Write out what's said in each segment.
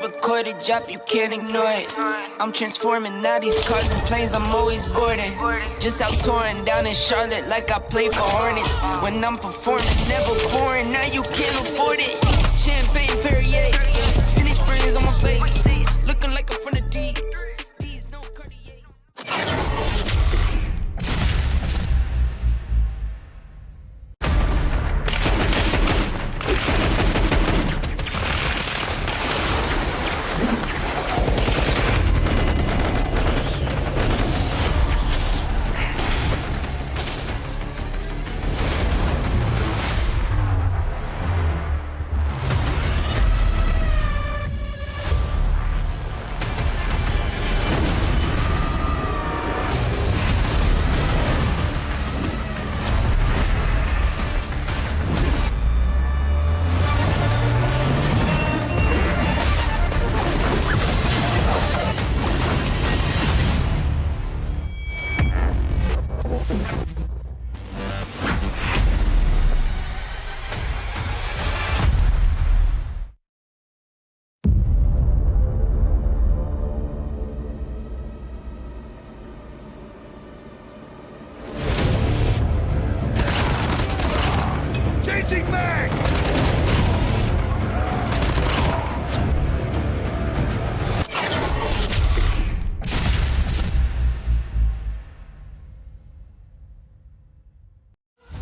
recorded drop, you can't ignore it. I'm transforming now these cars and planes, I'm always boarding. Just out touring down in Charlotte like I play for Hornets. When I'm performing, never boring, now you can't afford it. Champagne Perrier, finish friends on my face, looking like I'm from the deep. These no Cartier.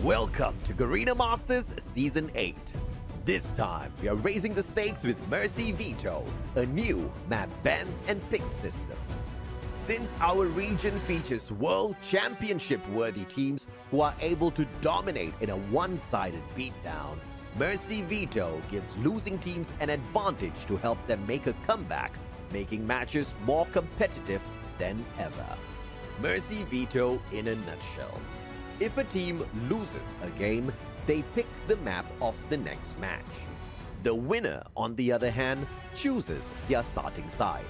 Welcome to Garena Masters Season 8. This time, we are raising the stakes with Mercy Veto, a new map bans and picks system. Since our region features World Championship-worthy teams who are able to dominate in a one-sided beatdown, Mercy Veto gives losing teams an advantage to help them make a comeback, making matches more competitive than ever. Mercy Veto in a nutshell. If a team loses a game, they pick the map of the next match. The winner, on the other hand, chooses their starting side.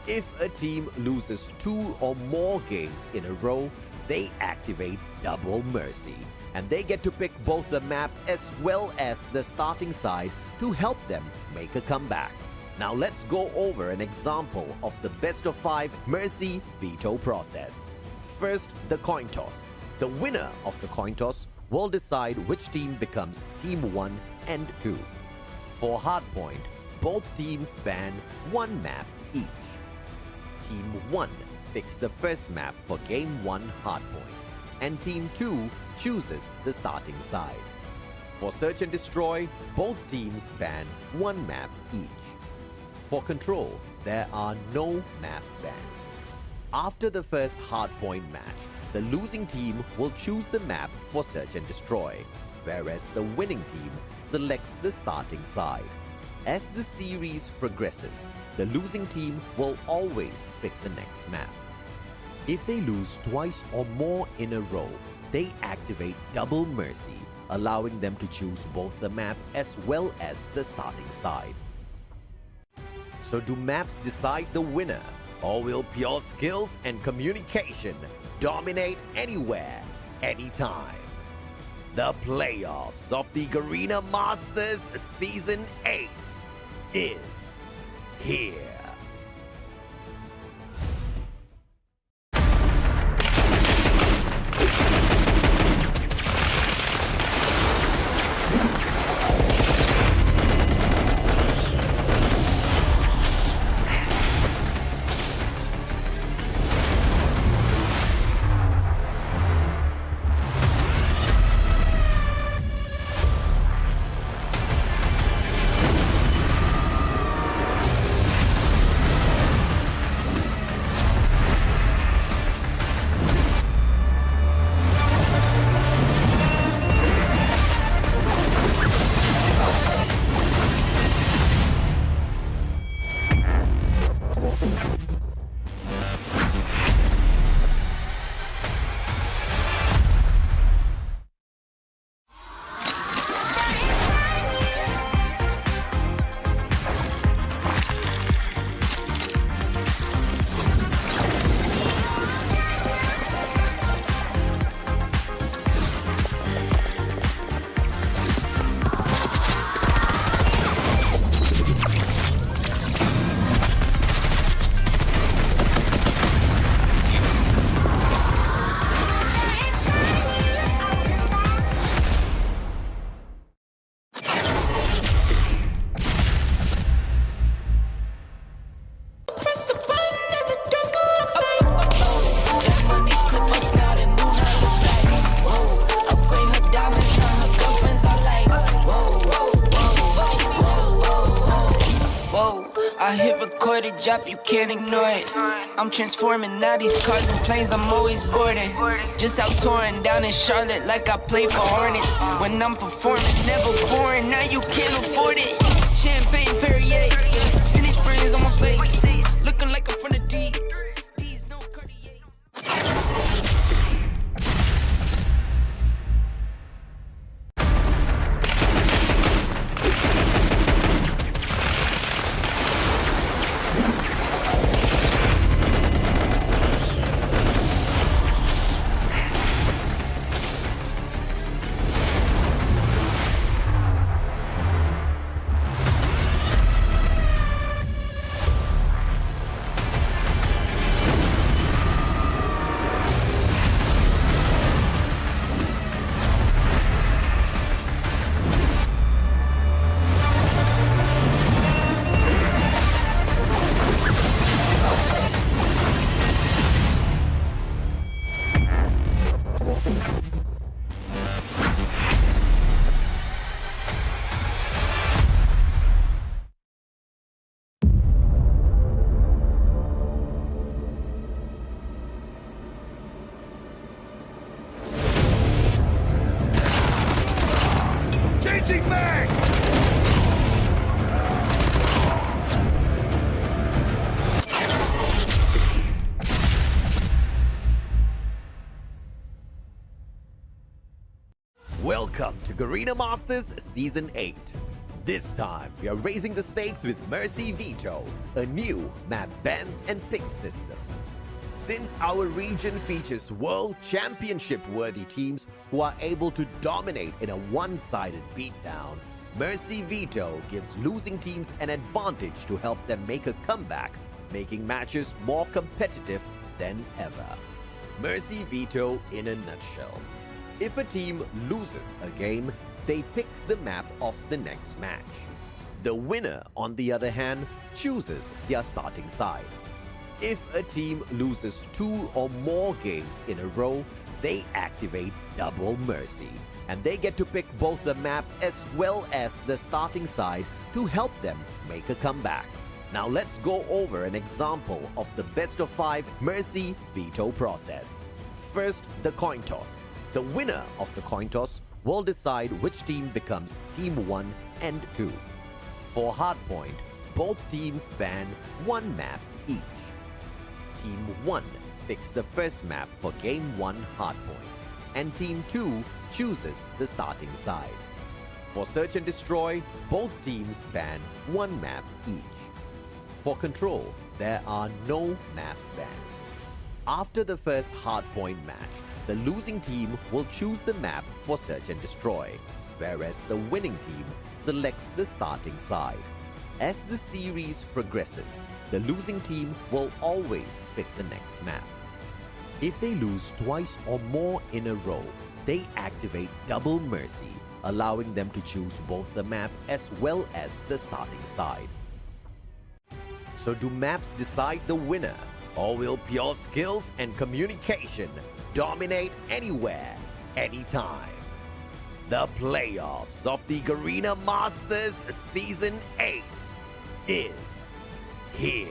If a team loses 2 or more games in a row, they activate Double Mercy, and they get to pick both the map as well as the starting side to help them make a comeback. Now let's go over an example of the best of 5 Mercy Veto process. First, the coin toss. The winner of the coin toss will decide which team becomes Team 1 and 2. For Hardpoint, both teams ban 1 map each. Team 1 picks the first map for Game 1 Hardpoint, and Team 2 chooses the starting side. For Search and Destroy, both teams ban 1 map each. For Control, there are no map bans. After the first Hardpoint match, the losing team will choose the map for Search and Destroy, whereas the winning team selects the starting side. As the series progresses, the losing team will always pick the next map. If they lose twice or more in a row, they activate Double Mercy, allowing them to choose both the map as well as the starting side. So do maps decide the winner, or will pure skills and communication dominate anywhere, anytime? The playoffs of the Garena Masters Season 8 is here. record it, drop, you can't ignore it. I'm transforming now these cars and planes, I'm always boarding. Just out touring down in Charlotte like I play for Hornets. When I'm performing, never boring, now you can't afford it. Champagne Perrier, finish friends on my face, looking like I'm from the D. These no Cartier. Welcome to Garena Masters Season 8. This time, we are raising the stakes with Veto, a new map bans and picks system. Since our region features world championship-worthy teams who are able to dominate in a one-sided beatdown, Veto gives losing teams an advantage to help them make a comeback, making matches more competitive than ever. Veto in a nutshell. If a team loses a game, they pick the map of the next match. The winner, on the other hand, chooses their starting side. If a team loses 2 or more games in a row, they activate Double Mercy, and they get to pick both the map as well as the starting side to help them make a comeback. Now let's go over an example of the best of 5 Mercy Veto process. First, the coin toss. The winner of the coin toss will decide which team becomes Team 1 and 2. For hardpoint, both teams ban 1 map each. Team 1 picks the first map for Game 1 hardpoint, and Team 2 chooses the starting side. For search and destroy, both teams ban 1 map each. For control, there are no map bans. After the first hardpoint match, the losing team will choose the map for search and destroy, whereas the winning team selects the starting side. As the series progresses, the losing team will always pick the next map. If they lose twice or more in a row, they activate Double Mercy, allowing them to choose both the map as well as the starting side. So do maps decide the winner, or will pure skills and communication dominate anywhere, anytime? The playoffs of the Garina Masters Season 8 is here.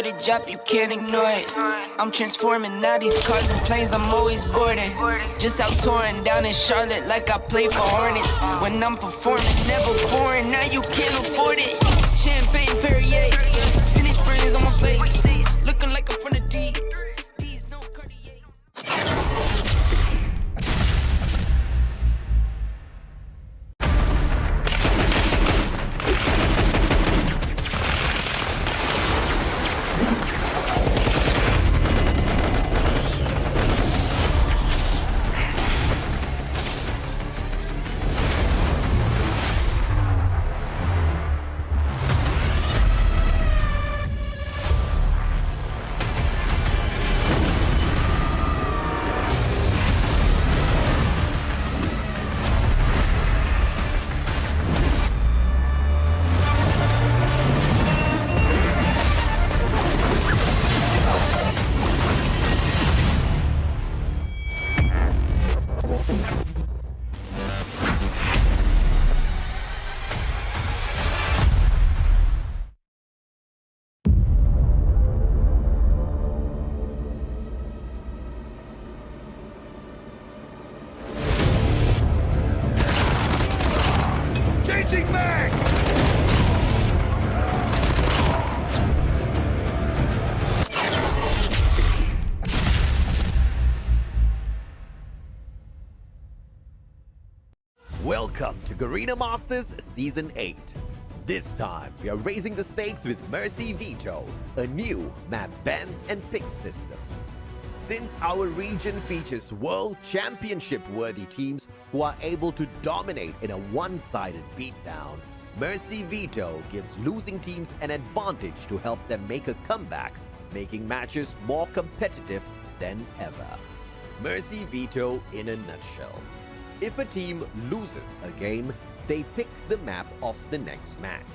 the drop, you can't ignore it. I'm transforming now these cars and planes, I'm always boarding. Just out touring down in Charlotte like I play for Hornets. When I'm performing, never boring, now you can't afford it. Champagne Perrier, finish friends on my face. Looking like I'm from the D. These no Cartier. Welcome to Garena Masters Season 8. This time, we are raising the stakes with Veto, a new map bans and picks system. Since our region features World Championship-worthy teams who are able to dominate in a one-sided beatdown, Veto gives losing teams an advantage to help them make a comeback, making matches more competitive than ever. Veto in a nutshell. If a team loses a game, they pick the map of the next match.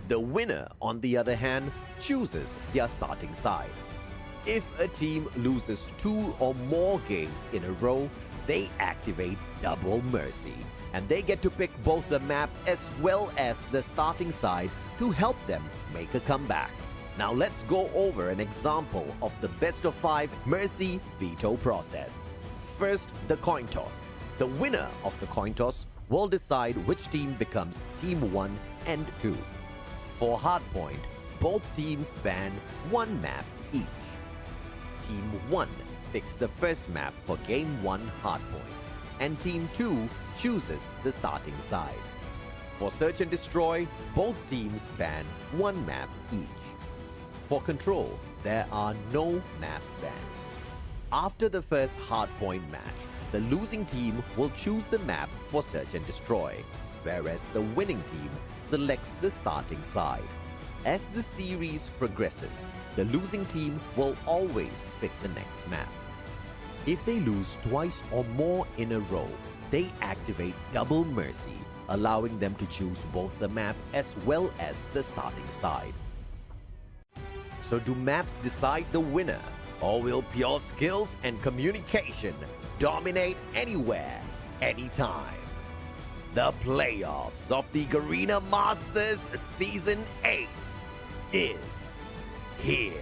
The winner, on the other hand, chooses their starting side. If a team loses 2 or more games in a row, they activate Double Mercy, and they get to pick both the map as well as the starting side to help them make a comeback. Now let's go over an example of the best of 5 Mercy Veto process. First, the coin toss. The winner of the coin toss will decide which team becomes Team 1 and 2. For Hardpoint, both teams ban 1 map each. Team 1 picks the first map for Game 1 Hardpoint, and Team 2 chooses the starting side. For Search and Destroy, both teams ban 1 map each. For Control, there are no map bans. After the first Hardpoint match, the losing team will choose the map for Search and Destroy, whereas the winning team selects the starting side. As the series progresses, the losing team will always pick the next map. If they lose twice or more in a row, they activate Double Mercy, allowing them to choose both the map as well as the starting side. So do maps decide the winner, or will pure skills and communication dominate anywhere, anytime? The playoffs of the Garena Masters Season 8 is here.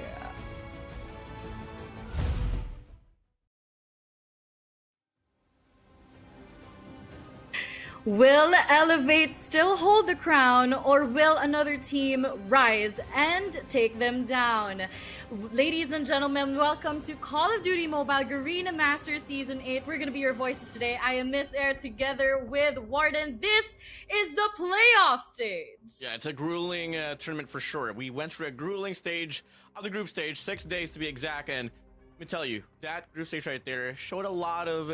Will Elevate still hold the crown, or will another team rise and take them down? Ladies and gentlemen, welcome to Call of Duty Mobile Garena Masters Season 8. We're going to be your voices today. I am Miss Air together with Warden. This is the playoff stage. Yeah, it's a grueling tournament for sure. We went through a grueling stage of the group stage, 6 days to be exact, and let me tell you, that group stage right there showed a lot of,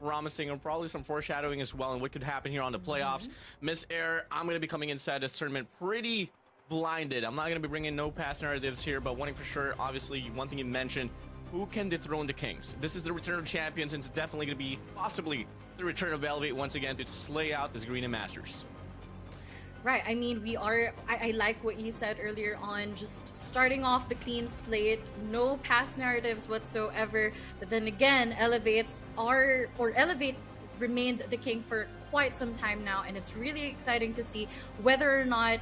promising and probably some foreshadowing as well and what could happen here on the playoffs. Miss Air, I'm going to be coming inside this tournament pretty blinded. I'm not going to be bringing no past narratives here, but one thing for sure, obviously, one thing you mentioned, who can dethrone the Kings? This is the return of champions, and it's definitely going to be possibly the return of Elevate once again to slay out this Garena Masters. Right, I mean, I like what you said earlier on, just starting off the clean slate, no past narratives whatsoever. But then again, Elevate remained the king for quite some time now, and it's really exciting to see whether or not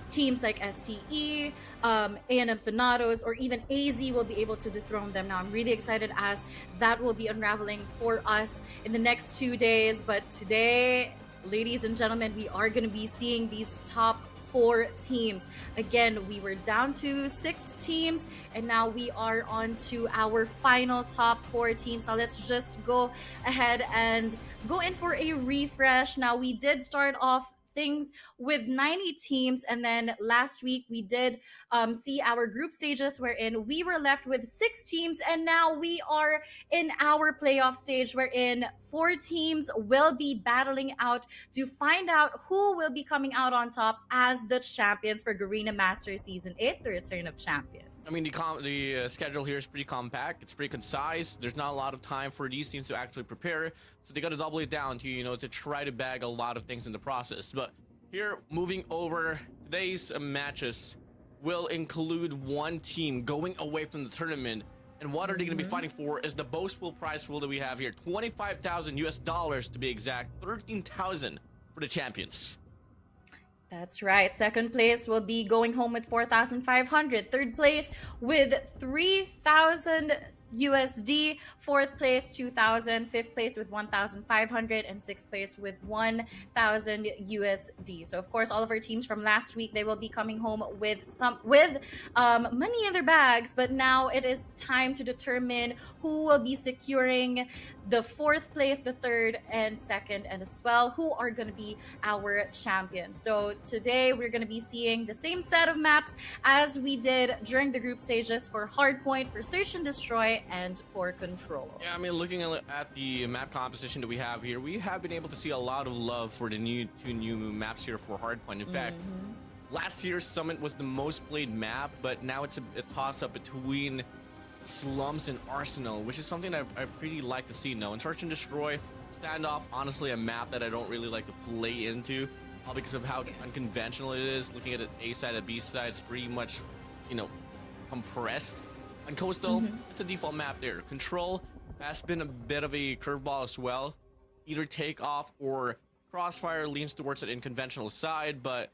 teams like STE, A&M Thanatos, or even AZ will be able to dethrone them. Now, I'm really excited as that will be unraveling for us in the next 2 days. But today, ladies and gentlemen, we are going to be seeing these top 4 teams. Again, we were down to 6 teams, and now we are on to our final top 4 teams. Now let's just go ahead and go in for a refresh. Now, we did start off things with 90 teams, and then last week we did see our group stages wherein we were left with 6 teams, and now we are in our playoff stage wherein 4 teams will be battling out to find out who will be coming out on top as the champions for Garena Masters Season 8, the Return of Champions. I mean, the schedule here is pretty compact. It's pretty concise. There's not a lot of time for these teams to actually prepare, so they got to double it down to, to try to bag a lot of things in the process. But here, moving over, today's matches will include one team going away from the tournament. And what are they going to be fighting for is the boastful prize pool that we have here. $25,000 to be exact, 13,000 for the champions. That's right. Second place will be going home with 4,500. Third place with 3,000 USD. Fourth place 2,000. Fifth place with 1,500, and sixth place with 1,000 USD. So of course, all of our teams from last week, they will be coming home with money in their bags. But now it is time to determine who will be securing the fourth place, the third and second, and as well who are going to be our champions. So today we're going to be seeing the same set of maps as we did during the group stages for Hardpoint, for Search and Destroy, and for Control. Yeah, I mean, looking at the map composition that we have here, we have been able to see a lot of love for the two new maps here for Hardpoint. In fact, last year's Summit was the most played map, but now it's a toss-up between Slums and Arsenal, which is something I pretty like to see now. And Search and Destroy, Standoff, honestly a map that I don't really like to play into, all because of how unconventional it is. Looking at it A side and B side, it's pretty much, compressed. And Coastal, it's a default map there. Control has been a bit of a curveball as well. Either Takeoff or Crossfire leans towards an unconventional side, but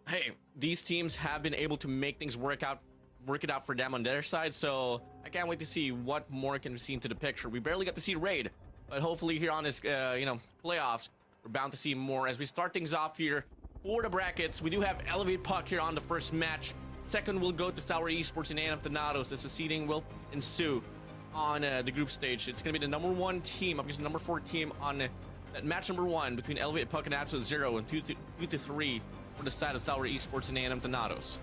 hey, these teams have been able to make things work it out for them on their side, so I can't wait to see what more can be seen to the picture. We barely got to see Raid, but hopefully here on this playoffs, we're bound to see more. As we start things off here for the brackets, we do have Elevate Puck here on the first match. Second will go to Stalwart Esports and A&M Thanatos as the seeding will ensue on the group stage. It's going to be the number 1 team up against the number 4 team on that match number 1 between Elevate Puck and Absolute Zero, and 2 to 3 for the side of Stalwart Esports and A&M Thanatos.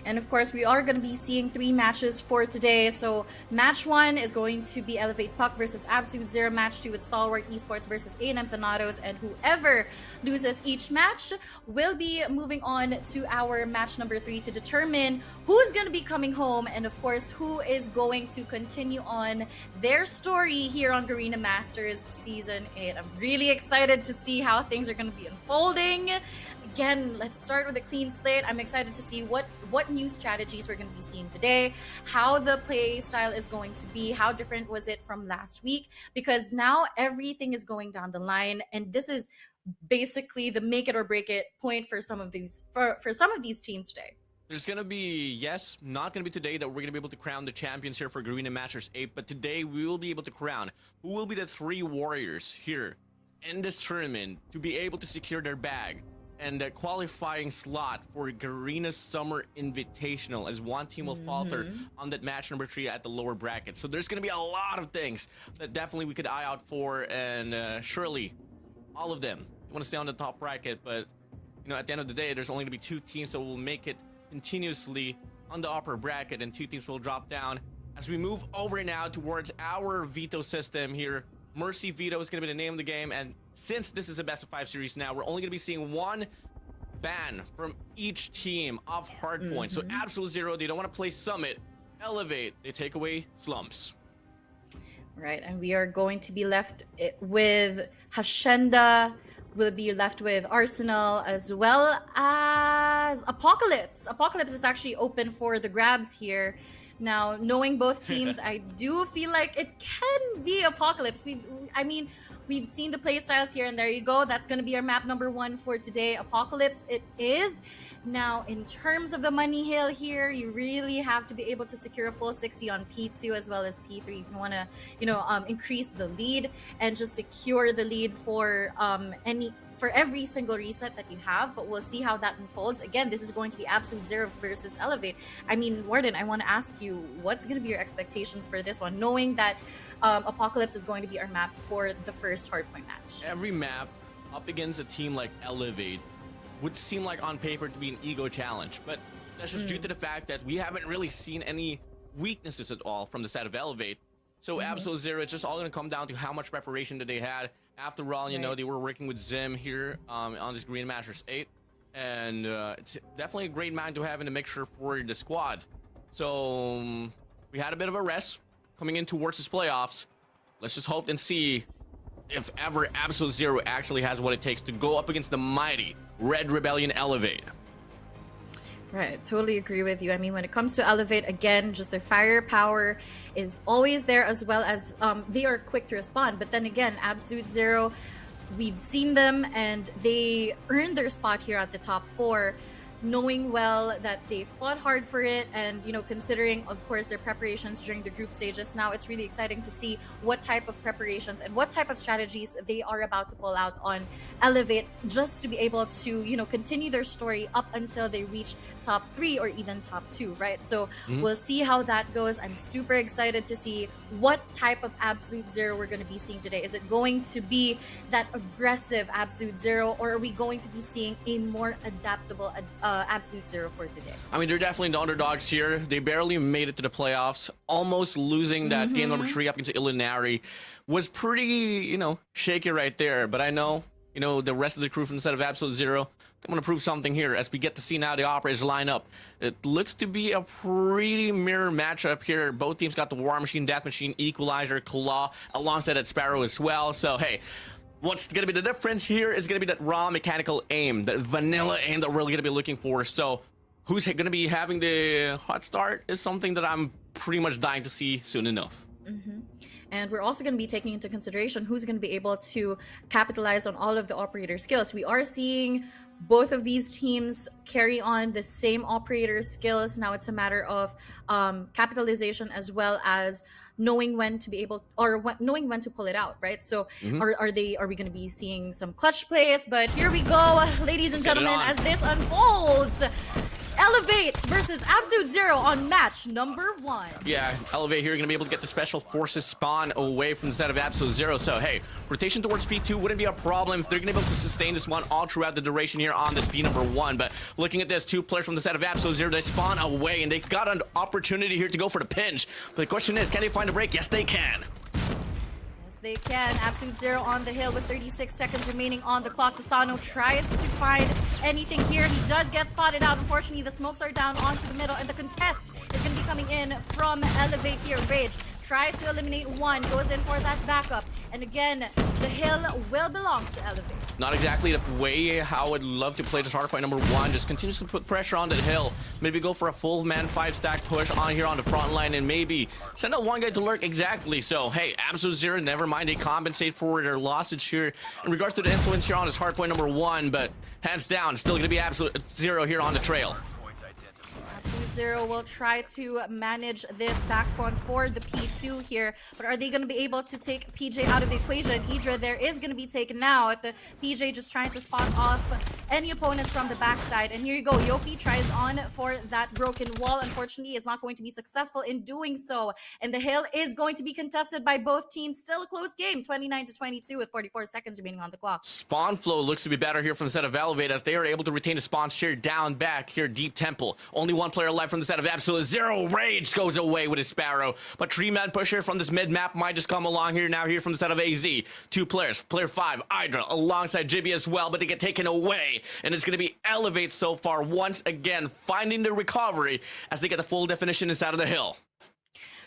And of course, we are going to be seeing 3 matches for today. So match 1 is going to be Elevate Puck versus Absolute Zero. Match 2 with Stalwart Esports versus A&M Thanatos, and whoever loses each match will be moving on to our match number 3 to determine who's going to be coming home, and of course who is going to continue on their story here on Garena Masters Season 8. I'm really excited to see how things are going to be unfolding. Again, let's start with a clean slate. I'm excited to see what new strategies we're going to be seeing today, how the play style is going to be, how different was it from last week, because now everything is going down the line, and this is basically the make it or break it point for some of these for some of these teams today. There's going to be, not going to be today that we're going to be able to crown the champions here for Garena Masters 8, but today we will be able to crown who will be the 3 warriors here in this tournament to be able to secure their bag and a qualifying slot for Garena's Summer Invitational, as one team will falter on that match number 3 at the lower bracket. So there's going to be a lot of things that definitely we could eye out for, and surely all of them want to stay on the top bracket. But at the end of the day, there's only going to be 2 teams that will make it continuously on the upper bracket, and 2 teams will drop down. As we move over now towards our Veto system here, Mercy Veto is going to be the name of the game, and since this is a best of 5 series now, we're only going to be seeing 1 ban from each team of Hardpoint. So Absolute Zero, they don't want to play Summit. Elevate, they take away Slums. Right, and we are going to be left with Hacienda, we'll be left with Arsenal, as well as Apocalypse. Apocalypse is actually open for the grabs here. Now, knowing both teams, I do feel like it can be Apocalypse. We've seen the playstyles here, and there you go. That's going to be our map number 1 for today. Apocalypse it is. Now, in terms of the money hill here, you really have to be able to secure a full 60 on P2 as well as P3 if you want to, increase the lead and just secure the lead for every single reset that you have. But we'll see how that unfolds. Again, this is going to be Absolute Zero versus Elevate. I mean, Warden, I want to ask you, what's going to be your expectations for this one, knowing that Apocalypse is going to be our map for the first hardpoint match? Every map up against a team like Elevate would seem like on paper to be an ego challenge, but that's just due to the fact that we haven't really seen any weaknesses at all from the side of Elevate. So Absolute Zero, it's just all going to come down to how much preparation that they had. After all, you know, they were working with Zim here on this Garena Masters 8, and it's definitely a great man to have in the mixture for the squad. So we had a bit of a rest coming in towards this playoffs. Let's just hope and see if ever Absolute Zero actually has what it takes to go up against the mighty Red Rebellion Elevate. Right, totally agree with you. I mean, when it comes to Elevate, again, just their firepower is always there, as well as they are quick to respond. But then again, Absolute Zero, we've seen them and they earned their spot here at the top 4, knowing well that they fought hard for it, and considering of course their preparations during the group stages. Now it's really exciting to see what type of preparations and what type of strategies they are about to pull out on Elevate, just to be able to continue their story up until they reach top 3 or even top 2, right? So we'll see how that goes. I'm super excited to see what type of Absolute Zero we're going to be seeing today. Is it going to be that aggressive Absolute Zero, or are we going to be seeing a more adaptable Absolute Zero for today? I mean, they're definitely the underdogs here. They barely made it to the playoffs, almost losing that game number 3 up into Illinari was pretty, shaky right there. But I know, the rest of the crew from the side of Absolute Zero, they want to prove something here as we get to see now the operators line up. It looks to be a pretty mirror matchup here. Both teams got the War Machine, Death Machine, Equalizer, Claw, alongside that Sparrow as well. So, hey, what's going to be the difference here is going to be that raw mechanical aim, that vanilla aim that we're really going to be looking for. So who's going to be having the hot start is something that I'm pretty much dying to see soon enough. And we're also going to be taking into consideration who's going to be able to capitalize on all of the operator skills. We are seeing both of these teams carry on the same operator skills. Now it's a matter of capitalization as well as knowing when to be able, or knowing when to pull it out, right? So are we going to be seeing some clutch plays? But here we go, ladies and gentlemen, as this unfolds. Elevate versus Absolute Zero on match number 1. Yeah, Elevate here going to be able to get the Special Forces spawn away from the side of Absolute Zero. So, hey, rotation towards P2 wouldn't be a problem if they're going to be able to sustain this one all throughout the duration here on this P number 1. But looking at this, 2 players from the side of Absolute Zero, they spawn away, and they got an opportunity here to go for the pinch. But the question is, can they find a break? Yes, they can. They can. Absolute Zero on the hill with 36 seconds remaining on the clock. Sasano tries to find anything here. He does get spotted out. Unfortunately, the smokes are down onto the middle, and the contest is going to be coming in from Elevate here. Rage tries to eliminate 1, goes in for that backup. And again, the hill will belong to Elevate. Not exactly the way how I'd love to play this hardpoint number 1. Just continues to put pressure on the hill. Maybe go for a full man 5-stack push on here on the front line, and maybe send out one guy to lurk. Exactly. So, hey, Absolute Zero, never mind. They compensate for their losses here in regards to the influence here on this hardpoint number 1. But hands down, still going to be Absolute Zero here on the trail. Absolute Zero will try to manage this back spawns for the P2 here, but are they going to be able to take PJ out of the equation? Idra there is going to be taken out. The PJ just trying to spot off any opponents from the backside. And here you go, Yofi tries on for that broken wall. Unfortunately, is not going to be successful in doing so. And the hill is going to be contested by both teams. Still a close game, 29-22 with 44 seconds remaining on the clock. Spawn flow looks to be better here from the set of Elevate as they are able to retain the spawn share down back here deep temple. Only one player alive from the set of Absolute Zero. Rage goes away with his Sparrow, but 3-man pusher from this mid map might just come along here now here from the set of AZ. 2 players, player 5 Idra alongside Jibby as well, but they get taken away, and it's going to be Elevate so far once again finding the recovery as they get the full definition inside of the hill.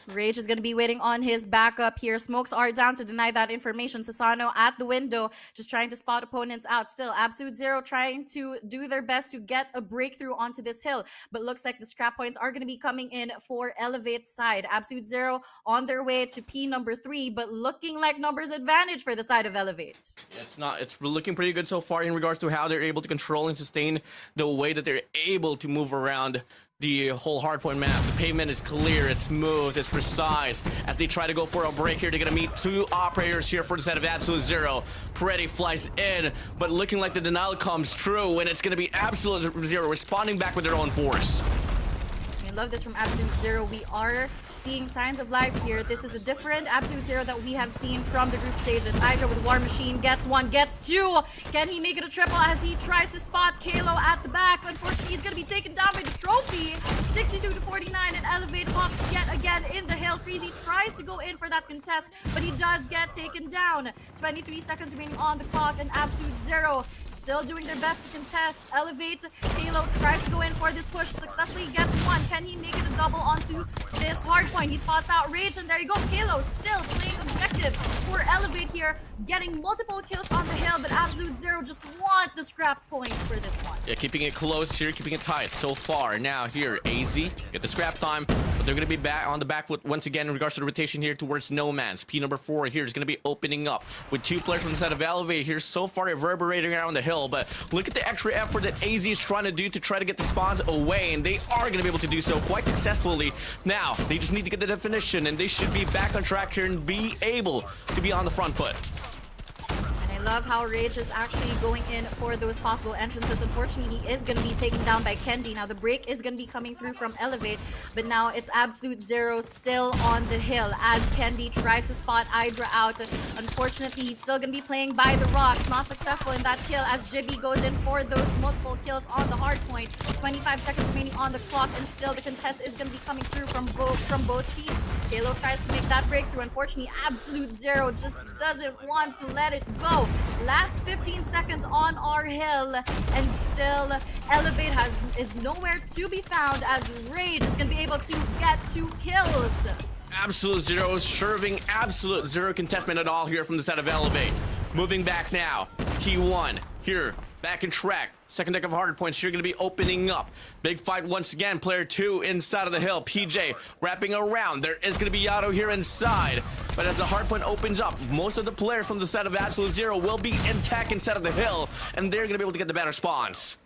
Rage is going to be waiting on his backup here. Smokes are down to deny that information. Sasano at the window, just trying to spot opponents out. Still, Absolute Zero trying to do their best to get a breakthrough onto this hill. But looks like the scrap points are going to be coming in for Elevate's side. Absolute Zero on their way to P number 3, but looking like numbers advantage for the side of Elevate. It's looking pretty good so far in regards to how they're able to control and sustain the way that they're able to move around the whole hardpoint map. The pavement is clear, it's smooth, it's precise. As they try to go for a break here, they're gonna meet 2 operators here for the side of Absolute Zero. Pretty flies in, but looking like the denial comes true, and it's gonna be Absolute Zero responding back with their own force. I love this from Absolute Zero. We are seeing signs of life here. This is a different Absolute Zero that we have seen from the group stages. Hydra with War Machine gets 1, gets 2. Can he make it a triple as he tries to spot Kalo at the back? Unfortunately, he's going to be taken down by the trophy. 62-49, and Elevate hops yet again in the hill. Freezy tries to go in for that contest, but he does get taken down. 23 seconds remaining on the clock, and Absolute Zero still doing their best to contest. Elevate, Kalo tries to go in for this push, successfully gets 1. Can he make it a double onto this hard point? He spots out Rage, and there you go. Kalo still playing objective for Elevate here, getting multiple kills on the hill, but Absolute Zero just want the scrap points for this one. Yeah, keeping it close here, keeping it tight so far. Now here, AZ, get the scrap time, but they're going to be back on the back foot once again in regards to the rotation here towards No Man's. P number 4 here is going to be opening up with 2 players from the side of Elevate here so far reverberating around the hill, but look at the extra effort that AZ is trying to do to try to get the spawns away, and they are going to be able to do so quite successfully. Now, they just need to get the definition, and they should be back on track here and be able to be on the front foot. Love how Rage is actually going in for those possible entrances. Unfortunately, he is going to be taken down by Kendi. Now, the break is going to be coming through from Elevate, but now it's Absolute Zero still on the hill as Kendi tries to spot Hydra out. Unfortunately, he's still going to be playing by the rocks. Not successful in that kill as Jibby goes in for those multiple kills on the hard point. 25 seconds remaining on the clock, and still the contest is going to be coming through from both teams. Kalo tries to make that breakthrough. Unfortunately, Absolute Zero just doesn't want to let it go. Last 15 seconds on our hill, and still Elevate is nowhere to be found as Rage is going to be able to get 2 kills. Absolute Zero serving Absolute Zero contestment at all here from the side of Elevate. Moving back now. Key 1 here. Back in track. Second deck of hard points here going to be opening up. Big fight once again. Player 2 inside of the hill. PJ wrapping around. There is going to be Yato here inside. But as the hard point opens up, most of the players from the side of Absolute Zero will be intact inside of the hill. And they're going to be able to get the better spawns.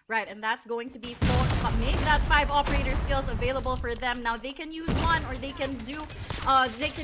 Right, and that's going to be for make that 5 operator skills available for them. Now they can use 1, or they can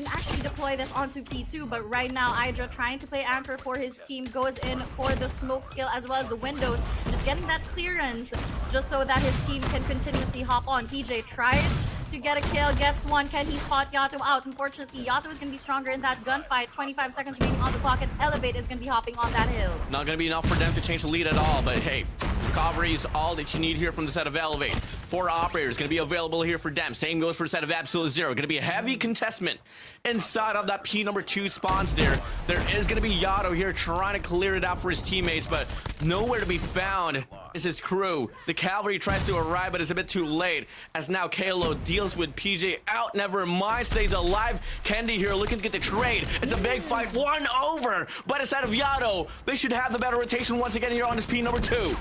actually deploy this onto P2, but right now Hydra trying to play anchor for his team goes in for the smoke skill as well as the windows, just getting that clearance just so that his team can continuously hop on. PJ tries to get a kill, gets 1. Can he spot Yato out? Unfortunately, Yato is going to be stronger in that gunfight. 25 seconds remaining on the clock, and Elevate is going to be hopping on that hill. Not going to be enough for them to change the lead at all, but hey, recovery is all that you need here from the side of Elevate. 4 operators going to be available here for them. Same goes for the side of Absolute Zero. Going to be a heavy contestment inside of that P number 2 spawns there. There is going to be Yato here trying to clear it out for his teammates, but nowhere to be found is his crew. The cavalry tries to arrive, but it's a bit too late, as now Kalo deals with PJ out. Never mind, stays alive. Kendi here looking to get the trade. It's a big fight. 1 over by the side of Yato. They should have the better rotation once again here on this P number 2.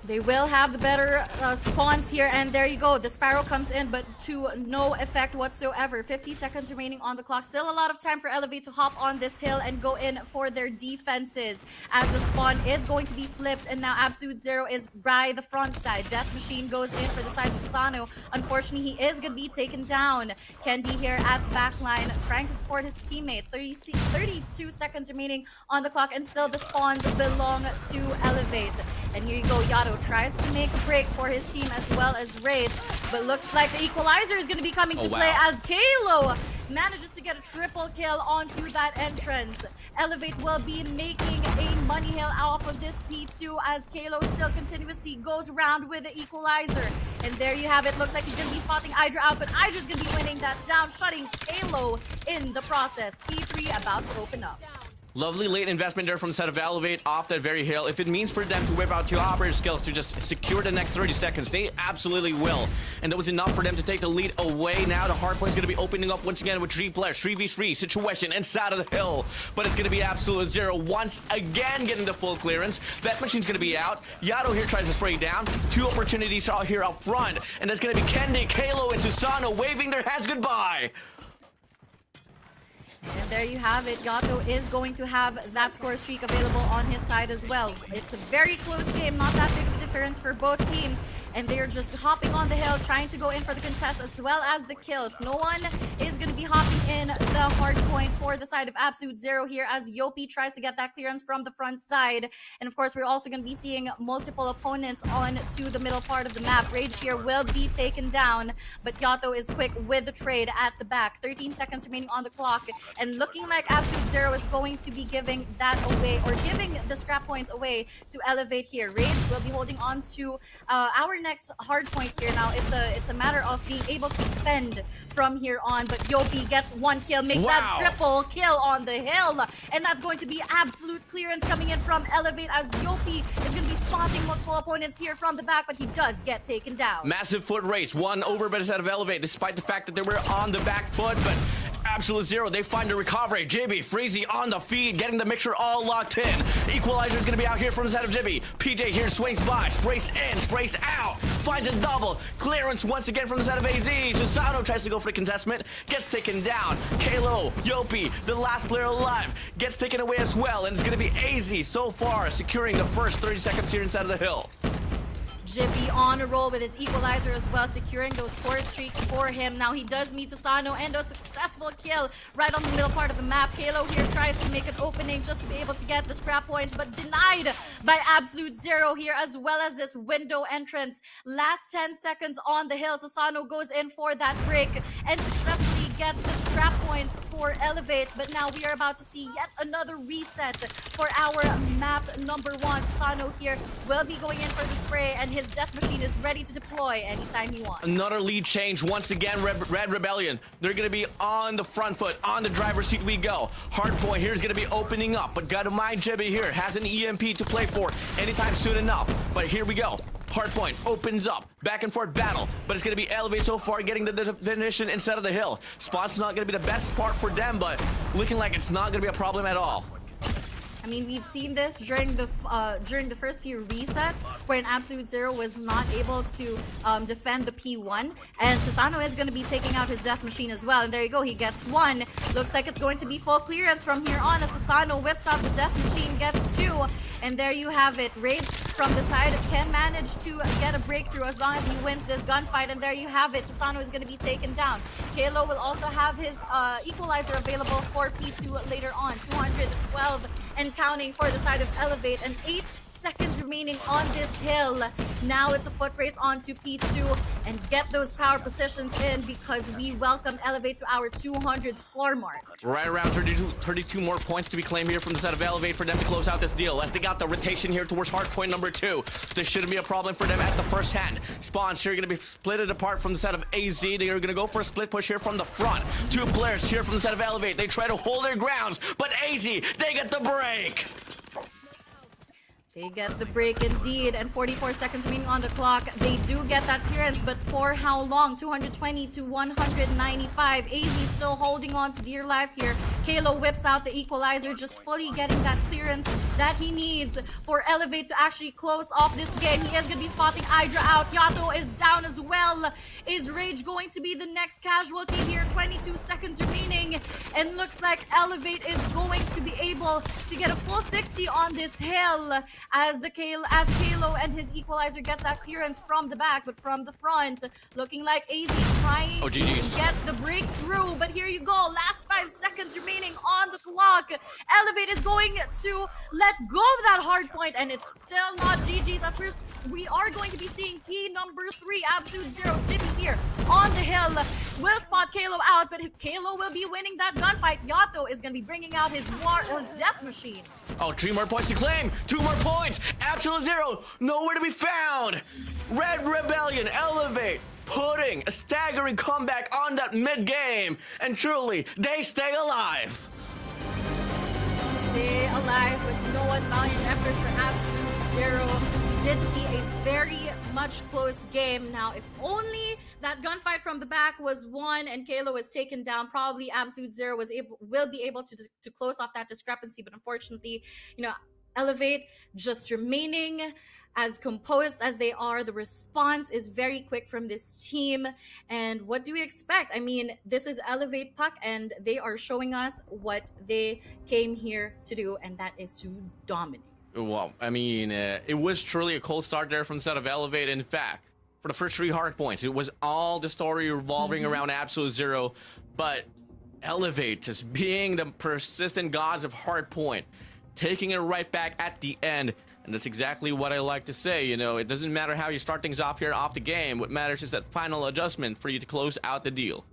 They will have the better spawns here, and there you go. The Sparrow comes in, but to no effect whatsoever. 50 seconds remaining on the clock. Still a lot of time for Elevate to hop on this hill and go in for their defenses, as the spawn is going to be flipped, and now Absolute Zero is by the front side. Death Machine goes in for the side of Sano. Unfortunately, he is going to be taken down. Kendi here at the back line trying to support his teammate. 32 seconds remaining on the clock, and still the spawns belong to Elevate. And here you go, Yato tries to make a break for his team as well as Rage, but looks like the equalizer is going to be coming to play as Kalo manages to get a triple kill onto that entrance. Elevate will be making a money hill off of this P2 as Kalo still continuously goes around with the equalizer. And there you have it. Looks like he's going to be spotting Hydra out, but Hydra's going to be winning that down, shutting Kalo in the process. P3 about to open up. Lovely late investment there from the side of Elevate off that very hill. If it means for them to whip out two operator skills to just secure the next 30 seconds, they absolutely will. And that was enough for them to take the lead away. Now the hardpoint is going to be opening up once again with 3 players, 3v3 situation inside of the hill. But it's going to be Absolute Zero once again getting the full clearance. That machine's going to be out. Yato here tries to spray down. 2 opportunities out here up front. And that's going to be Kendi, Kalo, and Susano waving their hands goodbye. And there you have it. Yato is going to have that score streak available on his side as well. It's a very close game, not that big of a difference for both teams. And they're just hopping on the hill, trying to go in for the contest as well as the kills. No one is going to be hopping in the hard point for the side of Absolute Zero here as Yopi tries to get that clearance from the front side. And of course, we're also going to be seeing multiple opponents on to the middle part of the map. Rage here will be taken down, but Yato is quick with the trade at the back. 13 seconds remaining on the clock. And looking like Absolute Zero is going to be giving that away, or giving the scrap points away to Elevate here. Rage will be holding on to our next hard point here. Now it's a matter of being able to defend from here on, but Yopi gets 1 kill, makes that triple kill on the hill, and that's going to be absolute clearance coming in from Elevate as Yopi is going to be spotting multiple opponents here from the back, but he does get taken down. Massive foot race, one over by the side of Elevate, despite the fact that they were on the back foot, but Absolute Zero, they find the recovery. Jibby, Freezy on the feed, getting the mixture all locked in. Equalizer is going to be out here from the side of Jibby. PJ here swings by, sprays in, sprays out, finds a double. Clearance once again from the side of AZ. Susano tries to go for the contestment, gets taken down. Kalo, Yopi, the last player alive, gets taken away as well. And it's going to be AZ so far securing the first 30 seconds here inside of the hill. Jibby on a roll with his equalizer as well, securing those score streaks for him. Now he does meet Susano and a successful kill right on the middle part of the map. Kalo here tries to make an opening just to be able to get the scrap points, but denied by Absolute Zero here, as well as this window entrance. Last 10 seconds on the hill. Susano goes in for that break and successfully gets the scrap points for Elevate. But now we are about to see yet another reset for our map number 1. Susano here will be going in for the spray, and his death machine is ready to deploy anytime he wants. Another lead change once again. Red Rebellion, they're gonna be on the front foot, on the driver's seat we go. Hardpoint here is gonna be opening up, but gotta mind Jibby here has an EMP to play for anytime soon enough. But here we go. Hardpoint opens up, back and forth battle, but it's gonna be Elevate so far getting the definition instead of the hill. Spawn's not gonna be the best part for them, but looking like it's not gonna be a problem at all. I mean, we've seen this during the first few resets, where an Absolute Zero was not able to defend the P1, and Susano is going to be taking out his death machine as well. And there you go, he gets 1. Looks like it's going to be full clearance from here on as Susano whips out the death machine, gets 2, and there you have it. Rage from the side can manage to get a breakthrough as long as he wins this gunfight, and there you have it. Susano is going to be taken down. Kalo will also have his equalizer available for P2 later on. 212 and counting for the side of Elevate, and 8 seconds remaining on this hill. Now it's a foot race on to P2 and get those power positions in, because we welcome Elevate to our 200 score mark. Right around 32 more points to be claimed here from the side of Elevate for them to close out this deal, as they got the rotation here towards hardpoint number 2. This shouldn't be a problem for them at the first hand. Spawns here going to be splitted apart from the side of AZ. They are going to go for a split push here from the front. 2 players here from the side of Elevate. They try to hold their grounds, but AZ, they get the break. They get the break indeed, and 44 seconds remaining on the clock. They do get that clearance, but for how long? 220 to 195. AZ still holding on to dear life here. Kalo whips out the equalizer, just fully getting that clearance that he needs for Elevate to actually close off this game. He is going to be spotting Hydra out. Yato is down as well. Is Rage going to be the next casualty here? 22 seconds remaining, and looks like Elevate is going to be able to get a full 60 on this hill, as Kalo and his equalizer gets that clearance from the back, but from the front, looking like AZ trying to get the breakthrough. But here you go, last 5 seconds remaining on the clock. Elevate is going to let go of that hard point, and it's still not GG's, as we are going to be seeing P number 3, Absolute Zero. Jimmy here on the hill will spot Kalo out, but Kalo will be winning that gunfight. Yato is going to be bringing out his death machine. Oh, 3 more points to claim, 2 more points. Absolute Zero, nowhere to be found. Red Rebellion, Elevate, putting a staggering comeback on that mid game, and truly, they stay alive. stay alive with no one valiant effort for Absolute Zero. We did see a very much close game. Now, if only that gunfight from the back was won and Kayla was taken down, probably Absolute Zero will be able to close off that discrepancy. But unfortunately, Elevate just remaining as composed as they are. The response is very quick from this team. And what do we expect? I mean, this is Elevate Puck, and they are showing us what they came here to do, and that is to dominate. Well, I mean, it was truly a cold start there from the side of Elevate. In fact, for the first 3 hard points, it was all the story revolving around Absolute Zero. But Elevate just being the persistent gods of hard point, taking it right back at the end. And that's exactly what I like to say. It doesn't matter how you start things off here off the game. What matters is that final adjustment for you to close out the deal.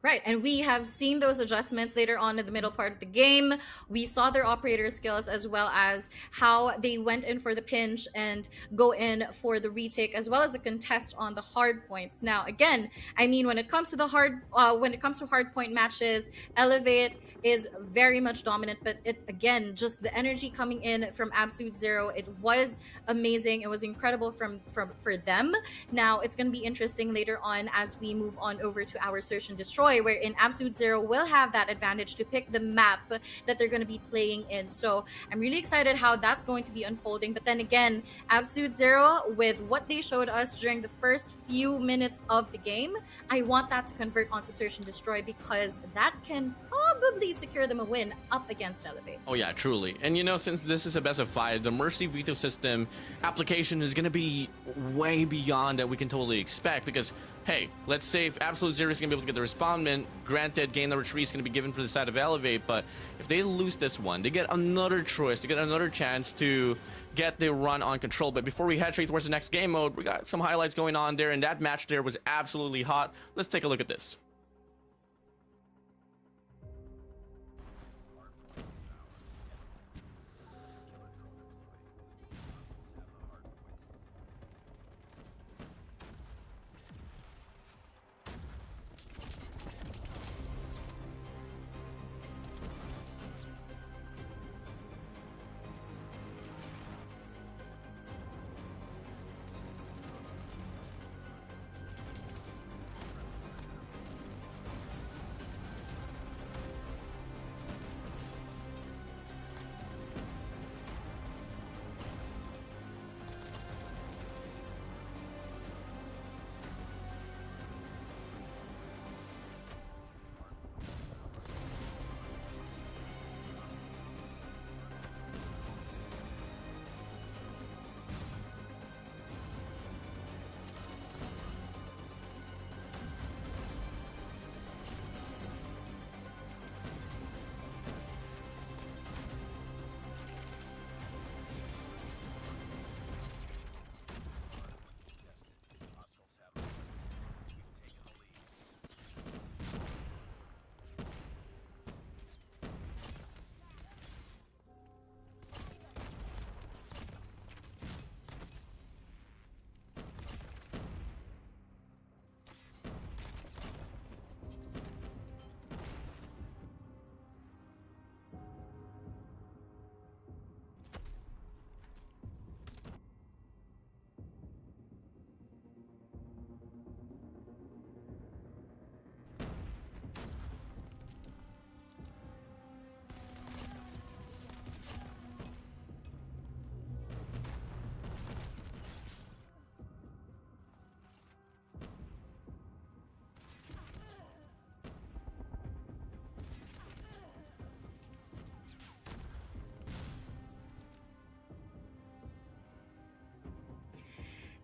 Right, and we have seen those adjustments later on in the middle part of the game. We saw their operator skills, as well as how they went in for the pinch and go in for the retake, as well as the contest on the hard points. Now, again, I mean, when it comes to hard point matches, Elevate is very much dominant, but again, just the energy coming in from Absolute Zero, it was amazing. It was incredible for them. Now, it's going to be interesting later on as we move on over to our Search and Destroy, wherein Absolute Zero will have that advantage to pick the map that they're going to be playing in. So I'm really excited how that's going to be unfolding. But then again, Absolute Zero, with what they showed us during the first few minutes of the game, I want that to convert onto Search and Destroy, because that can probably secure them a win up against Elevate. Oh yeah, truly. And since this is a best of 5, the Mercy Veto system application is going to be way beyond that we can totally expect, because hey, let's say if Absolute Zero is going to be able to get the respondent, granted game number 3 is going to be given for the side of Elevate, but if they lose this one, they get another choice, they get another chance to get the run on control. But before we head straight towards the next game mode, we got some highlights going on there, and that match there was absolutely hot. Let's take a look at this.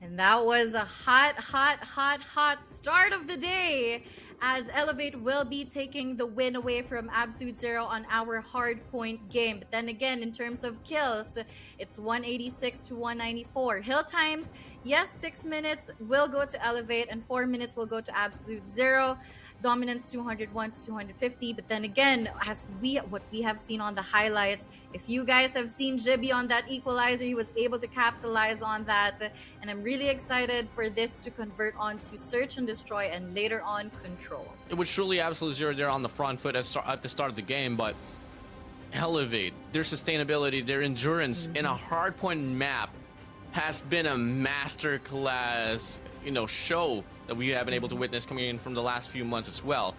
And that was a hot start of the day, as Elevate will be taking the win away from Absolute Zero on our hardpoint game. But then again, in terms of kills, it's 186 to 194. Hill times, yes, 6 minutes will go to Elevate and 4 minutes will go to Absolute Zero. Dominance 201 to 250. But then again, what we have seen on the highlights, if you guys have seen Jibby on that equalizer, he was able to capitalize on that. And I'm really excited for this to convert on to Search and Destroy and later on Control. It was truly Absolute Zero there on the front foot at the start of the game, but Elevate, their sustainability, their endurance in a hardpoint map has been a masterclass, show that we have been able to witness coming in from the last few months as well.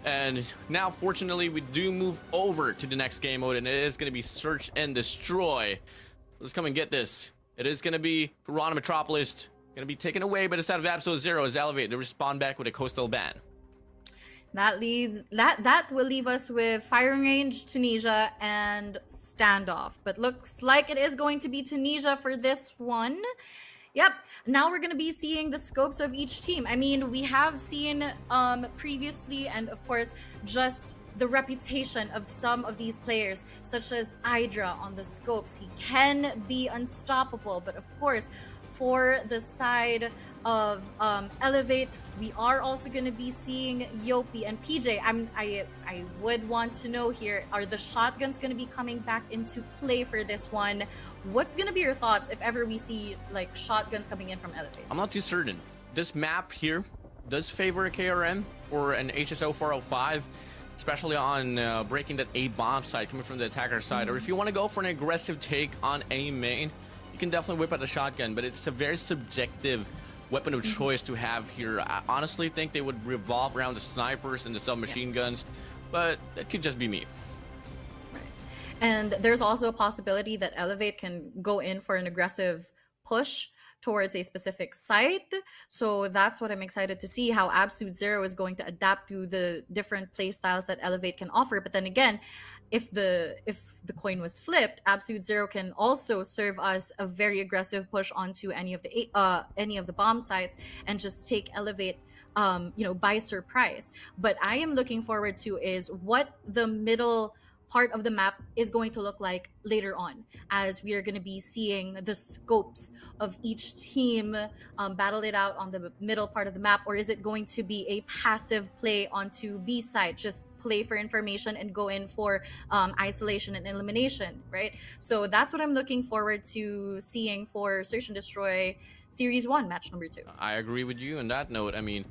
And now, fortunately, we do move over to the next game mode, and it is going to be Search and Destroy. Let's come and get this. It is going to be Garena Metropolis, going to be taken away by the side of Absolute Zero as Elevate. They respond back with a coastal ban. That will leave us with Firing Range, Tunisia, and Standoff. But looks like it is going to be Tunisia for this one. Yep, now we're going to be seeing the scopes of each team. I mean, we have seen previously, and of course, just the reputation of some of these players, such as Hydra on the scopes. He can be unstoppable, but of course, for the side of Elevate, we are also going to be seeing Yopi and PJ. I would want to know here, are the shotguns going to be coming back into play for this one? What's going to be your thoughts if ever we see like shotguns coming in from Elevate? I'm not too certain. This map here does favor a KRM or an HSO 405, especially on breaking that A bomb side coming from the attacker side. Or if you want to go for an aggressive take on A main, you can definitely whip out the shotgun, but it's a very subjective weapon of choice to have here. I honestly think they would revolve around the snipers and the submachine guns, but that could just be me. Right. And there's also a possibility that Elevate can go in for an aggressive push towards a specific site. So that's what I'm excited to see, how Absolute Zero is going to adapt to the different play styles that Elevate can offer. But then again, if the coin was flipped, Absolute Zero can also serve us a very aggressive push onto any of the bomb sites and just take Elevate by surprise. But I am looking forward to is what the middle part of the map is going to look like later on, as we are going to be seeing the scopes of each team battle it out on the middle part of the map. Or is it going to be a passive play onto B side, just play for information and go in for isolation and elimination, right? So that's what I'm looking forward to seeing for Search and Destroy Series 1, match number 2. I agree with you on that note. I mean,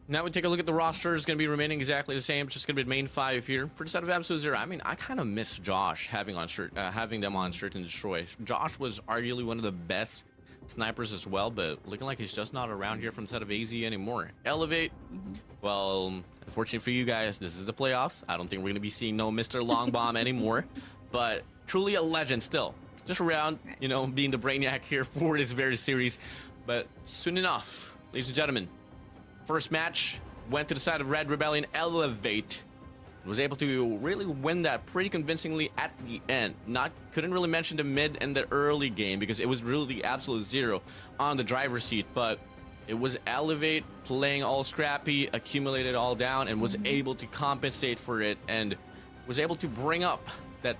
now we take a look at the roster. It's going to be remaining exactly the same. It's just going to be the main 5 here. For the side of Absolute Zero, I mean, I kind of miss Josh having them on Search and Destroy. Josh was arguably one of the best snipers as well, but looking like he's just not around here from the side of AZ anymore. Elevate, well, unfortunately for you guys, this is the playoffs. I don't think we're going to be seeing no Mr. Long Bomb anymore, but truly a legend still. Just around, being the brainiac here for this very series. But soon enough, ladies and gentlemen, first match went to the side of Red Rebellion. Elevate was able to really win that pretty convincingly at the end. Couldn't really mention the mid and the early game because it was really the Absolute Zero on the driver's seat, but it was Elevate playing all scrappy, accumulated all down, and was able to compensate for it and was able to bring up that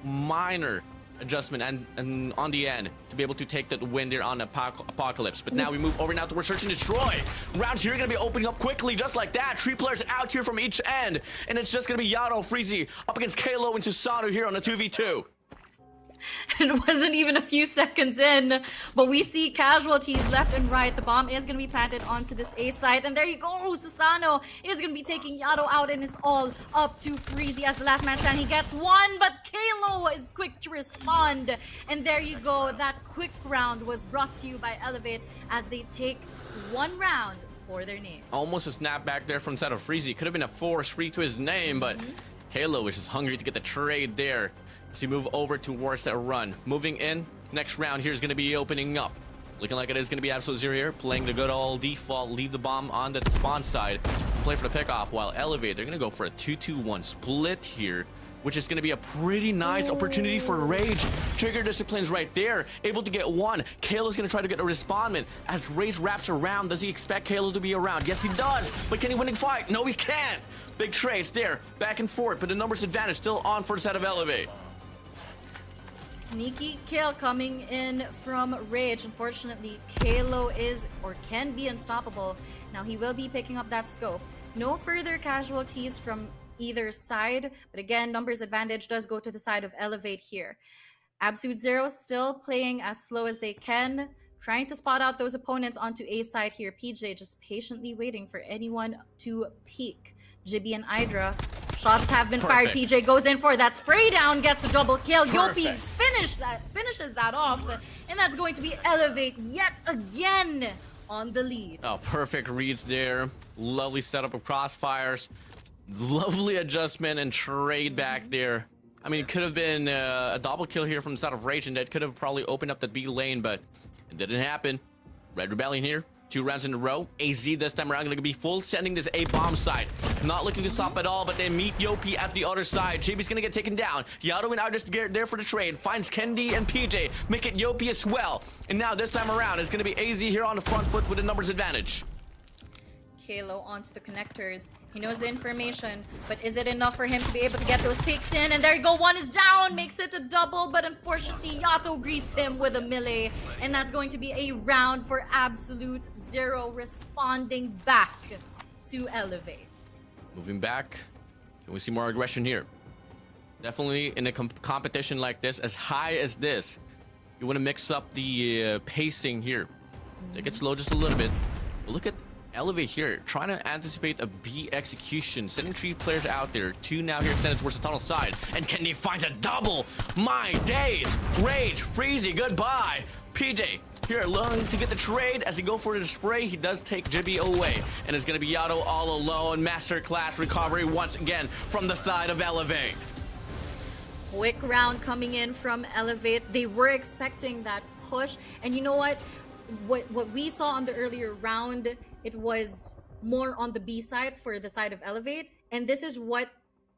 minor adjustment and on the end to be able to take that win there on Apocalypse. But now we move over now towards Search and Destroy. Round here going to be opening up quickly just like that. 3 players out here from each end, and it's just going to be Yato, Freezy up against Kalo and Susano here on the 2v2. It wasn't even a few seconds in, but we see casualties left and right. The bomb is going to be planted onto this A site, and there you go. Susano is going to be taking Yato out, and it's all up to Freezy as the last man stand. He gets one, but Kalo is quick to respond, and there you go. That quick round was brought to you by Elevate as they take 1 round for their name. Almost a snap back there from the side of Freezy. Could have been a 4-3 to his name, but Kalo was just hungry to get the trade there. So you move over towards that run. Moving in, next round here is going to be opening up. Looking like it is going to be Absolute Zero here, playing the good old default, leave the bomb on the spawn side, play for the pickoff, while Elevate, they're going to go for a 2-2-1 split here, which is going to be a pretty nice opportunity for Rage. Trigger disciplines right there, able to get 1. Kalo's going to try to get a respondment. As Rage wraps around, does he expect Kalo to be around? Yes, he does, but can he win the fight? No, he can't. Big trades there, back and forth, but the numbers advantage still on for the side of Elevate. Sneaky kill coming in from Rage. Unfortunately, Kalo is or can be unstoppable. Now he will be picking up that scope. No further casualties from either side, but again, numbers advantage does go to the side of Elevate here. Absolute Zero still playing as slow as they can, trying to spot out those opponents onto A side here. PJ just patiently waiting for anyone to peek. Jibby and Hydra Shots have been fired. Perfect. PJ goes in for that spray down, gets a double kill. Yopi Perfect. finishes that off, and that's going to be Elevate yet again on the lead. Oh, perfect reads there. Lovely setup of crossfires. Lovely adjustment and trade back there. I mean, it could have been a double kill here from the side of Rage, and that could have probably opened up the B lane, but it didn't happen. Red Rebellion here. 2 rounds in a row. AZ this time around going to be full sending this A bomb side. Not looking to stop at all, but they meet Yopi at the other side. JB's going to get taken down. Yato and Idris there for the trade. Finds Kendi and PJ. Make it Yopi as well. And now this time around, it's going to be AZ here on the front foot with a numbers advantage. Kalo onto the connectors. He knows the information, but is it enough for him to be able to get those picks in? And there you go, 1 is down, makes it a double, but unfortunately Yato greets him with a melee, and that's going to be a round for Absolute Zero, responding back to Elevate. Moving back, can we see more aggression here? Definitely in a competition like this, as high as this, you want to mix up the pacing here. Take it slow just a little bit. But look at Elevate here, trying to anticipate a B execution, sending 3 players out there, 2 now here extended towards the tunnel side, and Kendi finds a double. My days! Rage, Freezy, goodbye. PJ here looking to get the trade. As he go for the spray, he does take Jibby away, and it's gonna be Yato all alone. Masterclass recovery once again from the side of Elevate. Quick round coming in from Elevate. They were expecting that push, and you know what? What we saw on the earlier round, it was more on the B side for the side of Elevate, and this is what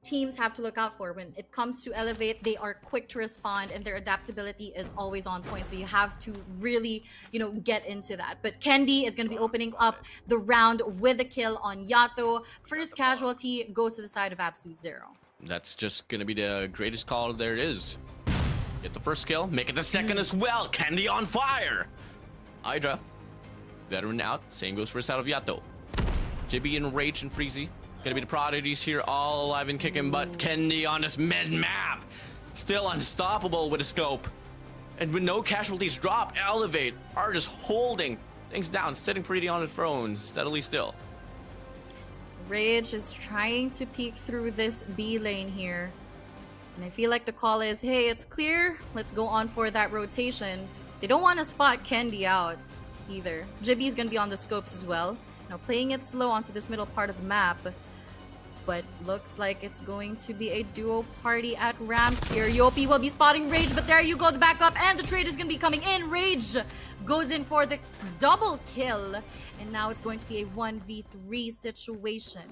teams have to look out for when it comes to Elevate. They are quick to respond, and their adaptability is always on point, so you have to really, get into that. But Kendi is going to be opening up the round with a kill on Yato. First casualty goes to the side of Absolute Zero. That's just gonna be the greatest call there is. Get the first kill, make it the second as well. Kendi on fire. Hydra, veteran out. Same goes for the side of Yato. Jibby and Rage and Freezy gonna be the prodigies here, all alive and kicking butt. Kendi on this mid map, still unstoppable with a scope, and with no casualties drop. Elevate are just holding things down, sitting pretty on the throne, steadily still. Rage is trying to peek through this B lane here, and I feel like the call is, hey, it's clear, let's go on for that rotation. They don't want to spot Kendi out either. Jibby's going to be on the scopes as well. Now playing it slow onto this middle part of the map, but looks like it's going to be a duo party at Rams here. Yopi will be spotting Rage, but there you go, the backup, and the trade is going to be coming in. Rage goes in for the double kill, and now it's going to be a 1v3 situation.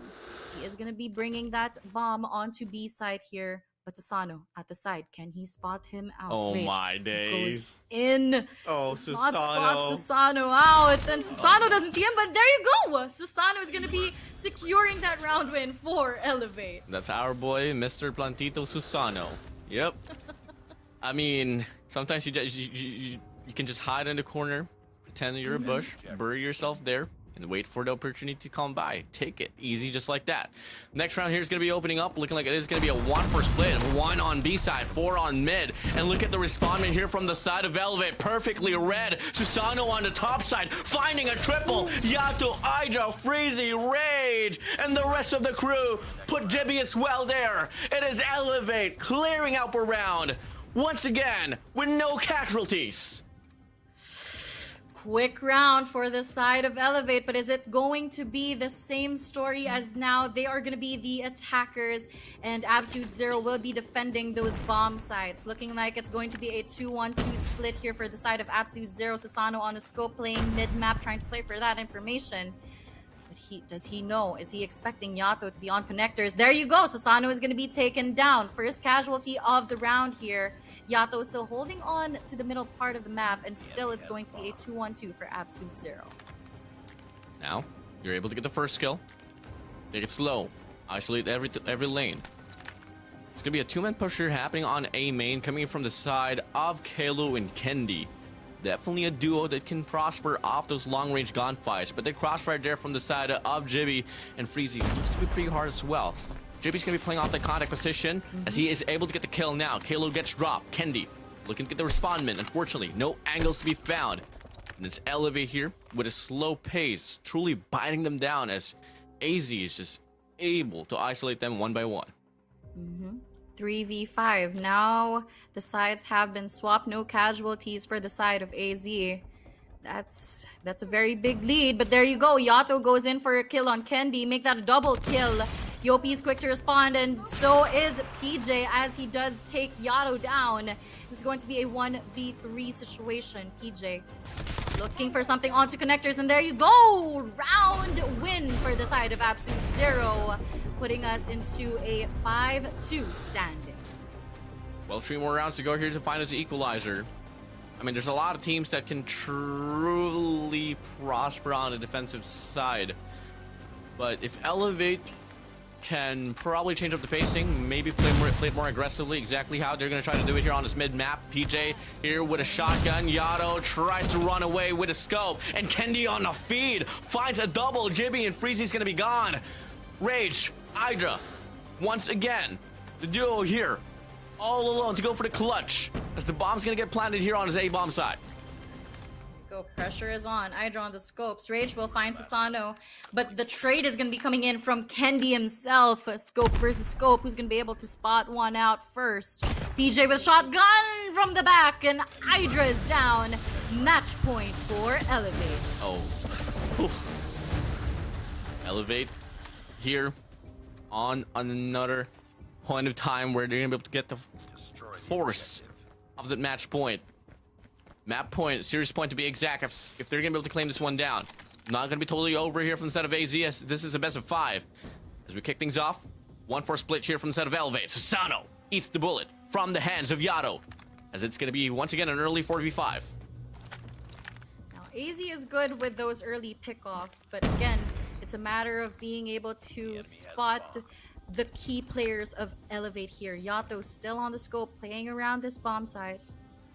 He is going to be bringing that bomb onto B side here. But Susano at the side, can he spot him out? Oh Rage my days. goes in. Oh, Does not spot Susano. Susano out. And Susano doesn't see him, but there you go. Susano is going to be securing that round win for Elevate. That's our boy, Mr. Plantito Susano. Yep. I mean, sometimes you can just hide in the corner, pretend you're a bush, bury yourself there, and wait for the opportunity to come by. Take it easy, just like that. Next round here is going to be opening up, looking like it is going to be a 1 for split. 1 on B side, 4 on mid. And look at the respondent here from the side of Elevate. Perfectly read. Susano on the top side, finding a triple. Yato, Hydra, Freezy, Rage, and the rest of the crew put Jibby as well there. It is Elevate clearing out a round once again with no casualties. Quick round for the side of Elevate, but is it going to be the same story as now? They are going to be the attackers, and Absolute Zero will be defending those bomb sites. Looking like it's going to be a 2-1-2 split here for the side of Absolute Zero. Susano on a scope playing mid-map, trying to play for that information. But does he know? Is he expecting Yato to be on connectors? There you go. Susano is going to be taken down. First casualty of the round here. Yato is still holding on to the middle part of the map, and still it's going to be a 2-1-2 for Absolute Zero. Now, you're able to get the first kill. Take it slow. Isolate every lane. It's going to be a 2-man push here happening on A main, coming from the side of Kalo and Kendi. Definitely a duo that can prosper off those long-range gunfights, but the crossfire there from the side of Jibby and Freezy looks to be pretty hard as well. Jibby's gonna be playing off the contact position as he is able to get the kill now. Kalo gets dropped. Kendi looking to get the respondment. Unfortunately, no angles to be found. And it's Elevate here with a slow pace, truly biting them down as AZ is just able to isolate them one by one. Mm-hmm. 3v5. Now the sides have been swapped. No casualties for the side of AZ. That's a very big lead, but there you go. Yato goes in for a kill on Kendi. Make that a double kill. Yopi's quick to respond, and so is PJ as he does take Yato down. It's going to be a 1v3 situation. PJ looking for something onto connectors, and there you go! Round win for the side of Absolute Zero, putting us into a 5-2 standing. Well, 3 more rounds to go here to find us the equalizer. I mean, there's a lot of teams that can truly prosper on the defensive side. But if Elevate can probably change up the pacing, maybe play it more aggressively, exactly how they're going to try to do it here on this mid-map. PJ here with a shotgun. Yato tries to run away with a scope. And Kendi on the feed finds a double. Jibby and Freezy's going to be gone. Rage, Hydra, once again, the duo here, all alone to go for the clutch, as the bomb's gonna get planted here on his A-bomb side. Go, pressure is on. Hydra on the scopes. Rage will find Sasano, but the trade is gonna be coming in from Kendi himself. Scope versus scope, who's gonna be able to spot one out first. PJ with shotgun from the back, and Hydra is down. Match point for Elevate. Oh. Elevate here on another point of time where they're gonna be able to get the force of the match point. Map point, series point to be exact, if they're gonna be able to claim this one down. Not gonna be totally over here from the side of AZ, as this is a best of 5. As we kick things off, 1-4 split here from the side of Elevate. Sasano eats the bullet from the hands of Yato, as it's gonna be once again an early 4v5. Now, AZ is good with those early pickoffs, but again, it's a matter of being able to spot the key players of Elevate here. Yato still on the scope, playing around this bomb site,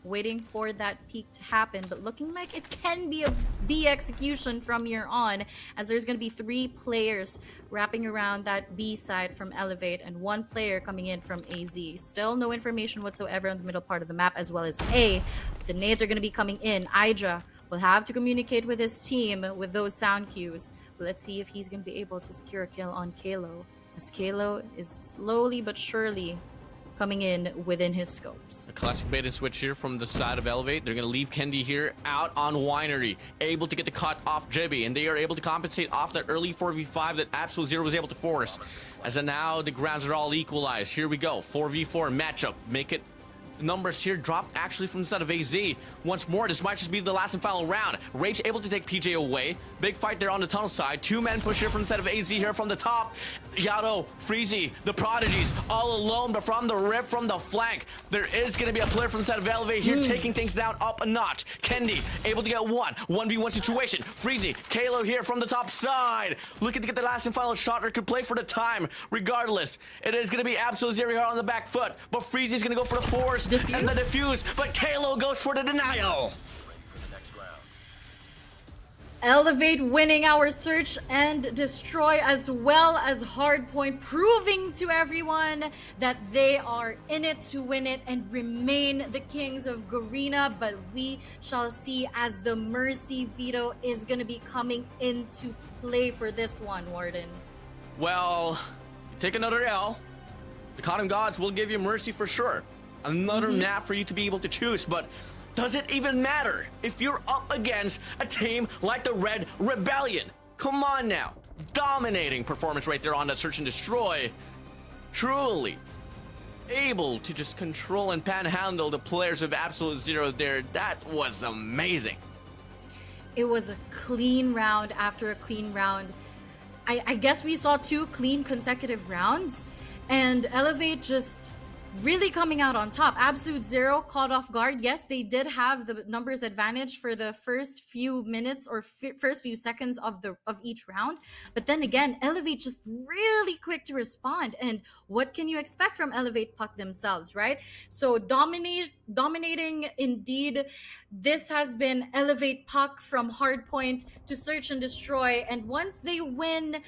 waiting for that peak to happen, but looking like it can be a B execution from here on, as there's going to be 3 players wrapping around that B side from Elevate and 1 player coming in from AZ. Still no information whatsoever on the middle part of the map, as well as A. The nades are going to be coming in. Hydra will have to communicate with his team with those sound cues. But let's see if he's going to be able to secure a kill on Kalo, as Kalo is slowly but surely coming in within his scopes. A classic bait and switch here from the side of Elevate. They're going to leave Kendi here out on Winery, able to get the cut off Jibby, and they are able to compensate off that early 4v5 that Absolute Zero was able to force. As of now, the grounds are all equalized. Here we go, 4v4 matchup. Make it numbers here dropped actually from the side of AZ. Once more, this might just be the last and final round. Rage able to take PJ away. Big fight there on the tunnel side. 2-man push here from the side of AZ here from the top. Yato, Freezy, the Prodigies, all alone, but from the rip from the flank, there is going to be a player from the side of Elevate here taking things down up a notch. Kendi able to get 1v1 situation. Freezy, Kalo here from the top side, looking to get the last and final shot, or could play for the time. Regardless, it is going to be Absolute Zero here on the back foot, but Freezy's going to go for the force and the defuse, but Kalo goes for the denial. Elevate winning our search and destroy, as well as hardpoint, proving to everyone that they are in it to win it and remain the kings of Garena. But we shall see, as the Mercy Veto is going to be coming into play for this one, Warden. Well, you take another L. The Cotton Gods will give you Mercy for sure. Another map for you to be able to choose, but does it even matter if you're up against a team like the Red Rebellion? Come on now. Dominating performance right there on that search and destroy. Truly able to just control and panhandle the players of Absolute Zero there. That was amazing. It was a clean round after a clean round. I guess we saw 2 clean consecutive rounds, and Elevate just really coming out on top. Absolute Zero caught off guard. Yes, they did have the numbers advantage for the first few minutes or first few seconds of each round, but then again, Elevate just really quick to respond. And what can you expect from Elevate Puck themselves, right? So dominating indeed. This has been Elevate Puck from hardpoint to search and destroy, and once they win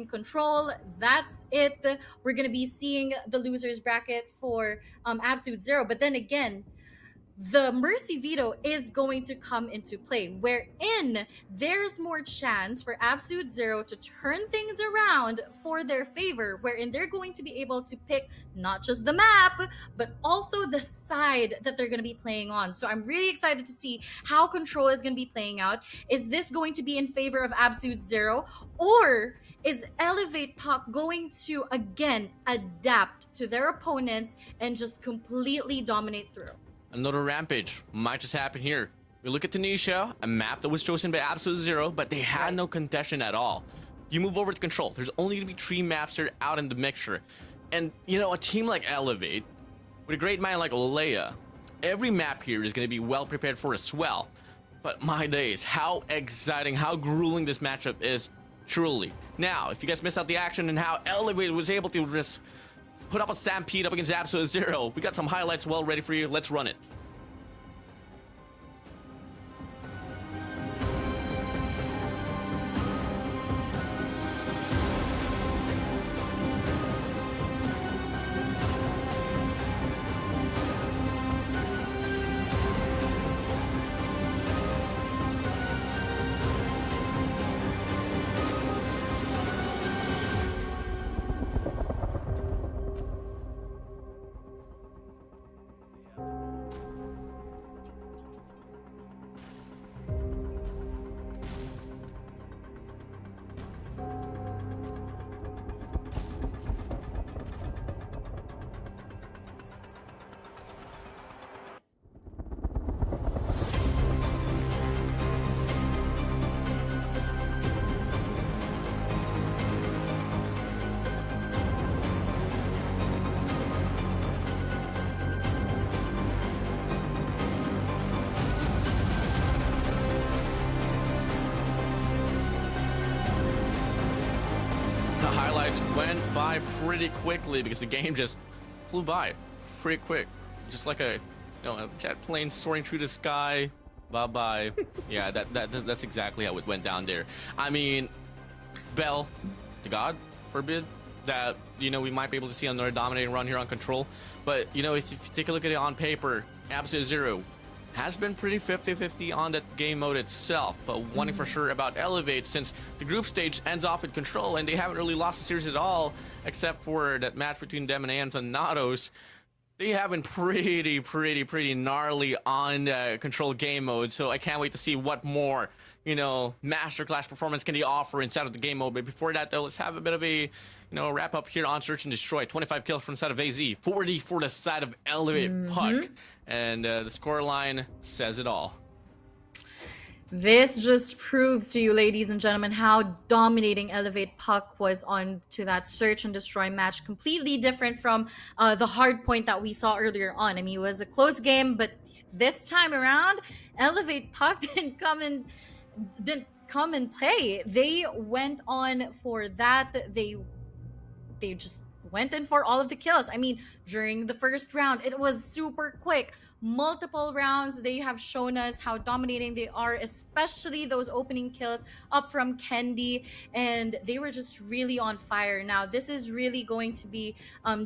control, that's it. We're gonna be seeing the losers bracket for Absolute Zero. But then again, the Mercy Veto is going to come into play, wherein there's more chance for Absolute Zero to turn things around for their favor, wherein they're going to be able to pick not just the map, but also the side that they're going to be playing on. So I'm really excited to see how Control is going to be playing out. Is this going to be in favor of Absolute Zero, or is Elevate Puck going to again adapt to their opponents and just completely dominate through? Another rampage might just happen here. We look at Tunisia, a map that was chosen by Absolute Zero, but they had no contention at all. You move over to Control, there's only going to be 3 maps that are out in the mixture. And, you know, a team like Elevate, with a great mind like Olea, every map here is going to be well prepared for as well. But my days, how exciting, how grueling this matchup is, truly. Now, if you guys missed out the action and how Elevate was able to just put up a stampede up against Absolute Zero, we got some highlights well ready for you. Let's run it. Highlights went by pretty quickly because the game just flew by pretty quick, just like a jet plane soaring through the sky. Bye. Yeah, that's exactly how it went down there. I mean, Bell, to God forbid that we might be able to see another dominating run here on Control, but if you take a look at it on paper, Absolute Zero has been pretty 50-50 on that game mode itself, but one thing for sure about Elevate, since the group stage ends off in Control and they haven't really lost the series at all, except for that match between them and Ants and Nados, they have been pretty gnarly on Control game mode. So I can't wait to see what more masterclass performance can they offer inside of the game mode. But before that, though, let's have a bit of a wrap up here on Search and Destroy. 25 kills from the side of AZ, 40 for the side of Elevate Puck, and the scoreline says it all. This just proves to you, ladies and gentlemen, how dominating Elevate Puck was on to that Search and Destroy match. Completely different from the hard point that we saw earlier on. I mean, it was a close game, but this time around, Elevate Puck didn't come and play. They went on for that. They just went in for all of the kills. I mean, during the first round, it was super quick. Multiple rounds, they have shown us how dominating they are, especially those opening kills up from Kendi, and they were just really on fire. Now, this is really going to be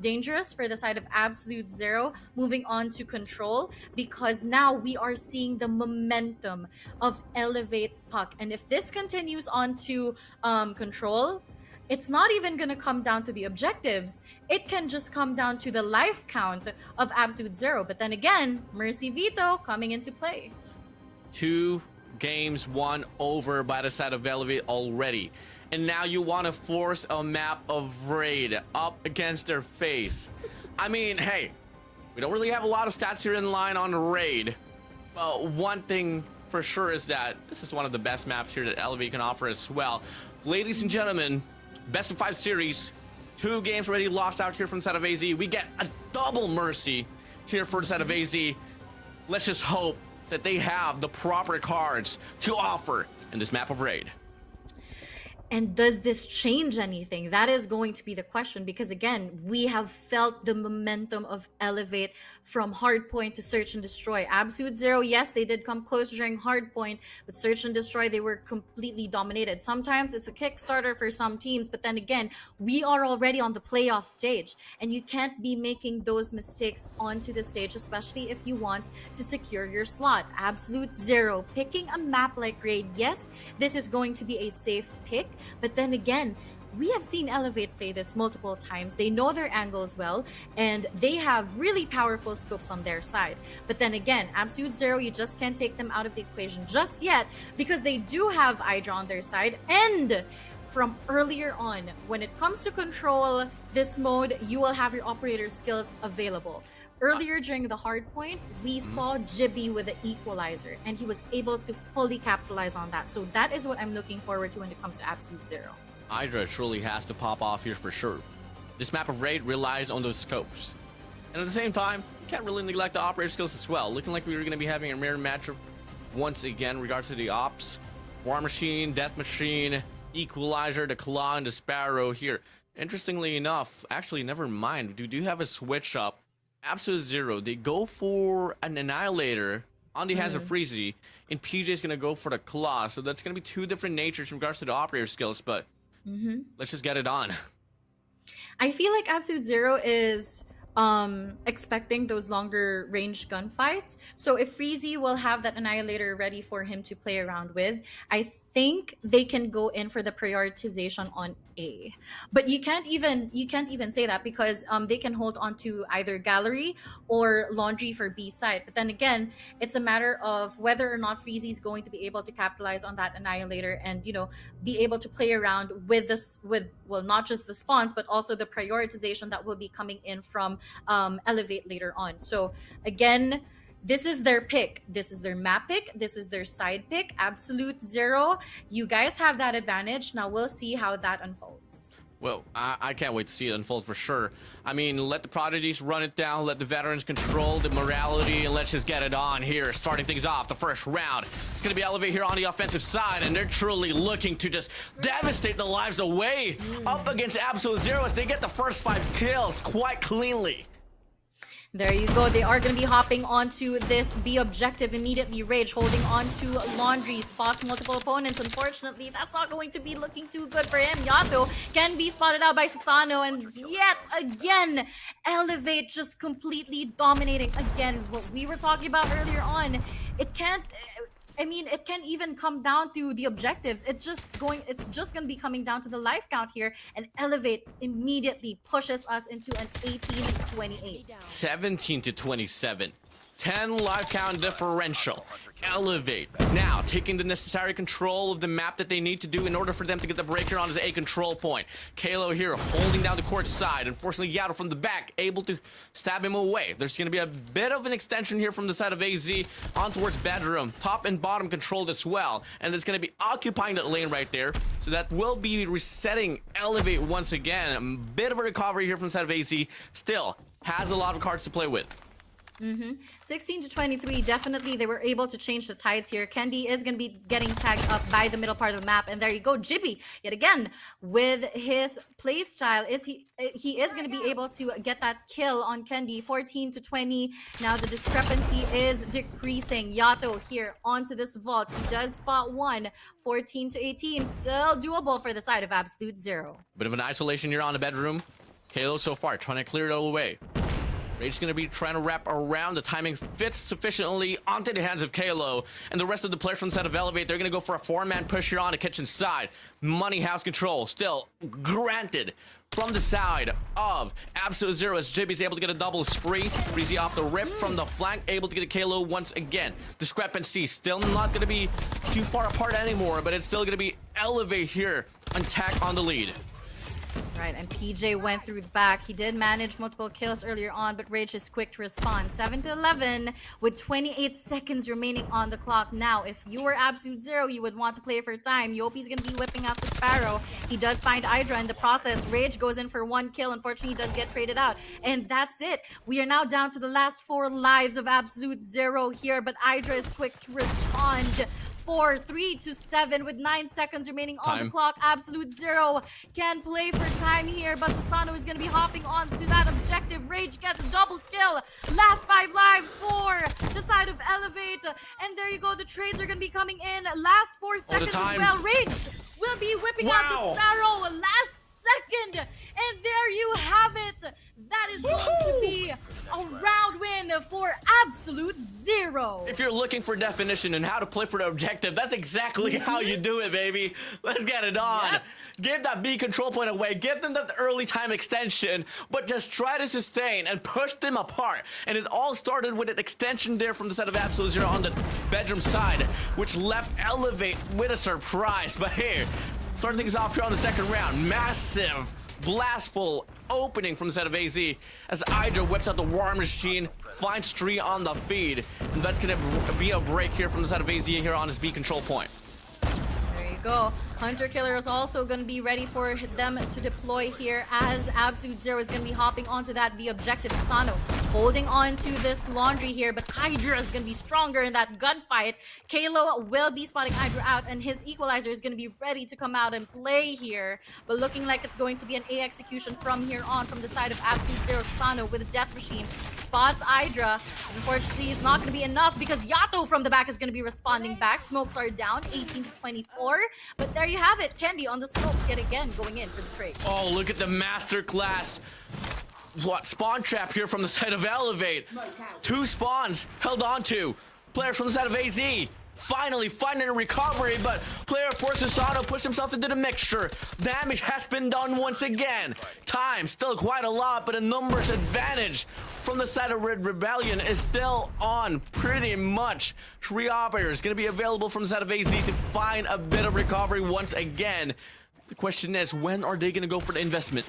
dangerous for the side of Absolute Zero moving on to Control, because now we are seeing the momentum of Elevate Puck, and if this continues on to Control, it's not even going to come down to the objectives. It can just come down to the life count of Absolute Zero. But then again, Mercy Veto coming into play. 2 games won over by the side of Elevate already. And now you want to force a map of Raid up against their face. I mean, hey, we don't really have a lot of stats here in line on Raid. But one thing for sure is that this is one of the best maps here that Elevate can offer as well. Ladies and gentlemen, best of 5 series, 2 games already lost out here from the side of AZ. We get a double Mercy here for the side of AZ. Let's just hope that they have the proper cards to offer in this map of Raid. And does this change anything? That is going to be the question, because again, we have felt the momentum of Elevate from Hardpoint to Search and Destroy. Absolute Zero, yes, they did come close during Hardpoint, but Search and Destroy, they were completely dominated. Sometimes it's a Kickstarter for some teams, but then again, we are already on the playoff stage, and you can't be making those mistakes onto the stage, especially if you want to secure your slot. Absolute Zero, picking a map like Raid, yes, this is going to be a safe pick, but then again, we have seen Elevate play this multiple times. They know their angles well, and they have really powerful scopes on their side. But then again, Absolute Zero, you just can't take them out of the equation just yet, because they do have Hydra on their side. And from earlier on, when it comes to control this mode, you will have your operator skills available. Earlier during the hard point, we saw Jibby with the equalizer, and he was able to fully capitalize on that. So that is what I'm looking forward to when it comes to Absolute Zero. Hydra truly has to pop off here for sure. This map of Raid relies on those scopes. And at the same time, you can't really neglect the operator skills as well. Looking like we were going to be having a mirror matchup once again in regards to the ops. War Machine, Death Machine, Equalizer, the Claw, and the Sparrow here. Interestingly enough, actually, never mind. We do have a switch up. Absolute Zero, they go for an Annihilator on the hands of Freezy, and PJ is going to go for the Claw. So that's going to be two different natures in regards to the operator skills, but let's just get it on. I feel like Absolute Zero is expecting those longer range gunfights. So if Freezy will have that Annihilator ready for him to play around with, I think they can go in for the prioritization on A. But you can't even say that, because they can hold on to either Gallery or Laundry for B side. But then again, it's a matter of whether or not Freezy is going to be able to capitalize on that Annihilator and be able to play around with this, with, well, not just the spawns, but also the prioritization that will be coming in from Elevate later on. So again, this is their pick. This is their map pick. This is their side pick. Absolute Zero. You guys have that advantage. Now we'll see how that unfolds. Well, I can't wait to see it unfold for sure. I mean, let the Prodigies run it down, let the veterans control the morality, and let's just get it on here. Starting things off, the first round. It's going to be Elevate here on the offensive side, and they're truly looking to just devastate the lives away up against Absolute Zero as they get the first 5 kills quite cleanly. There you go. They are going to be hopping onto this B objective immediately. Rage holding onto Laundry. Spots multiple opponents. Unfortunately, that's not going to be looking too good for him. Yato can be spotted out by Sasano. And yet again, Elevate just completely dominating. Again, what we were talking about earlier on, it can't even come down to the objectives. It's just going to be coming down to the life count here, and Elevate immediately pushes us into an 18-28. 17-27. 10 life count differential. Elevate now taking the necessary control of the map that they need to do in order for them to get the breaker on his A control point. Kalo here holding down the court side. Unfortunately, Yato from the back able to stab him away. There's going to be a bit of an extension here from the side of AZ on towards bedroom. Top and bottom controlled as well. And it's going to be occupying that lane right there. So that will be resetting Elevate once again. A bit of a recovery here from the side of AZ. Still has a lot of cards to play with. 16-23, definitely they were able to change the tides here. Kendi is going to be getting tagged up by the middle part of the map, and there you go, Jibby yet again with his playstyle. He is going to be able to get that kill on Kendi. 14-20. Now the discrepancy is decreasing. Yato here onto this vault. He does spot one. 14-18, still doable for the side of Absolute Zero. Bit of an isolation here on the bedroom. Kalo so far trying to clear it all away. Rage's going to be trying to wrap around. The timing fits sufficiently onto the hands of Kalo. And the rest of the players from the side of Elevate, they're going to go for a 4-man push here on the kitchen side. Money house control still granted from the side of Absolute Zero as Jibby's able to get a double spree. Breezy off the rip from the flank, able to get a Kalo once again. Discrepancy still not going to be too far apart anymore, but it's still going to be Elevate here on tack on the lead. Right, and PJ went through the back. He did manage multiple kills earlier on, but Rage is quick to respond. 7-11 with 28 seconds remaining on the clock. Now, if you were Absolute Zero, you would want to play for time. Yopi's going to be whipping out the Sparrow. He does find Hydra in the process. Rage goes in for 1 kill. Unfortunately, he does get traded out. And that's it. We are now down to the last 4 lives of Absolute Zero here, but Hydra is quick to respond. 4, 3 to 7 with 9 seconds remaining on the Time. clock. Absolute Zero can play for time here, but Susano is going to be hopping on to that objective. Rage gets a double kill. Last 5 lives for the side of Elevate. And there you go. The trades are going to be coming in. Last 4 seconds as time. well. Rage will be whipping out the Wow. Sparrow. Last second. And there you have it. That is going to be a round win for Absolute Zero. If you're looking for definition and how to play for the objective, that's exactly how you do it, baby. Let's get it on. Yep. Give that B control point away. Give them that early time extension, but just try to sustain and push them apart. And it all started with an extension there from the side of Absolute Zero on the bedroom side, which left Elevate with a surprise. But here, starting things off here on the second round, massive, blastful opening from the side of AZ as Hydra whips out the War Machine, finds Tree on the feed. And that's going to be a break here from the side of AZ here on his B control point. There you go. Hunter Killer is also going to be ready for them to deploy here as Absolute Zero is going to be hopping onto that B objective. Susano holding on to this laundry here, but Hydra is going to be stronger in that gunfight. Kalo will be spotting Hydra out, and his equalizer is going to be ready to come out and play here. But looking like it's going to be an A execution from here on from the side of Absolute Zero. Susano with a Death Machine spots Hydra. Unfortunately, it's not going to be enough because Yato from the back is going to be responding back. Smokes are down, 18 to 24. But there you have it. Candy on the scopes yet again going in for the trade. Oh, look at the masterclass. What spawn trap here from the side of Elevate. 2 spawns held on to. Player from the side of AZ. Finally finding a recovery, but player for Susano puts himself into the mixture. Damage has been done once again. Time still quite a lot, but a numbers advantage from the side of Red Rebellion is still on pretty much. 3 operators going to be available from the side of AZ to find a bit of recovery once again. The question is, when are they going to go for the investment?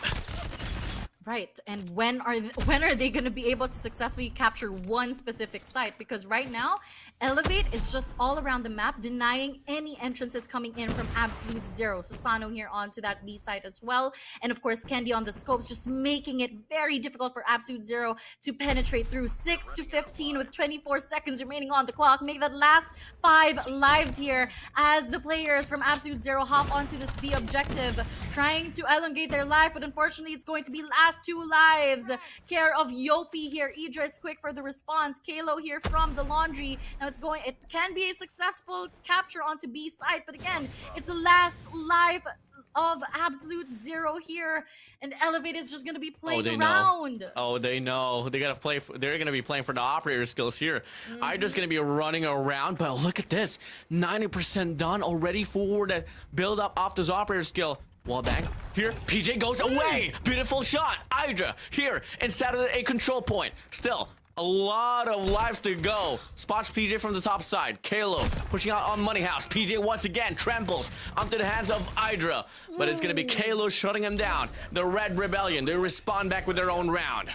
Right, and when are they going to be able to successfully capture one specific site? Because right now, Elevate is just all around the map, denying any entrances coming in from Absolute Zero. Susano here onto that B site as well, and of course Candy on the scopes, just making it very difficult for Absolute Zero to penetrate through. 6 to 15 with 24 seconds remaining on the clock. Make that last 5 lives here as the players from Absolute Zero hop onto this B objective, trying to elongate their life, but unfortunately it's going to be last 2 lives. Care of Yopi here. Idra is quick for the response. Kalo here from the laundry. Now it can be a successful capture onto B site, but again, it's the last life of Absolute Zero here, and Elevate is just gonna be playing around. Oh, they know. They gotta play. They're gonna be playing for the operator skills here. I'm just gonna be running around, but look at this, 90% done already for the build up off this operator skill. Wall bang. Here, PJ goes away. Beautiful shot. Hydra here inside of the A control point. Still, a lot of lives to go. Spots PJ from the top side. Kalo pushing out on Money House. PJ once again trembles onto the hands of Hydra. But it's going to be Kalo shutting him down. The Red Rebellion, they respond back with their own round.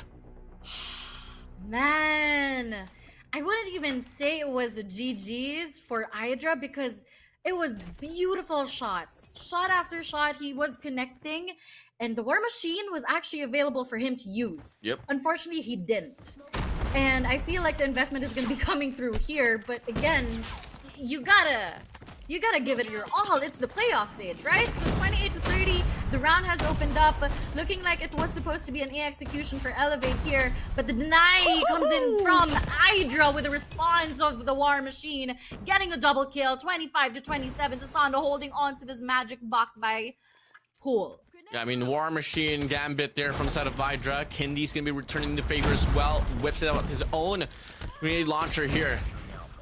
Man, I wouldn't even say it was a GG's for Hydra because it was beautiful shots. Shot after shot, he was connecting, and the War Machine was actually available for him to use. Yep. Unfortunately, he didn't. And I feel like the investment is going to be coming through here, but again, you gotta give it your all. It's the playoff stage, right? So 28 to 30, the round has opened up, looking like it was supposed to be an A execution for Elevate here, but the deny comes in from Hydra with a response of the War Machine, getting a double kill, 25 to 27. Susano holding on to this magic box by Pool. Yeah, I mean, War Machine, Gambit there from the side of Hydra. Kindy's going to be returning the favor as well. Whips it out with his own grenade launcher here.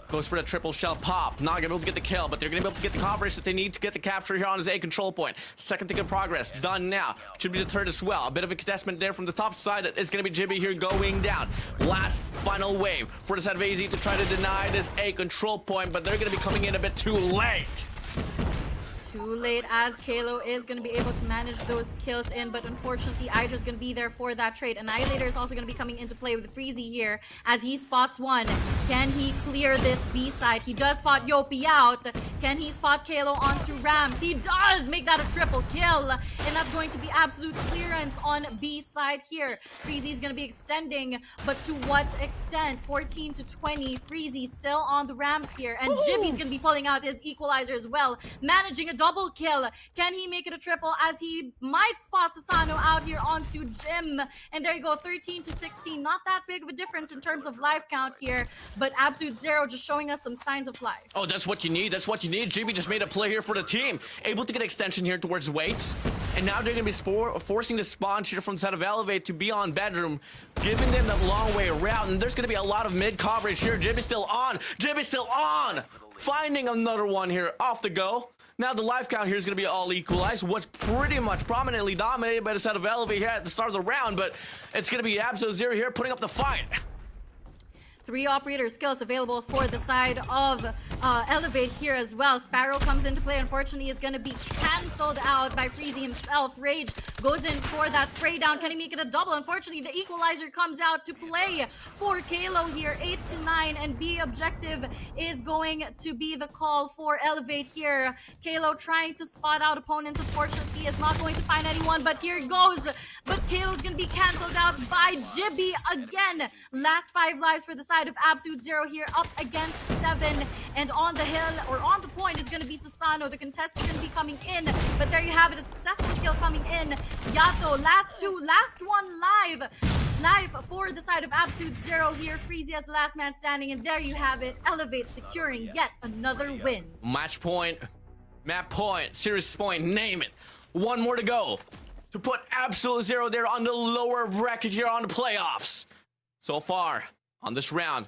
Goes for the triple shell pop. Not going to be able to get the kill, but they're going to be able to get the coverage that they need to get the capture here on his A control point. Second thing in progress. Done now. Should be the third as well. A bit of a contestment there from the top side. That is going to be Jibby here going down. Last final wave for the side of AZ to try to deny this A control point, but they're going to be coming in a bit too late. Too late as Kalo is going to be able to manage those kills in, but unfortunately Idra's going to be there for that trade. Annihilator is also going to be coming into play with Freezy here as he spots one. Can he clear this B side? He does spot Yopi out. Can he spot Kalo onto Rams? He does make that a triple kill, and that's going to be absolute clearance on B side here. Freezy is going to be extending, but to what extent? 14 to 20. Freezy still on the Rams here, and Jibby's going to be pulling out his equalizer as well, managing a double kill. Can he make it a triple as he might spot Susano out here onto Jim? And there you go, 13 to 16. Not that big of a difference in terms of life count here, but Absolute Zero just showing us some signs of life. Oh, that's what you need. That's what you need. Jimmy just made a play here for the team. Able to get extension here towards Waits. And now they're going to be forcing the spawn here from the side of Elevate to be on Bedroom, giving them that long way around. And there's going to be a lot of mid coverage here. Jimmy's still on. Jimmy's still on. Finding another one here off the go. Now the life count here is going to be all equalized. What's pretty much prominently dominated by the side of Elevate here at the start of the round. But it's going to be Absolute Zero here putting up the fight. 3 operator skills available for the side of Elevate here as well. Sparrow comes into play. Unfortunately, is going to be cancelled out by Freezy himself. Rage goes in for that spray down. Can he make it a double? Unfortunately, the equalizer comes out to play for Kalo here. 8 to 9, and B objective is going to be the call for Elevate here. Kalo trying to spot out opponents. Unfortunately, is not going to find anyone, but here it goes. But Kalo's going to be cancelled out by Jibby again. Last 5 lives for the side of Absolute Zero here, up against 7, and on the hill or on the point is going to be Susano. The contest is going to be coming in, but there you have it, a successful kill coming in. Yato, last one live for the side of Absolute Zero here. Freezy as the last man standing, and there you have it. Elevate securing yet another win. Match point, map point, series point, name it. One more to go to put Absolute Zero there on the lower bracket here on the playoffs. So far on this round,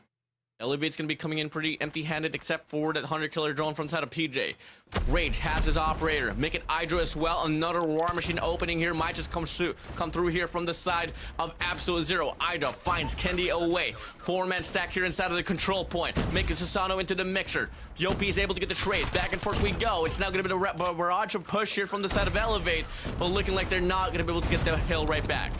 Elevate's gonna be coming in pretty empty-handed except for that 100-killer drone from the side of PJ. Rage has his operator. Make it Hydra as well. Another War Machine opening here might just come through here from the side of Absolute Zero. Hydra finds Kendi away. 4-man stack here inside of the control point, making Susano into the mixture. Yopi is able to get the trade. Back and forth we go. It's now gonna be the barrage of push here from the side of Elevate, but looking like they're not gonna be able to get the hill right back.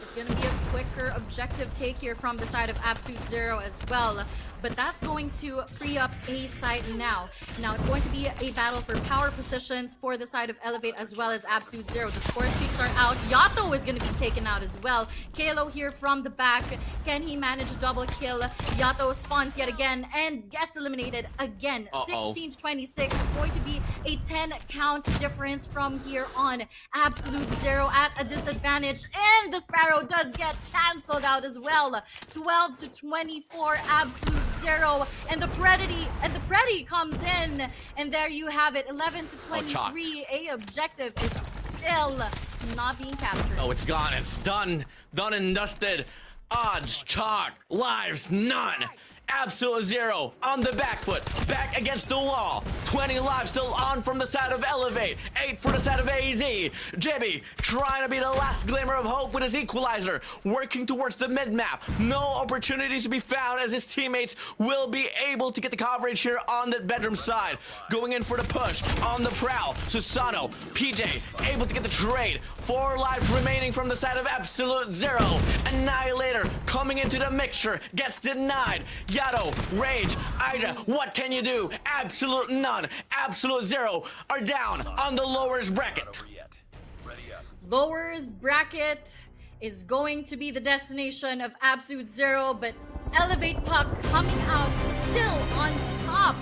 It's going to be a quicker objective take here from the side of Absolute Zero as well. But that's going to free up A side now. Now it's going to be a battle for power positions for the side of Elevate as well as Absolute Zero. The score streaks are out. Yato is going to be taken out as well. Kalo here from the back. Can he manage a double kill? Yato spawns yet again and gets eliminated again. 16 to 26. It's going to be a 10 count difference from here on. Absolute Zero at a disadvantage, and the Sparrow does get cancelled out as well. 12 to 24. Absolute Zero, and the Preddy comes in, and there you have it. 11 to 23. A objective is still not being captured. Oh, it's gone. It's done and dusted. Odds, chalk, lives, none. Absolute Zero on the back foot, back against the wall. 20 lives still on from the side of Elevate. 8 for the side of AZ. Jibby trying to be the last glimmer of hope with his equalizer, working towards the mid-map. No opportunities to be found as his teammates will be able to get the coverage here on the bedroom side. Going in for the push on the prowl. Susano, PJ able to get the trade. 4 lives remaining from the side of Absolute Zero. Annihilator coming into the mixture, gets denied. Yato, Rage, Ida, what can you do? Absolute none. Absolute Zero are down on the lowers bracket. Lowers bracket is going to be the destination of Absolute Zero, but Elevate Puck coming out still on top.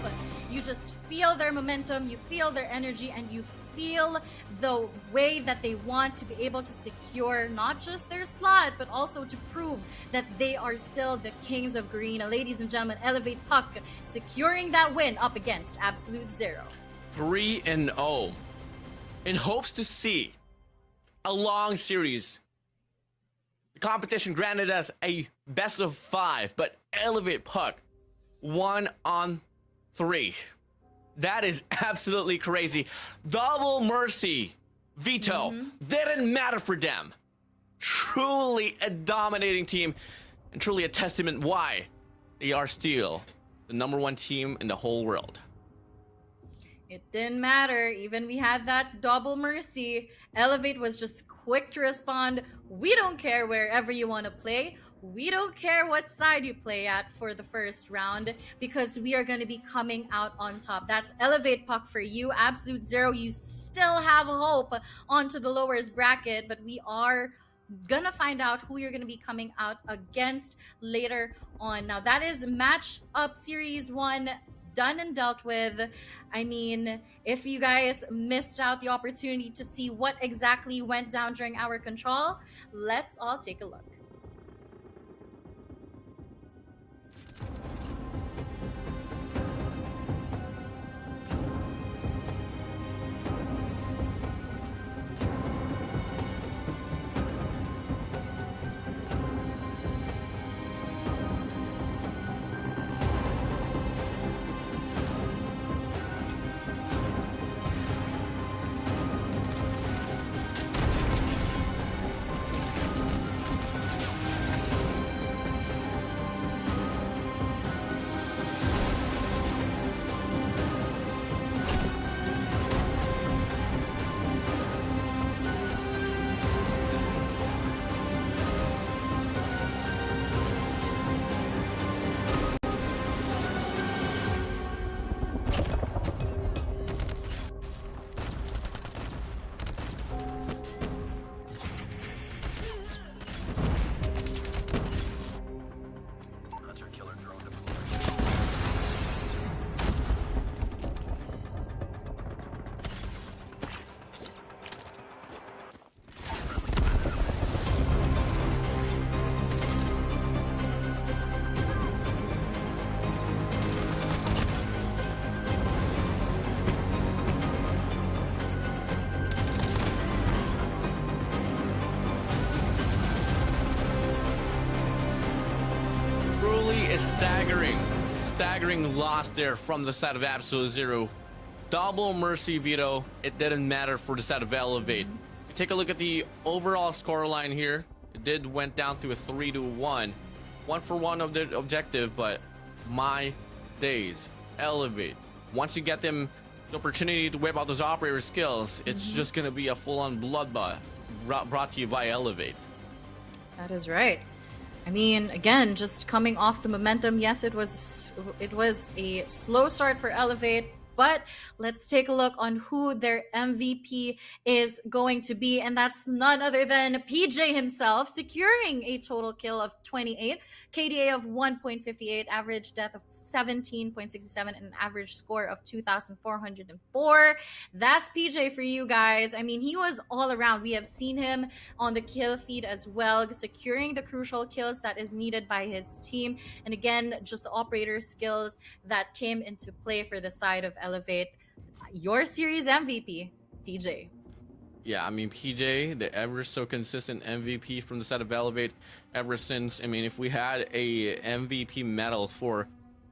You just feel their momentum, you feel their energy, and you feel the way that they want to be able to secure not just their slot, but also to prove that they are still the kings of Garena. Ladies and gentlemen, Elevate Puck securing that win up against Absolute Zero. 3-0 in hopes to see a long series. The competition granted us a best of 5, but Elevate Puck 1-on-3. That is absolutely crazy. Double mercy. Veto. Didn't matter for them. Truly a dominating team, and truly a testament why they are still the #1 team in the whole world. It didn't matter. Even we had that double mercy. Elevate was just quick to respond. We don't care wherever you want to play. We don't care what side you play at for the first round because we are going to be coming out on top. That's Elevate Puck for you. Absolute Zero, you still have hope onto the lowers bracket, but we are gonna find out who you're gonna be coming out against later on. Now that is match up series 1 done and dealt with. I mean, if you guys missed out the opportunity to see what exactly went down during our control, let's all take a look. Staggering loss there from the side of Absolute Zero. Double mercy Veto. It didn't matter for the side of Elevate. Take a look at the overall scoreline here. It did went down to a 3-1. 1-for-1 of the objective, but my days. Elevate. Once you get them the opportunity to whip out those operator skills, it's just gonna be a full-on bloodbath brought to you by Elevate. That is right. I mean, again, just coming off the momentum, yes, it was a slow start for Elevate, but let's take a look on who their MVP is going to be, and that's none other than PJ himself, securing a total kill of 28, KDA of 1.58, average death of 17.67, and an average score of 2,404. That's PJ for you guys. I mean, he was all around. We have seen him on the kill feed as well, securing the crucial kills that is needed by his team. And again, just the operator skills that came into play for the side of Elevate. Your series MVP, PJ. Yeah, I mean, PJ, the ever so consistent MVP from the side of Elevate ever since. I mean, if we had a MVP medal for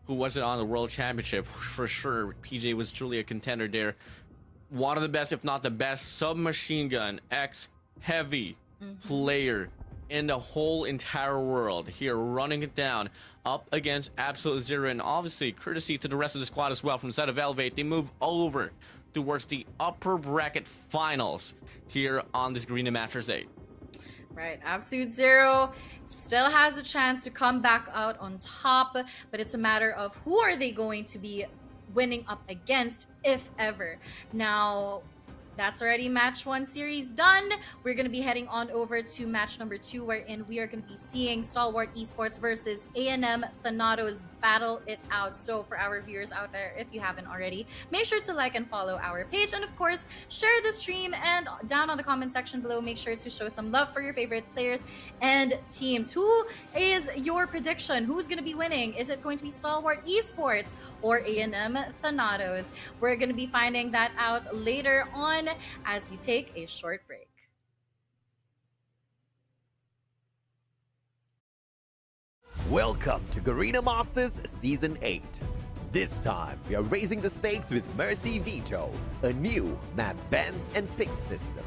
who was it on the World Championship, for sure, PJ was truly a contender there. One of the best, if not the best, submachine gun X heavy player in the whole entire world here, running it down up against Absolute Zero. And obviously, courtesy to the rest of the squad as well from the side of Elevate, they move over towards the upper bracket finals here on this Garena Masters 8. Right, Absolute Zero still has a chance to come back out on top, but it's a matter of who are they going to be winning up against, if ever. Now, that's already match 1 series done. We're going to be heading on over to match number 2, wherein we are going to be seeing Stalwart Esports versus A&M Thanatos battle it out. So for our viewers out there, if you haven't already, make sure to like and follow our page. And of course, share the stream, and down on the comment section below, make sure to show some love for your favorite players and teams. Who is your prediction? Who's going to be winning? Is it going to be Stalwart Esports or A&M Thanatos? We're going to be finding that out later on as we take a short break. Welcome to Garina Masters Season 8. This time, we are raising the stakes with Mercy Veto, a new map bans and picks system.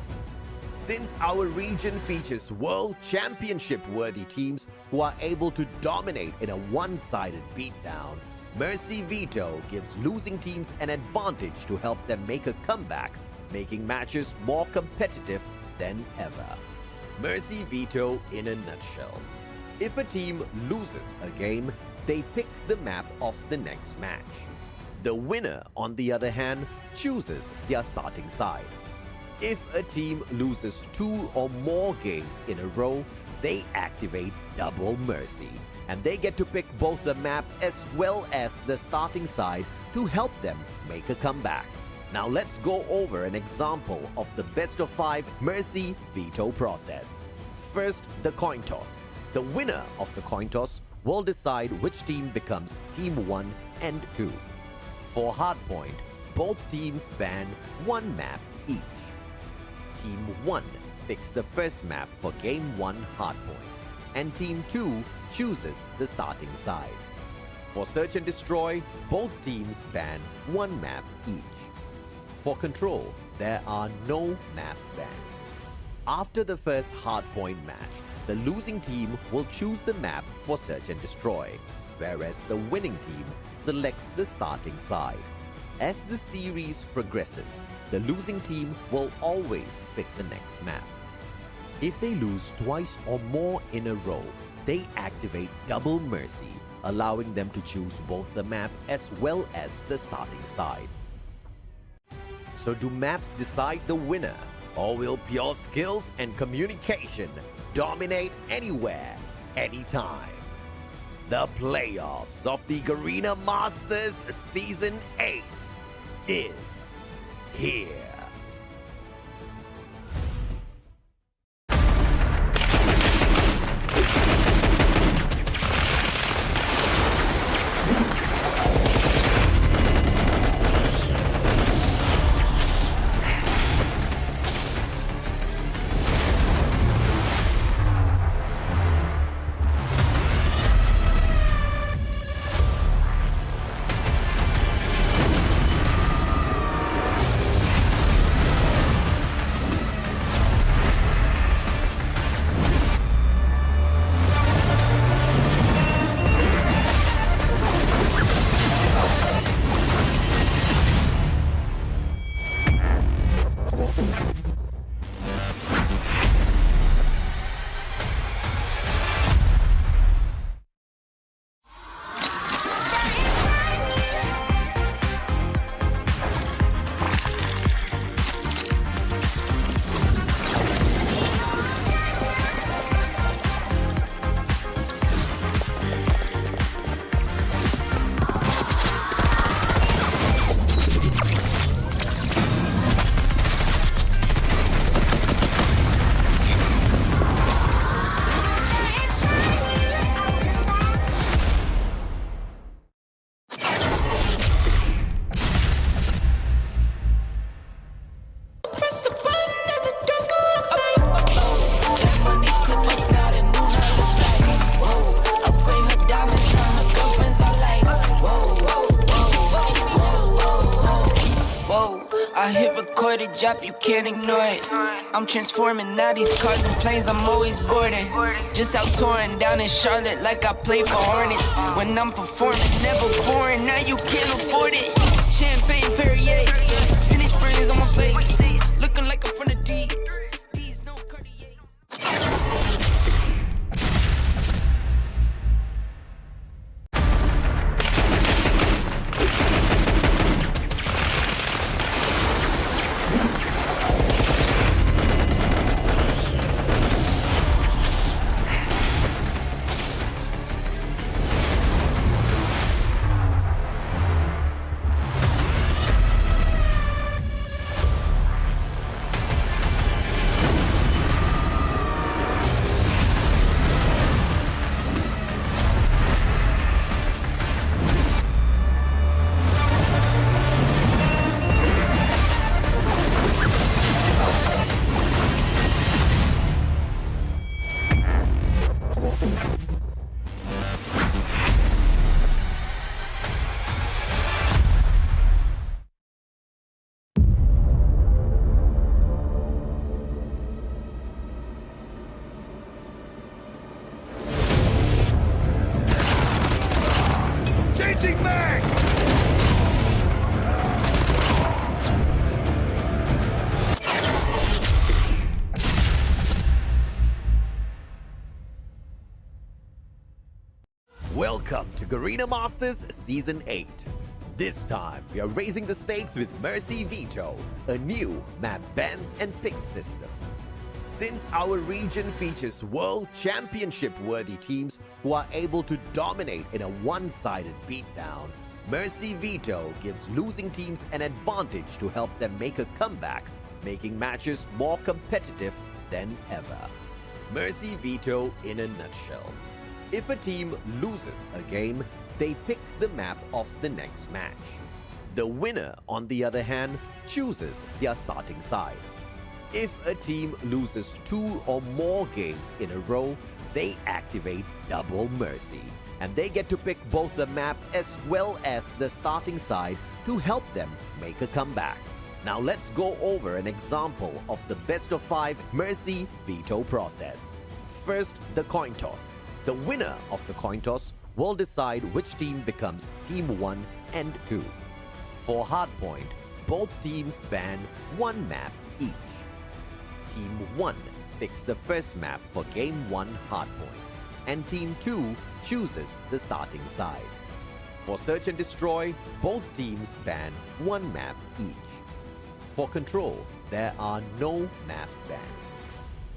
Since our region features World Championship-worthy teams who are able to dominate in a one-sided beatdown, Mercy Veto gives losing teams an advantage to help them make a comeback, making matches more competitive than ever. Mercy Veto in a nutshell. If a team loses a game, they pick the map of the next match. The winner, on the other hand, chooses their starting side. If a team loses 2 or more games in a row, they activate Double Mercy, and they get to pick both the map as well as the starting side to help them make a comeback. Now let's go over an example of the best of 5 Mercy Veto process. First, the coin toss. The winner of the coin toss will decide which team becomes Team 1 and 2. For hardpoint, both teams ban 1 map each. Team 1 picks the first map for Game 1 hardpoint, and Team 2 chooses the starting side. For search and destroy, both teams ban 1 map each. For control, there are no map bans. After the first hardpoint match, the losing team will choose the map for search and destroy, whereas the winning team selects the starting side. As the series progresses, the losing team will always pick the next map. If they lose twice or more in a row, they activate Double Mercy, allowing them to choose both the map as well as the starting side. So do maps decide the winner, or will pure skills and communication dominate anywhere, anytime? The playoffs of the Garena Masters Season 8 is here. I hit record, it drop, you can't ignore it. I'm transforming now these cars and planes, I'm always boarding. Just out touring down in Charlotte like I play for Hornets. When I'm performing, never boring, now you can't afford it. Champagne Perrier, finish friends on my face, looking like I'm from the D. These no Cartier. Switching back! Welcome to Garena Masters Season 8. This time, we are raising the stakes with Mercy Veto, a new map bans and picks system. Since our region features world championship-worthy teams who are able to dominate in a one-sided beatdown, Mercy Veto gives losing teams an advantage to help them make a comeback, making matches more competitive than ever. Mercy Veto in a nutshell. If a team loses a game, they pick the map of the next match. The winner, on the other hand, chooses their starting side. If a team loses 2 or more games in a row, they activate Double Mercy, and they get to pick both the map as well as the starting side to help them make a comeback. Now let's go over an example of the best of 5 Mercy Veto process. First, the coin toss. The winner of the coin toss will decide which team becomes Team 1 and 2. For Hardpoint, both teams ban 1 map each. Team 1 picks the first map for Game 1 Hardpoint, and Team 2 chooses the starting side. For Search and Destroy, both teams ban 1 map each. For Control, there are no map bans.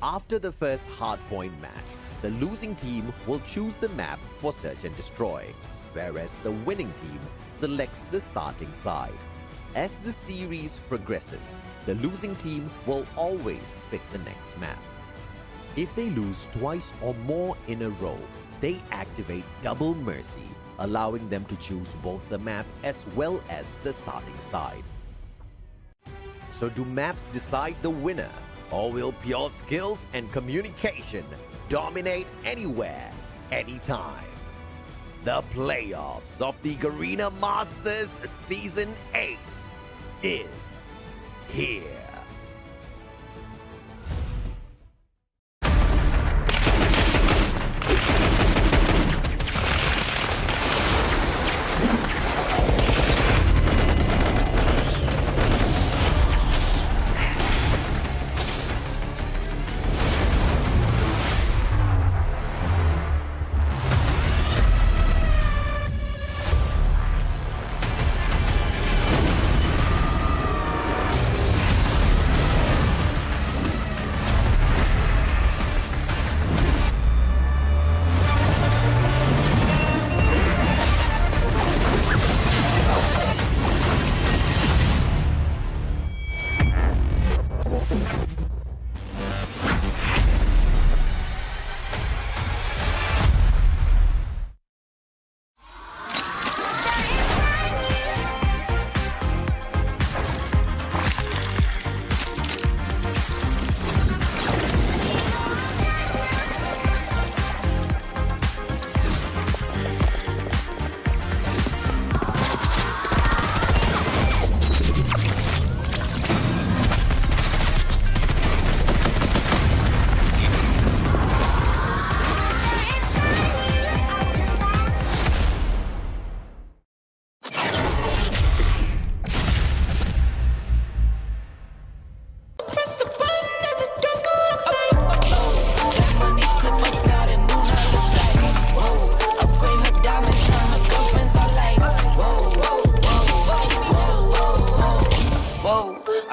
After the first Hardpoint match, the losing team will choose the map for Search and Destroy, whereas the winning team selects the starting side. As the series progresses, the losing team will always pick the next map. If they lose twice or more in a row, they activate Double Mercy, allowing them to choose both the map as well as the starting side. So do maps decide the winner, or will pure skills and communication dominate anywhere, anytime? The playoffs of the Garena Masters Season 8 is here.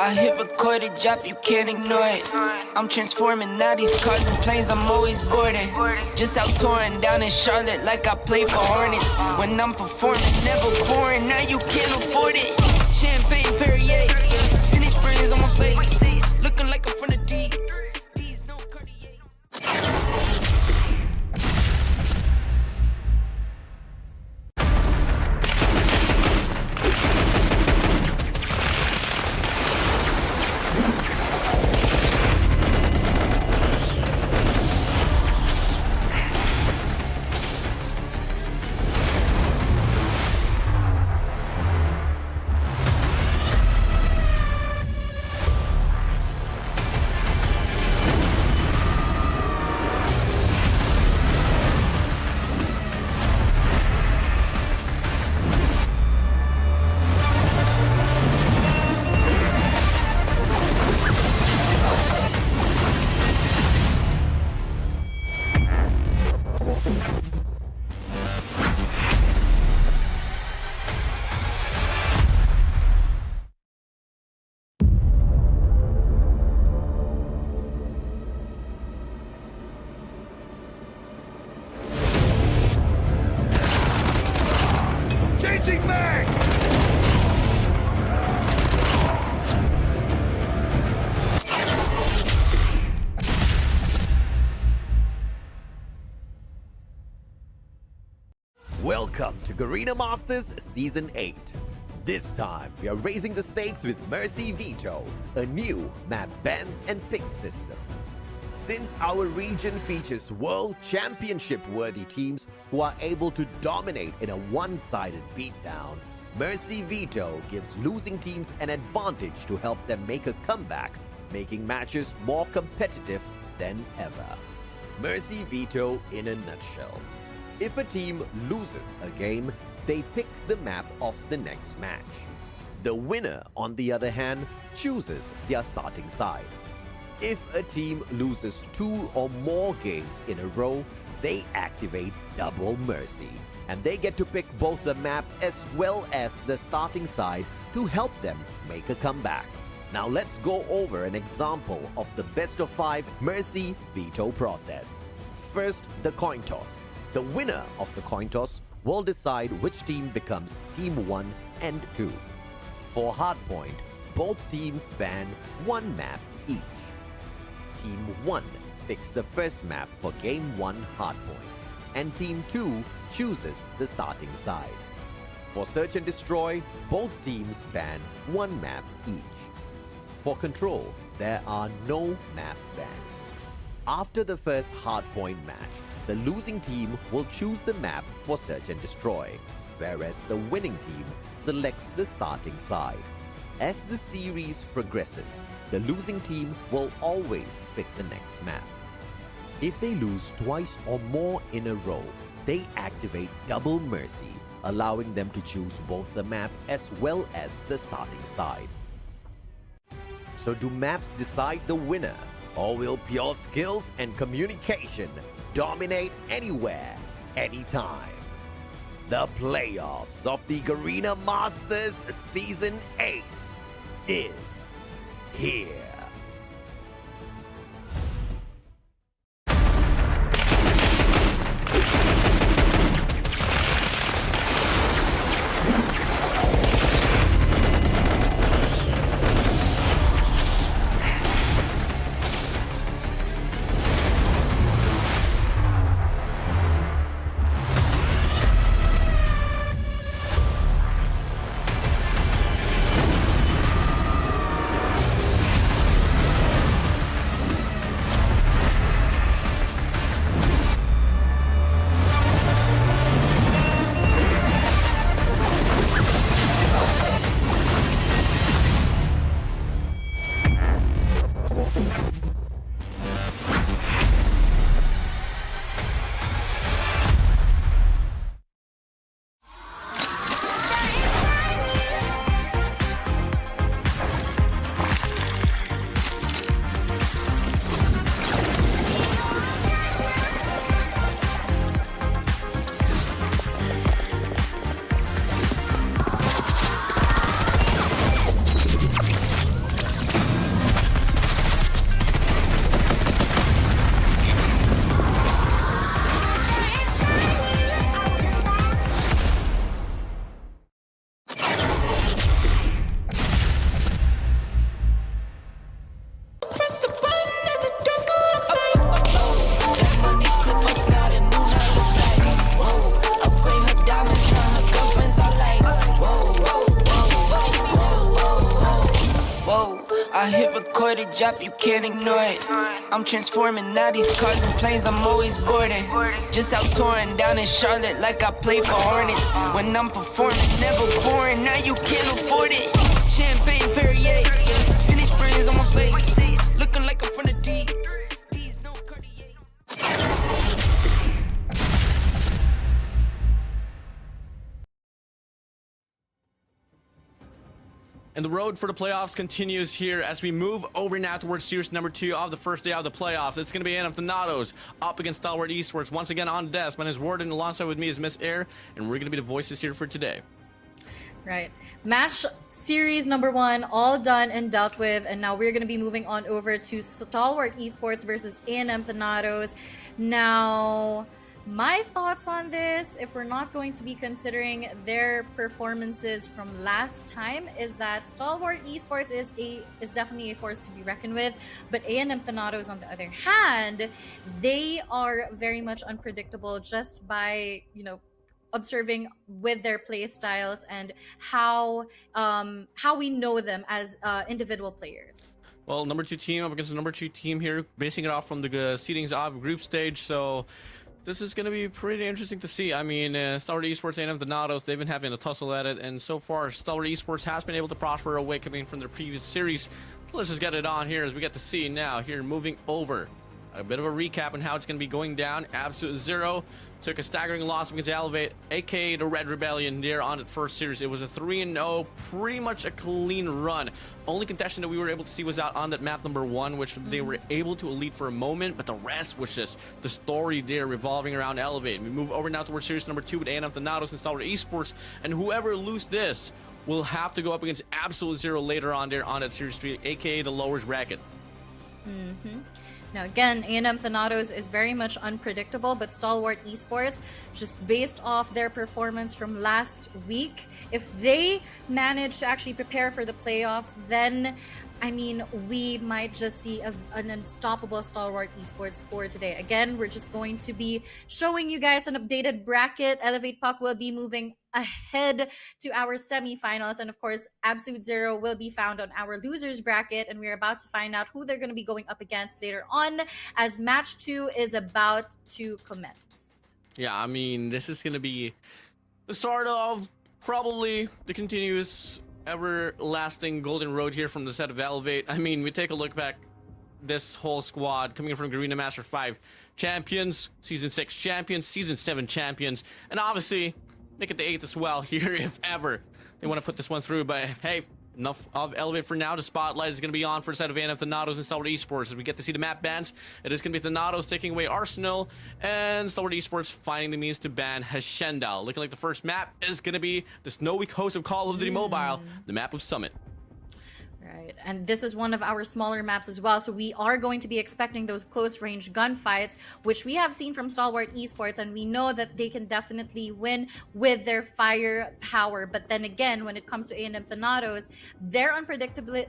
I hit record a drop, you can't ignore it. I'm transforming now these cars and planes, I'm always boarding. Just out touring down in Charlotte like I play for Hornets. When I'm performing, never boring, now you can't afford it. Champagne Perrier, finish friends on my face. Looking like I'm from the D. These no Cartier. Changing mag! Welcome to Garena Masters Season 8. This time, we are raising the stakes with Mercy Veto, a new map bans and picks system. Since our region features World Championship-worthy teams who are able to dominate in a one-sided beatdown, Mercy Veto gives losing teams an advantage to help them make a comeback, making matches more competitive than ever. Mercy Veto in a nutshell. If a team loses a game, they pick the map of the next match. The winner, on the other hand, chooses their starting side. If a team loses 2 or more games in a row, they activate Double Mercy, and they get to pick both the map as well as the starting side to help them make a comeback. Now let's go over an example of the best of 5 Mercy Veto process. First, the coin toss. The winner of the coin toss will decide which team becomes Team 1 and 2. For Hardpoint, both teams ban 1 map each. Team 1 picks the first map for Game 1 Hardpoint, and Team 2 chooses the starting side. For Search and Destroy, both teams ban 1 map each. For Control, there are no map bans. After the first Hardpoint match, the losing team will choose the map for Search and Destroy, whereas the winning team selects the starting side. As the series progresses, the losing team will always pick the next map. If they lose twice or more in a row, they activate Double Mercy, allowing them to choose both the map as well as the starting side. So do maps decide the winner, or will pure skills and communication dominate anywhere, anytime? The playoffs of the Garena Masters Season 8 is here. I hit record a drop, you can't ignore it. I'm transforming now these cars and planes, I'm always boarding. Just out touring down in Charlotte like I play for Hornets. When I'm performing, never boring, now you can't afford it. Champagne Perrier, finish friends on my face. Looking like I'm from the D. These no Cartier. And the road for the playoffs continues here as we move over now towards series number 2 of the first day of the playoffs. It's going to be Thanatos up against Stalwart Esports. Once again on desk, my name is Warden. Alongside with me is Miss Air, and we're going to be the voices here for today. Right. Match series number 1 all done and dealt with, and now we're going to be moving on over to Stalwart Esports versus Thanatos. Now, My thoughts on this, if we're not going to be considering their performances from last time, is that Stalwart Esports is definitely a force to be reckoned with, but A&M Thanatos, on the other hand, they are very much unpredictable just by, observing with their play styles and how we know them as individual players. Well, number 2 team up against the number 2 team here, basing it off from the seedings of group stage. So this is going to be pretty interesting to see. I mean, Stalwart Esports and the Thanatos, they've been having a tussle at it, and so far, Stalwart Esports has been able to prosper away coming from their previous series. Let's just get it on here as we get to see now here moving over. A bit of a recap on how it's going to be going down. Absolute Zero took a staggering loss against Elevate, aka the Red Rebellion, there on its first series. It was a 3-0, pretty much a clean run. Only contestant that we were able to see was out on that map number 1, which they were able to elite for a moment, but the rest was just the story there revolving around Elevate. We move over now towards series number 2 with A&M Thanatos and Stalwart Esports, and whoever loses this will have to go up against Absolute Zero later on there on that series 3, aka the lowers bracket. Now again, A&M Thanatos is very much unpredictable, but Stalwart Esports, just based off their performance from last week, if they manage to actually prepare for the playoffs, then I mean, we might just see an unstoppable Stalwart Esports for today. Again, we're just going to be showing you guys an updated bracket. Elevate Puck will be moving ahead to our semifinals, and of course, Absolute Zero will be found on our losers bracket, and we're about to find out who they're going to be going up against later on as match 2 is about to commence. Yeah, I mean, this is going to be the start of probably the continuous everlasting golden road here from the set of Elevate. I mean, we take a look back, this whole squad coming from Garena Masters 5 champions, Season 6 champions, Season 7 champions, and obviously make it the 8th as well here if ever they want to put this one through. But hey, enough of Elevate for now. The spotlight is going to be on for a set of A&M Thanatos and Stalwart Esports as we get to see the map bans. It is going to be Thanatos taking away Arsenal and Stalwart Esports finding the means to ban Hacienda. Looking like the first map is going to be the snowy coast of Call of Duty Mobile, the map of Summit. Right, and this is one of our smaller maps as well, so we are going to be expecting those close-range gunfights, which we have seen from Stalwart Esports, and we know that they can definitely win with their firepower. But then again, when it comes to A&M Thanatos, their unpredictability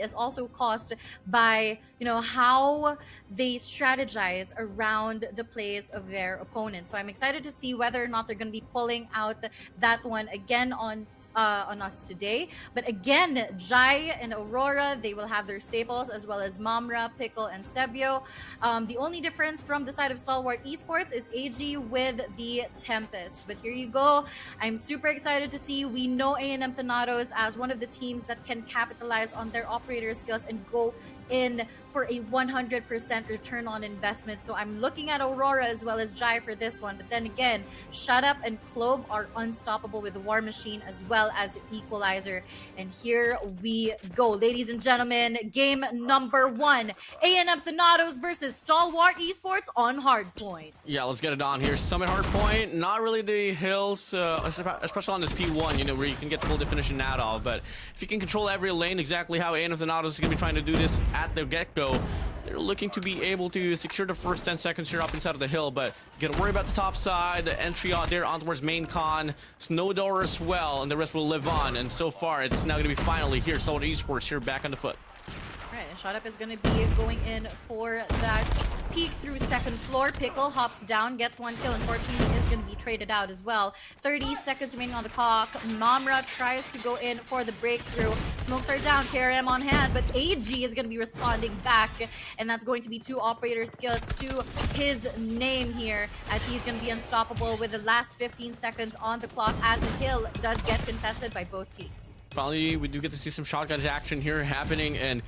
is also caused by, how they strategize around the plays of their opponents. So I'm excited to see whether or not they're going to be pulling out that one again on us today. But again, Jai and Aurora, they will have their staples, as well as Mamra, Pickle, and Sebio. The only difference from the side of Stalwart Esports is AG with the Tempest. But here you go. I'm super excited to see. We know A&M Thanatos as one of the teams that can capitalize on their operator skills and go in for a 100% return on investment. So I'm looking at Aurora as well as Jai for this one. But then again, Shut Up and Clove are unstoppable with the War Machine as well as the Equalizer. And here we go, ladies and gentlemen. Game number 1, A&M Thanatos versus Stalwart Esports on Hardpoint. Yeah, let's get it on here. Summit Hardpoint, not really the hills, especially on this P1, where you can get the full definition out of. But if you can control every lane exactly how A&M Thanatos is going to be trying to do this at the get-go, they're looking to be able to secure the first 10 seconds here up inside of the hill, but you gotta worry about the top side, the entry out there on towards main con, Snowdoor as well, and the rest will live on. And so far, it's now gonna be finally here, Stalwart Esports here back on the foot. Right, and Shot Up is going to be going in for that peek through second floor. Pickle hops down, gets 1 kill. Unfortunately, he is going to be traded out as well. 30 seconds remaining on the clock. Mamra tries to go in for the breakthrough. Smokes are down, KRM on hand, but AG is going to be responding back, and that's going to be 2 operator skills to his name here, as he's going to be unstoppable with the last 15 seconds on the clock, as the kill does get contested by both teams. Finally, we do get to see some shotguns action here happening, and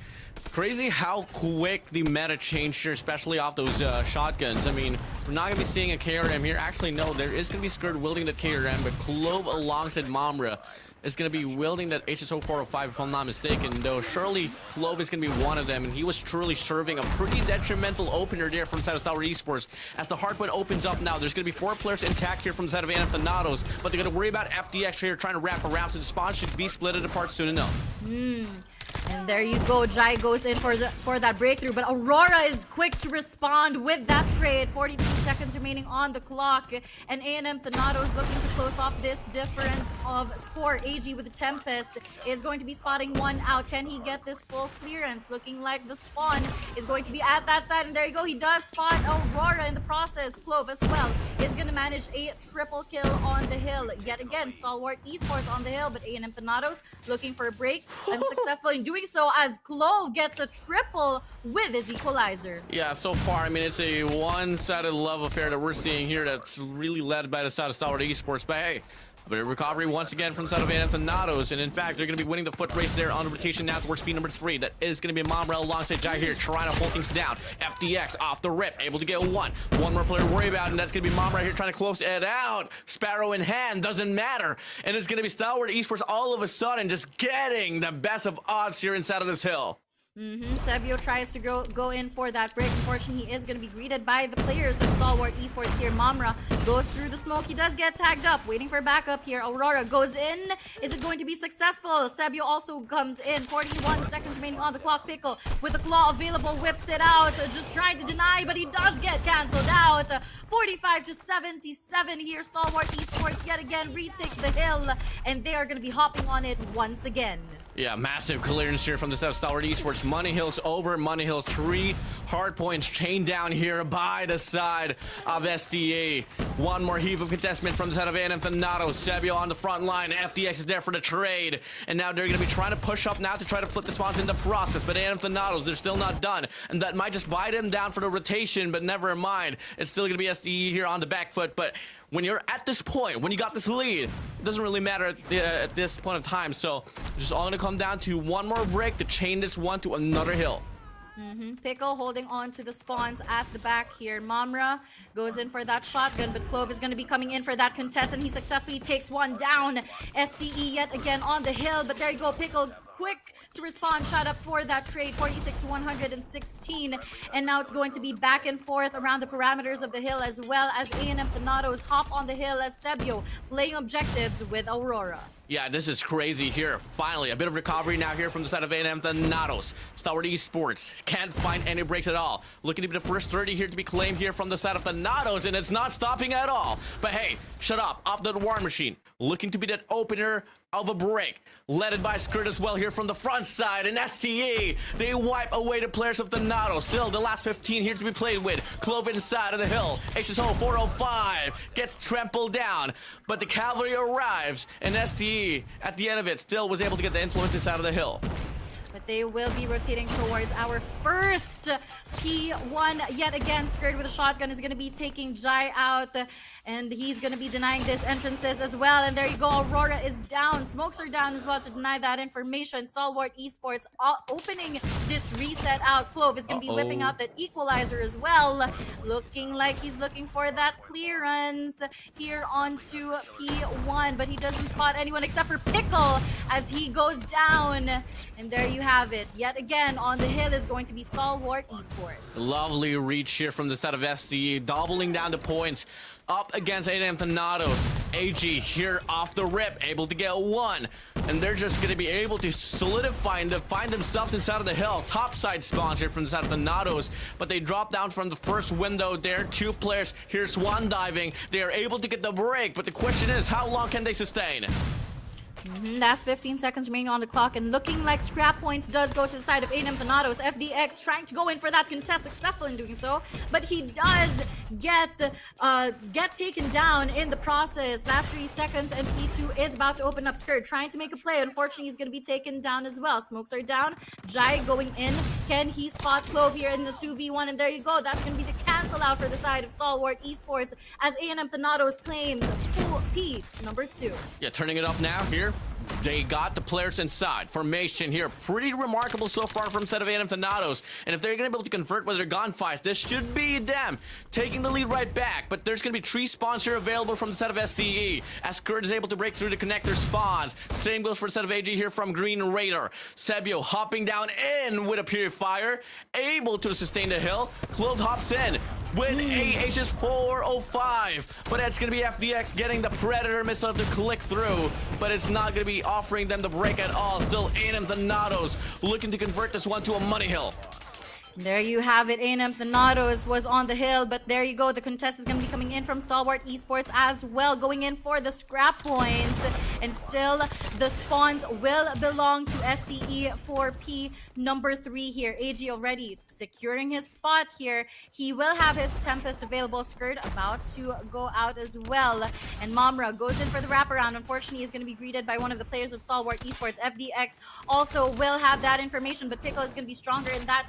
crazy how quick the meta changed here, especially off those shotguns. I mean, we're not going to be seeing a KRM here. Actually, no, there is going to be Skirt wielding the KRM, but Clove alongside Mamra is going to be wielding that HSO 405, if I'm not mistaken, though surely Clove is going to be one of them, and he was truly serving a pretty detrimental opener there from the side of Stalwart Esports. As the hardpoint opens up now, there's going to be 4 players intact here from the side of A&M Thanatos, but they're going to worry about FDX here trying to wrap around, so the spawn should be split apart soon enough. And there you go. Jai goes in for that breakthrough, but Aurora is quick to respond with that trade. 42 seconds remaining on the clock, and A&M Thanatos looking to close off this difference of score. AG with the Tempest is going to be spotting one out. Can he get this full clearance? Looking like the spawn is going to be at that side, and there you go. He does spot Aurora in the process. Clove as well is going to manage a triple kill on the hill. Yet again, Stalwart Esports on the hill, but A&M Thanatos looking for a break, unsuccessful in doing so, as Clove gets a triple with his equalizer. Yeah, so far, I mean, it's a one-sided love affair that we're seeing here that's really led by the side of Stalwart Esports. But hey, but a recovery once again from the side of A&M Thanatos, and in fact, they're going to be winning the foot race there on the rotation now towards speed number 3. That is going to be Momrel alongside Jai here, trying to hold things down. FDX off the rip, able to get one more player to worry about, and that's going to be Momrel here trying to close it out. Sparrow in hand, doesn't matter, and it's going to be Stalwart Esports all of a sudden just getting the best of odds here inside of this hill. Sebio tries to go in for that break. Unfortunately, he is going to be greeted by the players of Stalwart Esports here. Mamra goes through the smoke. He does get tagged up, waiting for backup here. Aurora goes in. Is it going to be successful? Sebio also comes in. 41 seconds remaining on the clock. Pickle with a claw available, whips it out. Just trying to deny, but he does get canceled out. 45 to 77 here. Stalwart Esports yet again retakes the hill, and they are going to be hopping on it once again. Yeah, massive clearance here from the set of Stalwart Esports. Money Hill's over. Money Hill's 3 hard points chained down here by the side of SDA. One more heave of contestment from the side of A&M Thanatos. Sebio on the front line. FDX is there for the trade. And now they're going to be trying to push up now to try to flip the spawns in the process. But A&M Thanatos, they're still not done. And that might just buy them down for the rotation, but never mind. It's still going to be SDE here on the back foot. But when you're at this point, when you got this lead, it doesn't really matter at this point of time. So it's just all going to come down to one more break to chain this one to another hill. Pickle holding on to the spawns at the back here. Mamra goes in for that shotgun, but Clove is going to be coming in for that contest, and he successfully takes one down. STE yet again on the hill, but there you go. Pickle quick to respond, shot up for that trade, 46 to 116, and now it's going to be back and forth around the parameters of the hill, as well as A&M Thanatos hop on the hill as Sebio playing objectives with Aurora. Yeah, this is crazy here. Finally, a bit of recovery now here from the side of A&M Thanatos. Stalwart Esports can't find any breaks at all. Looking to be the first 30 here to be claimed here from the side of Thanatos, and it's not stopping at all. But hey, shut up, off the War Machine. Looking to be that opener of a break. Led by Skirt as well here from the front side, and STE, they wipe away the players of Thanatos. Still, the last 15 here to be played with. Clove inside of the hill. HSO 405 gets trampled down, but the cavalry arrives, and STE, at the end of it, still was able to get the influence inside of the hill. But they will be rotating towards our first P1 yet again. Skirt with a shotgun is going to be taking Jai out, and he's going to be denying this entrances as well. And there you go, Aurora is down. Smokes are down as well to deny that information. Stalwart Esports opening this reset out. Clove is going to be whipping out that equalizer as well. Looking like he's looking for that clearance here onto P1, but he doesn't spot anyone except for Pickle as he goes down. And there you have it. Yet again, on the hill is going to be Stalwart Esports. Lovely reach here from the side of SDE, doubling down the points up against A&M Thanatos. AG here off the rip, able to get one. And they're just going to be able to solidify and find themselves inside of the hill. Topside spawns here from the side of Thanatos, but they drop down from the first window there. 2 players here swan diving. They are able to get the break, but the question is, how long can they sustain? That's 15 seconds remaining on the clock, and looking like scrap points does go to the side of A&M Thanatos. FDX trying to go in for that contest, successful in doing so, but he does get taken down in the process. Last 3 seconds, and P2 is about to open up. Skirt trying to make a play. Unfortunately, he's going to be taken down as well. Smokes are down. Jai going in. Can he spot Clove here in the 2v1? And there you go. That's going to be the cancel out for the side of Stalwart Esports as A&M Thanatos claims pool P number 2. Yeah, turning it up now here. They got the players inside. Formation here, pretty remarkable so far from set of A&M Thanatos. And if they're going to be able to convert with their gunfights, this should be them taking the lead right back. But there's going to be 3 spawns here available from the set of SDE, as Kurt is able to break through the connector spawns. Same goes for the set of AG here from Green Raider. Sebio hopping down in with a purifier, able to sustain the hill. Clove hops in. with AH's 405. But it's going to be FDX getting the Predator missile to click through. But it's not going to be offering them the break at all. Still, A&M Thanatos looking to convert this one to a money hill. There you have it. A&M Thanatos was on the hill, but there you go. The contest is going to be coming in from Stalwart Esports as well, going in for the scrap points. And still, the spawns will belong to STE for P number 3 here. AG already securing his spot here. He will have his Tempest available. Skirt about to go out as well. And Mamra goes in for the wraparound. Unfortunately, he's going to be greeted by one of the players of Stalwart Esports. FDX also will have that information, but Pickle is going to be stronger in that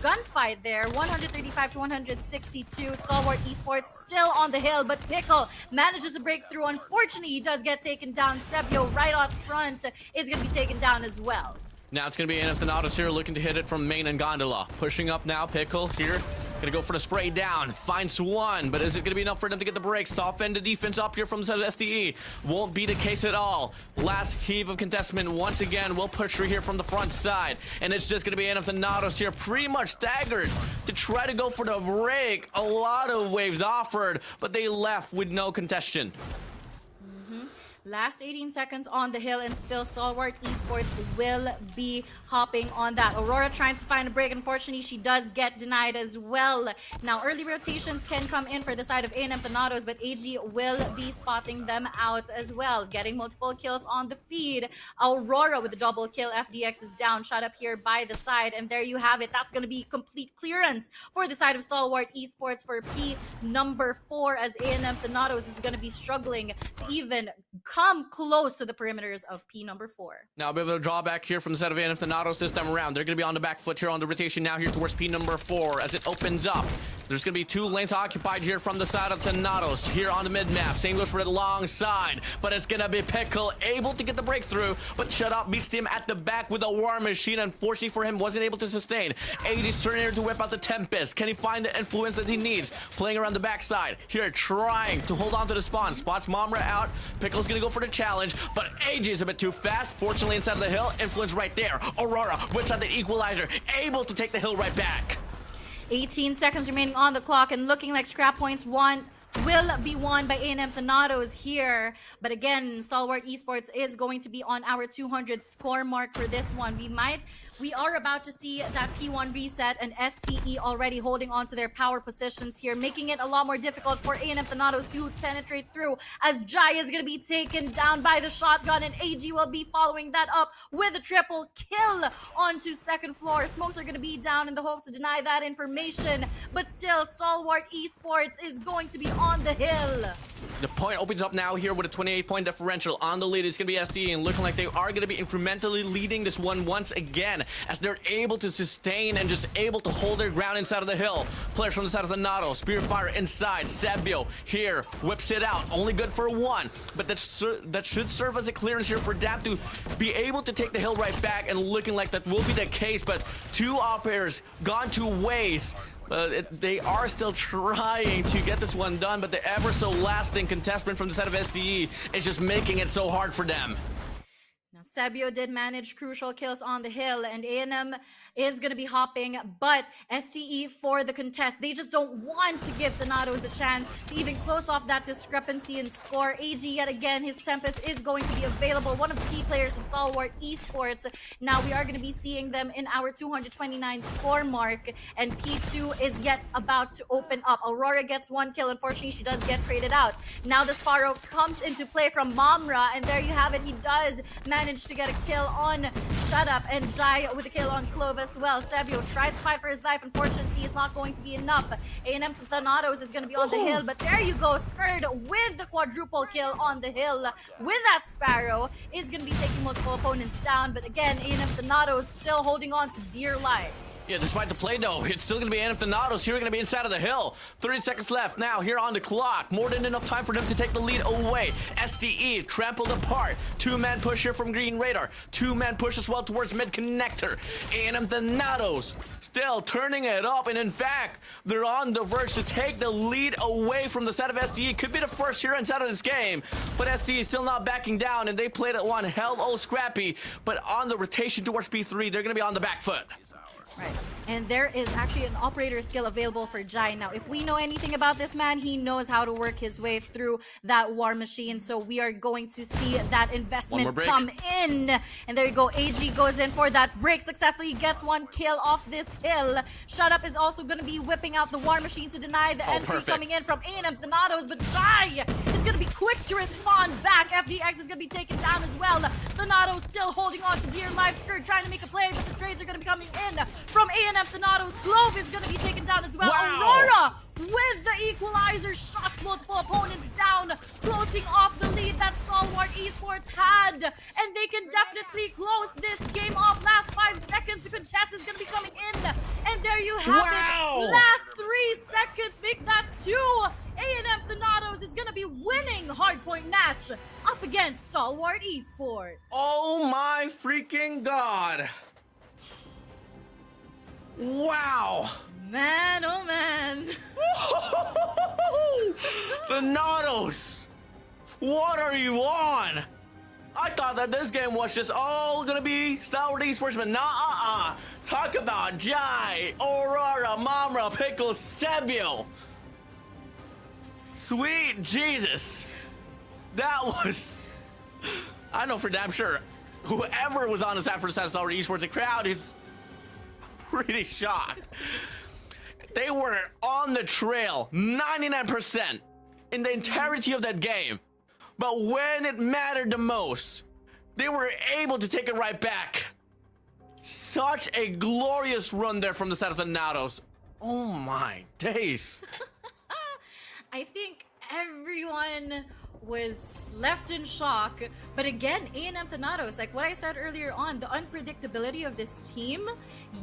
gunfight there. 135 to 162. Stalwart Esports still on the hill, but Pickle manages to break through. Unfortunately, he does get taken down. Sebio right out front is going to be taken down as well. Now it's going to be A&M Thanatos here looking to hit it from main and Gondola. Pushing up now, Pickle here. Gonna go for the spray down. Finds one, but is it gonna be enough for them to get the break? Soften the defense up here from the side of STE. Won't be the case at all. Last heave of contestment once again. Will push through here from the front side. And it's just gonna be A&M Thanatos here pretty much staggered to try to go for the break. A lot of waves offered, but they left with no contestation. Last 18 seconds on the hill, and still Stalwart Esports will be hopping on that. Aurora trying to find a break. Unfortunately, she does get denied as well. Now, early rotations can come in for the side of A&M Thanatos, but AG will be spotting them out as well. Getting multiple kills on the feed. Aurora with the double kill. FDX is down, shot up here by the side, and there you have it. That's going to be complete clearance for the side of Stalwart Esports for P number 4, as A&M Thanatos is going to be struggling to even come close to the perimeters of P number 4. Now a bit of a drawback here from the side of A&M Thanatos this time around. They're going to be on the back foot here on the rotation now here towards P number 4 as it opens up. There's going to be 2 lanes occupied here from the side of Thanatos here on the mid-map. Same goes for the long side, but it's going to be Pickle able to get the breakthrough, but Shut Up beats him at the back with a War Machine. Unfortunately for him, wasn't able to sustain. AG's turning here to whip out the Tempest. Can he find the influence that he needs? Playing around the backside here, trying to hold on to the spawn. Spots Mamra out. Pickle's going to go for the challenge, but AG is a bit too fast. Fortunately, inside of the hill, influence right there. Aurora whips out the equalizer, able to take the hill right back. 18 seconds remaining on the clock, and looking like scrap points will be won by A&M Thanatos here. But again, Stalwart Esports is going to be on our 200 score mark for this one. We are about to see that P1 reset, and STE already holding on to their power positions here, making it a lot more difficult for A&M Thanatos to penetrate through, as Jai is going to be taken down by the shotgun, and AG will be following that up with a triple kill onto second floor. Smokes are going to be down in the hopes to deny that information, but still Stalwart Esports is going to be on the hill. The point opens up now here with a 28-point differential. On the lead is going to be STE, and looking like they are going to be incrementally leading this one once again, as they're able to sustain and just able to hold their ground inside of the hill. Players from the side of the Nato, Spear Fire inside. Sabio here whips it out, only good for 1, but that should serve as a clearance here for Dap to be able to take the hill right back, and looking like that will be the case, but 2 operators gone to waste. They are still trying to get this one done, but the ever so lasting contestment from the side of STE is just making it so hard for them. Now, Sabio did manage crucial kills on the hill, and A&M is going to be hopping, but STE for the contest. They just don't want to give Thanatos the chance to even close off that discrepancy in score. AG, yet again, his Tempest is going to be available. One of the key players of Stalwart Esports. Now, we are going to be seeing them in our 229 score mark, and P2 is yet about to open up. Aurora gets 1 kill. Unfortunately, she does get traded out. Now, the Sparrow comes into play from Mamra, and there you have it. He does manage to get a kill on Shut Up, and Jai with a kill on Clove as well. Sabio tries to fight for his life. Unfortunately, it's not going to be enough. A&M Thanatos is going to be on the hill, but there you go. Skirt with the quadruple kill on the hill with that Sparrow is going to be taking multiple opponents down, but again, A&M Thanatos still holding on to dear life. Yeah, despite the play though, it's still going to be A&M Thanatos here, going to be inside of the hill. 30 seconds left now here on the clock. More than enough time for them to take the lead away. STE trampled apart. 2-man push here from Green Radar. 2-man push as well towards mid connector. A&M Thanatos still turning it up, and in fact, they're on the verge to take the lead away from the side of STE. Could be the first here inside of this game, but STE is still not backing down, and they played it one hell scrappy. But on the rotation towards P3, they're going to be on the back foot. Right. And there is actually an operator skill available for Jai. Now, if we know anything about this man, he knows how to work his way through that war machine. So we are going to see that investment come in. And there you go. AG goes in for that break successfully. He gets one kill off this hill. Shut Up is also going to be whipping out the war machine to deny the entry coming in from A&M Thanatos. But Jai is going to be quick to respond back. FDX is going to be taken down as well. Thanatos still holding on to dear life. Skirt trying to make a play, but the trades are going to be coming in from A&M Thanatos. Glove is going to be taken down as well. Aurora with the equalizer shots multiple opponents down, closing off the lead that Stalwart Esports had. And they can definitely close this game off. Last 5 seconds, the contest is going to be coming in. And there you have it. Last 3 seconds, make that 2. A&M Thanatos is going to be winning hardpoint match up against Stalwart Esports. Oh my freaking god. Wow. Man, oh man. Thanatos, what are you on? I thought that this game was just all gonna be Stalwart Esports, but nah, Talk about Jai, Aurora, Mamra, Pickle, Sebio. Sweet Jesus. That was... I know for damn sure, whoever was on the side for Stalwart Esports, the crowd is pretty shocked. They were on the trail 99% in the entirety of that game. But when it mattered the most, they were able to take it right back. Such a glorious run there from the side of the Thanatos. Oh my days. I think everyone was left in shock. But again, A&M Thanatos, like what I said earlier on, the unpredictability of this team,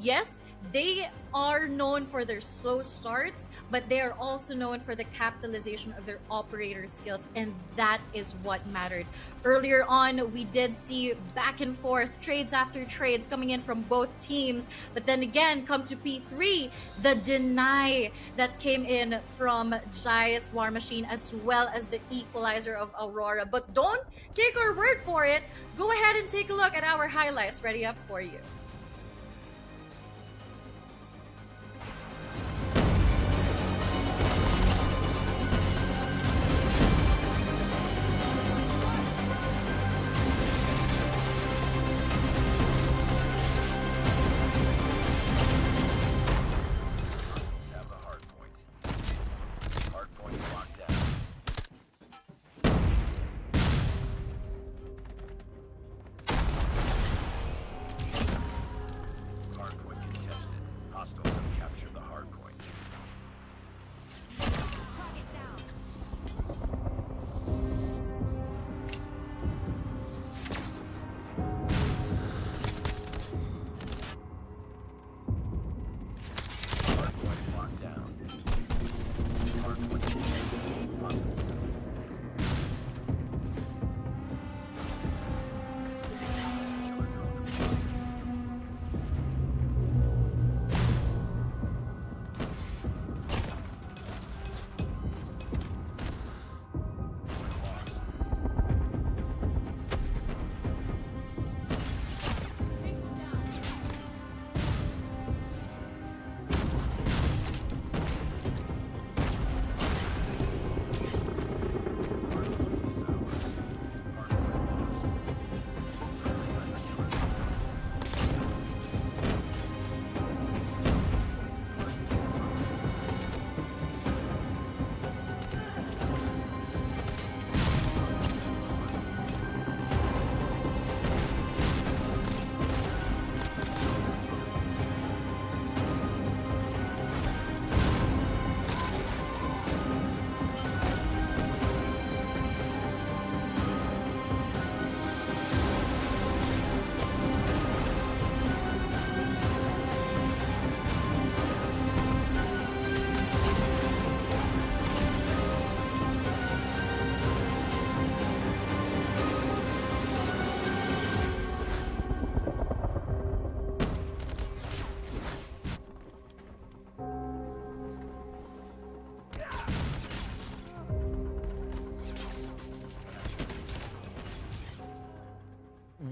yes, they are known for their slow starts, but they are also known for the capitalization of their operator skills, and that is what mattered. Earlier on, we did see back and forth, trades after trades coming in from both teams, but then again, come to P3, the deny that came in from Jai's War Machine, as well as the equalizer of Aurora. But don't take our word for it. Go ahead and take a look at our highlights ready up for you.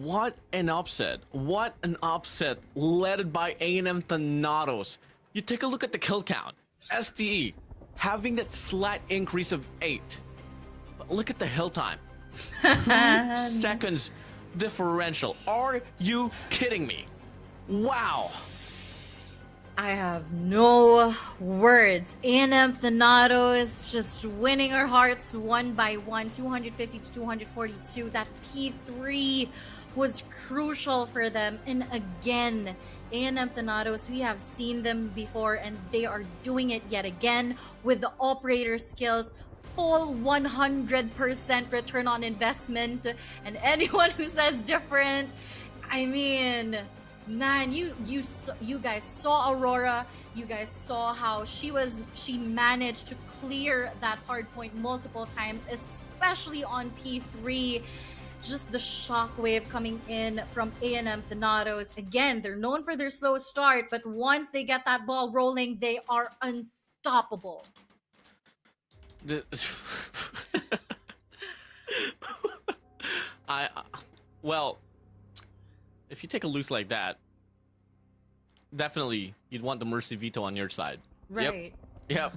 What an upset. What an upset led by A&M Thanatos. You take a look at the kill count. STE having that slight increase of 8. But look at the hill time. 2 seconds differential. Are you kidding me? Wow. I have no words. A&M Thanatos just winning our hearts one by one, 250 to 242. That P3 was crucial for them. And again, A&M Thanatos, we have seen them before and they are doing it yet again with the operator skills. Full 100% return on investment. And anyone who says different, I mean, man, you guys saw Aurora. You guys saw how she managed to clear that hard point multiple times, especially on P3. Just the shockwave coming in from A&M Thanatos. Again, they're known for their slow start, but once they get that ball rolling, they are unstoppable. Well, if you take a loose like that, definitely you'd want the Mercy Veto on your side. Right. Yep.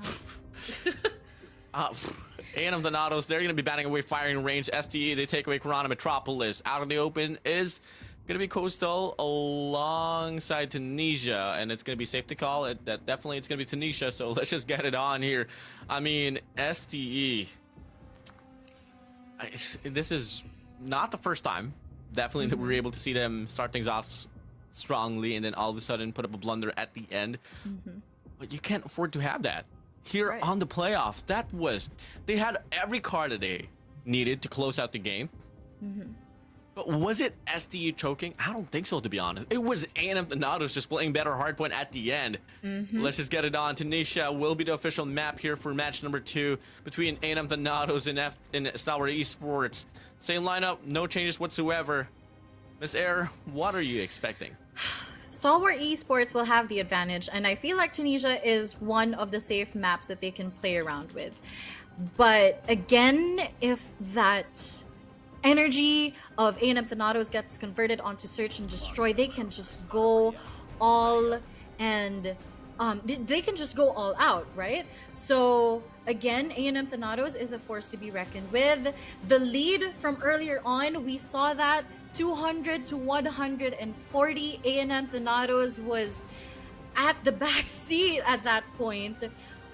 A&M Thanatos, they're going to be batting away firing range. STE, they take away Garena Metropolis. Out in the open is going to be Coastal alongside Tunisia, and it's going to be safe to call it that definitely it's going to be Tunisia, so let's just get it on here. I mean, STE, this is not the first time, definitely, that we're able to see them start things off strongly and then all of a sudden put up a blunder at the end. But you can't afford to have that. Here on the playoffs, they had every card that they needed to close out the game. But was it STE choking? I don't think so, to be honest. It was A&M Thanatos just playing better hardpoint at the end. Let's just get it on. Tunisia will be the official map here for match number 2 between A&M Thanatos and Stalwart Esports. Same lineup, no changes whatsoever. Miss Air, what are you expecting? Stalwart Esports will have the advantage, and I feel like Tunisia is one of the safe maps that they can play around with. But again, if that energy of A&M Thanatos gets converted onto Search and Destroy, they can just go all and they can just go all out, right? So again, A&M Thanatos is a force to be reckoned with. The lead from earlier on, we saw that 200 to 140. A&M Thanatos was at the back seat at that point.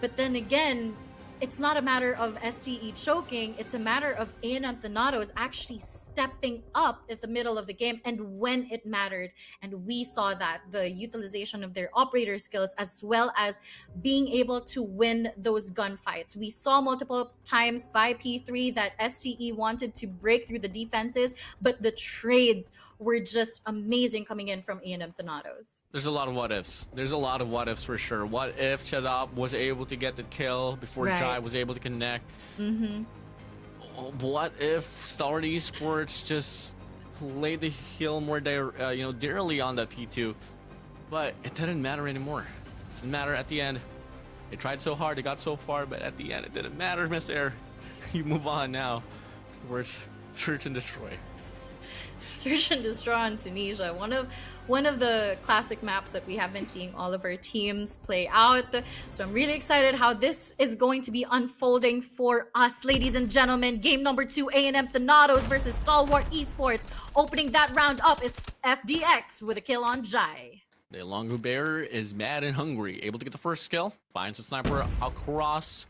But then again, it's not a matter of STE choking, it's a matter of A&M Thanatos actually stepping up at the middle of the game and when it mattered. And we saw that, the utilization of their operator skills as well as being able to win those gunfights. We saw multiple times by P3 that STE wanted to break through the defenses, but the trades were just amazing coming in from A&M Thanatos. There's a lot of what ifs. There's a lot of what ifs for sure. What if Chadop was able to get the kill before Jai was able to connect? What if Stalwart Esports just laid the heel more dearly on that P2? But it didn't matter anymore. It doesn't matter at the end. They tried so hard, they got so far, but at the end it didn't matter, Miss Air. You move on now towards Search and Destroy. Search and Destroy on Tunisia, one of the classic maps that we have been seeing all of our teams play out. So I'm really excited how this is going to be unfolding for us, ladies and gentlemen. Game number 2, A&M Thanatos versus Stalwart Esports. Opening that round up is FDX with a kill on Jai. The Longu Bear is mad and hungry, able to get the first kill, finds the sniper across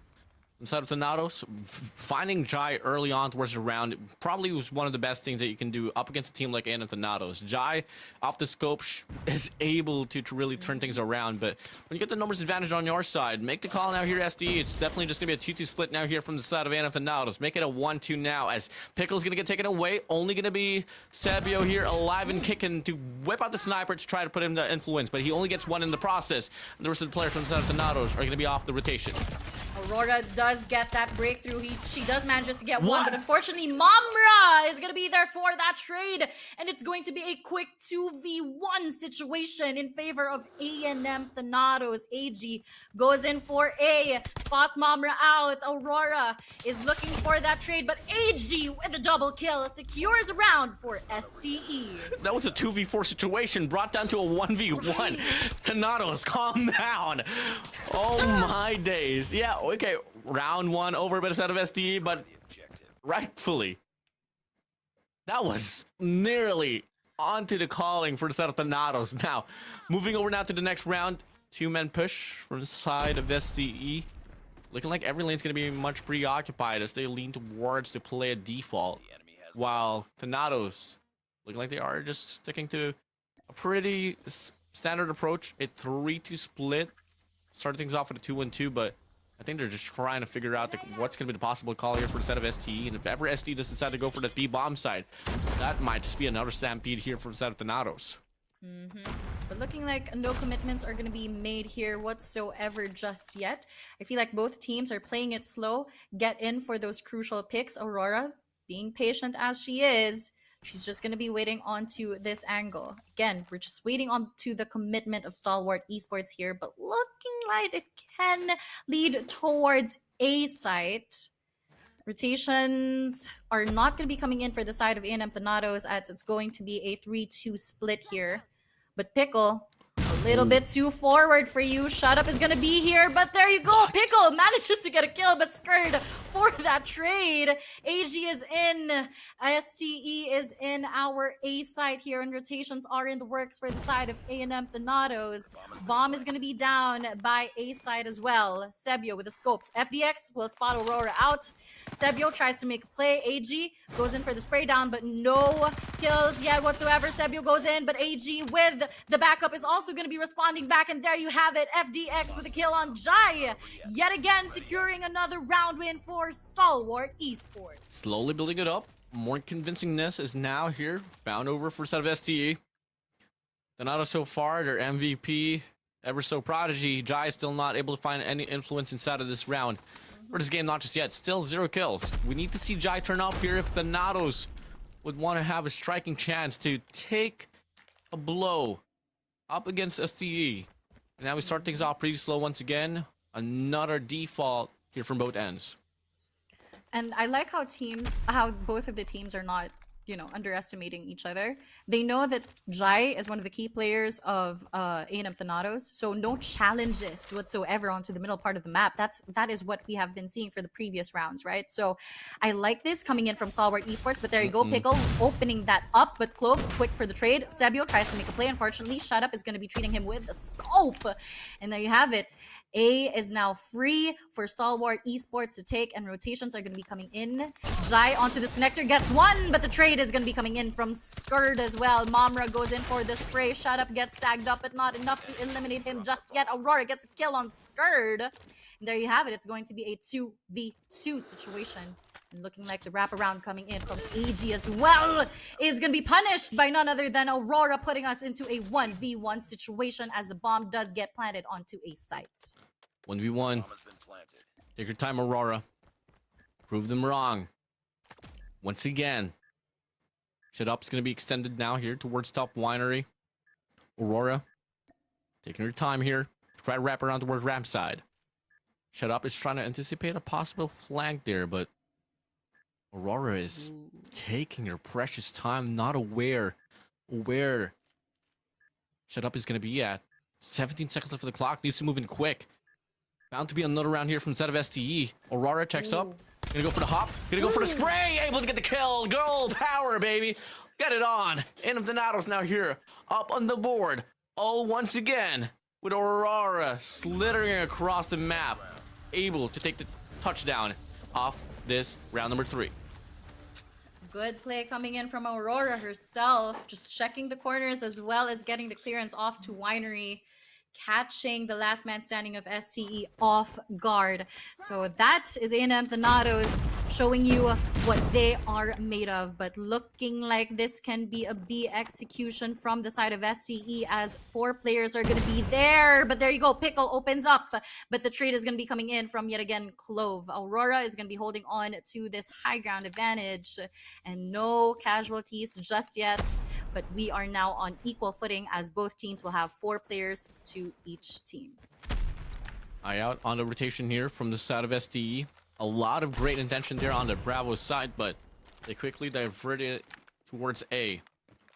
inside of Thanatos. Finding Jai early on towards the round probably was one of the best things that you can do up against a team like A&M Thanatos. Jai, off the scope, is able to really turn things around, but when you get the numbers advantage on your side, make the call now here, SDE. It's definitely just going to be a 2-2 split now here from the side of A&M Thanatos. Make it a 1-2 now, as Pickle's going to get taken away. Only going to be Sabio here alive and kicking to whip out the sniper to try to put him to influence, but he only gets one in the process. The rest of the players from the side of Thanatos are going to be off the rotation. Aurora does does get that breakthrough. She does manage to get one, What? but unfortunately, Mamra is going to be there for that trade, and it's going to be a quick 2v1 situation in favor of A&M Thanatos. AG goes in for A, spots Mamra out. Aurora is looking for that trade, but AG with a double kill secures a round for STE. That was a 2v4 situation brought down to a 1v1. Thanatos, calm down. Oh my days. Yeah, okay. Round one over by the side of STE, but rightfully, that was nearly onto the calling for the side of Thanatos. Now, moving over now to the next round. 2-man push from the side of STE. Looking like every lane's going to be much preoccupied as they lean towards to play a default. While Thanatos, looking like they are just sticking to a pretty standard approach. A 3-2 split. Started things off with a 2-1-2, but I think they're just trying to figure out what's going to be the possible call here for the set of STE. And if ever STE does decide to go for the B-bomb side, that might just be another stampede here for the set of Thanatos. But looking like no commitments are going to be made here whatsoever just yet. I feel like both teams are playing it slow, get in for those crucial picks. Aurora, being patient as she is, she's just going to be waiting onto this angle. Again, we're just waiting on to the commitment of Stalwart Esports here, but looking like it can lead towards A site. Rotations are not going to be coming in for the side of A&M Thanatos as it's going to be a 3-2 split here. But Pickle, a little bit too forward for you. Shut Up is going to be here, but there you go. Pickle manages to get a kill, but scared for that trade. AG is in. STE is in our A side here, and rotations are in the works for the side of A&M Thanatos. Bomb is going to be down by A side as well. Sebio with the scopes. FDX will spot Aurora out. Sebio tries to make a play. AG goes in for the spray down, but no kills yet whatsoever. Sebio goes in, but AG with the backup is also going to be responding back, and there you have it. FDX with a kill on Jai. Yet again, securing another round win for Stalwart Esports. Slowly building it up. More convincingness is now here. Bound over for set of STE. Thanatos so far, their MVP, ever so prodigy. Jai is still not able to find any influence inside of this round. For this game, not just yet. Still 0 kills. We need to see Jai turn up here if Thanatos would want to have a striking chance to take a blow up against STE. And now we start things off pretty slow once again. Another default here from both ends. And I like how both of the teams are not, underestimating each other. They know that Jai is one of the key players of A&M Thanatos, so no challenges whatsoever onto the middle part of the map. That is what we have been seeing for the previous rounds, right? So I like this coming in from Stalwart Esports, but there you go, Pickle opening that up, but Clove quick for the trade. Sebio tries to make a play. Unfortunately, Shut Up is going to be treating him with the scope. And there you have it. A is now free for Stalwart Esports to take, and rotations are going to be coming in. Jai onto this connector, gets one, but the trade is going to be coming in from Skurd as well. Mamra goes in for the spray. Shut Up gets tagged up, but not enough to eliminate him just yet. Aurora gets a kill on Skurd. And there you have it. It's going to be a 2v2 situation. And looking like the wraparound coming in from AG as well is going to be punished by none other than Aurora, putting us into a 1v1 situation as the bomb does get planted onto a site. 1v1. Take your time, Aurora. Prove them wrong. Once again. Shut Up's going to be extended now here towards top winery. Aurora taking her time here. Try to wrap around towards ramp side. Shut Up is trying to anticipate a possible flank there, but Aurora is taking her precious time, not aware where Shut Up is going to be at. 17 seconds left for the clock. Needs to move in quick. Bound to be another round here from set of STE. Aurora checks up. Gonna go for the hop. Gonna go for the spray. Able to get the kill. Girl power, baby. Get it on. End of the Thanatos now here. Up on the board. All once again with Aurora slithering across the map. Able to take the touchdown off this round number 3. Good play coming in from Aurora herself. Just checking the corners as well as getting the clearance off to Winery. catching the last man standing of STE off guard. So that is A&M Thanatos showing you what they are made of. But looking like this can be a B execution from the side of STE as 4 players are going to be there. But there you go. Pickle opens up. But the trade is going to be coming in from yet again Clove. Aurora is going to be holding on to this high ground advantage. And no casualties just yet. But we are now on equal footing as both teams will have 4 players to each team. Eye out on the rotation here from the side of STE. A lot of great intention there on the Bravo side, but they quickly diverted it towards A.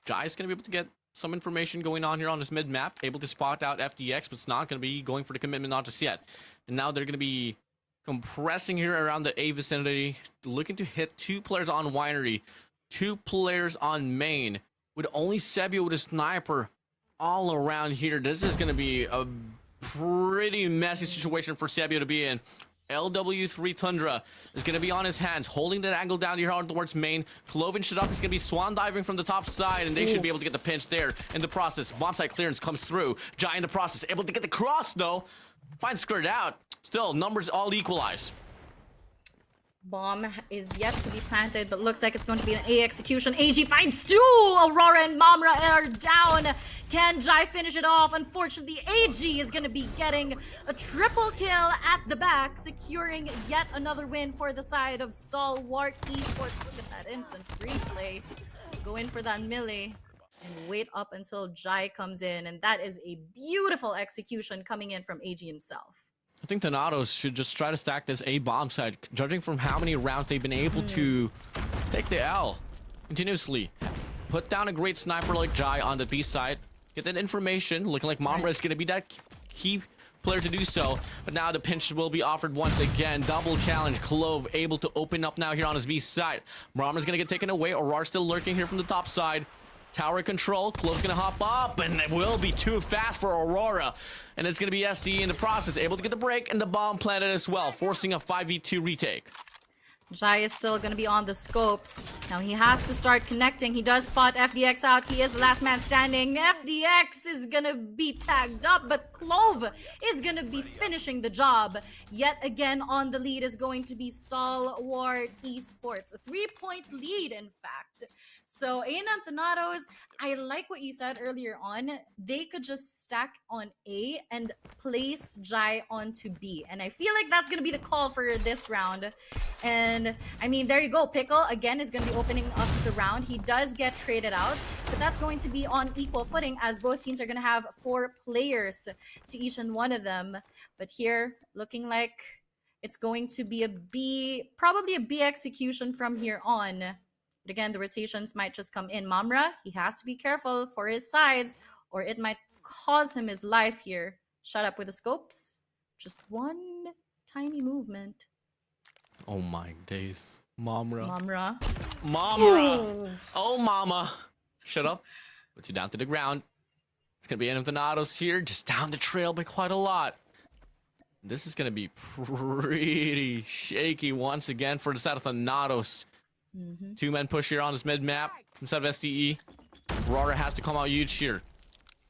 Jai is going to be able to get some information going on here on this mid map, able to spot out FDX, but it's not going to be going for the commitment not just yet. And now they're going to be compressing here around the A vicinity, looking to hit 2 players on Winery, 2 players on main, with only Sebio with a sniper all around here. This is going to be a pretty messy situation for Sebio to be in. LW3 Tundra is going to be on his hands, holding that angle down here towards main. Cloven Shaduk is going to be swan diving from the top side, and they should be able to get the pinch there. In the process, bomb site clearance comes through. Jai in the process, able to get the cross though. Fine skirt out. Still, numbers all equalize. Bomb is yet to be planted, but looks like it's going to be an A execution. AG finds 2! Aurora and Mamra are down. Can Jai finish it off? Unfortunately, AG is going to be getting a triple kill at the back, securing yet another win for the side of Stalwart Esports. Look at that instant replay. Go in for that melee and wait up until Jai comes in. And that is a beautiful execution coming in from AG himself. I think Thanatos should just try to stack this A bomb side, judging from how many rounds they've been able to take the L continuously. Put down a great sniper like Jai on the B side, get that information, looking like Mamra is going to be that key player to do so. But now the pinch will be offered once again. Double challenge. Clove able to open up now here on his B side. Mamra's going to get taken away. Aurora still lurking here from the top side. Tower control. Clove's gonna hop up, and it will be too fast for Aurora. And it's gonna be SDE in the process, able to get the break and the bomb planted as well, forcing a 5v2 retake. Jai is still going to be on the scopes. Now he has to start connecting. He does spot FDX out. He is the last man standing. FDX is going to be tagged up, but Clove is going to be finishing the job. Yet again on the lead is going to be Stalwart Esports. A 3-point lead, in fact. So A&M Thanatos, I like what you said earlier on. They could just stack on A and place Jai onto B. And I feel like that's going to be the call for this round. And I mean, there you go. Pickle again is going to be opening up the round. He does get traded out, but that's going to be on equal footing as both teams are going to have 4 players to each and one of them. But here, looking like it's going to be a B, probably a B execution from here on. But again, the rotations might just come in. Mamra, he has to be careful for his sides, or it might cause him his life here. Shut up with the scopes. Just one tiny movement. Oh my days. Mamra. Mamra. Mamra. Oh, mama. Shut up. Puts you down to the ground. It's going to be A&M Thanatos here, just down the trail by quite a lot. This is going to be pretty shaky once again for the side of Thanatos. 2-man push here on his mid map from side of SDE. Aurora has to come out huge here.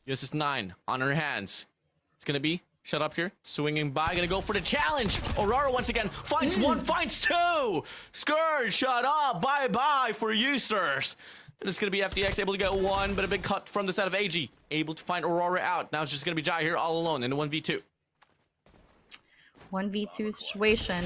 USS 9 on her hands. It's going to be shut up here, swinging by, gonna go for the challenge. Aurora once again finds 1, finds 2. Scourge, shut up, bye-bye for you, sirs. And it's gonna be FDX able to get 1, but a big cut from the side of AG. Able to find Aurora out. Now it's just gonna be Jai here all alone in the 1v2. 1v2 situation.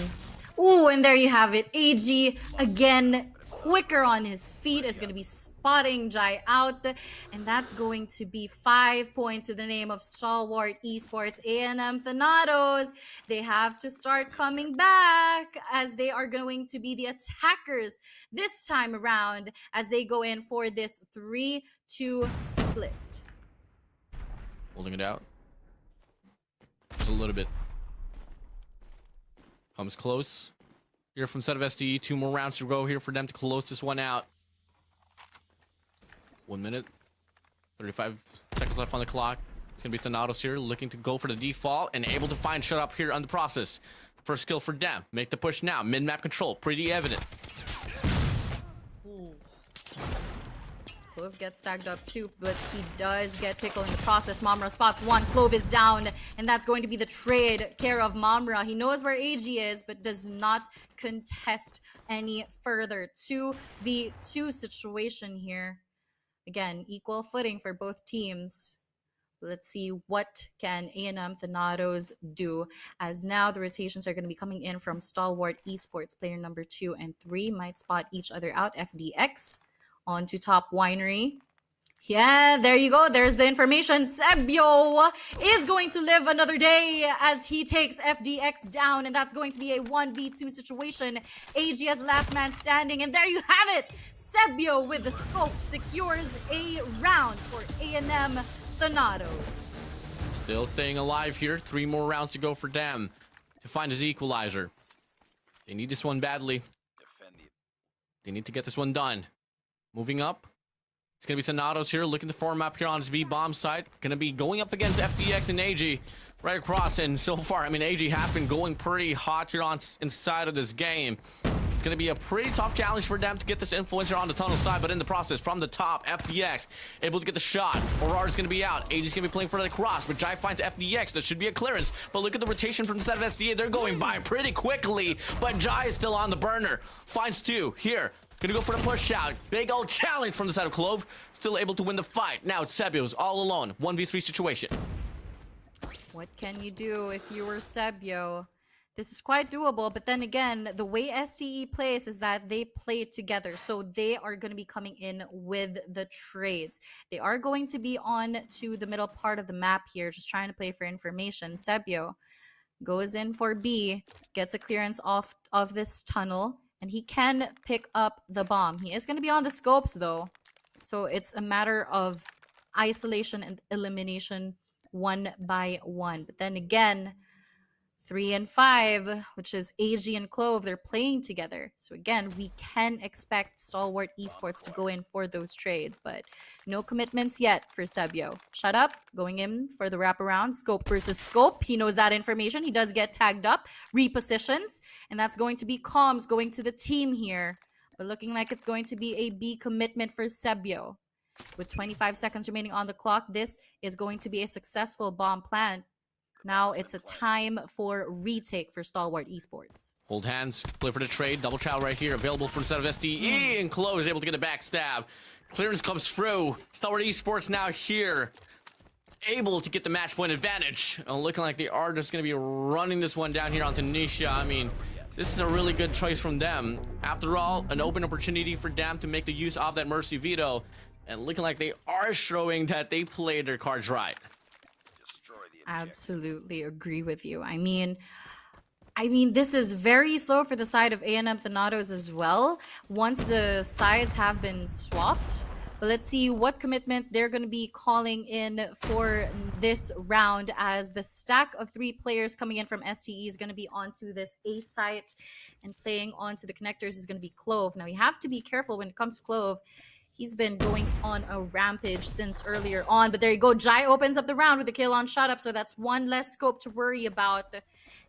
Ooh, and there you have it. AG again, quicker on his feet, is going to be spotting Jai out. And that's going to be 5 points to the name of Stalwart Esports. A&M Thanatos, they have to start coming back as they are going to be the attackers this time around as they go in for this 3-2 split. Holding it out. Just a little bit. Comes close. Here from set of SDE, 2 more rounds to go here for them to close this one out. 1 minute, 35 seconds left on the clock. It's gonna be Thanatos here, looking to go for the default and able to find shut up here on the process. First kill for them. Make the push now. Mid-map control, pretty evident. Clove gets tagged up too, but he does get pickled in the process. Mamra spots one. Clove is down, and that's going to be the trade care of Mamra. He knows where AG is, but does not contest any further. 2v2 situation here. Again, equal footing for both teams. Let's see what can A&M Thanatos do, as now the rotations are going to be coming in from Stalwart Esports. Player number 2 and 3 might spot each other out. FDX on to top winery. Yeah, there you go. There's the information. Sebio is going to live another day as he takes FDX down, and that's going to be a 1v2 situation. AG as last man standing, and there you have it. Sebio with the scope secures a round for A&M Thanatos. Still staying alive here. 3 more rounds to go for them to find his equalizer. They need this one badly. They need to get this one done. Moving up. It's going to be Thanatos here, looking to form up here on his B-bomb site. Going to be going up against FDX and AG right across. And so far, I mean, AG has been going pretty hot here on inside of this game. It's going to be a pretty tough challenge for them to get this influencer on the tunnel side, but in the process, from the top, FDX able to get the shot. Aurora is going to be out. AG is going to be playing for the cross, but Jai finds FDX. That should be a clearance, but look at the rotation from the side of SDA. They're going by pretty quickly, but Jai is still on the burner. Finds 2 here. Gonna go for the push out. Big old challenge from the side of Clove. Still able to win the fight. Now it's Sebio's all alone. 1v3 situation. What can you do if you were Sebio? This is quite doable, but then again, the way STE plays is that they play together. So they are going to be coming in with the trades. They are going to be on to the middle part of the map here, just trying to play for information. Sebio goes in for B, gets a clearance off of this tunnel, and he can pick up the bomb. He is going to be on the scopes though. So it's a matter of isolation and elimination one by one. But then again, 3 and 5, which is AG and Clove, they're playing together. So again, we can expect Stalwart Esports to go in for those trades, but no commitments yet for Sebio. Shut up, going in for the wraparound. Scope versus scope. He knows that information. He does get tagged up, repositions, and that's going to be comms going to the team here. But looking like it's going to be a B commitment for Sebio. With 25 seconds remaining on the clock, this is going to be a successful bomb plant. Now it's a time for retake for Stalwart Esports. Hold hands, play for the trade. Double chow right here, available for instead of STE, and Clove is able to get a backstab. Clearance comes through. Stalwart Esports now here, able to get the match point advantage. Looking like they are just going to be running this one down here on Tanisha. I mean, this is a really good choice from them. After all, an open opportunity for them to make the use of that Mercy Veto, and looking like they are showing that they played their cards right. Absolutely agree with you. I mean, this is very slow for the side of A&M Thanatos as well, once the sides have been swapped. But let's see what commitment they're going to be calling in for this round, as the stack of 3 players coming in from STE is going to be onto this A site, and playing onto the connectors is going to be Clove. Now, you have to be careful when it comes to Clove. He's been going on a rampage since earlier on. But there you go. Jai opens up the round with the kill on shut up. So that's one less scope to worry about.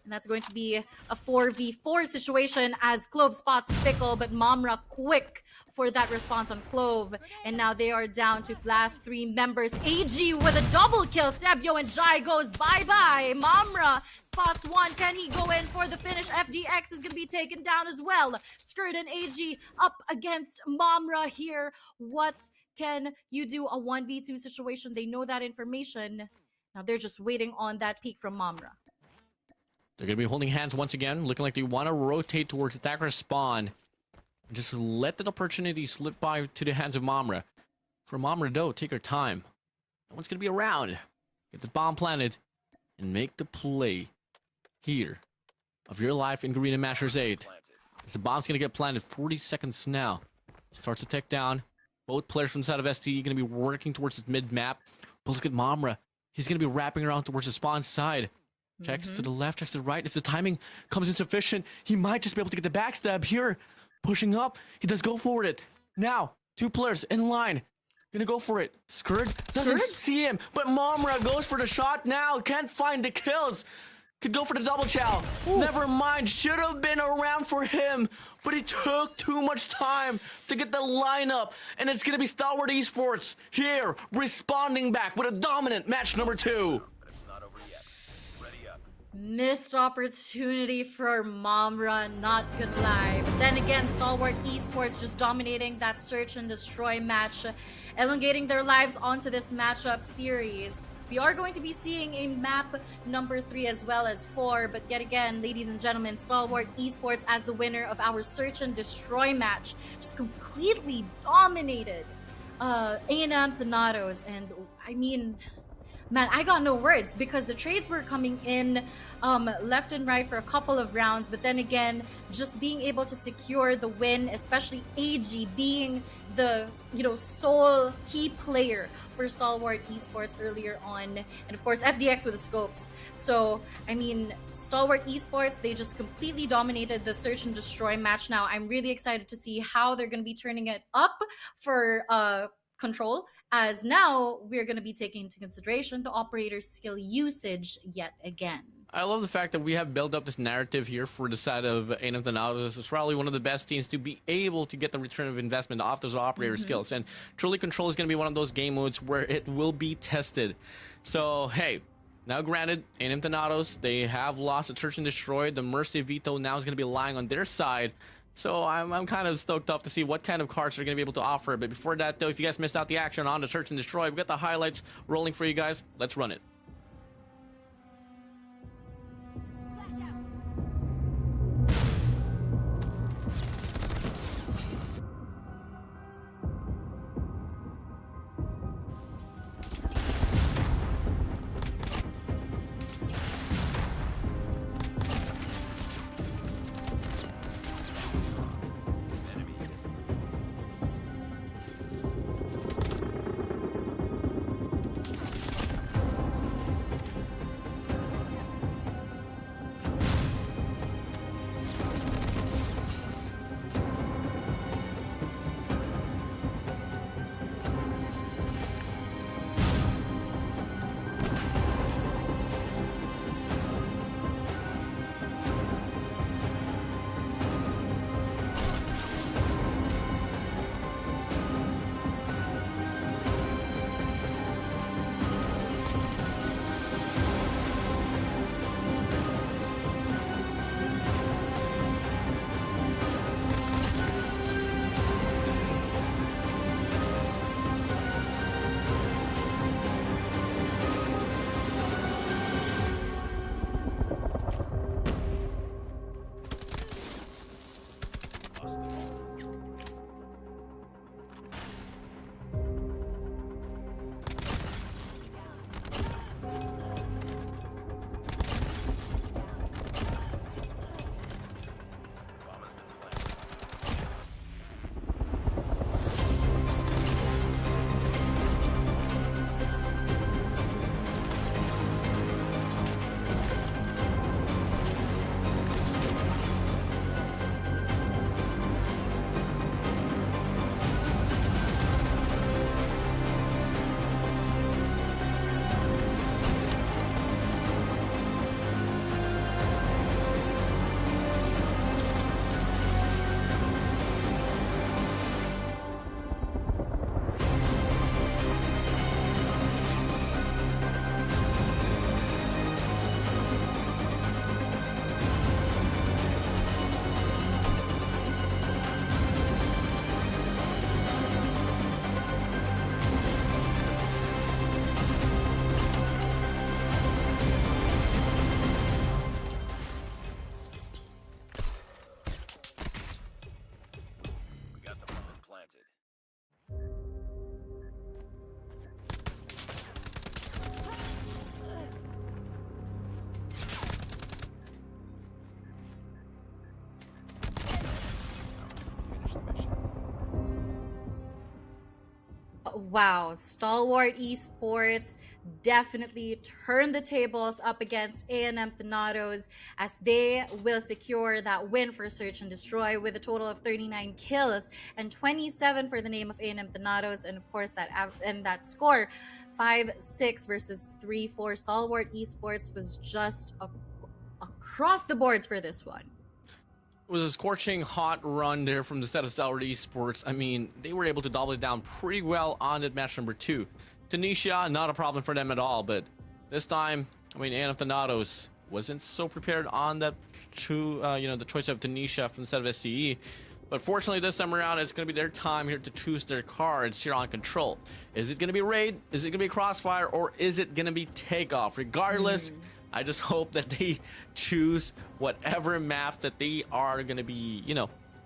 And that's going to be a 4v4 situation as Clove spots Pickle. But Mamra quick for that response on Clove. And now they are down to the last 3 members. AG with a double kill. Sebio and Jai goes bye-bye. Mamra spots one. Can he go in for the finish? FDX is going to be taken down as well. Skirt and AG up against Mamra here. What can you do? A 1v2 situation. They know that information. Now they're just waiting on that peek from Mamra. They're going to be holding hands once again, looking like they want to rotate towards attacker spawn. Just let the opportunity slip by to the hands of Mamra. For Mamra, though, take her time. No one's going to be around. Get the bomb planted and make the play here of your life in Garena Masters 8. As the bomb's going to get planted, 40 seconds now. Starts to tick down. Both players from the side of STE going to be working towards the mid-map. But look at Mamra. He's going to be wrapping around towards the spawn side. Checks to the left, checks to the right. If the timing comes insufficient, he might just be able to get the backstab here. Pushing up. He does go for it. Now, 2 players in line. Gonna go for it. Skirt doesn't see him, but Mamra goes for the shot now. Can't find the kills. could go for the double chow. Never mind, should have been around for him, but he took too much time to get the lineup, and it's gonna be Stalwart Esports here, responding back with a dominant match number 2. Missed opportunity for Momra, not gonna lie. But then again, Stalwart Esports just dominating that search and destroy match, elongating their lives onto this matchup series. We are going to be seeing a map number 3 as well as 4, but yet again, ladies and gentlemen, Stalwart Esports as the winner of our search and destroy match, just completely dominated A&M Thanatos, and I mean, man, I got no words because the trades were coming in left and right for a couple of rounds, but then again, just being able to secure the win, especially AG being the sole key player for Stalwart Esports earlier on, and of course FDX with the scopes. So I mean, Stalwart Esports, they just completely dominated the search and destroy match. Now I'm really excited to see how they're going to be turning it up for control, as now we're going to be taking into consideration the operator's skill usage yet again. I love the fact that we have built up this narrative here for the side of A&M Thanatos. It's probably one of the best teams to be able to get the return of investment off those operator skills. And truly control is going to be one of those game modes where it will be tested. So, hey, now granted, A&M Thanatos, they have lost a search and destroy. The Mercy Veto now is going to be lying on their side. So I'm kind of stoked up to see what kind of cards they're going to be able to offer. But before that, though, if you guys missed out the action on the search and destroy, we've got the highlights rolling for you guys. Let's run it. Wow, Stalwart Esports definitely turned the tables up against A&M Thanatos as they will secure that win for Search and Destroy with a total of 39 kills and 27 for the name of A&M Thanatos, and of course that score 5-6 versus 3-4. Stalwart Esports was just across the boards for this one. It was a scorching hot run there from the set of Stalwart Esports. I mean, they were able to double it down pretty well on that match number 2. Tunisia, not a problem for them at all, but this time, I mean, ANM Thanatos wasn't so prepared on that the choice of Tunisia from the set of SCE. But fortunately, this time around, it's going to be their time here to choose their cards here on Control. Is it going to be Raid? Is it going to be Crossfire? Or is it going to be Takeoff? Regardless, I just hope that they choose whatever maps that they are going to be,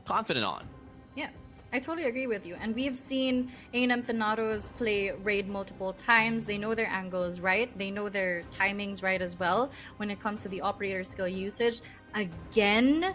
confident on. Yeah, I totally agree with you. And we've seen A&M Thanatos play Raid multiple times. They know their angles right. They know their timings right as well when it comes to the operator skill usage. Again,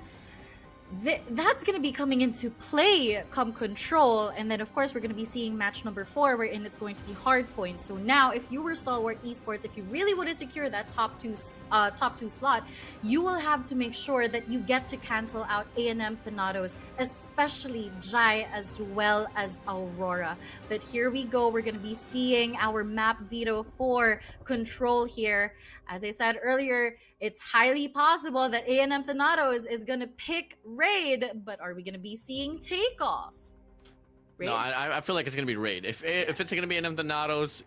that's going to be coming into play come Control, and then of course we're going to be seeing match number 4 wherein it's going to be hardpoint. So now if you were Stalwart Esports, if you really want to secure that top two slot, you will have to make sure that you get to cancel out A&M Thanatos, especially Jai as well as Aurora. But here we go, we're going to be seeing our map Veto for Control here. As I said earlier, it's highly possible that A&M Thanatos is going to pick Raid, but are we going to be seeing Takeoff? Raid? No, I feel like it's going to be Raid. If it's going to be A&M Thanatos,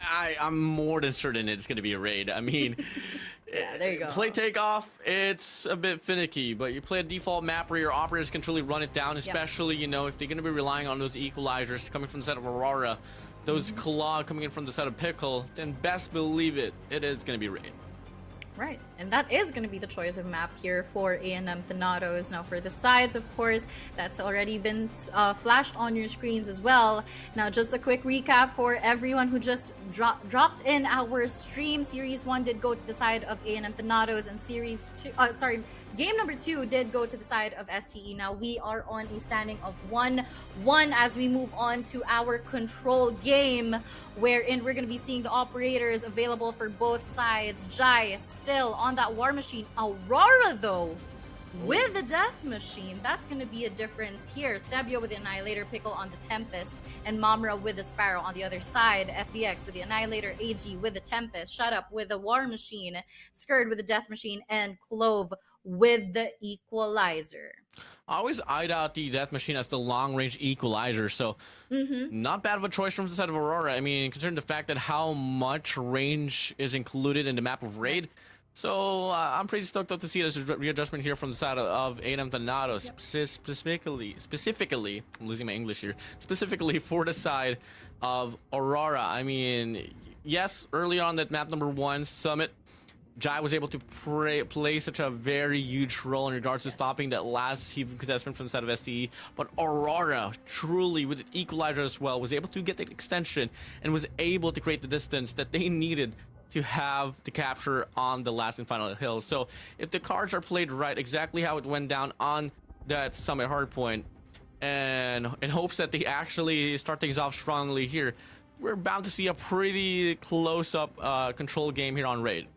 I'm more than certain it's going to be a Raid. I mean, yeah, there you go. Play Takeoff, it's a bit finicky, but you play a default map where your operators can truly run it down, especially, if they're going to be relying on those equalizers coming from the set of Aurora, those Claw coming in from the set of Pickle, then best believe it is going to be Raid. Right, and that is going to be the choice of map here for A&M Thanatos. Now for the sides, of course, that's already been flashed on your screens as well. Now just a quick recap for everyone who just dropped in our stream. Series 1 did go to the side of A&M Thanatos, and game number 2 did go to the side of STE. Now we are on a standing of 1-1 as we move on to our Control game, wherein we're going to be seeing the operators available for both sides. Jai still on that War Machine. Aurora, though, with the Death Machine. That's going to be a difference here. Sebio with the Annihilator, Pickle on the Tempest, and Mamra with the Sparrow on the other side. FDX with the Annihilator, AG with the Tempest, Shut Up with the War Machine, Skurd with the Death Machine, and Clove with the Equalizer. I always eyed out the Death Machine as the long-range equalizer, so not bad of a choice from the side of Aurora. I mean, considering the fact that how much range is included in the map of Raid, so I'm pretty stoked up to see this readjustment here from the side of A&M Thanatos, specifically, I'm losing my English here, specifically for the side of Aurora. I mean, yes, early on that map number 1, Summit, Jai was able to play such a very huge role in regards to stopping that last team contestant from the side of STE, but Aurora, truly, with the equalizer as well, was able to get the extension and was able to create the distance that they needed to have the capture on the last and final hill. So if the cards are played right, exactly how it went down on that Summit hardpoint, and in hopes that they actually start things off strongly here, we're bound to see a pretty close-up Control game here on Raid.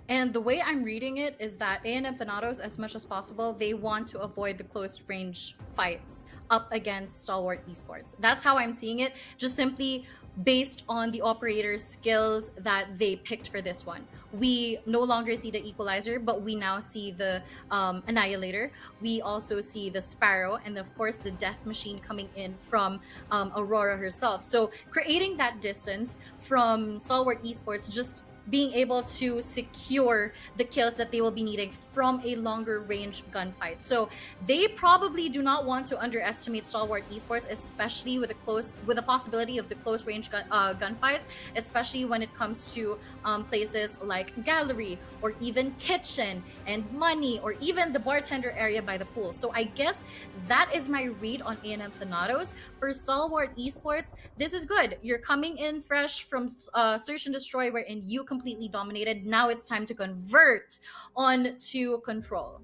And the way I'm reading it is that A&M Thanatos, as much as possible, they want to avoid the close range fights up against Stalwart Esports. That's how I'm seeing it, just simply based on the operator's skills that they picked for this one. We no longer see the Equalizer, but we now see the Annihilator. We also see the Sparrow, and of course the Death Machine coming in from Aurora herself. So creating that distance from Stalwart Esports, just being able to secure the kills that they will be needing from a longer range gunfight. So they probably do not want to underestimate Stalwart Esports, especially with the possibility of the close range gunfights, especially when it comes to places like Gallery or even Kitchen and Money or even the bartender area by the pool. So I guess that is my read on A&M Thanatos. For Stalwart Esports, this is good. You're coming in fresh from Search and Destroy, wherein you completely dominated. Now it's time to convert on to Control.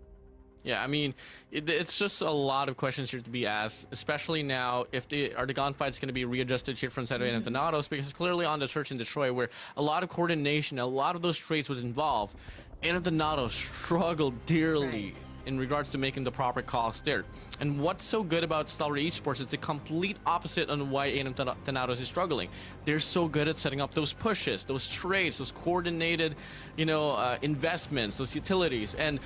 Yeah, I mean, it's just a lot of questions here to be asked, especially now if the gunfights going to be readjusted here from Saturday and Thanatos, because clearly on the Search and Destroy, where a lot of coordination, a lot of those trades was involved. And Donato struggled dearly Right. in regards to making the proper calls there. And what's so good about Stalwart Esports is the complete opposite on why A&M Donatos is struggling. They're so good at setting up those pushes, those trades, those coordinated, investments, those utilities. And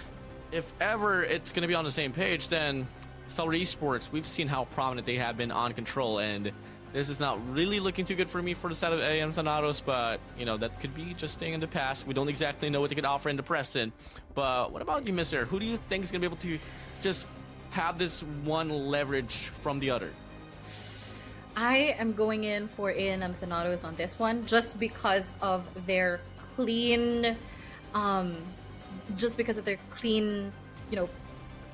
if ever it's going to be on the same page, then Stalwart Esports, we've seen how prominent they have been on control, and this is not really looking too good for me for the side of A&M Thanatos, but, that could be just staying in the past. We don't exactly know what they could offer in the present. But what about you, Mr.? Who do you think is going to be able to just have this one leverage from the other? I am going in for A&M Thanatos on this one just because of their clean,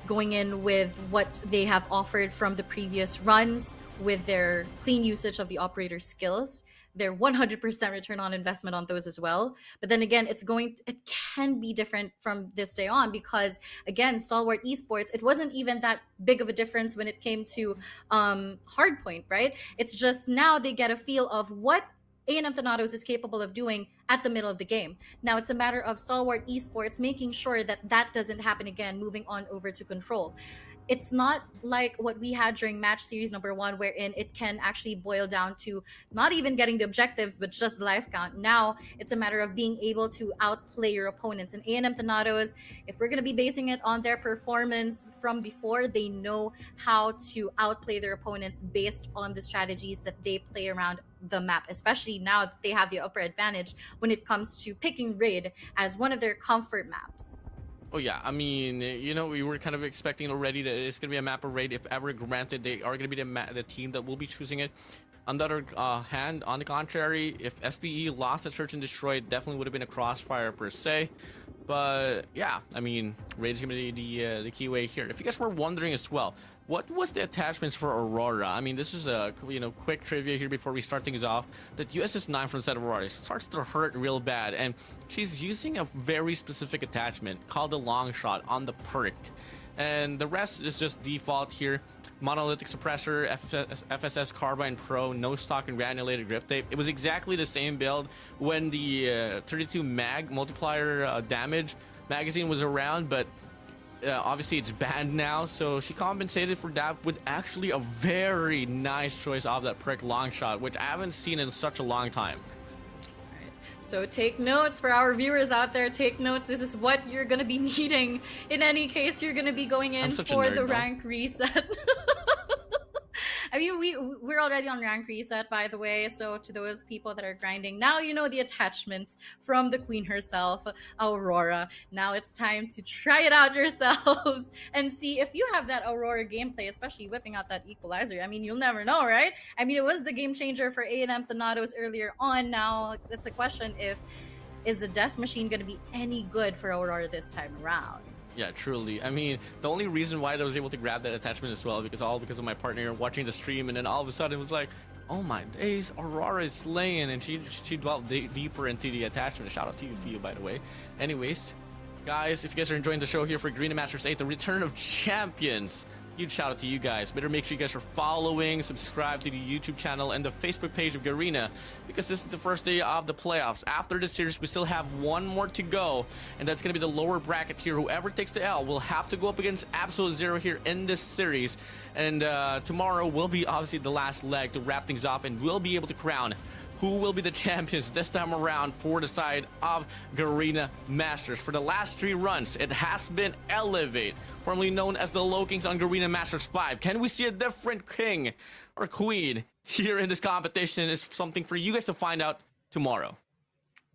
going in with what they have offered from the previous runs, with their clean usage of the operator skills, their 100% return on investment on those as well. But then again, it can be different from this day on, because again, Stalwart Esports, it wasn't even that big of a difference when it came to hardpoint, right? It's just now they get a feel of what A&M Thanatos is capable of doing at the middle of the game. Now it's a matter of Stalwart Esports making sure that that doesn't happen again, moving on over to Control. It's not like what we had during match series number 1, wherein it can actually boil down to not even getting the objectives, but just the life count. Now it's a matter of being able to outplay your opponents. And A&M Thanatos, if we're going to be basing it on their performance from before, they know how to outplay their opponents based on the strategies that they play around the map, especially now that they have the upper advantage when it comes to picking Raid as one of their comfort maps. Oh yeah, I mean, we were kind of expecting already that it's going to be a map of Raid. If ever granted, they are going to be the team that will be choosing it. On the other hand, on the contrary, if SDE lost at Search and Destroy, it definitely would have been a crossfire per se. But yeah, I mean, Raid is going to be the key way here. If you guys were wondering as well, what was the attachments for Aurora? I mean, this is a quick trivia here before we start things off. That USS9 from the side of Aurora starts to hurt real bad, and she's using a very specific attachment called the long shot on the perk, and the rest is just default here. Monolithic suppressor, FSS Carbine Pro, no stock and granulated grip tape. It was exactly the same build when the 32 mag multiplier damage magazine was around, but obviously it's banned now, so she compensated for that with actually a very nice choice of that prick long shot, which I haven't seen in such a long time. So take notes for our viewers out there. Take notes. This is what you're going to be needing in any case you're going to be going in for the rank reset. I mean, we're already on rank reset, by the way. So to those people that are grinding, now you know the attachments from the queen herself, Aurora. Now it's time to try it out yourselves and see if you have that Aurora gameplay, especially whipping out that equalizer. I mean, you'll never know, right? I mean, it was the game changer for A&M Thanatos earlier on. Now it's a question is the death machine going to be any good for Aurora this time around? Yeah, truly. I mean, the only reason why I was able to grab that attachment as well because of my partner watching the stream, and then all of a sudden it was like, oh my days, Aurora is slaying, and she dwelled deeper into the attachment. Shout out to you, Theo, by the way. Anyways, guys, if you guys are enjoying the show here for Garena Masters 8, the Return of Champions, huge shout out to you guys. Better make sure you guys are following, subscribe to the YouTube channel and the Facebook page of Garena, because this is the first day of the playoffs. After this series, we still have one more to go, and that's going to be the lower bracket here. Whoever takes the L will have to go up against Absolute Zero here in this series, and tomorrow will be obviously the last leg to wrap things off, and we'll be able to crown who will be the champions this time around for the side of Garina Masters. For the last 3 runs, it has been Elevate, formerly known as the Low Kings on Garena Masters 5. Can we see a different king or queen here in this competition is something for you guys to find out tomorrow.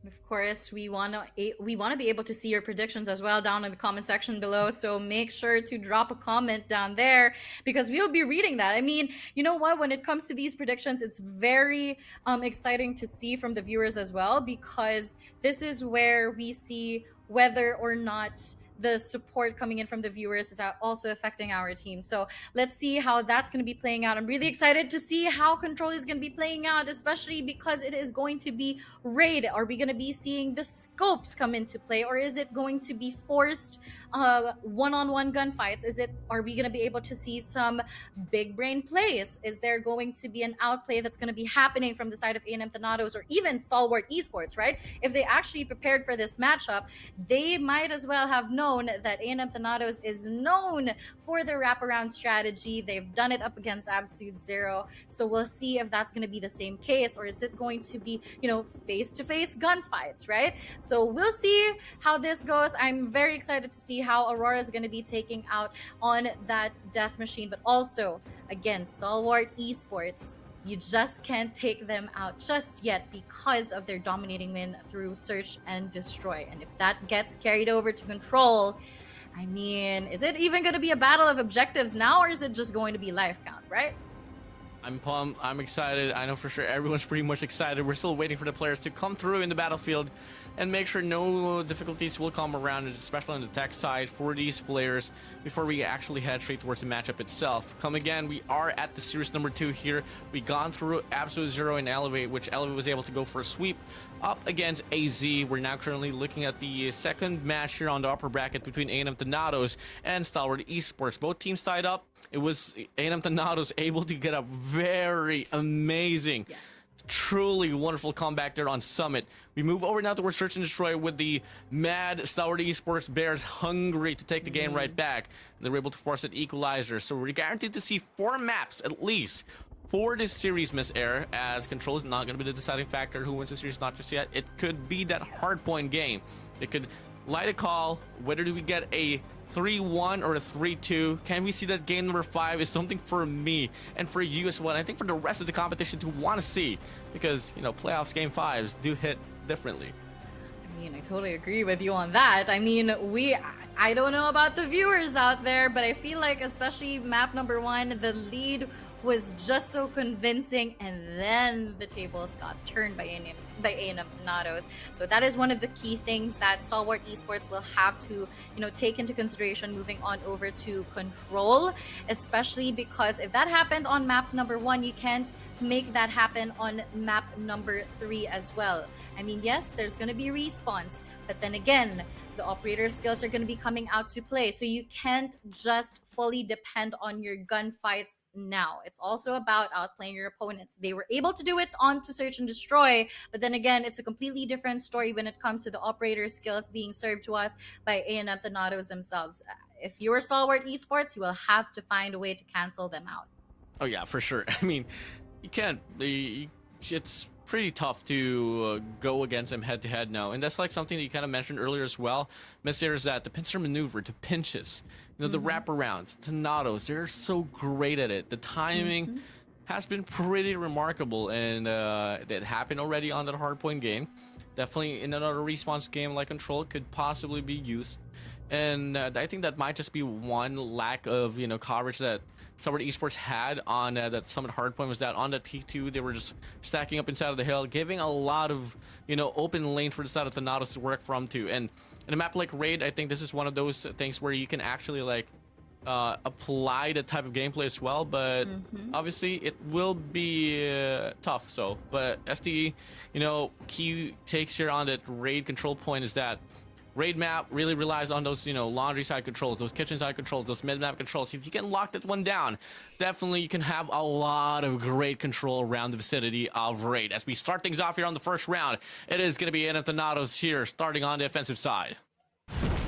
Of course, we want to be able to see your predictions as well down in the comment section below. So make sure to drop a comment down there because we'll be reading that. I mean, you know what? When it comes to these predictions, it's very exciting to see from the viewers as well, because this is where we see whether or not the support coming in from the viewers is also affecting our team. So let's see how that's going to be playing out. I'm really excited to see how Control is going to be playing out, especially because it is going to be raid. Are we going to be seeing the scopes come into play, or is it going to be forced one-on-one gunfights? Are we going to be able to see some big brain plays? Is there going to be an outplay that's going to be happening from the side of A&M Thanatos or even Stalwart Esports, right? If they actually prepared for this matchup, they might as well have known that A&M Thanatos is known for their wraparound strategy. They've done it up against Absolute Zero. So we'll see if that's going to be the same case, or is it going to be, face-to-face gunfights, right? So we'll see how this goes. I'm very excited to see how Aurora is going to be taking out on that death machine. But also, again, Stalwart Esports, you just can't take them out just yet because of their dominating win through Search and Destroy. And if that gets carried over to Control, I mean, is it even going to be a battle of objectives now, or is it just going to be life count, right? I'm pumped. I'm excited. I know for sure everyone's pretty much excited. We're still waiting for the players to come through in the battlefield and make sure no difficulties will come around, especially on the tech side for these players, before we actually head straight towards the matchup itself. Come again, we are at the series number 2 here. We gone through Absolute Zero and Elevate, which Elevate was able to go for a sweep up against AZ. We're now currently looking at the second match here on the upper bracket between A&M Thanatos and Stalwart Esports. Both teams tied up. It was A&M Thanatos able to get a very amazing, truly wonderful comeback there on Summit. We move over now towards Search and Destroy with the mad Stalwart Esports Bears hungry to take the game right back. They were able to force an equalizer. So we're guaranteed to see 4 maps at least for this series, Miss Air, as Control is not going to be the deciding factor who wins the series, not just yet. It could be that hardpoint game. It could light a call. Whether do we get a 3-1 or a 3-2? Can we see that game number 5 is something for me and for you as well? And I think for the rest of the competition to want to see, because, playoffs game 5s do hit differently. I mean, I totally agree with you on that. I mean, I don't know about the viewers out there, but I feel like especially map number 1, the lead was just so convincing, and then the tables got turned by A&M Thanatos. So that is one of the key things that Stalwart Esports will have to, take into consideration moving on over to Control, especially because if that happened on map number 1, you can't make that happen on map number 3 as well. I mean, yes, there's going to be respawns, but then again, the operator skills are going to be coming out to play. So you can't just fully depend on your gunfights now. It's also about outplaying your opponents. They were able to do it on to Search and Destroy, but then again, it's a completely different story when it comes to the operator skills being served to us by A&M Thanatos themselves. If you're Stalwart Esports, you will have to find a way to cancel them out. Oh yeah, for sure. I mean, you can't. It's pretty tough to go against them head to head now, and that's like something that you kind of mentioned earlier as well, Miss Air, is that the pincer maneuver, the pinches, the wraparounds, Thanatos, they're so great at it. The timing has been pretty remarkable, and it happened already on that hardpoint game. Definitely in another response game like Control could possibly be used, and I think that might just be one lack of coverage that Stalwart Esports had on that Summit hardpoint, was that on that peak 2 they were just stacking up inside of the hill, giving a lot of open lane for the side of Thanatos to work from too. And in a map like Raid, I think this is one of those things where you can actually apply the type of gameplay as well, but obviously it will be tough. So, but SDE, key takes here on that Raid control point is that Raid map really relies on those, laundry side controls, those kitchen side controls, those mid map controls. If you can lock that one down, definitely you can have a lot of great control around the vicinity of Raid. As we start things off here on the first round, it is going to be A&M Thanatos here starting on the offensive side.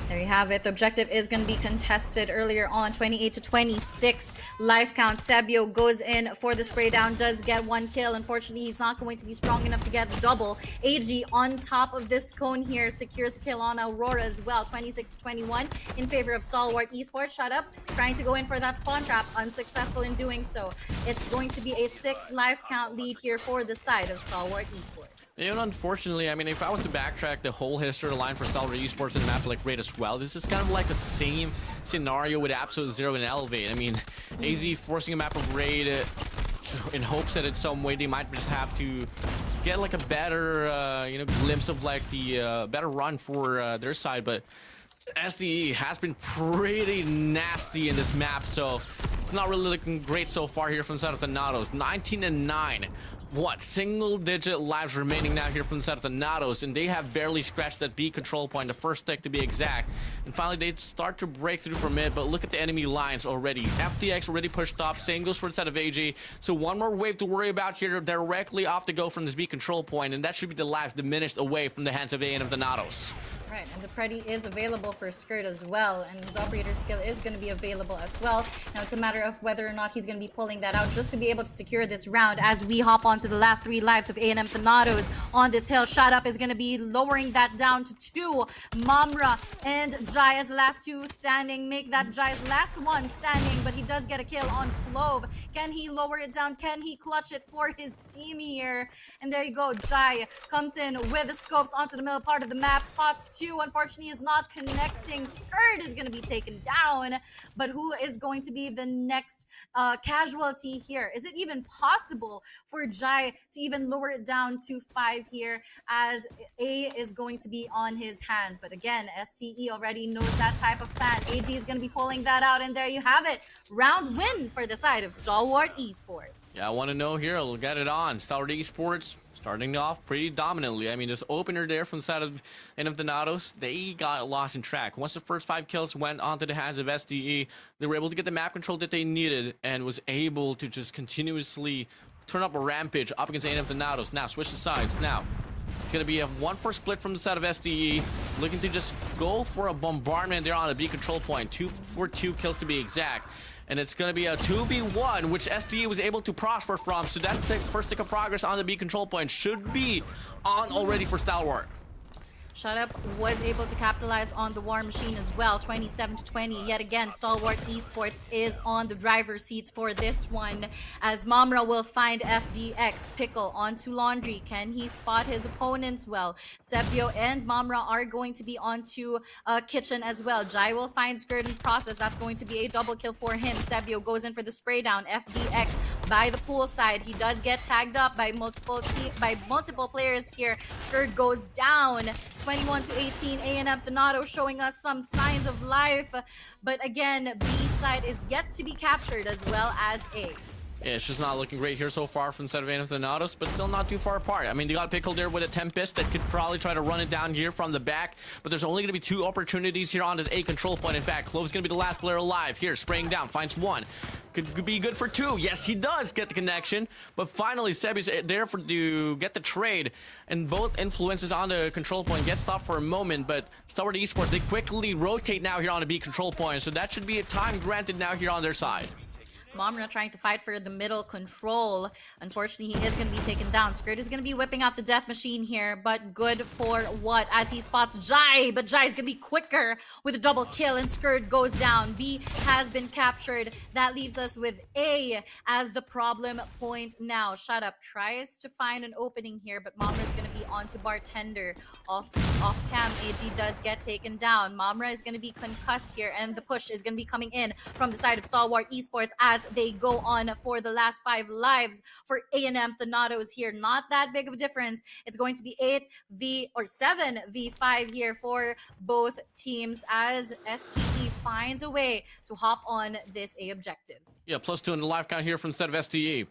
There you have it. The objective is going to be contested earlier on, 28-26. Life count. Sebio goes in for the spray down, does get 1 kill. Unfortunately, he's not going to be strong enough to get the double. AG on top of this cone here secures kill on Aurora as well, 26-21 in favor of Stalwart Esports. Shut up, trying to go in for that spawn trap, unsuccessful in doing so. It's going to be a 6 life count lead here for the side of Stalwart Esports. Unfortunately, I mean, if I was to backtrack the whole history of the line for Stalwart Esports in a map like Raid as well, this is kind of like the same scenario with Absolute Zero and Elevate. I mean, AZ forcing a map of Raid in hopes that in some way they might just have to get like a better, glimpse of like the better run for their side, but SDE has been pretty nasty in this map, so it's not really looking great so far here from the side of the Nados. 19-9. What, single-digit lives remaining now here from the side of the Nados, and they have barely scratched that B control point, the first stick to be exact. And finally, they start to break through from mid, but look at the enemy lines already. FTX already pushed up, same goes for the side of AG. So one more wave to worry about here directly off the go from this B control point, and that should be the lives diminished away from the hands of A and of the Nados. Right, and the Preddy is available for Skirt as well, and his operator skill is going to be available as well. Now it's a matter of whether or not he's going to be pulling that out just to be able to secure this round as we hop on to the last 3 lives of A&M Thanatos on this hill. Shot Up is going to be lowering that down to 2. Mamra and Jai as the last 2 standing, make that Jai's last 1 standing, but he does get a kill on Clove. Can he lower it down? Can he clutch it for his team here? And there you go, Jai comes in with the scopes onto the middle part of the map, spots 2. Unfortunately, is not connecting. Skirt is going to be taken down, but who is going to be the next casualty here? Is it even possible for Jai to even lower it down to 5 here, as A is going to be on his hands? But again, STE already knows that type of plan. AG is going to be pulling that out, and there you have it. Round win for the side of Stalwart Esports. Yeah, I want to know here. We'll get it on. Stalwart Esports starting off pretty dominantly. I mean, this opener there from the side of the Nados, they got lost in track. Once the first 5 kills went onto the hands of SDE, they were able to get the map control that they needed and was able to just continuously turn up a rampage up against the Nados. Now, switch the sides. Now, it's going to be a 1-4 split from the side of SDE, looking to just go for a bombardment there on the B control point. 2 for 2 kills to be exact. And it's going to be a 2v1, which SDE was able to prosper from. So that first stick of progress on the B control point should be on already for Stalwart. Shut Up was able to capitalize on the war machine as well. 27-20. Yet again, Stalwart Esports is on the driver's seat for this one, as Mamra will find FDX. Pickle onto Laundry. Can he spot his opponents well? Sebio and Mamra are going to be onto Kitchen as well. Jai will find Skirt in process. That's going to be a double kill for him. Sebio goes in for the spray down. FDX by the pool side. He does get tagged up by multiple players here. Skirt goes down. 21-18, A&M Thanato showing us some signs of life, but again, B side is yet to be captured as well as A. Yeah, it's just not looking great here so far from the side of A&M Thanatos, but still not too far apart. I mean, they got Pickle there with a Tempest that could probably try to run it down here from the back, but there's only going to be 2 opportunities here on the A control point. In fact, Clove's going to be the last player alive. Here, spraying down, finds 1. Could be good for 2. Yes, he does get the connection, but finally, Sebi's there to get the trade, and both influences on the control point get stopped for a moment, but Stalwart Esports, they quickly rotate now here on the B control point, so that should be a time granted now here on their side. Mamra trying to fight for the middle control. Unfortunately, he is going to be taken down. Skirt is going to be whipping out the death machine here, but good for what? As he spots Jai, but Jai is going to be quicker with a double kill, and Skirt goes down. B has been captured. That leaves us with A as the problem point now. Shut Up tries to find an opening here, but Mamra is going to be onto Bartender. Off cam, AG does get taken down. Mamra is going to be concussed here, and the push is going to be coming in from the side of Stalwart Esports as they go on for the last 5 lives for A&M Thanatos here. Not that big of a difference. It's going to be 7v5 here for both teams as STE finds a way to hop on this A objective. Yeah, +2 in the life count here from the side of STE.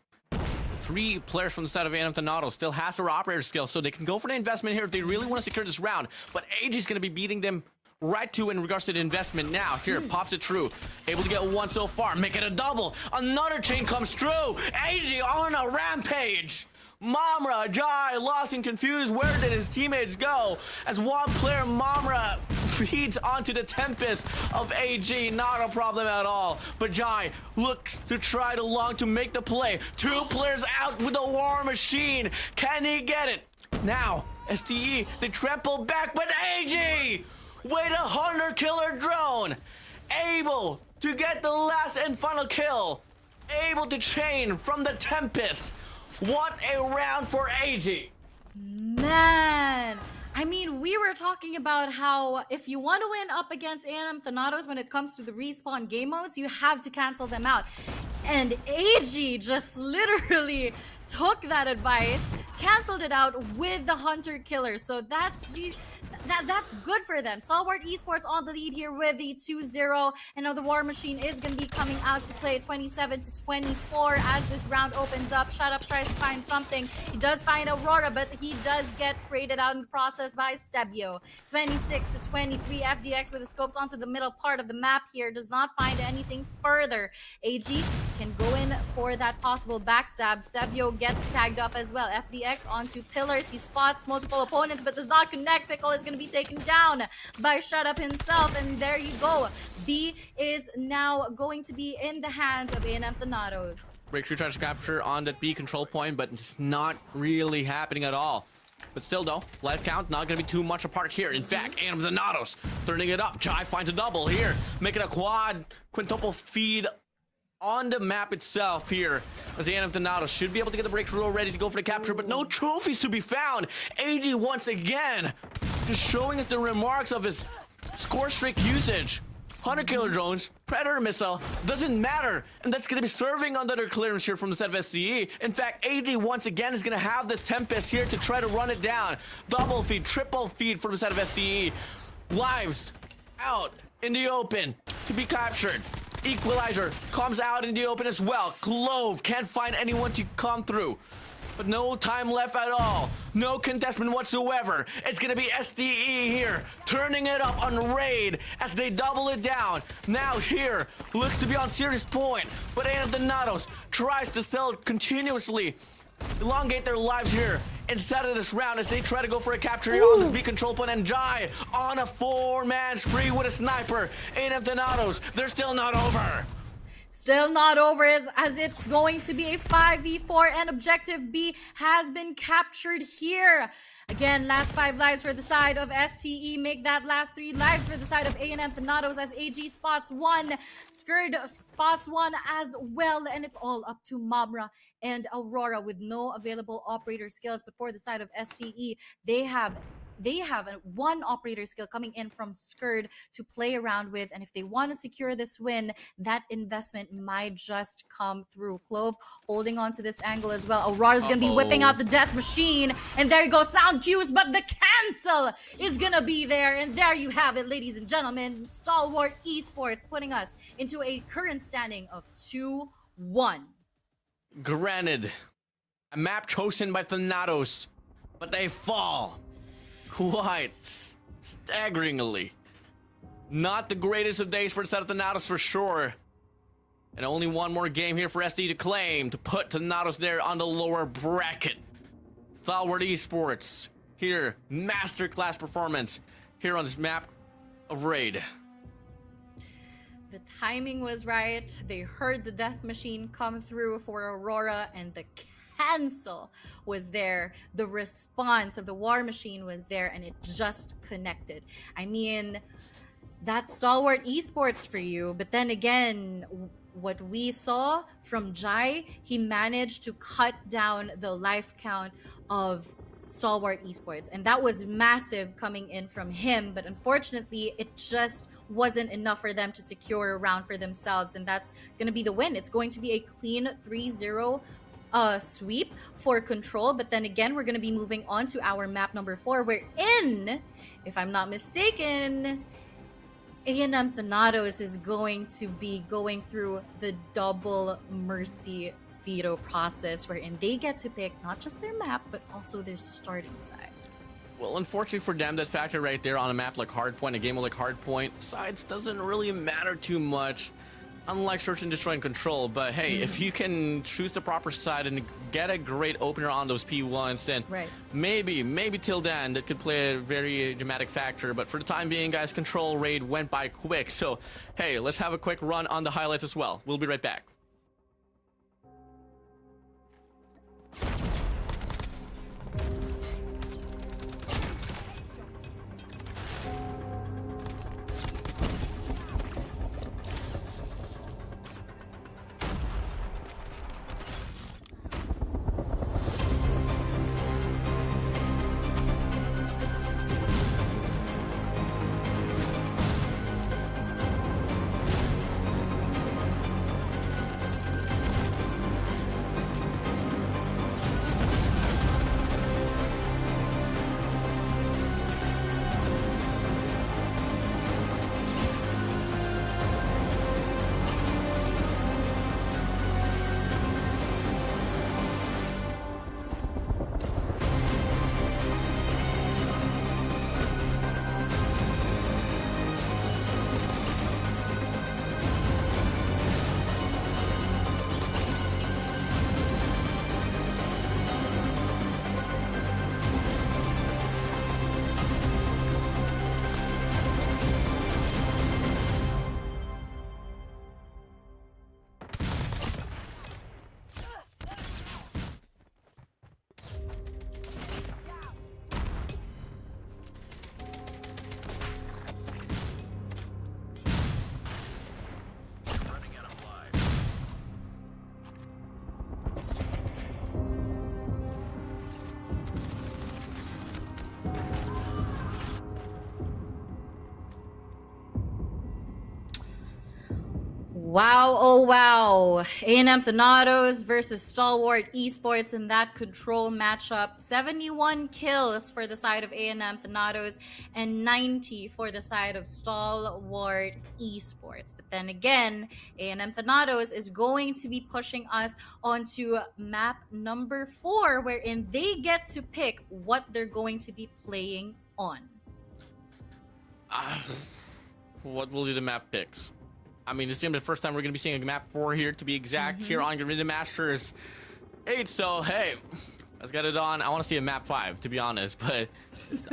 3 players from the side of A&M Thanatos still has their operator skill, so they can go for the investment here if they really want to secure this round. But AG is going to be beating them right to in regards to the investment now. Here, pops it through. Able to get 1 so far. Make it a double. Another chain comes through. AG on a rampage. Mamra, Jai, lost and confused. Where did his teammates go? As one player, Mamra, feeds onto the Tempest of AG. Not a problem at all. But Jai looks to try to long to make the play. 2 players out with a war machine. Can he get it? Now, STE, they trample back, but AG! With a hunter killer drone, able to get the last and final kill, able to chain from the Tempest. What a round for AG. Man, I mean, we were talking about how if you want to win up against A&M Thanatos when it comes to the respawn game modes, you have to cancel them out. And AG just literally took that advice, canceled it out with the Hunter Killer. So that's good for them. Stalwart Esports on the lead here with the 2-0. And now the War Machine is going to be coming out to play 27-24 as this round opens up. Shut Up tries to find something. He does find Aurora, but he does get traded out in the process by Sebio. 26-23. FDX with the scopes onto the middle part of the map here. Does not find anything further. AG can go in for that possible backstab. Sebio gets tagged up as well. FDX onto pillars. He spots multiple opponents but does not connect. Pickle is going to be taken down by Shut Up himself, and there you go. B is now going to be in the hands of A&M Thanatos. Breakthrough tries to capture on that B control point, but it's not really happening at all. But still though, life count not gonna be too much apart here. In fact, A&M Thanatos turning it up. Jai finds a double here, making a quintuple feed on the map itself here, as the A&M Thanatos should be able to get the breakthrough ready to go for the capture, but no trophies to be found. AG once again just showing us the remarks of his score streak usage. Hunter Killer drones, Predator missile, doesn't matter, and that's gonna be serving under their clearance here from the set of SCE. In fact, AG once again is gonna have this Tempest here to try to run it down. Double feed, triple feed from the set of SCE. Lives out in the open to be captured. Equalizer comes out in the open as well. Clove can't find anyone to come through. But no time left at all. No contestment whatsoever. It's gonna be SDE here, turning it up on raid as they double it down. Now here, looks to be on serious point, but A&M Thanatos tries to still continuously elongate their lives here inside of this round as they try to go for a capture here on this B control point, and Jai on a 4-man spree with a sniper. A&M Thanatos, they're still not over. Still not over, as it's going to be a 5v4, and objective B has been captured here. Again, last 5 lives for the side of STE make that last 3 lives for the side of A&M Thanatos as AG spots 1, Skurd spots 1 as well, and it's all up to Mabra and Aurora with no available operator skills. But for the side of STE, they have one operator skill coming in from Skurd to play around with, and if they want to secure this win, that investment might just come through. Clove holding on to this angle as well. Aurora's gonna be whipping out the death machine, and there you go, sound cues, but the cancel is gonna be there, and there you have it, ladies and gentlemen. Stalwart Esports putting us into a current standing of 2-1. Granted, a map chosen by Thanatos, but they fall quite staggeringly. Not the greatest of days for the set of Thanatos for sure. And only one more game here for SD to claim to put Thanatos there on the lower bracket. Stalwart Esports here, masterclass performance here on this map of Raid. The timing was right. They heard the death machine come through for Aurora, and the cancel was there. The response of the War Machine was there, and it just connected. I mean, that's Stalwart Esports for you. But then again, what we saw from Jai, he managed to cut down the life count of Stalwart Esports, and that was massive coming in from him. But unfortunately, it just wasn't enough for them to secure a round for themselves, and that's going to be the win. It's going to be a clean 3-0 sweep for Control. But then again, we're going to be moving on to our map number 4, wherein, if I'm not mistaken, A&M Thanatos is going to be going through the double mercy veto process, wherein they get to pick not just their map but also their starting side. Well, unfortunately for them, that factor right there on a map like Hardpoint, a game like Hardpoint, sides doesn't really matter too much, unlike Search and Destroy and Control. But hey, if you can choose the proper side and get a great opener on those P1s, then maybe till then that could play a very dramatic factor. But for the time being, guys, Control Raid went by quick. So hey, let's have a quick run on the highlights as well. We'll be right back. Wow, oh wow. A&M Thanatos versus Stalwart Esports in that control matchup. 71 kills for the side of A&M Thanatos and 90 for the side of Stalwart Esports. But then again, A&M Thanatos is going to be pushing us onto map number 4, wherein they get to pick what they're going to be playing on. What will be the map picks? I mean, this is gonna be the first time we're gonna be seeing a map 4 here, to be exact, here on Garena Masters 8. So hey, let's get it on. I want to see a map 5, to be honest, but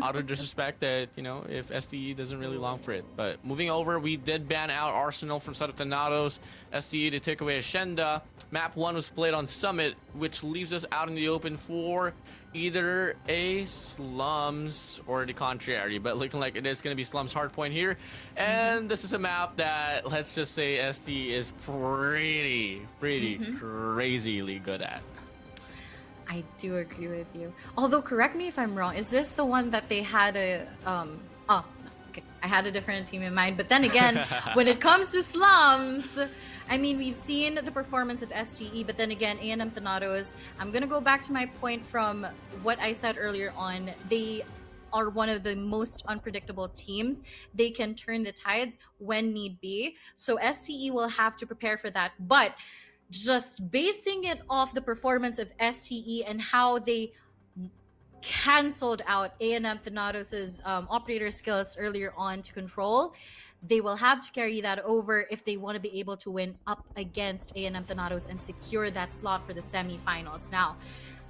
out of disrespect that, you know, if SDE doesn't really long for it. But moving over, we did ban out Arsenal from side of Thanatos, SDE to take away Ashenda. Map 1 was played on Summit, which leaves us out in the open for either a Slums or the contrary, but looking like it is going to be Slums Hardpoint here. And this is a map that, let's just say, SDE is pretty crazily good at. I do agree with you. Although, correct me if I'm wrong, is this the one that they had a oh, okay, I had a different team in mind. But then again, when it comes to Slums, I mean, we've seen the performance of STE, but then again, A&M Thanatos, I'm gonna go back to my point from what I said earlier on. They are one of the most unpredictable teams. They can turn the tides when need be. So STE will have to prepare for that. But just basing it off the performance of STE and how they canceled out A&M Thanatos' operator skills earlier on to control, they will have to carry that over if they want to be able to win up against A&M Thanatos and secure that slot for the semifinals. Now,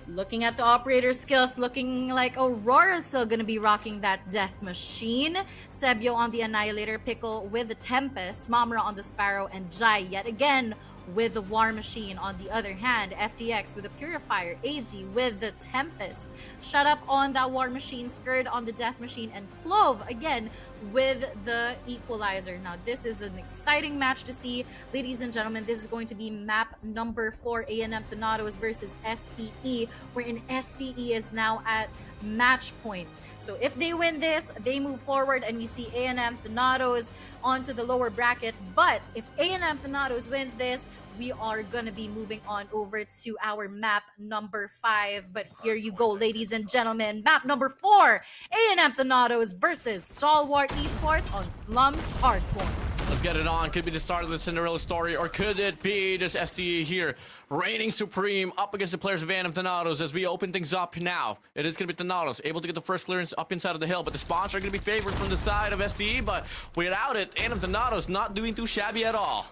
looking at the operator skills, looking like Aurora's still going to be rocking that death machine. Sebio on the Annihilator, Pickle with the Tempest, Mamra on the Sparrow, and Jai yet again with the War Machine. On the other hand, FDX with the Purifier, AG with the Tempest, Shut Up on that War Machine, Scourge on the Death Machine, and Clove again with the Equalizer. Now, this is an exciting match to see. Ladies and gentlemen, this is going to be map number 4, A&M Thanatos versus STE, wherein STE is now at match point. So if they win this, they move forward and we see A&M Thanatos onto the lower bracket. But if A&M Thanatos wins this, we are gonna be moving on over to our map number 5. But here you go, ladies and gentlemen, map number 4, A&M Thanatos versus Stalwart Esports on Slums Hardpoint. Let's get it on. Could be the start of the Cinderella story, or could it be just SDE here reigning supreme up against the players of A&M Thanatos as we open things up now? It is going to be Thanatos able to get the first clearance up inside of the hill, but the spawns are going to be favored from the side of SDE, but without it, A&M Thanatos not doing too shabby at all.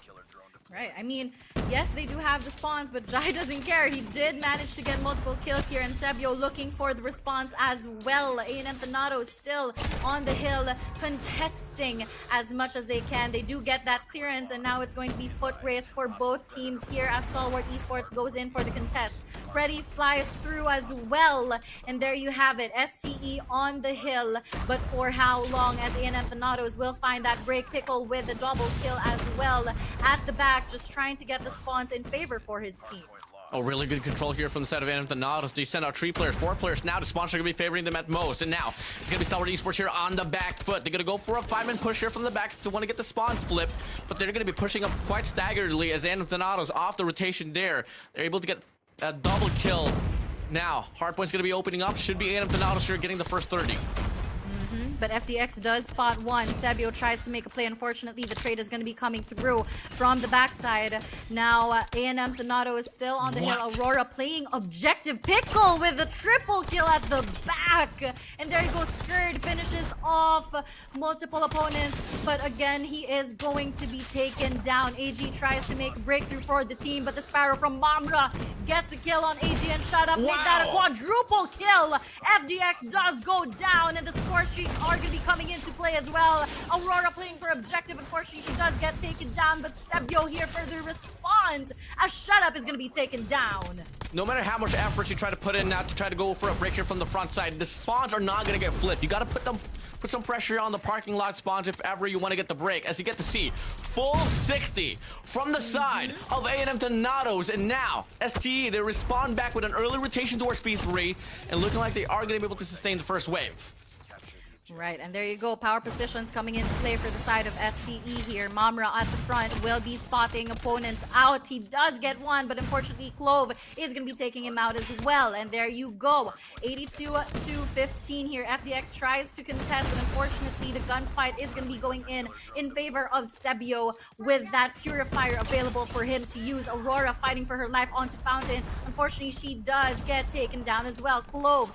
Right, I mean, yes, they do have the spawns, but Jai doesn't care. He did manage to get multiple kills here, and Sebio looking for the response as well. A&M Thanatos still on the hill, contesting as much as they can. They do get that clearance, and now it's going to be foot race for both teams here as Stalwart Esports goes in for the contest. Freddy flies through as well, and there you have it, STE on the hill. But for how long, as A&M Thanatos will find that break? Pickle with the double kill as well at the back, just trying to get the spawns in favor for his team. Oh, really good control here from the side of A&M Thanatos. They send out 3 players, 4 players. Now the spawns are going to be favoring them at most. And now it's going to be Stalwart Esports here on the back foot. They're going to go for a 5-man push here from the back to want to get the spawn flip. But they're going to be pushing up quite staggeredly as A&M Thanatos off the rotation there. They're able to get a double kill. Now, Hardpoint's going to be opening up. Should be A&M Thanatos here getting the first 30. But FDX does spot one. Sebio tries to make a play. Unfortunately, the trade is going to be coming through from the backside. Now, A&M Thanatos is still on the hill. Aurora playing objective. Pickle with a triple kill at the back. And there you go. Scourge finishes off multiple opponents. But again, he is going to be taken down. AG tries to make a breakthrough for the team. But the Sparrow from Mamra gets a kill on AG and Shut Up. Make that a quadruple kill. FDX does go down. And the score streaks are going to be coming into play as well. Aurora playing for objective. Unfortunately, she does get taken down, but Sebio here for the response as Shut Up is going to be taken down. No matter how much effort you try to put in now to try to go for a break here from the front side, the spawns are not going to get flipped. You got to put some pressure on the parking lot spawns if ever you want to get the break. As you get to see, full 60 from the side of A&M Thanatos, and now STE, they respond back with an early rotation towards P3, and looking like they are going to be able to sustain the first wave. Right, and there you go. Power positions coming into play for the side of STE here. Mamra at the front will be spotting opponents out. He does get one, but unfortunately Clove is going to be taking him out as well. And there you go. 82-15 here. FDX tries to contest, but unfortunately the gunfight is going to be going in favor of Sebio with that purifier available for him to use. Aurora fighting for her life onto Fountain. Unfortunately, she does get taken down as well. Clove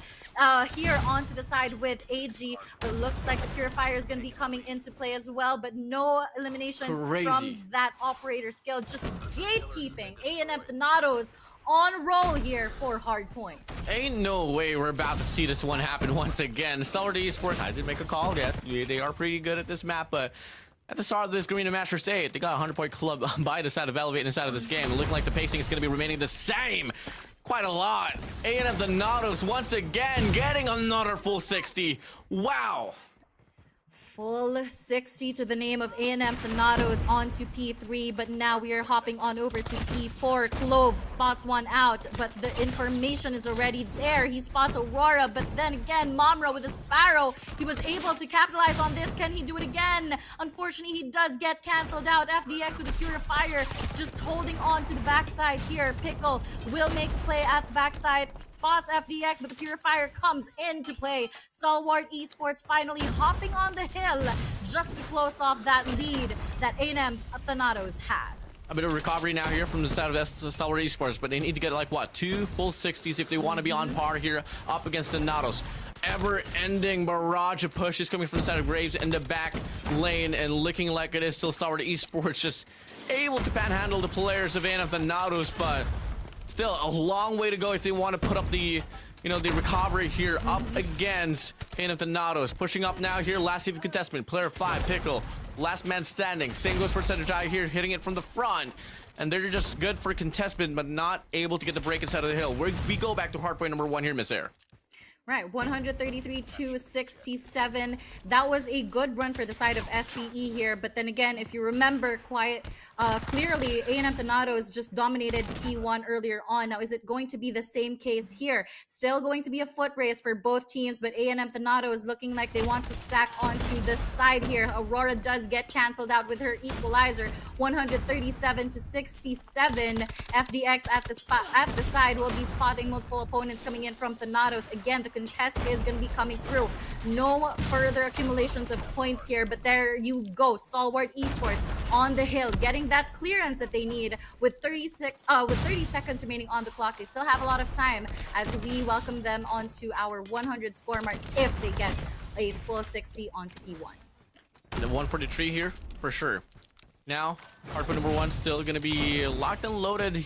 here onto the side with AG. But looks like the purifier is going to be coming into play as well, but no eliminations from that operator skill. Just gatekeeping. A&M Thanatos on roll here for Hardpoint. Ain't no way we're about to see this one happen once again. Stalwart Esports, I did make a call. Yeah, they are pretty good at this map, but at the start of this Garena Masters state, they got a 100-point club by the side of Elevate inside of this game. Looking like the pacing is going to be remaining the same. Quite a lot. A&M Thanatos once again getting another full 60. Wow. Full 60 to the name of A&M Thanatos onto P3, but now we are hopping on over to P4. Clove spots one out, but the information is already there. He spots Aurora, but then again, Mamra with a Sparrow. He was able to capitalize on this. Can he do it again? Unfortunately, he does get canceled out. FDX with a Purifier just holding on to the backside here. Pickle will make a play at the backside, spots FDX, but the Purifier comes into play. Stalwart Esports finally hopping on the hill just to close off that lead that A&M Thanatos has. A bit of recovery now here from the side of Stalwart Esports, but they need to get like what, 2 full 60s if they want to be on par here up against Thanatos. Ever-ending barrage of pushes coming from the side of Graves in the back lane, and looking like it is still Stalwart Esports just able to panhandle the players of A&M Thanatos, but still a long way to go if they want to put up the the recovery here up against A&M Thanatos. Pushing up now here, last even contestant, player 5, Pickle, last man standing. Same goes for Center Jai here, hitting it from the front. And they're just good for contestant, but not able to get the break inside of the hill. We go back to hardpoint number 1 here, Miss Air. Right, 133-67. That was a good run for the side of SCE here. But then again, if you remember clearly, A&M Thanatos just dominated P1 earlier on. Now, is it going to be the same case here? Still going to be a foot race for both teams, but A&M Thanatos looking like they want to stack onto the side here. Aurora does get canceled out with her equalizer, 137-67. FDX at the side will be spotting multiple opponents coming in from Thanatos. Again, the contest is going to be coming through. No further accumulations of points here, but there you go. Stalwart Esports on the hill, getting that clearance that they need with 30 seconds remaining on the clock. They still have a lot of time as we welcome them onto our 100 score mark if they get a full 60 onto P1. The 143 here for sure. Now, hardpoint number 1 still going to be locked and loaded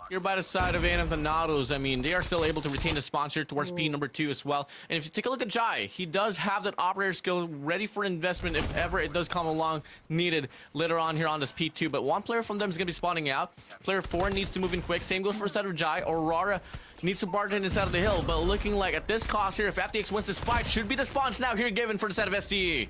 here by the side of A&M Thanatos. I mean, they are still able to retain the sponsor towards P number 2 as well. And if you take a look at Jai, he does have that operator skill ready for investment if ever it does come along needed later on here on this P2. But one player from them is going to be spawning out. Player 4 needs to move in quick. Same goes for the side of Jai. Aurora needs to barge in inside of the hill. But looking like at this cost here, if FTX wins this fight, should be the spawns now here given for the side of STE.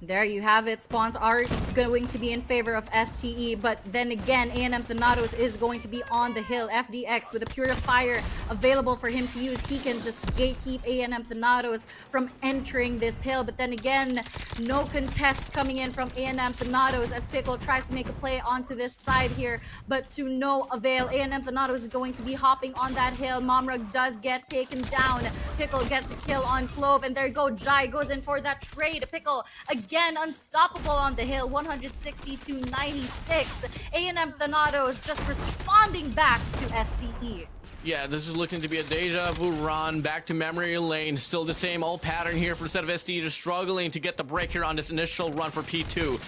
There you have it. Spawns are going to be in favor of STE, but then again, A&M Thanatos is going to be on the hill. FDX with a Purifier available for him to use. He can just gatekeep A&M Thanatos from entering this hill, but then again, no contest coming in from A&M Thanatos as Pickle tries to make a play onto this side here, but to no avail. A&M Thanatos is going to be hopping on that hill. Momrug does get taken down. Pickle gets a kill on Clove, and there you go. Jai goes in for that trade. Pickle again unstoppable on the hill, 160-96. A&M Thanatos just responding back to STE. Yeah, this is looking to be a deja vu run back to memory lane. Still the same old pattern here for the set of STE, just struggling to get the break here on this initial run for P2.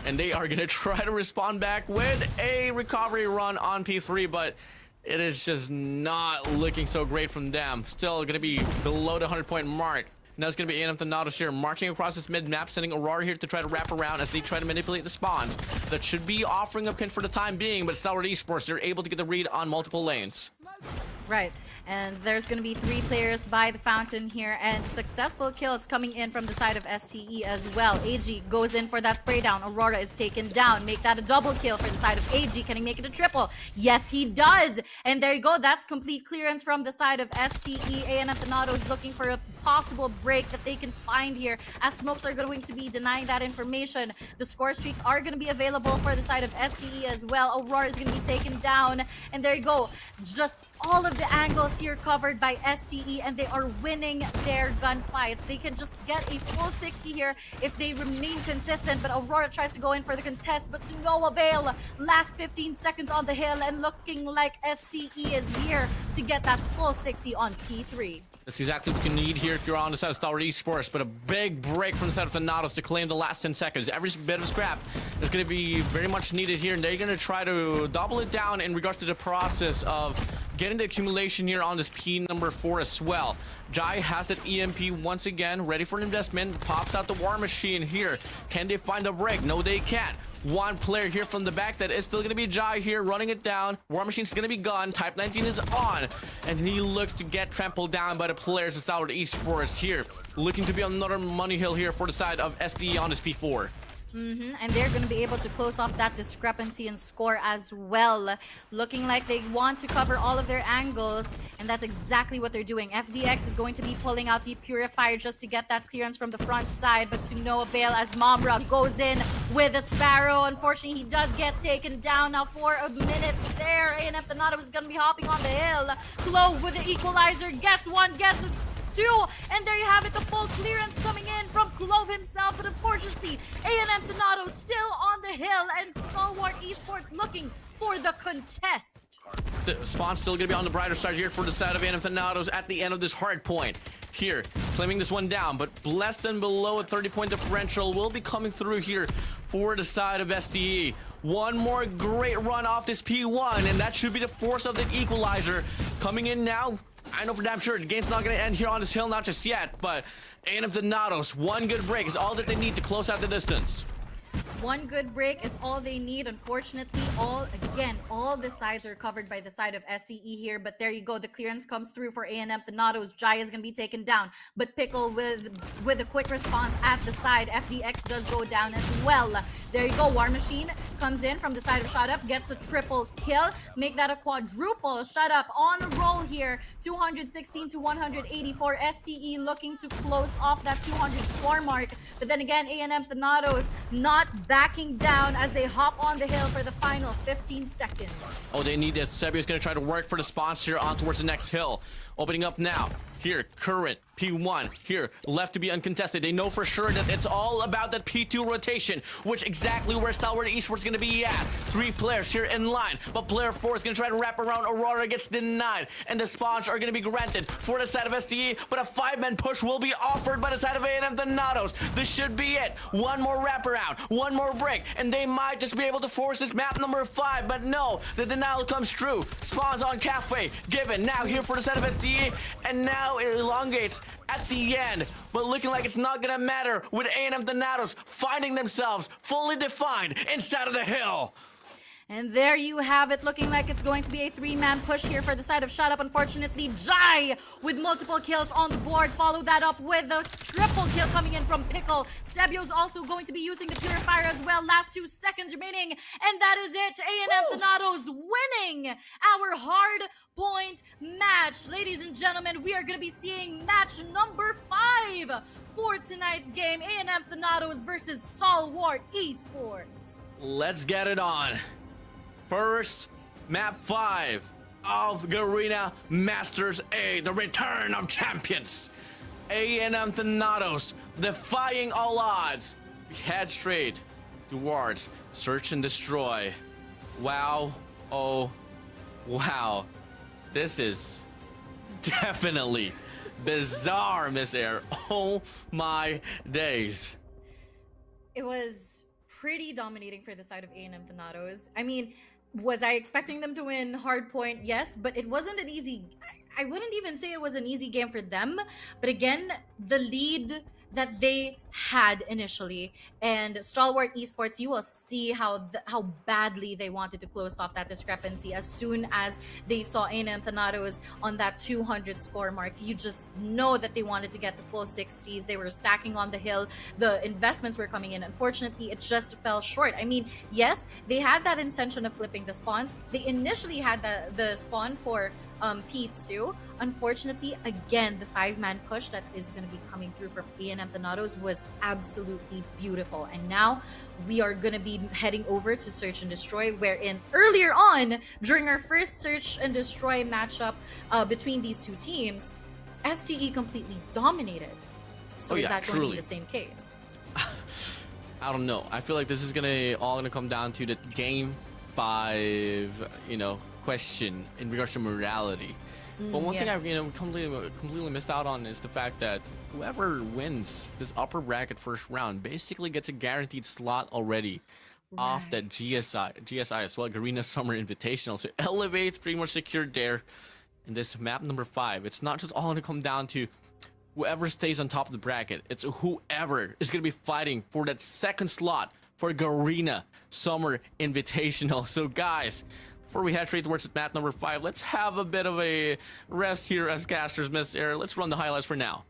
And they are going to try to respond back with a recovery run on P3, but it is just not looking so great from them. Still going to be below the 100-point mark. Now it's going to be A&M Thanatos here, marching across this mid-map, sending Aurora here to try to wrap around as they try to manipulate the spawns. That should be offering a pin for the time being, but Stalwart Esports, they're able to get the read on multiple lanes. Right, and there's going to be 3 players by the fountain here, and successful kills coming in from the side of STE as well. AG goes in for that spray down. Aurora is taken down. Make that a double kill for the side of AG. Can he make it a triple? Yes, he does. And there you go. That's complete clearance from the side of STE. A&M Thanato is looking for a possible break that they can find here, as smokes are going to be denying that information. The score streaks are going to be available for the side of STE as well. Aurora is going to be taken down, and there you go. Just all of the angles here covered by STE, and they are winning their gunfights. They can just get a full 60 here if they remain consistent, but Aurora tries to go in for the contest, but to no avail. Last 15 seconds on the hill, and looking like STE is here to get that full 60 on P3. That's exactly what you need here if you're on the side of Stalwart Esports, but a big break from the side of Thanatos to claim the last 10 seconds. Every bit of scrap is going to be very much needed here, and they're going to try to double it down in regards to the process of getting the accumulation here on this P number 4 as well. Jai has that EMP once again, ready for an investment, pops out the War Machine here. Can they find the break? No, they can't. One player here from the back, that is still going to be Jai here running it down. War Machine's going to be gone. Type 19 is on, and he looks to get trampled down by the players of Stalwart Esports here, looking to be on another money hill here for the side of SDE on this P4. And they're going to be able to close off that discrepancy in score as well. Looking like they want to cover all of their angles, and that's exactly what they're doing. FDX is going to be pulling out the Purifier just to get that clearance from the front side, but to no avail as Mamra goes in with a Sparrow. Unfortunately, he does get taken down now for a minute there. A&M Thanato is going to be hopping on the hill. Clove with the equalizer, gets one, gets a 2, and there you have it, the full clearance coming in from Clove himself, but unfortunately A&M Thanato still on the hill, and Stalwart Esports looking for the contest. Spawn's still gonna be on the brighter side here for the side of A&M Thanatos at the end of this hard point. Here, claiming this one down, but less than below a 30-point differential will be coming through here for the side of SDE. One more great run off this P1, and that should be the force of the equalizer coming in now. I know for damn sure the game's not going to end here on this hill, not just yet, but A&M Thanatos, one good break is all that they need to close out the distance. One good break is all they need. Unfortunately, all the sides are covered by the side of SCE here, but there you go. The clearance comes through for A&M Thanatos. Jai is going to be taken down, but Pickle with a quick response at the side. FDX does go down as well. There you go. War Machine comes in from the side of Shut Up, gets a triple kill. Make that a quadruple. Shut Up on a roll here. 216 to 184. SCE looking to close off that 200 score mark, but then again, A&M Thanatos not backing down as they hop on the hill for the final 15 seconds. Oh, they need this. Sebio's going to try to work for the spawns here on towards the next hill. Opening up now. Here, current P1 here, left to be uncontested. They know for sure that it's all about that P2 rotation, which exactly where Stalwart Esports is going to be at. 3 players here in line, but player 4 is going to try to wrap around. Aurora gets denied, and the spawns are going to be granted for the side of SDE, but a 5-man push will be offered by the side of A&M Thanatos. This should be it. One more wraparound, one more break, and they might just be able to force this map number 5, but no, the denial comes true. Spawns on Cafe, given now here for the side of SDE, and now it elongates at the end, but looking like it's not gonna matter with A&M Thanatos finding themselves fully defined inside of the hill. And there you have it, looking like it's going to be a 3-man push here for the side of Shut Up. Unfortunately, Jai with multiple kills on the board. Follow that up with a triple kill coming in from Pickle. Sebio's also going to be using the Purifier as well. Last 2 seconds remaining, and that is it. A&M Thanatos winning our hard point match. Ladies and gentlemen, we are going to be seeing match number 5 for tonight's game. A&M Thanatos versus Stalwart Esports. Let's get it on. First, map 5 of Garena Masters A, the return of champions. A&M Thanatos defying all odds. We head straight towards search and destroy. Wow, oh, wow. This is definitely bizarre, Miss Air. Oh my days. It was pretty dominating for the side of A&M Thanatos. I mean, was I expecting them to win hardpoint? Yes, but it wasn't an easy... I wouldn't even say it was an easy game for them. But again, the lead that they had initially. And Stalwart Esports, you will see how badly they wanted to close off that discrepancy as soon as they saw A&M Thanatos on that 200 score mark. You just know that they wanted to get the full 60s. They were stacking on the hill. The investments were coming in. Unfortunately, it just fell short. I mean, yes, they had that intention of flipping the spawns. They initially had the spawn for P2. Unfortunately, again, the 5-man push that is going to be coming through from A&M Thanatos was absolutely beautiful. And now we are going to be heading over to Search and Destroy, wherein earlier on, during our first Search and Destroy matchup between these two teams, STE completely dominated. So is that going to be the same case? I don't know. I feel like this is all gonna come down to the game 5, question in regards to morality. But one thing I've completely missed out on is the fact that whoever wins this upper bracket first round basically gets a guaranteed slot already off that GSI as well, Garena Summer Invitational. So Elevate's pretty much secured there in this map number 5. It's not just all gonna come down to whoever stays on top of the bracket. It's whoever is gonna be fighting for that second slot for Garena Summer Invitational. So guys, before we head straight towards map number 5, let's have a bit of a rest here as casters miss air. Let's run the highlights for now.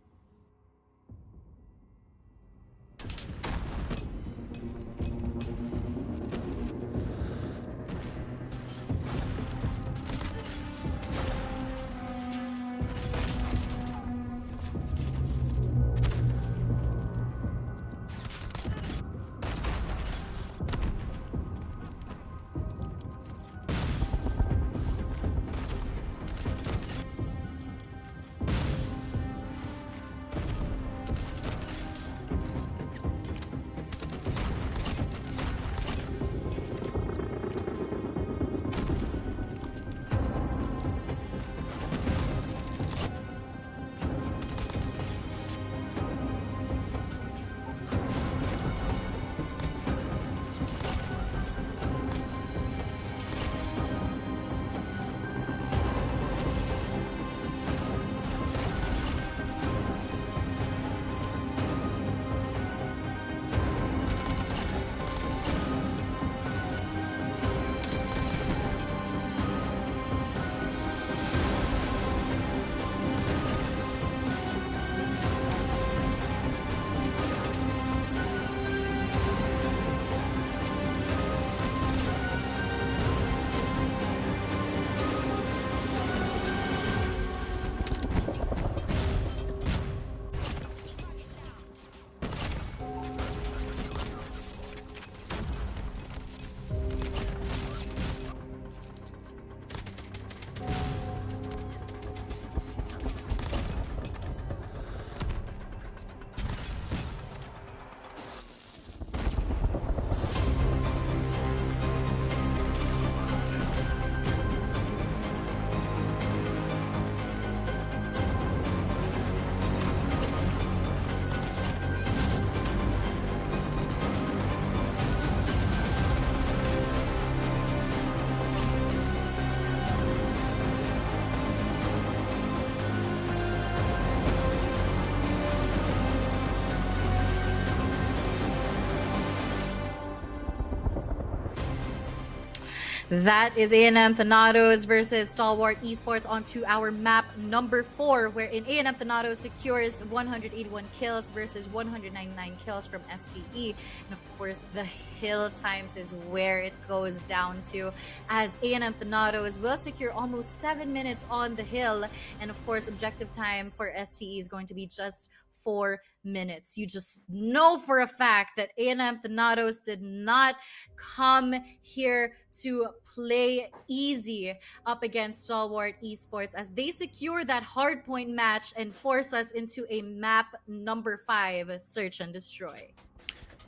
That is A&M Thanatos versus Stalwart Esports onto our map number 4, wherein A&M Thanatos secures 181 kills versus 199 kills from STE. And of course, the hill times is where it goes down to, as A&M Thanatos will secure almost 7 minutes on the hill. And of course, objective time for STE is going to be just 4 minutes. You just know for a fact that A&M Thanatos did not come here to play easy up against Stalwart Esports, as they secure that hardpoint match and force us into a map number 5, Search and Destroy.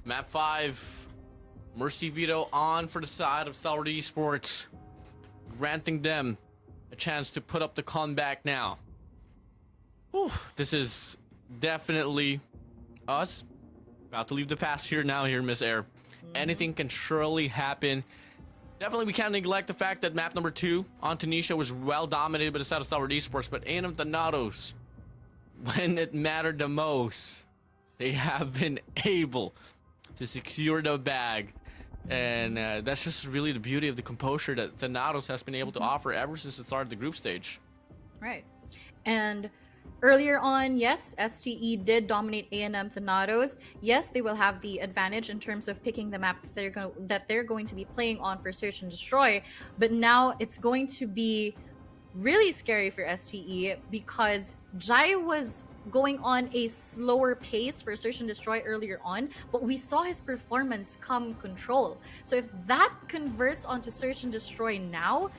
Map 5, Mercy Veto on for the side of Stalwart Esports, granting them a chance to put up the comeback now. Whew, this is definitely us about to leave the past here now here, Miss Air. Anything can surely happen. Definitely we can't neglect the fact that map number 2 on Tunisia was well dominated by the side of Stalwart Esports, but A&M Thanatos, when it mattered the most, they have been able to secure the bag. And that's just really the beauty of the composure that Thanatos has been able to offer ever since the start of the group stage. Right. And earlier on, yes, STE did dominate A&M Thanatos. Yes, they will have the advantage in terms of picking the map that they're going to be playing on for Search and Destroy. But now it's going to be really scary for STE because Jai was going on a slower pace for Search and Destroy earlier on, but we saw his performance come control. So if that converts onto Search and Destroy now,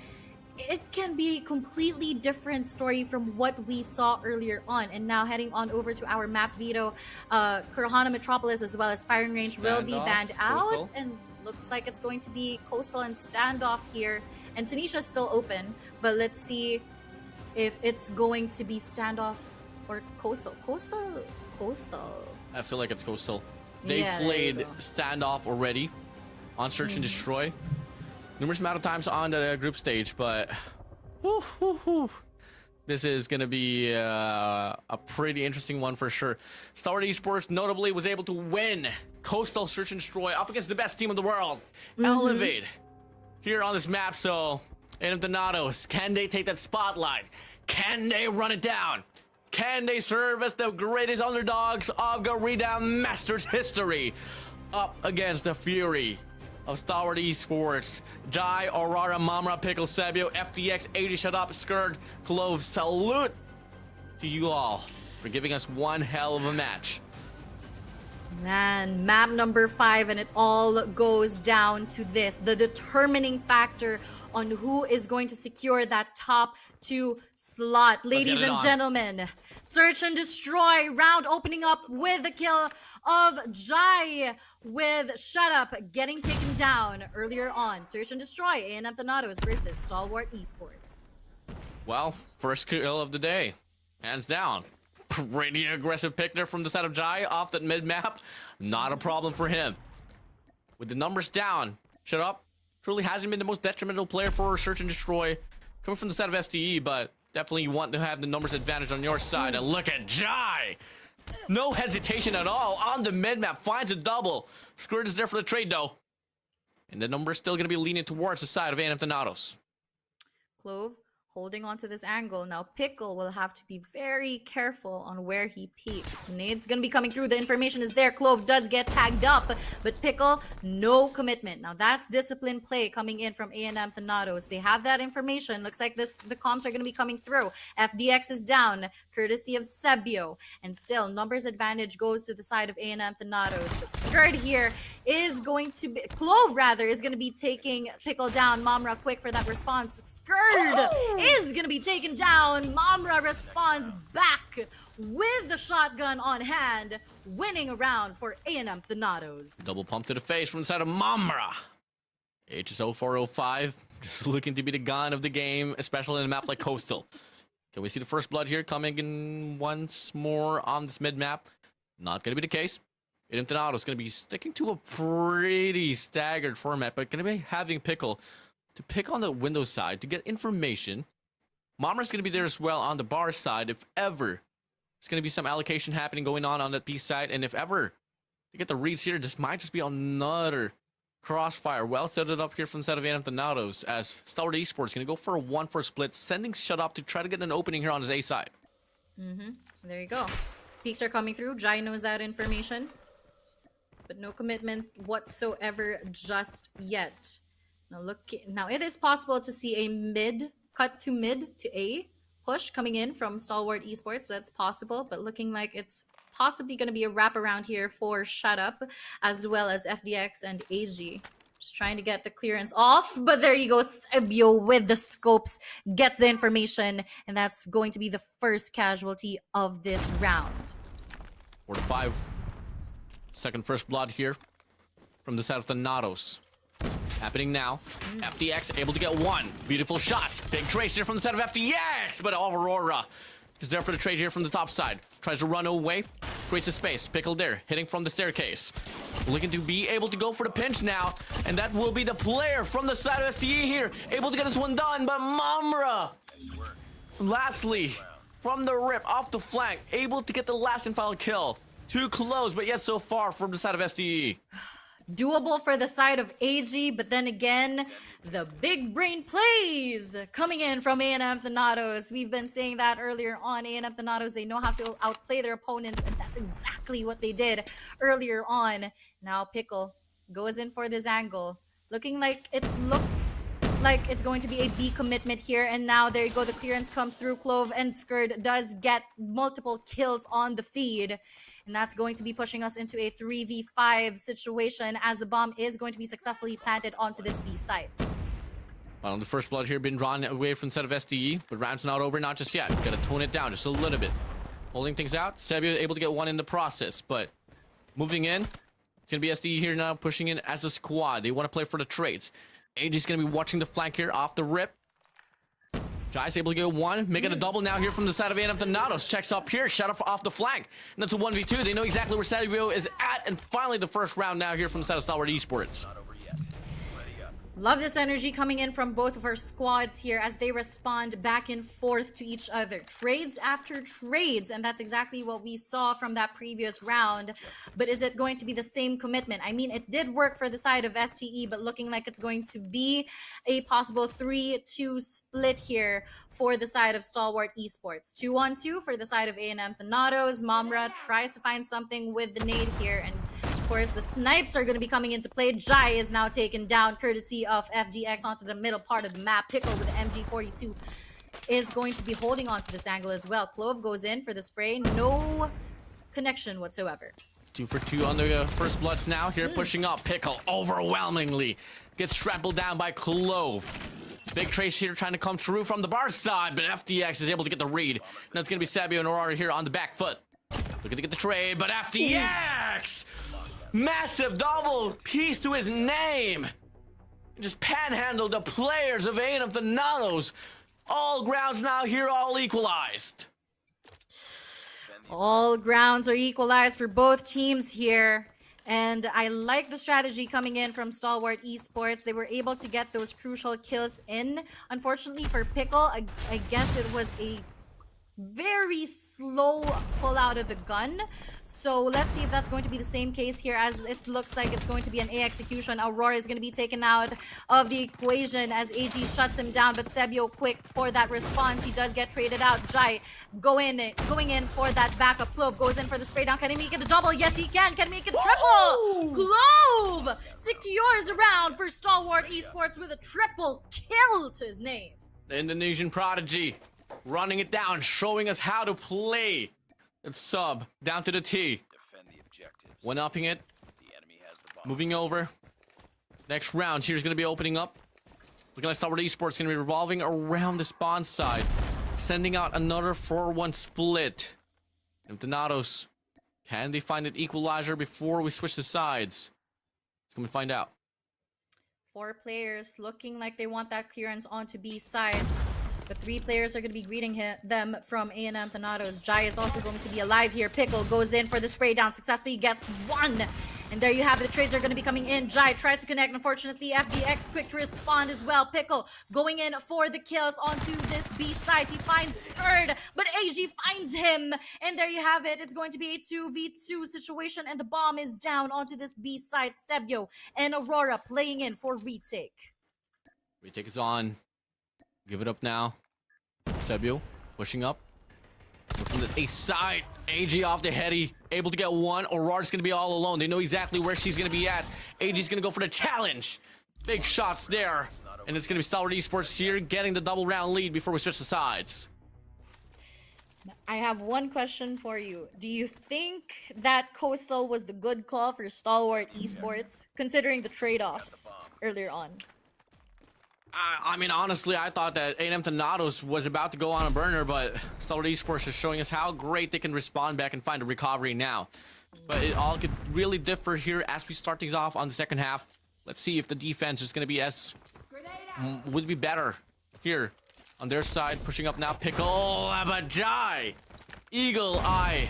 it can be a completely different story from what we saw earlier on. And now heading on over to our map, Veto, Kurahana Metropolis as well as Firing Range will be banned out. And looks like it's going to be Coastal and Standoff here. And Tanisha's still open, but let's see if it's going to be Standoff or Coastal. Coastal. I feel like it's Coastal. They Yeah, played Standoff already on Search and Destroy. Numerous amount of times on the group stage, but this is going to be a pretty interesting one for sure. Stalwart Esports notably was able to win Coastal Search and Destroy up against the best team in the world, Elevate, here on this map. So, and Thanatos, can they take that spotlight? Can they run it down? Can they serve as the greatest underdogs of Garena Masters history up against the fury of Stalwart Esports? Jai, Aurora, Mamra, Pickle, Sebio, FDX, 80 Shut Up, Skirt, Clove, salute to you all for giving us one hell of a match. Man, map number 5, and it all goes down to this, the determining factor on who is going to secure that top 2 slot. Ladies and gentlemen, Search and Destroy round opening up with the kill of Jai, with Shut Up getting taken down earlier on. Search and Destroy, A&M Thanatos versus Stalwart Esports. Well, first kill of the day, hands down. Pretty aggressive pick there from the side of Jai off that mid map. Not a problem for him. With the numbers down, Shut Up truly hasn't been the most detrimental player for Search and Destroy coming from the side of STE, but definitely you want to have the numbers advantage on your side. And look at Jai. No hesitation at all on the mid map. Finds a double. Skirt is there for the trade though. And the number is still going to be leaning towards the side of A&M Thanatos. Clove holding on to this angle. Now Pickle will have to be very careful on where he peeks. Nade's gonna be coming through. The information is there. Clove does get tagged up, but Pickle, no commitment. Now that's disciplined play coming in from A&M Thanatos. They have that information. Looks like the comms are gonna be coming through. FDX is down, courtesy of Sebio. And still, numbers advantage goes to the side of A&M Thanatos. But Skirt here is going to be, Clove rather, is gonna be taking Pickle down. Mamra quick for that response. Skirt is gonna be taken down. Mamra responds back with the shotgun on hand, winning a round for A&M Thanatos. Double pump to the face from the side of Mamra. HSO 405 just looking to be the gun of the game, especially in a map like Coastal. Can we see the first blood here coming in once more on this mid map? Not gonna be the case. A&M Thanatos gonna be sticking to a pretty staggered format, but gonna be having Pickle to pick on the window side to get information. Mamra's going to be there as well on the bar side if ever there's going to be some allocation happening going on that B side. And if ever you get the reads here, this might just be another crossfire. Well set it up here from the side of A&M Thanatos as Stalwart Esports going to go for a 1-4 split, sending Shut Up to try to get an opening here on his A side. There you go. Peaks are coming through. Jai knows that information, but no commitment whatsoever just yet. Now it is possible to see a cut to mid to A push coming in from Stalwart Esports. That's possible, but looking like it's possibly going to be a wraparound here for Shut Up, as well as FDX and AG. Just trying to get the clearance off, but there you go. Sebio with the scopes gets the information, and that's going to be the first casualty of this round. 4-5. Second first blood here from the side of Thanatos. Happening now. FDX able to get one. Beautiful shots. Big trace here from the side of FDX, but Aurora is there for the trade here from the top side. Tries to run away. Creates a space. Pickle there. Hitting from the staircase. Looking to be able to go for the pinch now. And that will be the player from the side of STE here. Able to get this one done, but Mamra, lastly, from the rip, off the flank, able to get the last and final kill Too close, but yet so far from the side of SDE. Doable for the side of AG, but then again, the big brain plays coming in from A&M Thanatos. We've been saying that earlier on. A&M Thanatos, they know how to outplay their opponents, and that's exactly what they did earlier on. Now Pickle goes in for this angle, looking like it's going to be a B commitment here, and now there you go, the clearance comes through. Clove and Skurd does get multiple kills on the feed, and that's going to be pushing us into a 3v5 situation as the bomb is going to be successfully planted onto this B site. Well, the first blood here been drawn away from the set of SDE, but round's not over, not just yet. Gotta tone it down just a little bit. Holding things out, Sebio able to get one in the process, but moving in, it's gonna be SDE here now, pushing in as a squad. They want to play for the trades. AG's gonna be watching the flank here off the rip. Jai's able to get one, making a double now here from the side of A&M Thanatos. Checks up here, shot off the flank. And that's a 1v2. They know exactly where Sebio is at. And finally, the first round now here from the side of Stalwart Esports. Love this energy coming in from both of our squads here as they respond back and forth to each other. Trades after trades, and that's exactly what we saw from that previous round. But is it going to be the same commitment? I mean, it did work for the side of STE, but looking like it's going to be a possible 3-2 split here for the side of Stalwart Esports. 2-on-2 for the side of A&M Thanatos. Mamra tries to find something with the nade here, and of course, the snipes are going to be coming into play. Jai is now taken down courtesy of FGX onto the middle part of the map. Pickle with the MG42 is going to be holding on to this angle as well. Clove goes in for the spray. No connection whatsoever. 2 for 2 on the first bloods now. Here pushing up. Pickle overwhelmingly gets trampled down by Clove. Big trace here trying to come through from the bar side, but FDX is able to get the read. Now it's going to be Sabio and Aurora here on the back foot. Looking to get the trade, but FDX! Massive double piece to his name. Just panhandled the players of A&M Thanatos. All grounds now here all equalized. All grounds are equalized for both teams here. And I like the strategy coming in from Stalwart Esports. They were able to get those crucial kills in. Unfortunately for Pickle, I guess it was a very slow pull out of the gun. So let's see if that's going to be the same case here, as it looks like it's going to be an A execution. Aurora is going to be taken out of the equation as AG shuts him down, but Sebio quick for that response. He does get traded out. Jai going in for that backup. Clove goes in for the spray down. Can he make it a double? Yes, he can. Can he make it a triple? Clove secures around for Stalwart Esports with a triple kill to his name. The Indonesian prodigy running it down, showing us how to play. It's sub down to the T. One-upping it. Moving over. Next round here's going to be opening up. Looking like Stalwart Esports going to be revolving around the spawn side, sending out another 4-1 split. And Thanatos, can they find an equalizer before we switch the sides? Let's come and find out. 4 players looking like they want that clearance onto B side. But 3 players are going to be greeting them from A&M Thanatos. Jai is also going to be alive here. Pickle goes in for the spray down. Successfully gets 1. And there you have it. The trades are going to be coming in. Jai tries to connect. Unfortunately, FDX quick to respond as well. Pickle going in for the kills onto this B side. He finds Skurd, but AG finds him. And there you have it. It's going to be a 2v2 situation. And the bomb is down onto this B side. Sebio and Aurora playing in for retake. Retake is on. Give it up now. Sebio pushing up. From the A side. AG off the heady. Able to get 1. Aurora's going to be all alone. They know exactly where she's going to be at. AG's going to go for the challenge. Big shots there. And it's going to be Stalwart Esports here getting the double round lead before we switch the sides. I have one question for you. Do you think that Coastal was the good call for Stalwart Esports, considering the trade-offs earlier on? I mean, honestly, I thought that A&M Thanatos was about to go on a burner, but Stalwart Esports is showing us how great they can respond back and find a recovery now. But it all could really differ here as we start things off on the second half. Let's see if the defense is going to be would be better here on their side. Pushing up now, Pickle, but Jai, Eagle Eye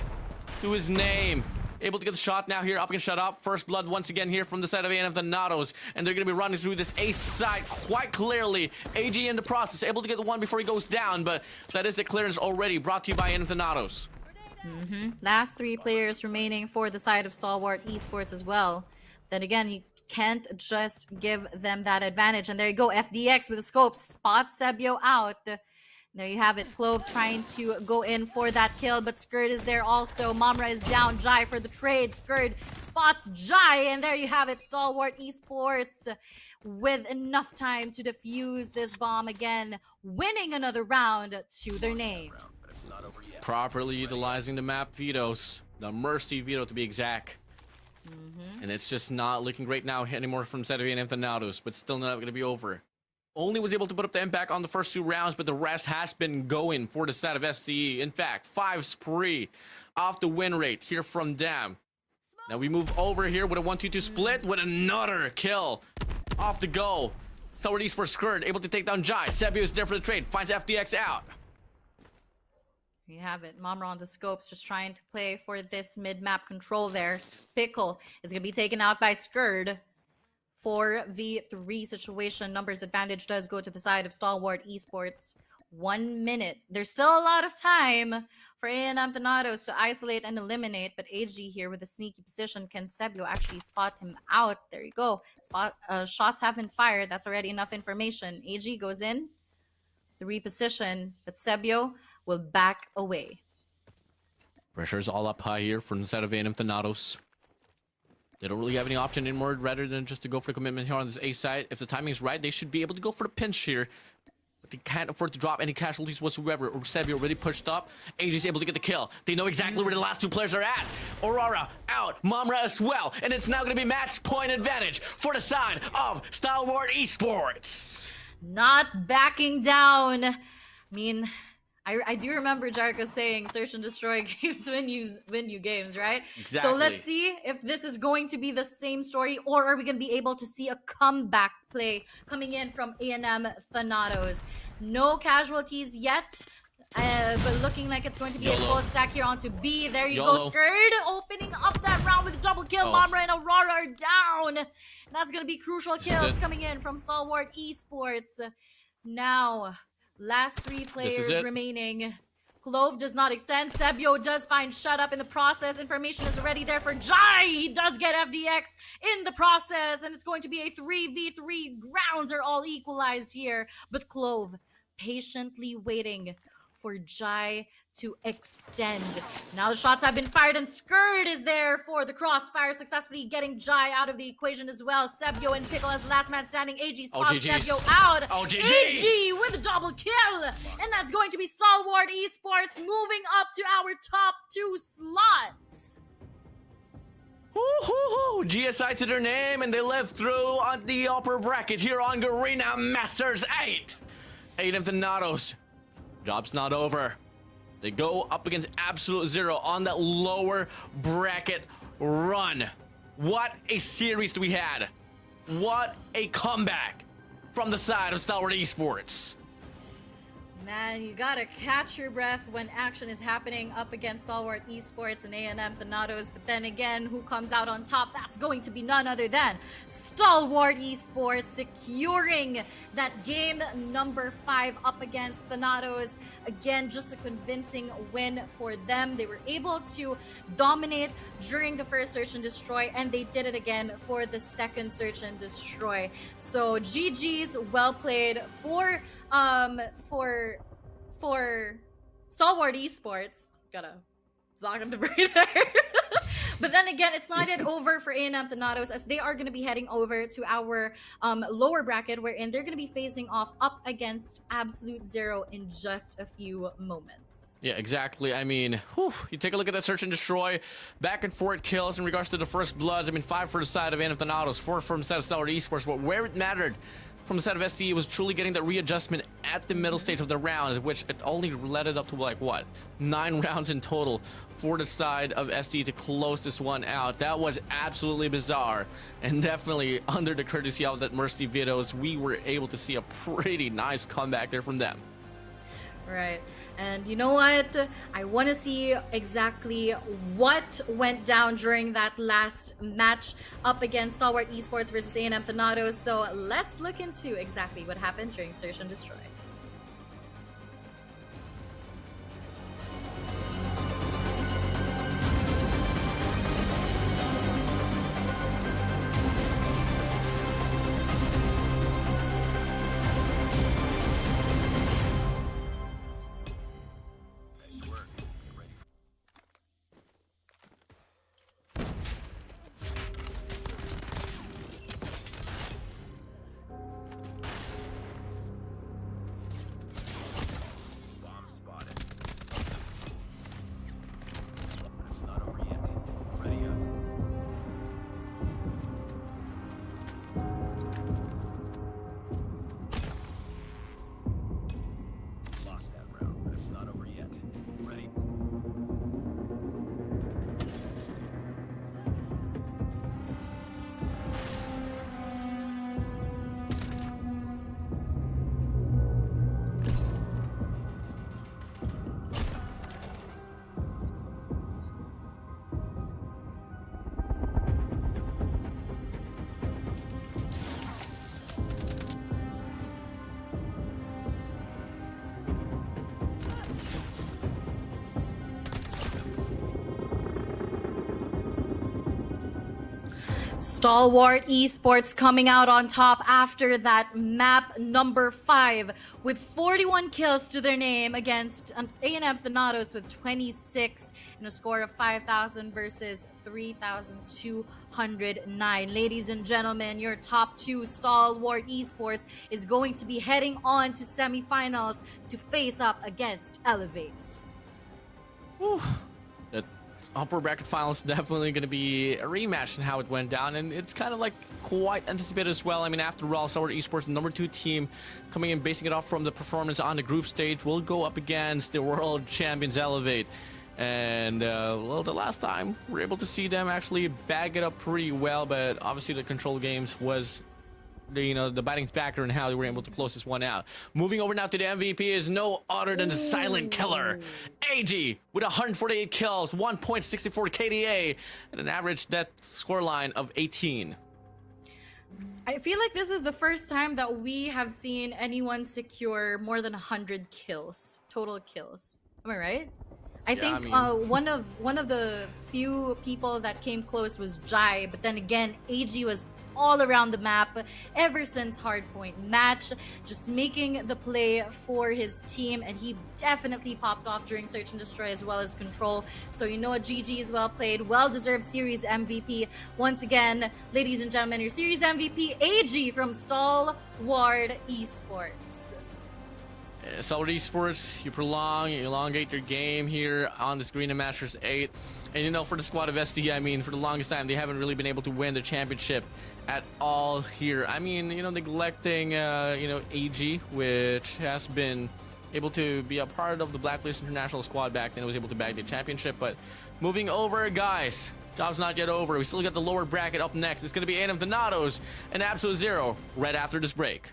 to his name. Able to get the shot now here, up and shut up. First blood once again here from the side of A&M Thanatos. And they're going to be running through this ace side quite clearly. AG in the process, able to get the one before he goes down. But that is the clearance already brought to you by A&M Thanatos. Last 3 players remaining for the side of Stalwart Esports as well. Then again, you can't just give them that advantage. And there you go, FDX with the scope spots Sebio out. There you have it, Clove trying to go in for that kill, but Skurd is there also. Mamra is down, Jai for the trade. Skurd spots Jai, and there you have it, Stalwart Esports with enough time to defuse this bomb again, winning another round to their name. Properly utilizing the map vetoes, the Mercy veto to be exact. And it's just not looking great now anymore from Zetavian and Thanatos, but still not going to be over. Only was able to put up the impact on the first 2 rounds, but the rest has been going for the side of SCE. In fact, 5 spree off the win rate here from them. Now we move over here with a 1-2-2 split with another kill off the go. Stalwart Esports Skurd able to take down Jai. Sebio is there for the trade, finds FDX out. You have it. Mamra on the scopes just trying to play for this mid-map control there. Pickle is going to be taken out by Skurd. For V3 situation, numbers advantage does go to the side of Stalwart Esports. 1 minute. There's still a lot of time for A&M Thanatos to isolate and eliminate, but HG here with a sneaky position. Can Sebio actually spot him out? There you go. Shots have been fired. That's already enough information. AG goes in, the reposition, but Sebio will back away. Pressure is all up high here from the side of A&M Thanatos. They don't really have any option anymore rather than just to go for the commitment here on this A side. If the timing is right, they should be able to go for the pinch here. But they can't afford to drop any casualties whatsoever. Sebio already pushed up. AG is able to get the kill. They know exactly where the last 2 players are at. Aurora out. Mamra as well. And it's now going to be match point advantage for the side of Stalwart Esports. Not backing down. I mean, I do remember Jarko saying search and destroy games win you games, right? Exactly. So let's see if this is going to be the same story, or are we going to be able to see a comeback play coming in from A&M Thanatos. No casualties yet, but looking like it's going to be a full stack here onto B. There you go, Skurd, opening up that round with a double kill. Mamra and Aurora are down. That's going to be crucial kills coming in from Stalwart Esports. Now, last 3 players remaining. Clove does not extend. Sebio does find shut up in the process. Information is already there for Jai. He does get FDX in the process, and it's going to be a 3v3. Rounds are all equalized here, but Clove patiently waiting for Jai to extend. Now the shots have been fired, and Skurd is there for the crossfire, successfully getting Jai out of the equation as well. Sebio and Pickle as the last man standing. AG spots Sebio out. AG with a double kill, and that's going to be Stalwart Esports moving up to our top 2 slots. GSI to their name, and they live through on the upper bracket here on Garena Masters 8. A&M Thanatos. Job's not over. They go up against Absolute Zero on that lower bracket run. What a series we had. What a comeback from the side of Stalwart Esports. Man, you gotta catch your breath when action is happening up against Stalwart Esports and A&M Thanatos. But then again, who comes out on top? That's going to be none other than Stalwart Esports, securing that game number 5 up against Thanatos. Again, just a convincing win for them. They were able to dominate during the first search and destroy, and they did it again for the second search and destroy. So GG's, well played for Stalwart Esports. Gotta block him the brain there. But then again, it's not yet over for A&M Thanatos, as they are going to be heading over to our lower bracket, wherein they're going to be facing off up against Absolute Zero in just a few moments. Yeah, exactly. I mean, you take a look at that search and destroy. Back and forth kills in regards to the first bloods. I mean, 5 for the side of A&M Thanatos, 4 from the side of Stalwart Esports. But where it mattered from the side of SDE was truly getting that readjustment at the middle stage of the round, which it only led it up to like what, 9 rounds in total for the side of SDE to close this one out. That was absolutely bizarre, and definitely under the courtesy of that Mercy Vetoes, we were able to see a pretty nice comeback there from them. Right. And you know what? I want to see exactly what went down during that last match up against Stalwart Esports versus A&M Thanatos. So let's look into exactly what happened during Search and Destroy. Stalwart Esports coming out on top after that map number 5 with 41 kills to their name against A&M Thanatos with 26 and a score of 5,000 versus 3,209. Ladies and gentlemen, your top 2 Stalwart Esports is going to be heading on to semifinals to face up against Elevate. Whew. The upper bracket finals definitely going to be a rematch in how it went down, and it's kind of like quite anticipated as well. I mean, after all, Stalwart Esports, the number 2 team, coming in, basing it off from the performance on the group stage, will go up against the world champions Elevate. And well, the last time we were able to see them actually bag it up pretty well, but obviously the control games was the biting factor in how they were able to close this one out. Moving over now to the MVP is no other than the silent killer, AG, with 148 kills, 1.64 KDA, and an average death scoreline of 18. I feel like this is the first time that we have seen anyone secure more than 100 kills, total kills. Am I right? I think one of the few people that came close was Jai, but then again, AG was all around the map ever since hardpoint match, just making the play for his team, and he definitely popped off during search and destroy as well as control. So you know what, GG is well played, well-deserved series MVP. Once again, ladies and gentlemen, your series MVP, AG from Stalwart Esports. Stalwart Esports, you elongate your game here on this Garena Masters 8. And for the squad of SD, I mean, for the longest time, they haven't really been able to win the championship at all here. I mean, neglecting, AG, which has been able to be a part of the Blacklist International squad back then, was able to bag the championship. But moving over, guys, job's not yet over. We still got the lower bracket up next. It's going to be A&M Thanatos and Absolute Zero right after this break.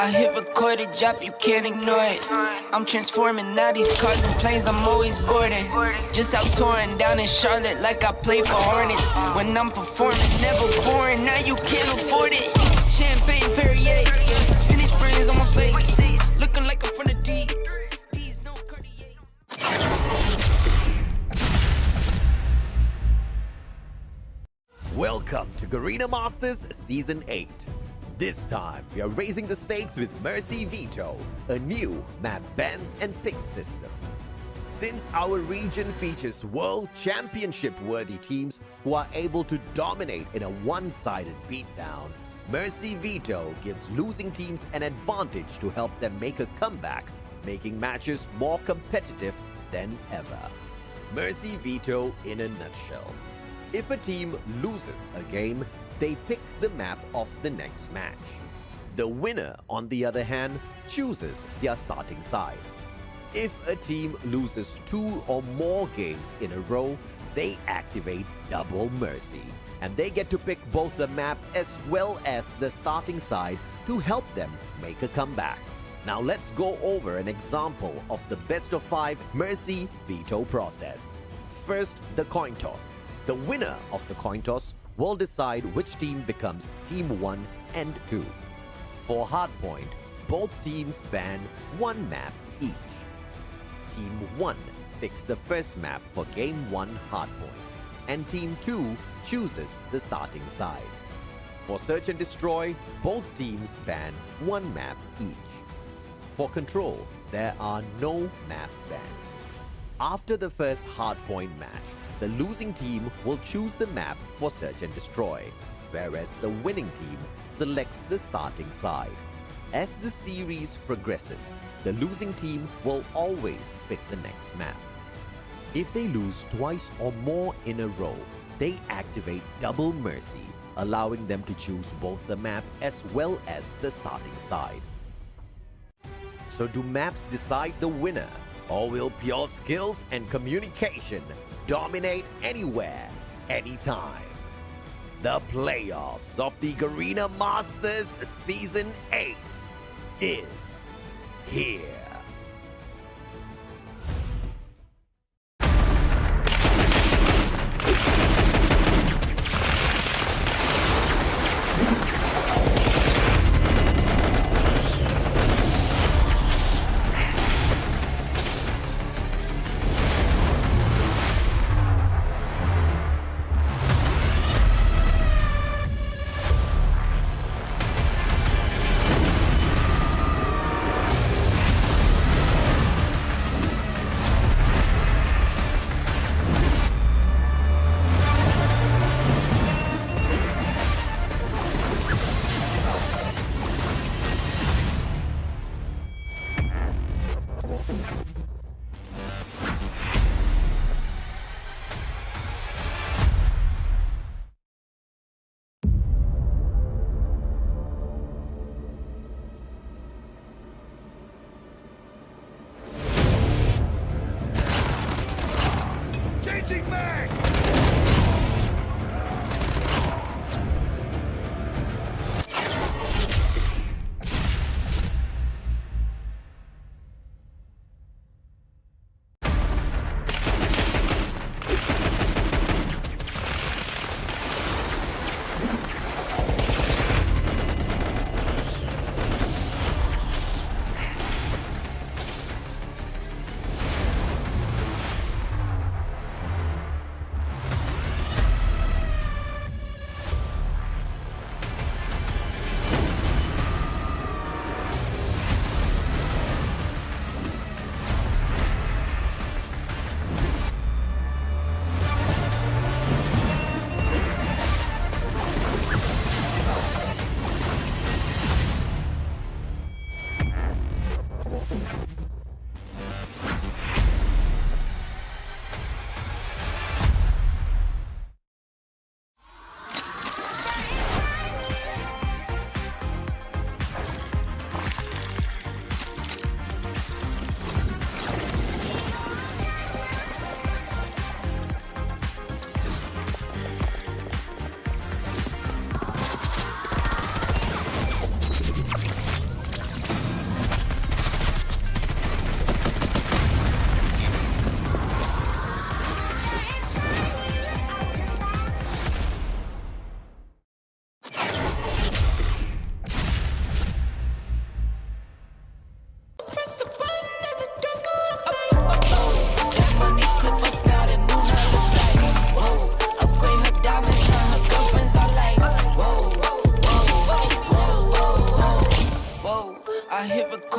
I hit record, it drop, you can't ignore it. I'm transforming now these cars and planes, I'm always boarding. Just out touring down in Charlotte like I play for Hornets. When I'm performing, never boring, now you can't afford it. Champagne Perrier, finish friends on my face, looking like I'm from the D. These no Cartier. Welcome to Garena Masters Season 8. This time, we are raising the stakes with Mercy Veto, a new map bans and picks system. Since our region features world championship-worthy teams who are able to dominate in a one-sided beatdown, Mercy Veto gives losing teams an advantage to help them make a comeback, making matches more competitive than ever. Mercy Veto in a nutshell. If a team loses a game, they pick the map of the next match. The winner, on the other hand, chooses their starting side. If a team loses 2 or more games in a row, they activate Double Mercy, and they get to pick both the map as well as the starting side to help them make a comeback. Now let's go over an example of the best of 5 Mercy Veto process. First, the coin toss. The winner of the coin toss will decide which team becomes Team 1 and 2. For Hardpoint, both teams ban 1 map each. Team 1 picks the first map for Game 1 Hardpoint, and Team 2 chooses the starting side. For Search and Destroy, both teams ban 1 map each. For Control, there are no map bans. After the first Hardpoint match, the losing team will choose the map for Search and Destroy, whereas the winning team selects the starting side. As the series progresses, the losing team will always pick the next map. If they lose twice or more in a row, they activate Double Mercy, allowing them to choose both the map as well as the starting side. So do maps decide the winner, or will pure skills and communication dominate anywhere, anytime? The playoffs of the Garena Masters Season 8 is here.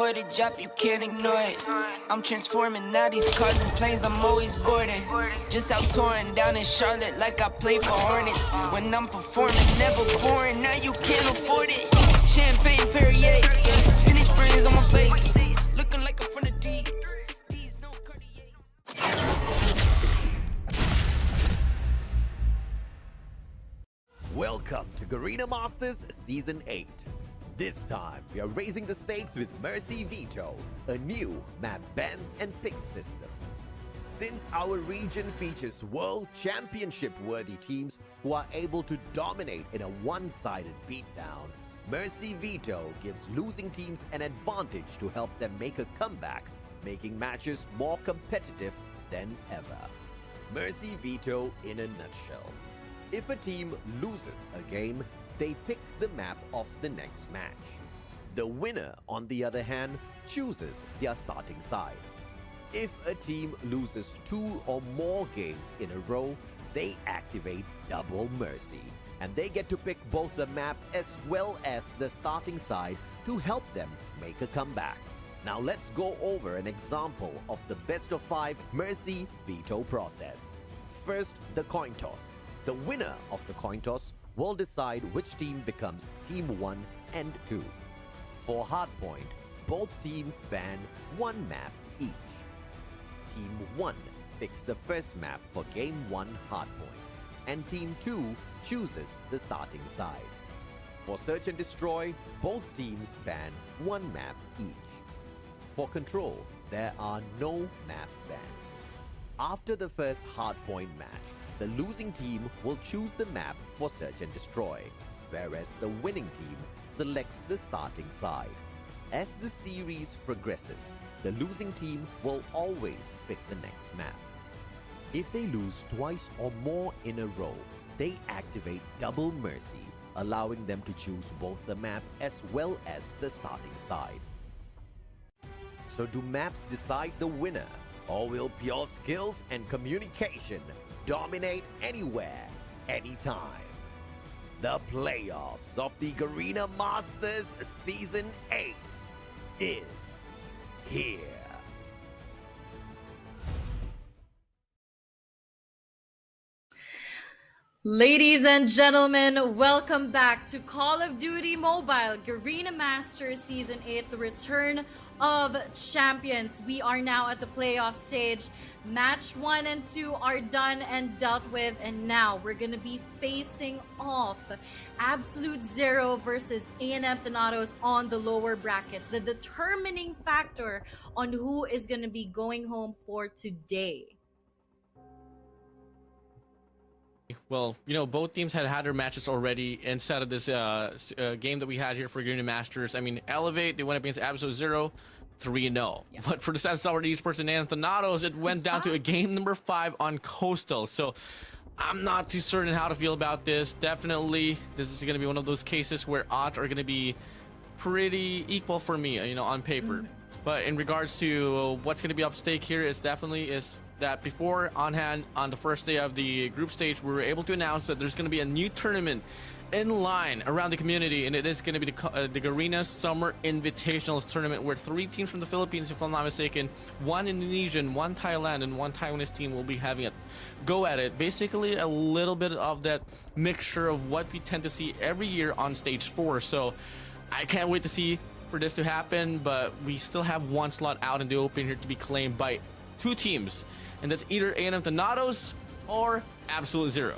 boy to drop, you can't ignore it. I'm transforming now these cars and planes, I'm always boarding. Just out touring down in Charlotte like I play for Hornets. When I'm performing, never boring, now you can't afford it. Champagne Perrier, finish friends on my face. Looking like I'm from the D. These no Cartier. Welcome to Garena Masters Season 8. This time, we are raising the stakes with Mercy Veto, a new map bans and picks system. Since our region features world championship-worthy teams who are able to dominate in a one-sided beatdown, Mercy Veto gives losing teams an advantage to help them make a comeback, making matches more competitive than ever. Mercy Veto in a nutshell. If a team loses a game, they pick the map of the next match. The winner, on the other hand, chooses their starting side. If a team loses 2 or more games in a row, they activate Double Mercy, and they get to pick both the map as well as the starting side to help them make a comeback. Now let's go over an example of the best of 5 Mercy Veto process. First, the coin toss. The winner of the coin toss will decide which team becomes Team 1 and 2. For Hardpoint, both teams ban 1 map each. Team 1 picks the first map for Game 1 Hardpoint, and Team 2 chooses the starting side. For Search and Destroy, both teams ban 1 map each. For Control, there are no map bans. After the first Hardpoint match, the losing team will choose the map for Search and Destroy, whereas the winning team selects the starting side. As the series progresses, the losing team will always pick the next map. If they lose twice or more in a row, they activate Double Mercy, allowing them to choose both the map as well as the starting side. So do maps decide the winner, or will pure skills and communication dominate anywhere, anytime? The playoffs of the Garena Masters Season 8 is here. Ladies and gentlemen, welcome back to Call of Duty Mobile Garena Masters Season 8, the return of champions. We are now at the playoff stage. Match 1 and 2 are done and dealt with, and now we're going to be facing off Absolute Zero versus A&M Thanatos on the lower brackets, the determining factor on who is going to be going home for today. Well, both teams had their matches already inside of this game that we had here for Garena Masters. I mean, Elevate, they went up against Absolute Zero, 3-0. Yeah. But for the Stalwart Esports and Thanatos, it went down to a game number 5 on Coastal. So I'm not too certain how to feel about this. Definitely, this is going to be one of those cases where odds are going to be pretty equal for me, on paper. But in regards to what's going to be up stake here is that before on the first day of the group stage, we were able to announce that there's going to be a new tournament in line around the community, and it is going to be the Garena Summer Invitational Tournament, where 3 teams from the Philippines, if I'm not mistaken, 1 Indonesian, 1 Thailand, and 1 Taiwanese team will be having a go at it. Basically, a little bit of that mixture of what we tend to see every year on stage 4. So I can't wait to see for this to happen, but we still have 1 slot out in the open here to be claimed by 2 teams, and that's either A&M Thanatos or Absolute Zero.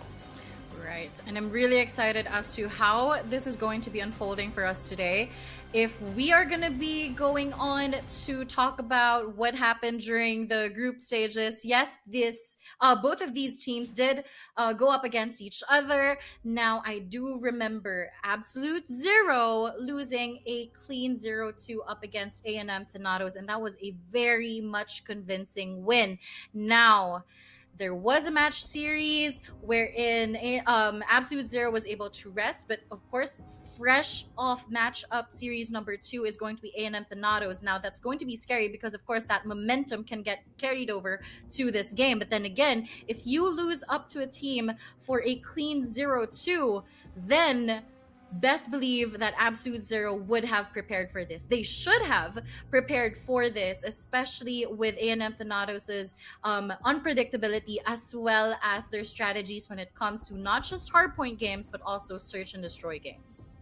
Right, and I'm really excited as to how this is going to be unfolding for us today. If we are going to be going on to talk about what happened during the group stages, yes, both of these teams did go up against each other. Now, I do remember Absolute Zero losing a clean 0-2 up against A&M Thanatos, and that was a very much convincing win. Now, there was a match series wherein Absolute Zero was able to rest, but of course, fresh off matchup series number 2 is going to be A&M Thanatos. Now, that's going to be scary because, of course, that momentum can get carried over to this game. But then again, if you lose up to a team for a clean 0-2, then best believe that Absolute Zero would have prepared for this. They should have prepared for this, especially with A&M Thanatos' unpredictability, as well as their strategies when it comes to not just hardpoint games, but also search and destroy games.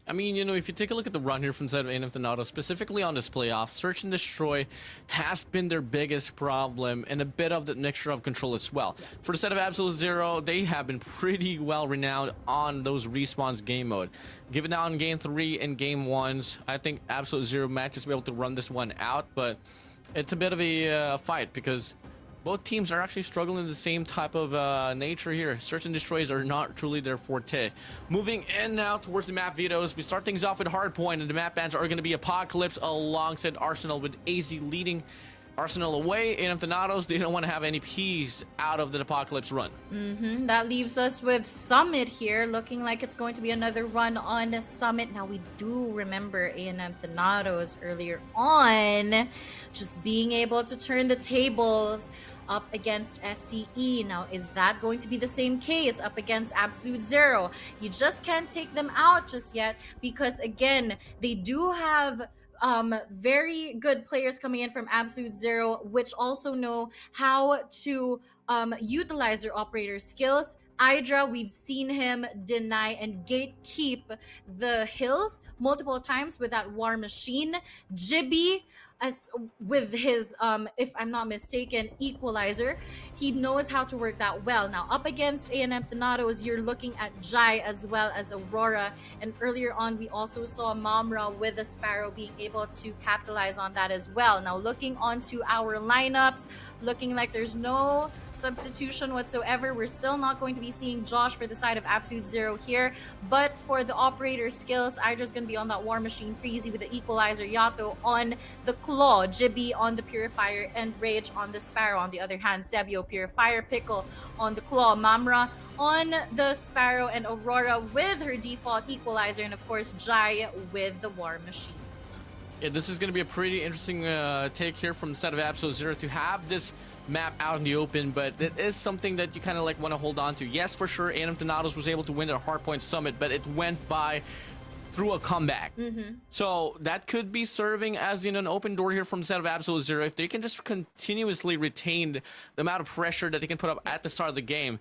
I mean, you know, if you take a look at the run here from the side of A&M Thanatos, specifically on this playoff, search and destroy has been their biggest problem, and a bit of the mixture of control as well. For the set of Absolute Zero, they have been pretty well renowned on those respawns game mode. Given out in game 3 and game 1s, I think Absolute Zero might just be able to run this one out, but it's a bit of a fight because both teams are actually struggling in the same type of nature here. Search and destroys are not truly their forte. Moving in now towards the map vetoes, we start things off with hardpoint, and the map bans are going to be Apocalypse alongside Arsenal, with AZ leading Arsenal away. A&M Thanatos, they don't want to have any peace out of the Apocalypse run. That leaves us with Summit here, looking like it's going to be another run on Summit. Now, we do remember A&M Thanatos earlier on just being able to turn the tables up against STE. Now, is that going to be the same case up against Absolute Zero? You just can't take them out just yet because, again, they do have very good players coming in from Absolute Zero, which also know how to utilize their operator skills. Hydra, we've seen him deny and gatekeep the hills multiple times with that war machine. Jibby, as with his if I'm not mistaken, equalizer, he knows how to work that well. Now, up against A&M Thanatos, you're looking at Jai as well as Aurora, and earlier on we also saw Mamra with the Sparrow being able to capitalize on that as well. Now, looking onto our lineups, looking like there's no substitution whatsoever. We're still not going to be seeing Josh for the side of Absolute Zero here, but for the operator skills, Hydra's going to be on that war machine, Freezy with the equalizer, Yato on the Claw, Jibby on the Purifier, and Rage on the Sparrow. On the other hand, Sebio, Purifier, Pickle on the Claw, Mamra on the Sparrow, and Aurora with her default equalizer, and of course Jai with the war machine. Yeah, this is going to be a pretty interesting take here from the side of Absolute Zero to have this map out in the open, but it is something that you kind of like want to hold on to. Yes, for sure, A&M Thanatos was able to win at Hardpoint Summit, but it went by through a comeback. So that could be serving as an open door here from the side of Absolute Zero. If they can just continuously retain the amount of pressure that they can put up at the start of the game,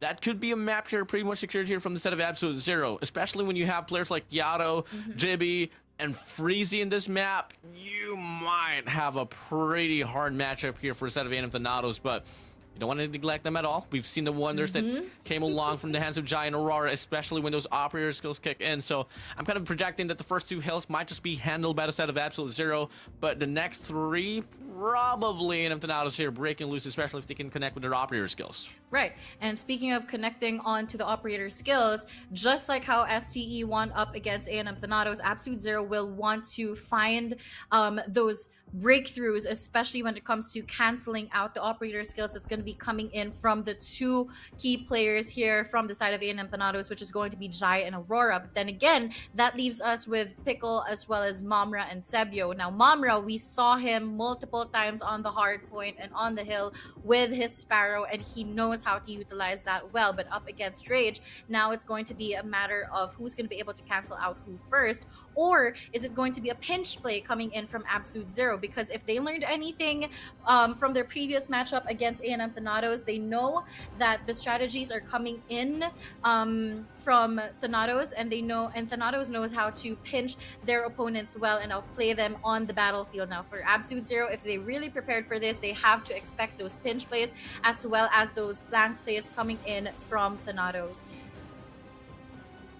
that could be a map here pretty much secured here from the set of Absolute Zero, especially when you have players like Yato, Jibby, and Freezy in this map. You might have a pretty hard matchup here for a set of A&M Thanatos, but you don't want to neglect them at all. We've seen the wonders that came along from the hands of Jai and Aurora, especially when those operator skills kick in. So I'm kind of projecting that the first two hills might just be handled by the set of Absolute Zero, but the next three, probably A&M Thanatos here breaking loose, especially if they can connect with their operator skills. Right, and speaking of connecting on to the operator skills, just like how STE won up against A&M Thanatos, Absolute Zero will want to find those breakthroughs, especially when it comes to canceling out the operator skills that's going to be coming in from the two key players here from the side of A&M Thanatos, which is going to be Jai and Aurora. But then again, that leaves us with Pickle as well as Mamra and Sebio. Now, Mamra, we saw him multiple times on the hard point and on the hill with his Sparrow, and he knows how to utilize that well. But up against Rage, now it's going to be a matter of who's going to be able to cancel out who first, or is it going to be a pinch play coming in from Absolute Zero? Because if they learned anything from their previous matchup against A&M Thanatos, they know that the strategies are coming in from Thanatos, and Thanatos knows how to pinch their opponents well and outplay them on the battlefield. Now, for Absolute Zero, if they really prepared for this, they have to expect those pinch plays as well as those flank plays coming in from Thanatos.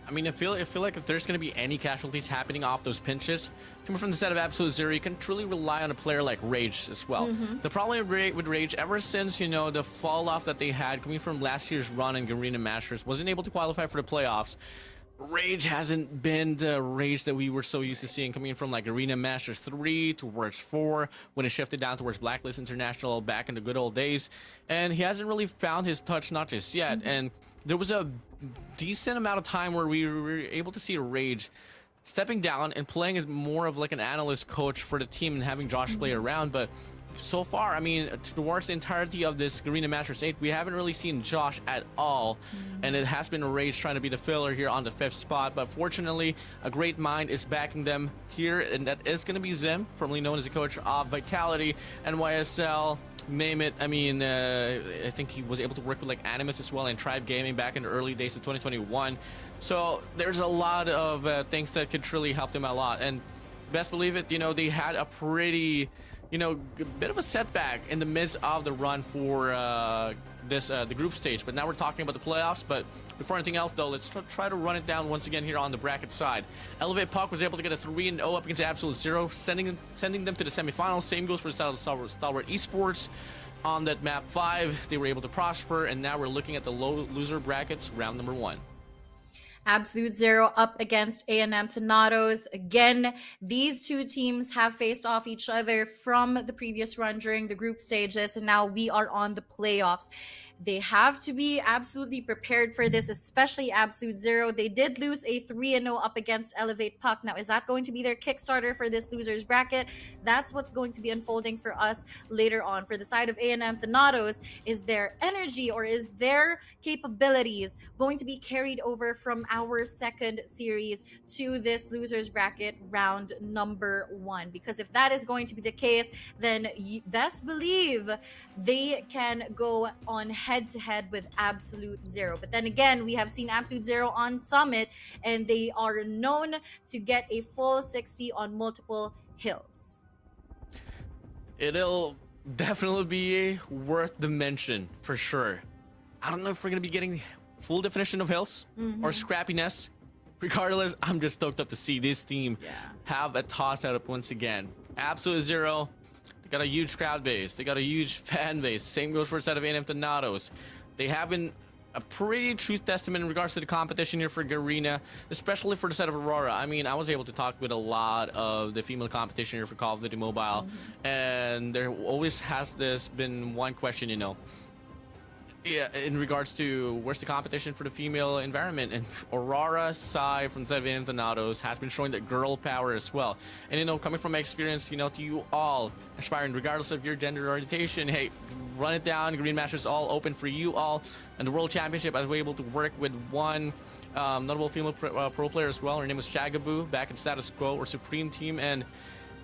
I mean, I feel like if there's going to be any casualties happening off those pinches coming from the set of Absolute Zero, you can truly rely on a player like Rage as well. The problem with Rage, ever since, the fall off that they had coming from last year's run in Garena Masters, wasn't able to qualify for the playoffs. Rage hasn't been the Rage that we were so used to seeing coming from like Garena Masters 3 towards 4 when it shifted down towards Blacklist International back in the good old days. And he hasn't really found his touch, not just yet. And there was a decent amount of time where we were able to see Rage stepping down and playing as more of like an analyst coach for the team and having Josh play around, but so far, I mean, towards the entirety of this Garena Masters 8, we haven't really seen Josh at all. And it has been Rage trying to be the filler here on the 5th spot. But fortunately, a great mind is backing them here. And that is going to be Zim, formerly known as the coach of Vitality, NYSL, name it. I mean, I think he was able to work with like Animus as well and Tribe Gaming back in the early days of 2021. So there's a lot of things that could truly help them a lot. And best believe it, you know, they had a pretty, you know, bit of a setback in the midst of the run for the group stage. But now we're talking about the playoffs. But before anything else, though, let's try to run it down once again here on the bracket side. Elevate Puck was able to get a 3-0 up against Absolute Zero, sending them to the semifinals. Same goes for the Stalwart Esports. On that map 5, they were able to prosper, and now we're looking at the loser brackets, round number 1. Absolute Zero up against A&M Thanatos. Again, these two teams have faced off each other from the previous run during the group stages, and now we are on the playoffs. They have to be absolutely prepared for this, especially Absolute Zero. They did lose a 3-0 up against Elevate Puck. Now, is that going to be their Kickstarter for this losers bracket? That's what's going to be unfolding for us later on. For the side of A&M Thanatos, is their energy or is their capabilities going to be carried over from our second series to this losers bracket round number 1? Because if that is going to be the case, then you best believe they can go on head-to-head with Absolute Zero. But then again, we have seen Absolute Zero on Summit, and they are known to get a full 60 on multiple hills. It'll definitely be worth the mention, for sure. I don't know if we're going to be getting full definition of hills or scrappiness. Regardless, I'm just stoked up to see this team have a toss setup once again. Absolute Zero, they got a huge crowd base. They got a huge fan base. Same goes for the side of A&M Thanatos. They have been a pretty true testament in regards to the competition here for Garena, especially for the side of Aurora. I mean, I was able to talk with a lot of the female competition here for Call of Duty Mobile, and there always has been one question, you know, in regards to where's the competition for the female environment, and Aurora Sai from A&M Thanatos has been showing that girl power as well. And you know, coming from my experience, you know, to you all aspiring, regardless of your gender orientation, hey, run it down. Garena Masters all open for you all, and the World Championship, I was able to work with one notable female pro player as well. Her name was Chagaboo back in Status Quo or Supreme Team, and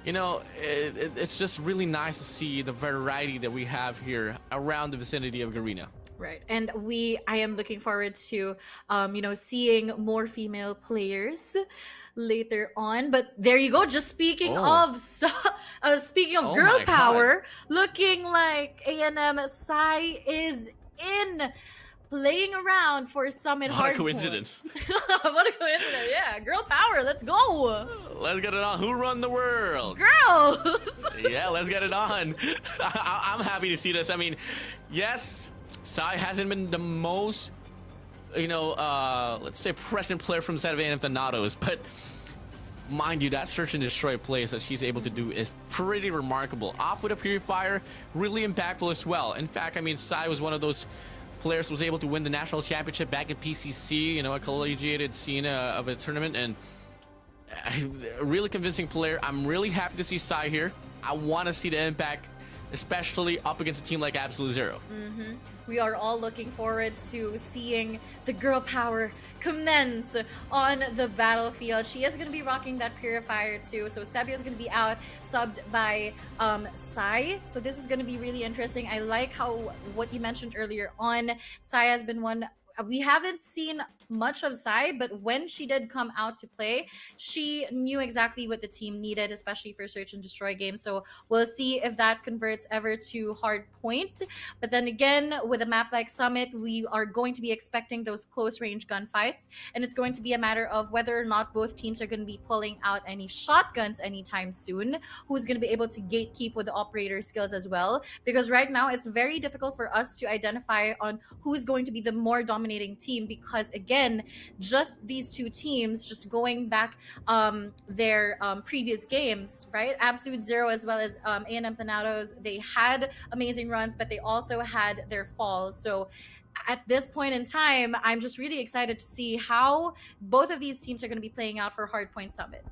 you know, it's just really nice to see the variety that we have here around the vicinity of Garena. Right, and I am looking forward to, you know, seeing more female players later on. But there you go. Just speaking of girl power, looking like A&M Sai is in. Playing around for Summit Hardpoint. What a coincidence. What a coincidence. Yeah, girl power. Let's go. Let's get it on. Who run the world? Girls. Yeah, let's get it on. I'm happy to see this. I mean, yes, Sai hasn't been the most, you know, let's say present player from the side of A&M Thanatos, but mind you, that search and destroy plays that she's able to do is pretty remarkable. Off with a purifier, really impactful as well. In fact, I mean, Sai was one of those players was able to win the national championship back in PCC, you know, a collegiated scene of a tournament, and a really convincing player. I'm really happy to see Sai here. I want to see the impact, especially up against a team like Absolute Zero. We are all looking forward to seeing the girl power commence on the battlefield. She is going to be rocking that purifier too. So Sebia is going to be out, subbed by Sai. So this is going to be really interesting. I like what you mentioned earlier on. Sai has been one. We haven't seen much of Sai, but when she did come out to play, she knew exactly what the team needed, especially for search and destroy games. So we'll see if that converts ever to hard point. But then again, with a map like Summit, we are going to be expecting those close range gunfights, and it's going to be a matter of whether or not both teams are going to be pulling out any shotguns anytime soon, who's going to be able to gatekeep with the operator skills as well, because right now it's very difficult for us to identify on who's going to be the more dominating team, because again, just these two teams, just going back their previous games, right? Absolute Zero as well as A&M Thanatos, they had amazing runs, but they also had their falls. So at this point in time, I'm just really excited to see how both of these teams are going to be playing out for Hardpoint Summit.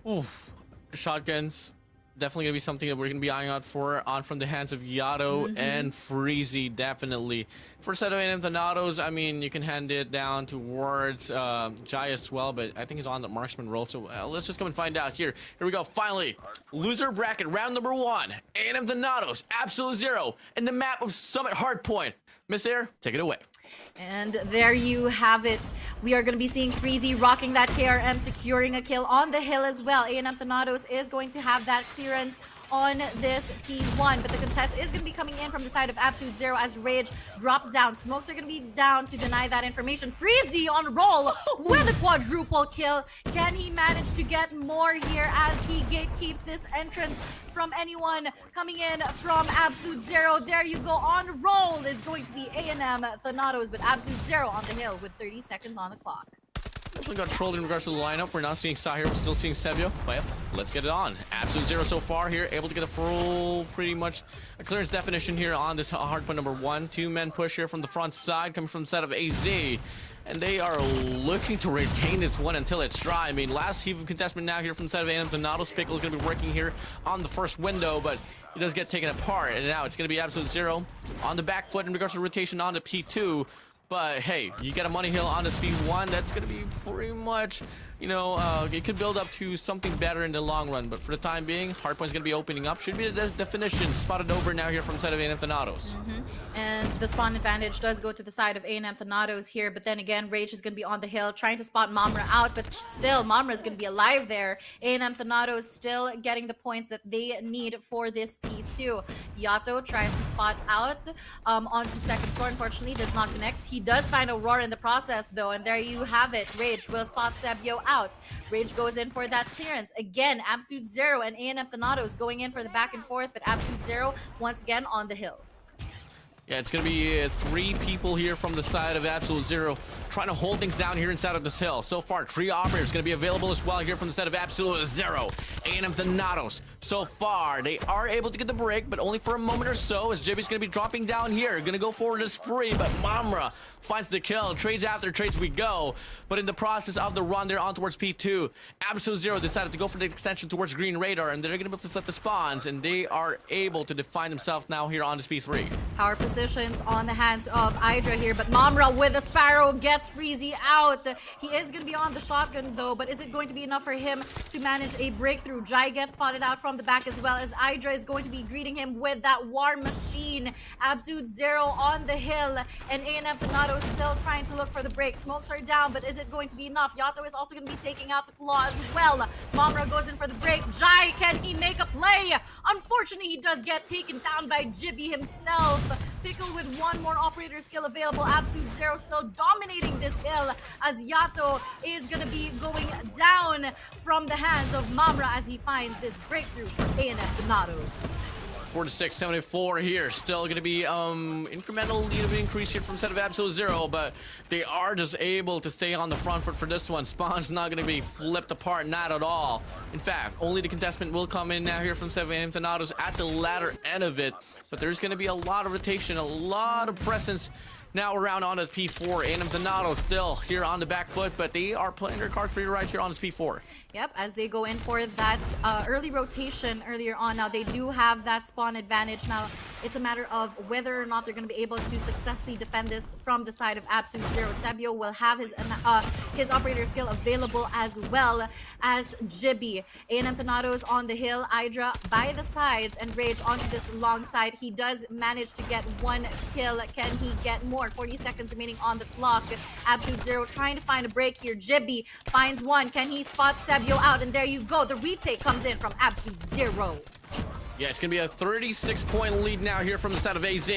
Oof. Shotguns, definitely gonna be something that we're gonna be eyeing out for on from the hands of Yato and Freezy. Definitely. First set of Thanatos, I mean, you can hand it down towards Jai as well, but I think he's on the marksman role. So let's just come and find out here. Here we go. Finally, loser bracket round number 1. Thanatos, Absolute Zero, and the map of Summit Hardpoint. Miss Air, take it away. And there you have it. We are going to be seeing Freezy rocking that KRM, securing a kill on the hill as well. A&M Thanatos is going to have that clearance on this P1, but the contest is going to be coming in from the side of Absolute Zero as Rage drops down. Smokes are going to be down to deny that information. Freezy on roll with a quadruple kill. Can he manage to get more here as he gatekeeps this entrance from anyone coming in from Absolute Zero? There you go. On roll is going to be A&M Thanatos, but Absolute Zero on the hill with 30 seconds on the clock. Definitely got trolled in regards to the lineup. We're not seeing Sahir, we're still seeing Sebio. But let's get it on. Absolute Zero so far here, able to get a full, pretty much a clearance definition here on this hardpoint number 1. 2-man push here from the front side, coming from the side of AZ. And they are looking to retain this one until it's dry. I mean, last heave of contestment now here from the side of A&M Thanatos. Pickle is going to be working here on the first window, but it does get taken apart. And now it's going to be Absolute Zero on the back foot in regards to rotation on the P2. But hey, you get a money hill on the speed 1. That's going to be pretty much, you know, it could build up to something better in the long run. But for the time being, Hardpoint's going to be opening up. Should be the definition spotted over now here from the side of A&M Thanatos. And the spawn advantage does go to the side of A&M Thanatos here. But then again, Rage is going to be on the hill trying to spot Mamra out. But still, Mamra is going to be alive there. A&M Thanatos still getting the points that they need for this P2. Yato tries to spot out onto second floor. Unfortunately, does not connect. He does find Aurora in the process, though. And there you have it. Rage will spot Sebio out. Rage goes in for that clearance. Again, Absolute Zero and A&M Thanatos going in for the back and forth. But Absolute Zero, once again, on the hill. Yeah, it's going to be 3 people here from the side of Absolute Zero trying to hold things down here inside of this hill. So far, 3 operators going to be available as well here from the side of Absolute Zero. A&M Thanatos, so far, they are able to get the break, but only for a moment or so as Jibby's going to be dropping down here. Going to go forward a spree, but Mamra finds the kill. Trades after trades we go. But in the process of the run, they're on towards P2. Absolute Zero decided to go for the extension towards Green Radar, and they're going to be able to flip the spawns, and they are able to define themselves now here on this P3. Power positions on the hands of Hydra here, but Mamra with a Sparrow gets Freezy out. He is going to be on the shotgun though, but is it going to be enough for him to manage a breakthrough? Jai gets spotted out from the back as well as Hydra is going to be greeting him with that war machine. Absolute Zero on the hill, and A&M Thanatos still trying to look for the break. Smokes are down, but is it going to be enough? Yato is also going to be taking out the claw as well. Mamra goes in for the break. Jai, can he make a play? Unfortunately, he does get taken down by Jibby himself. Pickle with one more operator skill available. Absolute Zero still dominating this hill as Yato is going to be going down from the hands of Mamra as he finds this breakthrough for A&M Thanatos. 4-6-74 here. Still going to be incremental lead of increase here from set of Absolute Zero, but they are just able to stay on the front foot for this one. Spawn's not going to be flipped apart, not at all. In fact, only the contestant will come in now here from 7 Thanatos at the latter end of it, but there's going to be a lot of rotation, a lot of presence now around on his P4. A&M Thanatos still here on the back foot, but they are playing their card free right here on his P4. Yep, as they go in for that early rotation earlier on. Now, they do have that spawn advantage. Now, it's a matter of whether or not they're going to be able to successfully defend this from the side of Absolute Zero. Sebio will have his operator skill available as well as Jibby. A&M Thanatos on the hill, Hydra by the sides, and Rage onto this long side. He does manage to get 1 kill. Can he get more? 40 seconds remaining on the clock. Absolute Zero trying to find a break here. Jibby finds 1. Can he spot Sebio out? And there you go. The retake comes in from Absolute Zero. Yeah, it's going to be a 36-point lead now here from the side of AZ.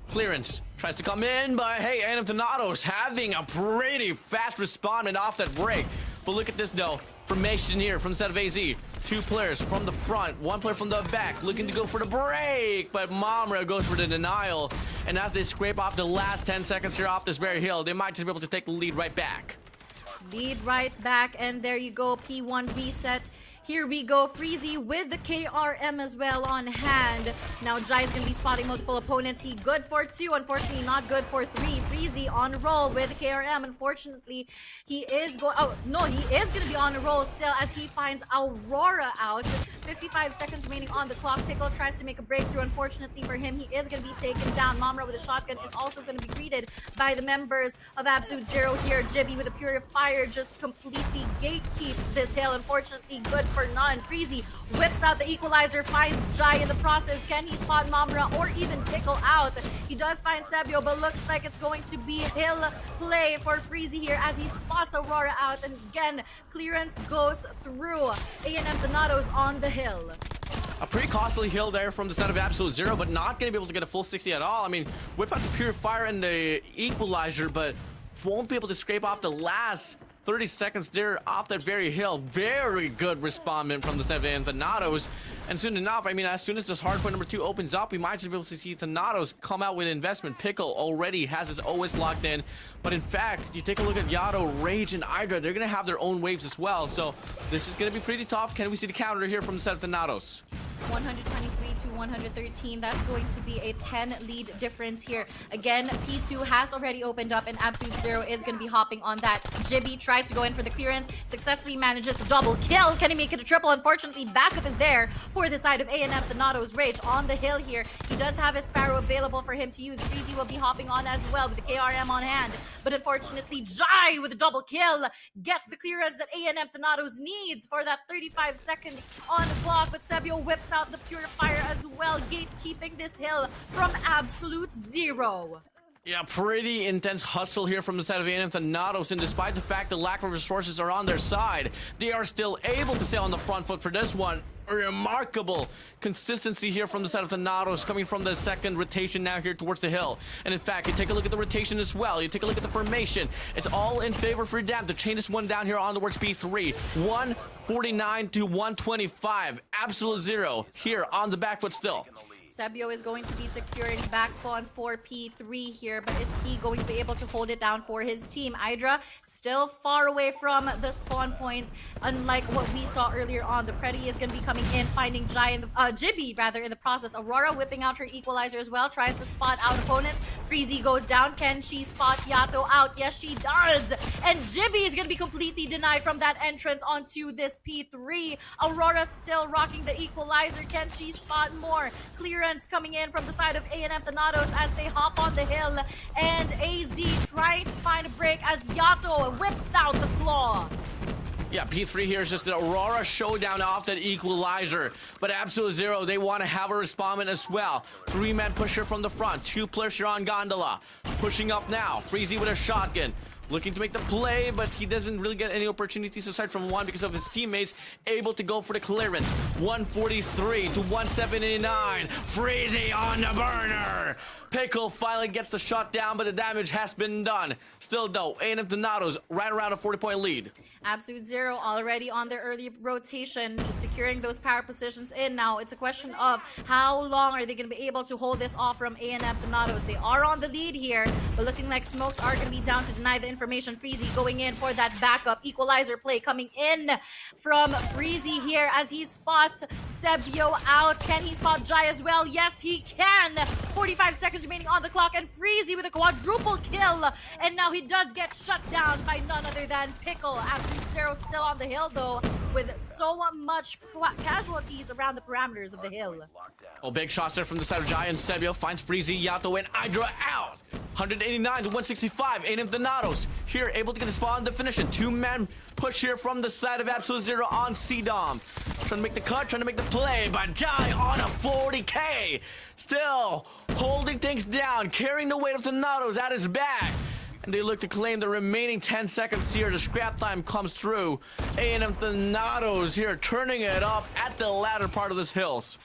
Clearance tries to come in, but hey, A&M Thanatos having a pretty fast respondment off that break. But look at this though. Formation here from the side of AZ. 2 players from the front, 1 player from the back, looking to go for the break, but Mamra goes for the denial. And as they scrape off the last 10 seconds here off this very hill, they might just be able to take the lead right back. Lead right back, and there you go. P1 reset Here we go. Freezy with the KRM as well on hand. Now Jai is going to be spotting multiple opponents. He good for 2. Unfortunately, not good for 3. Freezy on a roll with the KRM. Unfortunately, he is going... Oh, no, he is going to be on a roll still as he finds Aurora out. 55 seconds remaining on the clock. Pickle tries to make a breakthrough. Unfortunately for him, he is going to be taken down. Mamra with a shotgun is also going to be greeted by the members of Absolute Zero here. Jibby with a Purifier just completely gatekeeps this hill. Unfortunately, good for none. Freezy whips out the equalizer, finds Jai in the process. Can he spot Mamra or even Pickle out? He does find Sebio, but looks like it's going to be hill play for Freezy here as he spots Aurora out. And again, clearance goes through. A&M Thanatos on the hill. A pretty costly hill there from the side of Absolute Zero, but not going to be able to get a full 60 at all. I mean, whip out the Purifier and the Equalizer, but won't be able to scrape off the last 30 seconds there off that very hill. Very good respondment from the side of Thanatos. And soon enough, I mean, as soon as this hardpoint number 2 opens up, we might just be able to see Thanatos come out with investment. Pickle already has his OS locked in. But in fact, you take a look at Yato, Rage, and Hydra. They're going to have their own waves as well. So this is going to be pretty tough. Can we see the counter here from the side of Thanatos? 123 to 113. That's going to be a 10 lead difference here. Again, P2 has already opened up and Absolute Zero is going to be hopping on that. Jibby tries to go in for the clearance, successfully manages to double kill. Can he make it a triple? Unfortunately, backup is there for the side of A&M Thanatos. Rage on the hill here. He does have his Sparrow available for him to use. Freezy will be hopping on as well with the KRM on hand. But unfortunately, Jai with a double kill gets the clearance that A&M Thanatos needs for that 35 second on the clock. But Sebio whips out the Purifier as well, gatekeeping this hill from Absolute Zero. Yeah, pretty intense hustle here from the side of A&M Thanatos, and despite the fact the lack of resources are on their side, they are still able to stay on the front foot for this one. A remarkable consistency here from the side of Thanatos, coming from the second rotation now here towards the hill. And in fact, you take a look at the rotation as well. You take a look at the formation. It's all in favor for Dam to chain this one down here on towards P3. 149 to 125. Absolute Zero here on the back foot still. Sebio is going to be securing back spawns for P3 here, but is he going to be able to hold it down for his team? Hydra still far away from the spawn points, unlike what we saw earlier on. The Pretty is going to be coming in, finding Jibby rather in the process. Aurora whipping out her equalizer as well, tries to spot out opponents. Freezy goes down. Can she spot Yato out? Yes, she does. And Jibby is going to be completely denied from that entrance onto this P3. Aurora still rocking the equalizer. Can she spot more? Clearance coming in from the side of A&M Thanatos as they hop on the hill, and AZ trying to find a break as Yato whips out the claw. Yeah, P3 here is just an Aurora showdown off that equalizer. But Absolute Zero, they want to have a respondent as well. 3-man pusher from the front. 2 players here on Gondola. Pushing up now. Freezy with a shotgun. Looking to make the play, but he doesn't really get any opportunities aside from one because of his teammates able to go for the clearance. 143 to 179. Freezy on the burner. Pickle finally gets the shot down, but the damage has been done. Still though, A&M Thanatos right around a 40-point lead. Absolute Zero already on their early rotation, just securing those power positions in. Now it's a question of how long are they going to be able to hold this off from A&M Thanatos. They are on the lead here, but looking like smokes are going to be down to deny the information. Freezy going in for that backup equalizer play coming in from Freezy here as he spots Sebio out. Can he spot Jai as well? Yes, he can. 45 seconds remaining on the clock, and Freezy with a quadruple kill. And now he does get shut down by none other than Pickle. Absolute Zero still on the hill though, with so much casualties around the parameters of the hill. Oh, big shots there from the side of Jai, and Sebio finds Freezy, Yato, and Hydra out. 189 to 165. A&M Thanatos here able to get the spawn definition. 2-man push here from the side of Absolute Zero on C-Dom. Trying to make the cut, trying to make the play, but Jai on a 40K. Still holding things down, carrying the weight of Thanatos at his back. And they look to claim the remaining 10 seconds here. The scrap time comes through. A&M Thanatos here turning it up at the latter part of this hills.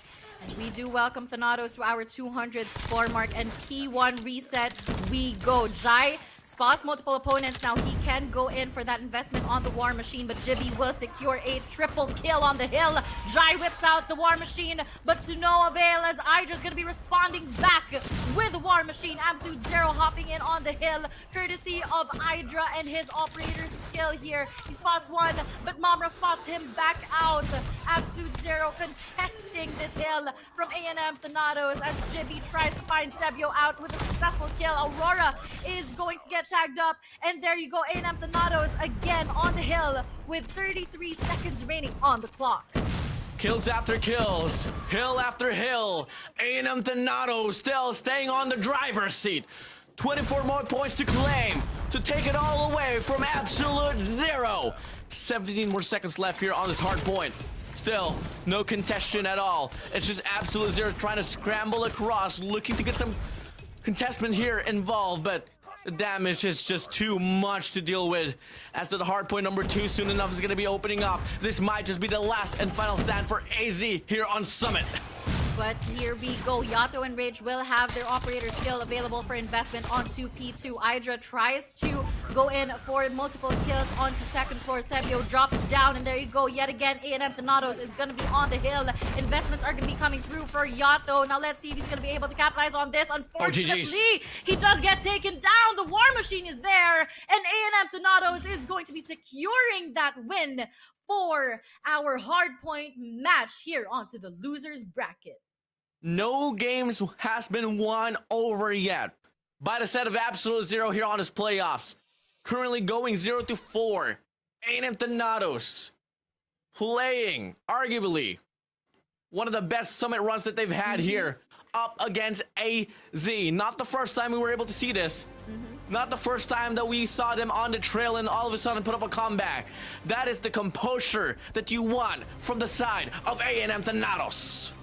And we do welcome Thanatos to our 200 score mark, and P1 reset we go. Jai spots multiple opponents. Now he can go in for that investment on the War Machine, but Jibby will secure a triple kill on the hill. Jai whips out the War Machine, but to no avail as Hydra's gonna be responding back with the War Machine. Absolute Zero hopping in on the hill, courtesy of Hydra and his operator's skill here. He spots one, but Mamra spots him back out. Absolute Zero contesting this hill from A&M Thanatos as Jibby tries to find Sebio out with a successful kill. Aurora is going to get tagged up, and there you go, A&M Thanatos again on the hill with 33 seconds remaining on the clock. Kills after kills, hill after hill. A&M Thanatos still staying on the driver's seat. 24 more points to claim to take it all away from Absolute Zero. 17 more seconds left here on this hard point. Still, no contention at all. It's just Absolute Zero trying to scramble across, looking to get some contestment here involved, but the damage is just too much to deal with, as the hard point number 2 soon enough is going to be opening up. This might just be the last and final stand for AZ here on Summit. But here we go. Yato and Rage will have their operator skill available for investment onto P2. Hydra tries to go in for multiple kills onto second floor. Sebio drops down, and there you go. Yet again, A&M Thanatos is going to be on the hill. Investments are going to be coming through for Yato. Now let's see if he's going to be able to capitalize on this. Unfortunately, he does get taken down. The War Machine is there, and A&M Thanatos is going to be securing that win for our hardpoint match here onto the losers bracket. No games has been won over yet by the set of Absolute Zero here on his playoffs. Currently going 0-4. A&M Thanatos playing arguably one of the best Summit runs that they've had here up against AZ. Not the first time we were able to see this. Not the first time that we saw them on the trail and all of a sudden put up a comeback. That is the composure that you want from the side of A&M Thanatos.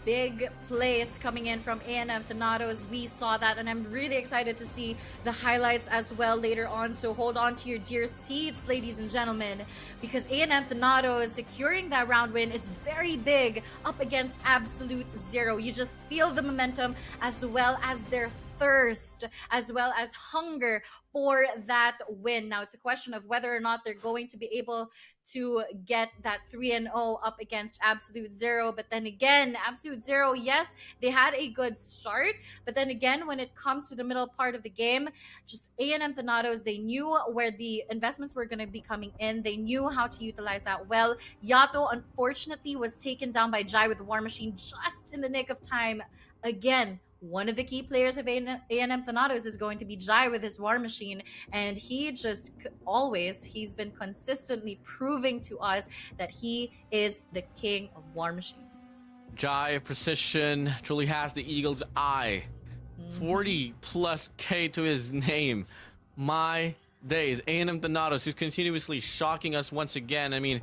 Big plays coming in from A&M Thanatos. We saw that, and I'm really excited to see the highlights as well later on. So hold on to your dear seats, ladies and gentlemen, because A&M Thanatos securing that round win is very big up against Absolute Zero. You just feel the momentum as well as their thirst, as well as hunger for that win. Now it's a question of whether or not they're going to be able to get that 3-0 up against Absolute Zero. But then again, Absolute Zero, yes, they had a good start, but then again, when it comes to the middle part of the game, just A&M Thanatos, they knew where the investments were going to be coming in. They knew how to utilize that well. Yato, unfortunately, was taken down by Jai with the War Machine just in the nick of time. Again, one of the key players of A&M Thanatos is going to be Jai with his War Machine, and he just he's been consistently proving to us that he is the king of War Machine. Jai precision truly has the eagle's eye. 40 plus K to his name. My days. A&M Thanatos, who's continuously shocking us once again. I mean,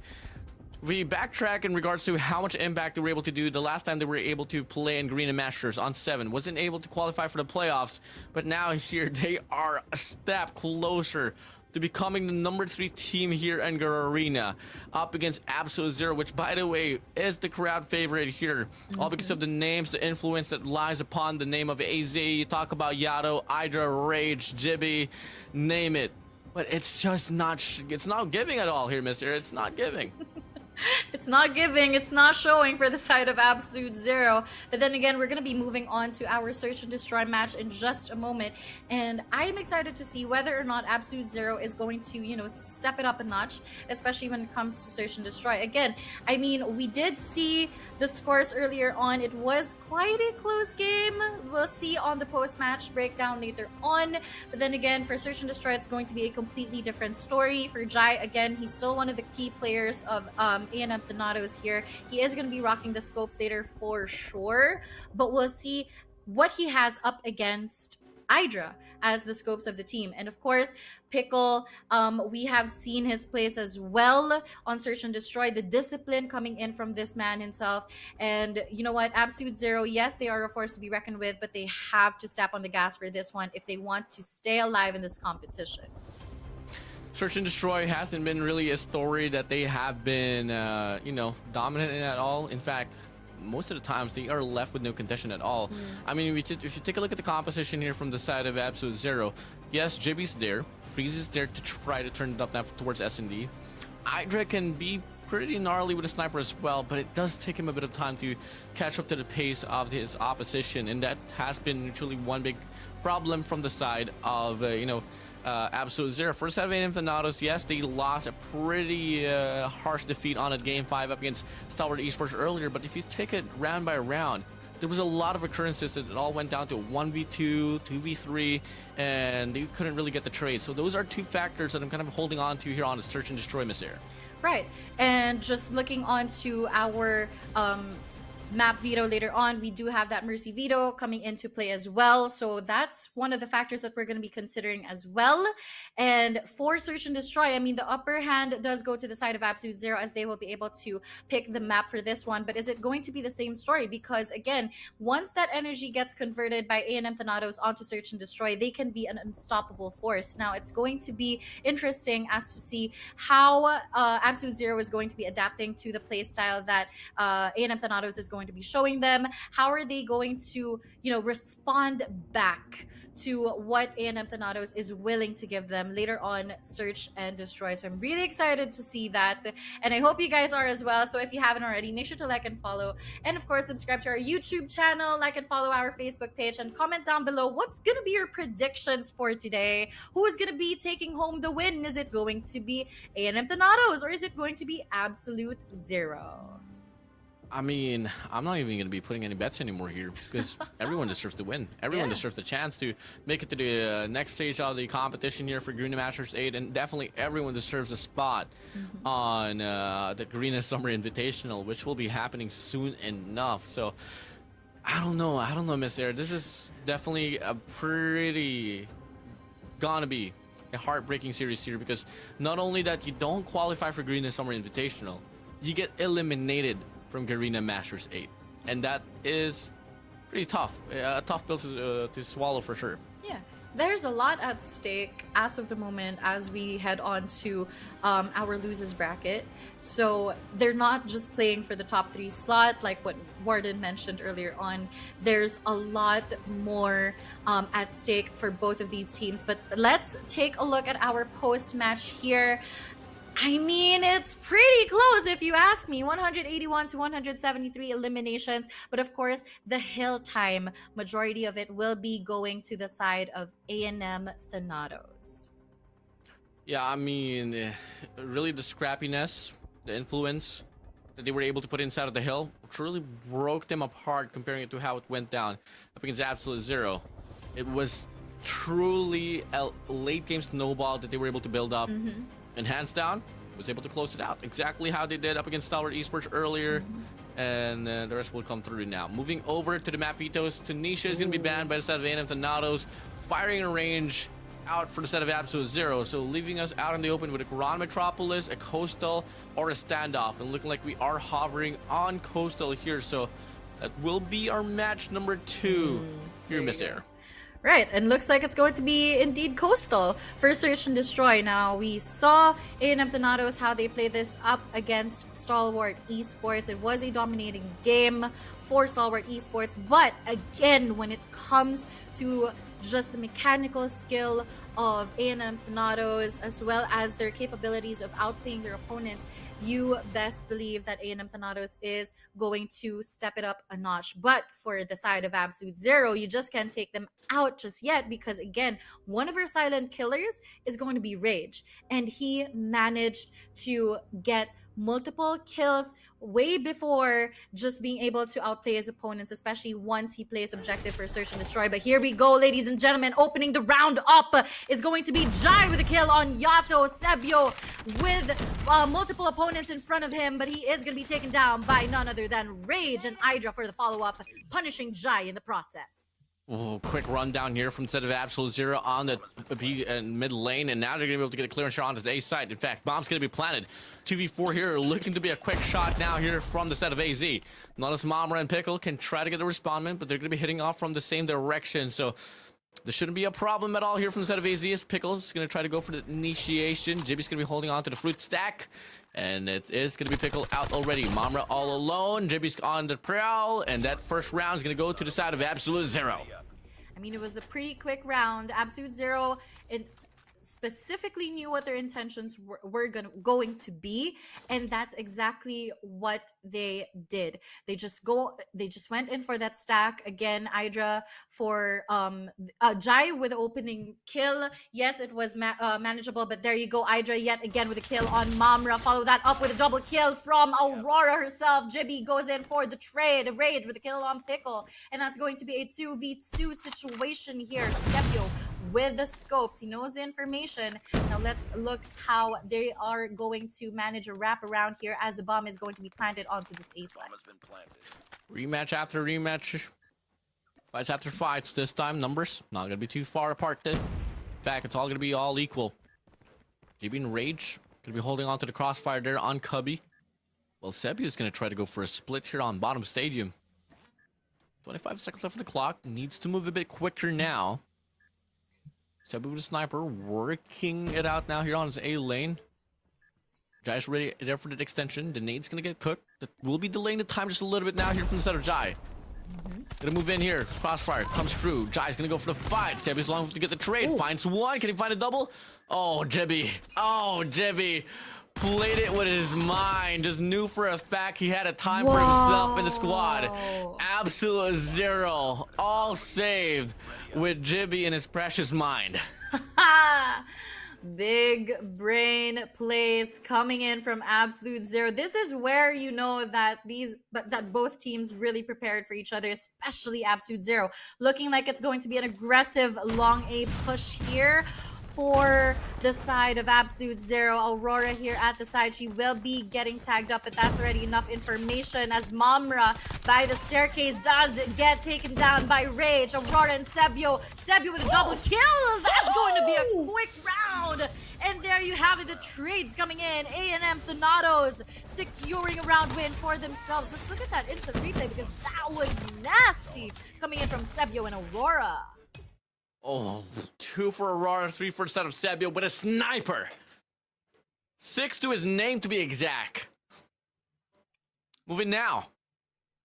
we backtrack in regards to how much impact they were able to do the last time they were able to play in Garena Masters on 7. Wasn't able to qualify for the playoffs, but now here they are a step closer to becoming the number 3 team here in Garena, up against Absolute Zero, which, by the way, is the crowd favorite here, all because of the names, the influence that lies upon the name of AZ. You talk about Yato, Hydra, Rage, Jibby, name it, but it's just not it's not giving at all here, mister. It's not giving. It's not giving, it's not showing for the side of Absolute Zero. But then again, we're going to be moving on to our Search and Destroy match in just a moment. And I am excited to see whether or not Absolute Zero is going to, step it up a notch, especially when it comes to Search and Destroy. Again, I mean, we did see the scores earlier on. It was quite a close game. We'll see on the post-match breakdown later on. But then again, for Search and Destroy, it's going to be a completely different story. For Jai, again, he's still one of the key players of A&M Thanatos here. He is going to be rocking the scopes later for sure, but we'll see what he has up against Hydra as the scopes of the team. And of course, Pickle, we have seen his plays as well on Search and Destroy, the discipline coming in from this man himself. And you know what, Absolute Zero, yes, they are a force to be reckoned with, but they have to step on the gas for this one if they want to stay alive in this competition. Search and Destroy hasn't been really a story that they have been, dominant in at all. In fact, most of the times they are left with no contention at all. I mean, if you take a look at the composition here from the side of Absolute Zero, yes, Jibby's there, Freeze is there to try to turn it up now towards S&D. Hydra can be pretty gnarly with a sniper as well, but it does take him a bit of time to catch up to the pace of his opposition, and that has been truly one big problem from the side of Absolute Zero. First out of VIII Thanatos, yes, they lost a pretty harsh defeat on a Game 5 up against Stalwart Esports earlier, but if you take it round by round, there was a lot of occurrences that it all went down to 1v2, 2v3, and they couldn't really get the trade. So those are two factors that I'm kind of holding on to here on the Search and Destroy, Miss Air. Right, and just looking on to our map veto later on, we do have that Mercy veto coming into play as well. So that's one of the factors that we're going to be considering as well. And for Search and Destroy, I mean, the upper hand does go to the side of Absolute Zero, as they will be able to pick the map for this one. But is it going to be the same story? Because again, once that energy gets converted by A&M Thanatos onto Search and Destroy, they can be an unstoppable force. Now, it's going to be interesting as to see how Absolute Zero is going to be adapting to the playstyle that A&M Thanatos is going to be showing them. How are they going to, respond back to what A&M Thanatos is willing to give them later on Search and Destroy? So I'm really excited to see that, and I hope you guys are as well. So if you haven't already, make sure to like and follow, and of course subscribe to our YouTube channel, like and follow our Facebook page, and comment down below what's gonna be your predictions for today. Who is gonna be taking home the win? Is it going to be A&M Thanatos, or is it going to be Absolute Zero? I mean, I'm not even going to be putting any bets anymore here, because everyone deserves to win. Everyone deserves the chance to make it to the next stage of the competition here for Garena Masters 8, and definitely everyone deserves a spot on the Garena Summer Invitational, which will be happening soon enough. So, I don't know, Miss Air. This is definitely a pretty gonna be a heartbreaking series here, because not only that you don't qualify for Garena Summer Invitational, you get eliminated from Garena Masters 8, and that is pretty tough. A tough pill to swallow for sure. Yeah, there's a lot at stake as of the moment as we head on to our losers bracket. So they're not just playing for the top 3 slot like what Warden mentioned earlier on. There's a lot more at stake for both of these teams. But let's take a look at our post-match here. I mean, it's pretty close if you ask me. 181 to 173 eliminations. But of course, the hill time, majority of it will be going to the side of A&M Thanatos. Yeah, I mean, really the scrappiness, the influence that they were able to put inside of the hill truly broke them apart, comparing it to how it went down up against Absolute Zero. It was truly a late game snowball that they were able to build up. And hands down, was able to close it out exactly how they did up against Stalwart Esports earlier. And the rest will come through now. Moving over to the map vetoes, Tanisha is going to be banned by the set of A&M Thanatos, firing a range out for the set of Absolute Zero. So leaving us out in the open with a Garana Metropolis, a Coastal, or a Standoff. And looking like we are hovering on Coastal here. So that will be our match number 2 here, Miss Air. Right, and looks like it's going to be indeed Coastal for Search and Destroy. Now, we saw A&M Thanatos, how they play this up against Stalwart Esports. It was a dominating game for Stalwart Esports, but again, when it comes to just the mechanical skill of A&M Thanatos, as well as their capabilities of outplaying their opponents, you best believe that A&M Thanatos is going to step it up a notch. But for the side of Absolute Zero, you just can't take them out just yet, because again, one of our silent killers is going to be Rage, and he managed to get multiple kills way before just being able to outplay his opponents, especially once he plays objective for Search and Destroy. But here we go, ladies and gentlemen. Opening the round up is going to be Jai with a kill on Yato. Sebio with multiple opponents in front of him, but he is going to be taken down by none other than Rage and Hydra for the follow-up, punishing Jai in the process. Oh, quick rundown here from the set of Absolute Zero on the B and mid lane, and now they're going to be able to get a clearance shot onto the A side. In fact, bomb's going to be planted. 2v4 here, looking to be a quick shot now here from the set of AZ. Notice Mamra and Pickle can try to get the respondment, but they're going to be hitting off from the same direction. So This shouldn't be a problem at all here from the side of AZ as Pickle's going to try to go for the initiation. Jibby's going to be holding on to the fruit stack. And it is going to be Pickle out already. Mamra all alone. Jibby's on the prowl. And that first round is going to go to the side of Absolute Zero. I mean, it was a pretty quick round. Absolute Zero specifically knew what their intentions were going to be, and that's exactly what they did. They just went in for that stack again. Hydra for Jai with the opening kill. Yes, it was manageable, but there you go. Hydra yet again with a kill on Mamra. Follow that up with a double kill from Aurora herself. Jibby goes in for the trade. Rage with a kill on Pickle, and that's going to be a 2v2 situation here. Sebio with the scopes. He knows the information. Now let's look how they are going to manage a wraparound here as the bomb is going to be planted onto this A site. Rematch after rematch. Fights after fights. This time, numbers not going to be too far apart. In fact, it's all going to be all equal. JB and Rage going to be holding on to the crossfire there on Cubby. Well, Sebi is going to try to go for a split here on bottom stadium. 25 seconds left on the clock. Needs to move a bit quicker now. Sebi with a sniper, working it out now here on his A lane. Jai's ready there for the extension. The nade's gonna get cooked. That will be delaying the time just a little bit now here from the side of Jai. Gonna move in here. Crossfire comes through. Jai's gonna go for the fight. Sebi's long to get the trade. Finds one. Can he find a double? Oh, Jibby. Oh, Jibby. Played it with his mind. Just knew for a fact he had a time for himself in the squad. Absolute zero. All saved with Jibby in his precious mind. Big brain plays coming in from Absolute Zero. This is where you know that that both teams really prepared for each other, especially Absolute Zero. Looking like it's going to be an aggressive long A push here for the side of Absolute Zero. Aurora here at the side. She will be getting tagged up, but that's already enough information as Mamra by the staircase does get taken down by Rage. Aurora and Sebio. Sebio with a double kill. That's going to be a quick round. And there you have it, the trades coming in. A&M Thanatos securing a round win for themselves. Let's look at that instant replay because that was nasty coming in from Sebio and Aurora. Oh, 2 for Aurora, 3 for the side of Sebio with a sniper. 6 to his name to be exact. Moving now.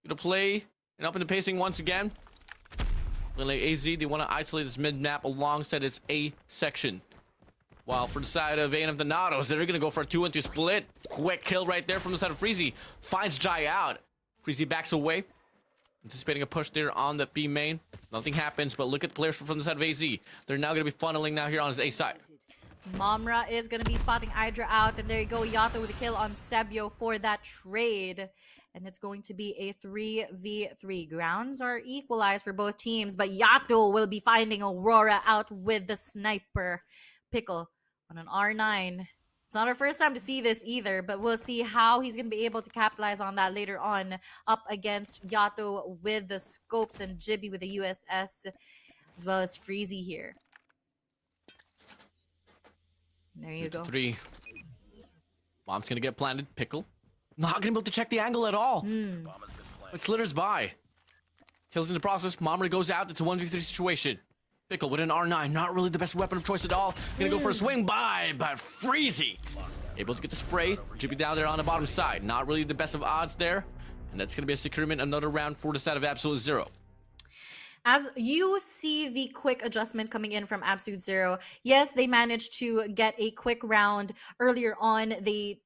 Gonna play and up in the pacing once again. Like AZ, they want to isolate this mid map alongside its A section. While for the side of A&M Thanatos, they're gonna go for a 2-1-2 split. Quick kill right there from the side of Freezy. Finds Jai out. Freezy backs away. Anticipating a push there on the B main. Nothing happens, but look at the players from the side of AZ. They're now going to be funneling now here on his A side. Mamra is going to be spotting Hydra out. And there you go, Yato with a kill on Sebio for that trade. And it's going to be a 3v3. Grounds are equalized for both teams, but Yato will be finding Aurora out with the sniper. Pickle on an R9. It's not our first time to see this either, but we'll see how he's going to be able to capitalize on that later on up against Yato with the scopes and Jibby with the USS, as well as Freezy here. There you go. 3. Bomb's going to get planted. Pickle. Not going to be able to check the angle at all. It slithers by. Kills in the process. Momra goes out. It's a 1v3 situation. Pickle with an R9, not really the best weapon of choice at all. Gonna go for a swing by, but Freezy able to get the spray. Jibby down there on the bottom side. Not really the best of odds there. And that's gonna be a securement, another round for the side of Absolute Zero. You see the quick adjustment coming in from Absolute Zero. Yes, they managed to get a quick round earlier on. They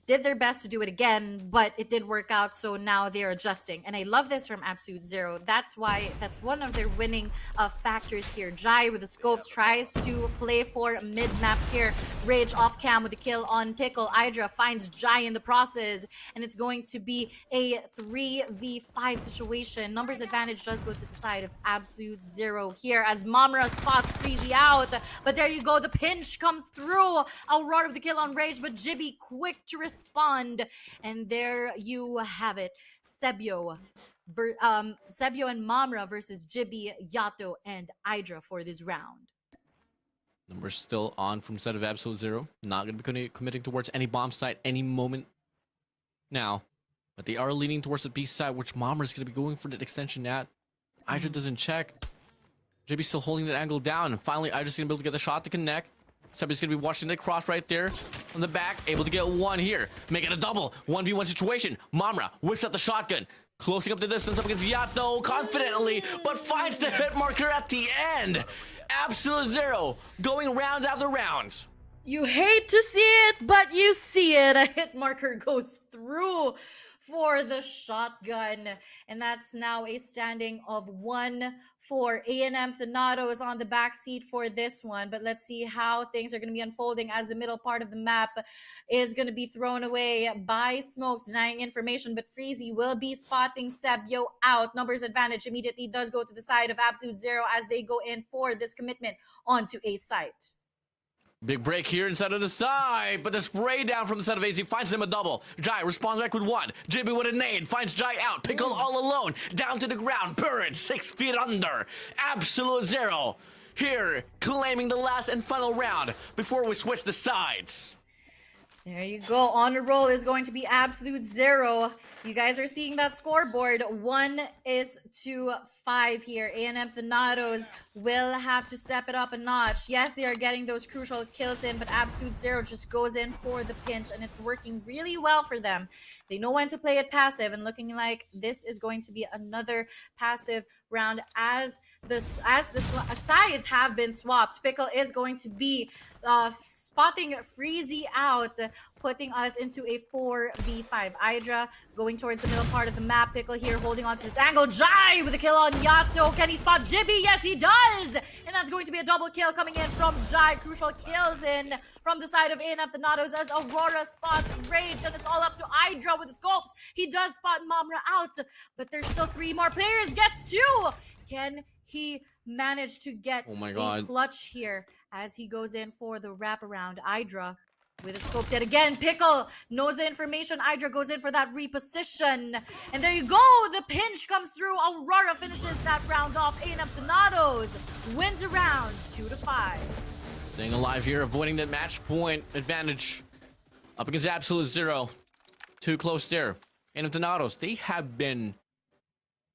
did their best to do it again, but it didn't work out, so now they're adjusting. And I love this from Absolute Zero. That's one of their winning factors here. Jai with the scopes tries to play for mid-map here. Rage off-cam with a kill on Pickle. Hydra finds Jai in the process, and it's going to be a 3v5 situation. Numbers advantage does go to the side of Absolute Zero here as Mamra spots Freezy out. But there you go, the pinch comes through. Aurora with the kill on Rage, but Jibby quick to respond, and there you have it. Sebio and Mamra versus Jibby, Yato, and Hydra for this round. Numbers still on from set of Absolute Zero. Not going to be committing towards any bomb site any moment now, but they are leaning towards the B side, which Mamra is going to be going for the extension at. Hydra doesn't check. JB still holding that angle down. And finally, I just gonna be able to get the shot to connect. Somebody's gonna be watching the cross right there on the back. Able to get one here. Make it a double. 1v1 situation. Mamra whips out the shotgun. Closing up the distance up against Yato confidently, but finds the hit marker at the end. Absolute Zero going round after round. You hate to see it, but you see it. A hit marker goes through for the shotgun. And that's now a standing of 1 for A&M. Thanatos on the back seat for this one. But let's see how things are going to be unfolding as the middle part of the map is going to be thrown away by Smokes, denying information. But Freezy will be spotting Sebio out. Numbers advantage immediately does go to the side of Absolute Zero as they go in for this commitment onto a site. Big break here inside of the side, but the spray down from the side of AZ finds him a double. Jai responds back with one. Jibby with a nade, finds Jai out. Pickle all alone, down to the ground. Burrage 6 feet under. Absolute Zero here, claiming the last and final round before we switch the sides. There you go. On a roll is going to be Absolute Zero. You guys are seeing that scoreboard. 1-5 here. A&M Thanatos will have to step it up a notch. Yes, they are getting those crucial kills in, but Absolute Zero just goes in for the pinch, and it's working really well for them. They know when to play it passive, and looking like this is going to be another passive round as the sides have been swapped. Pickle is going to be spotting Freezy out, putting us into a 4v5. Hydra going towards the middle part of the map. Pickle here holding on to this angle. Jai with a kill on Yato. Can he spot Jibby? Yes, he does! And that's going to be a double kill coming in from Jai. Crucial kills in from the side of A&M Thanatos as Aurora spots Rage, and it's all up to Hydra with the scopes. He does spot Mamra out, but there's still 3 more players. Gets 2! Can he manage to get a clutch here as he goes in for the wraparound? Hydra with the scopes yet again. Pickle knows the information. Hydra goes in for that reposition. And there you go. The pinch comes through. Aurora finishes that round off. A&M Thanatos wins a round 2-5. Staying alive here, avoiding that match point advantage up against Absolute Zero. Too close there. A&M Thanatos, they have been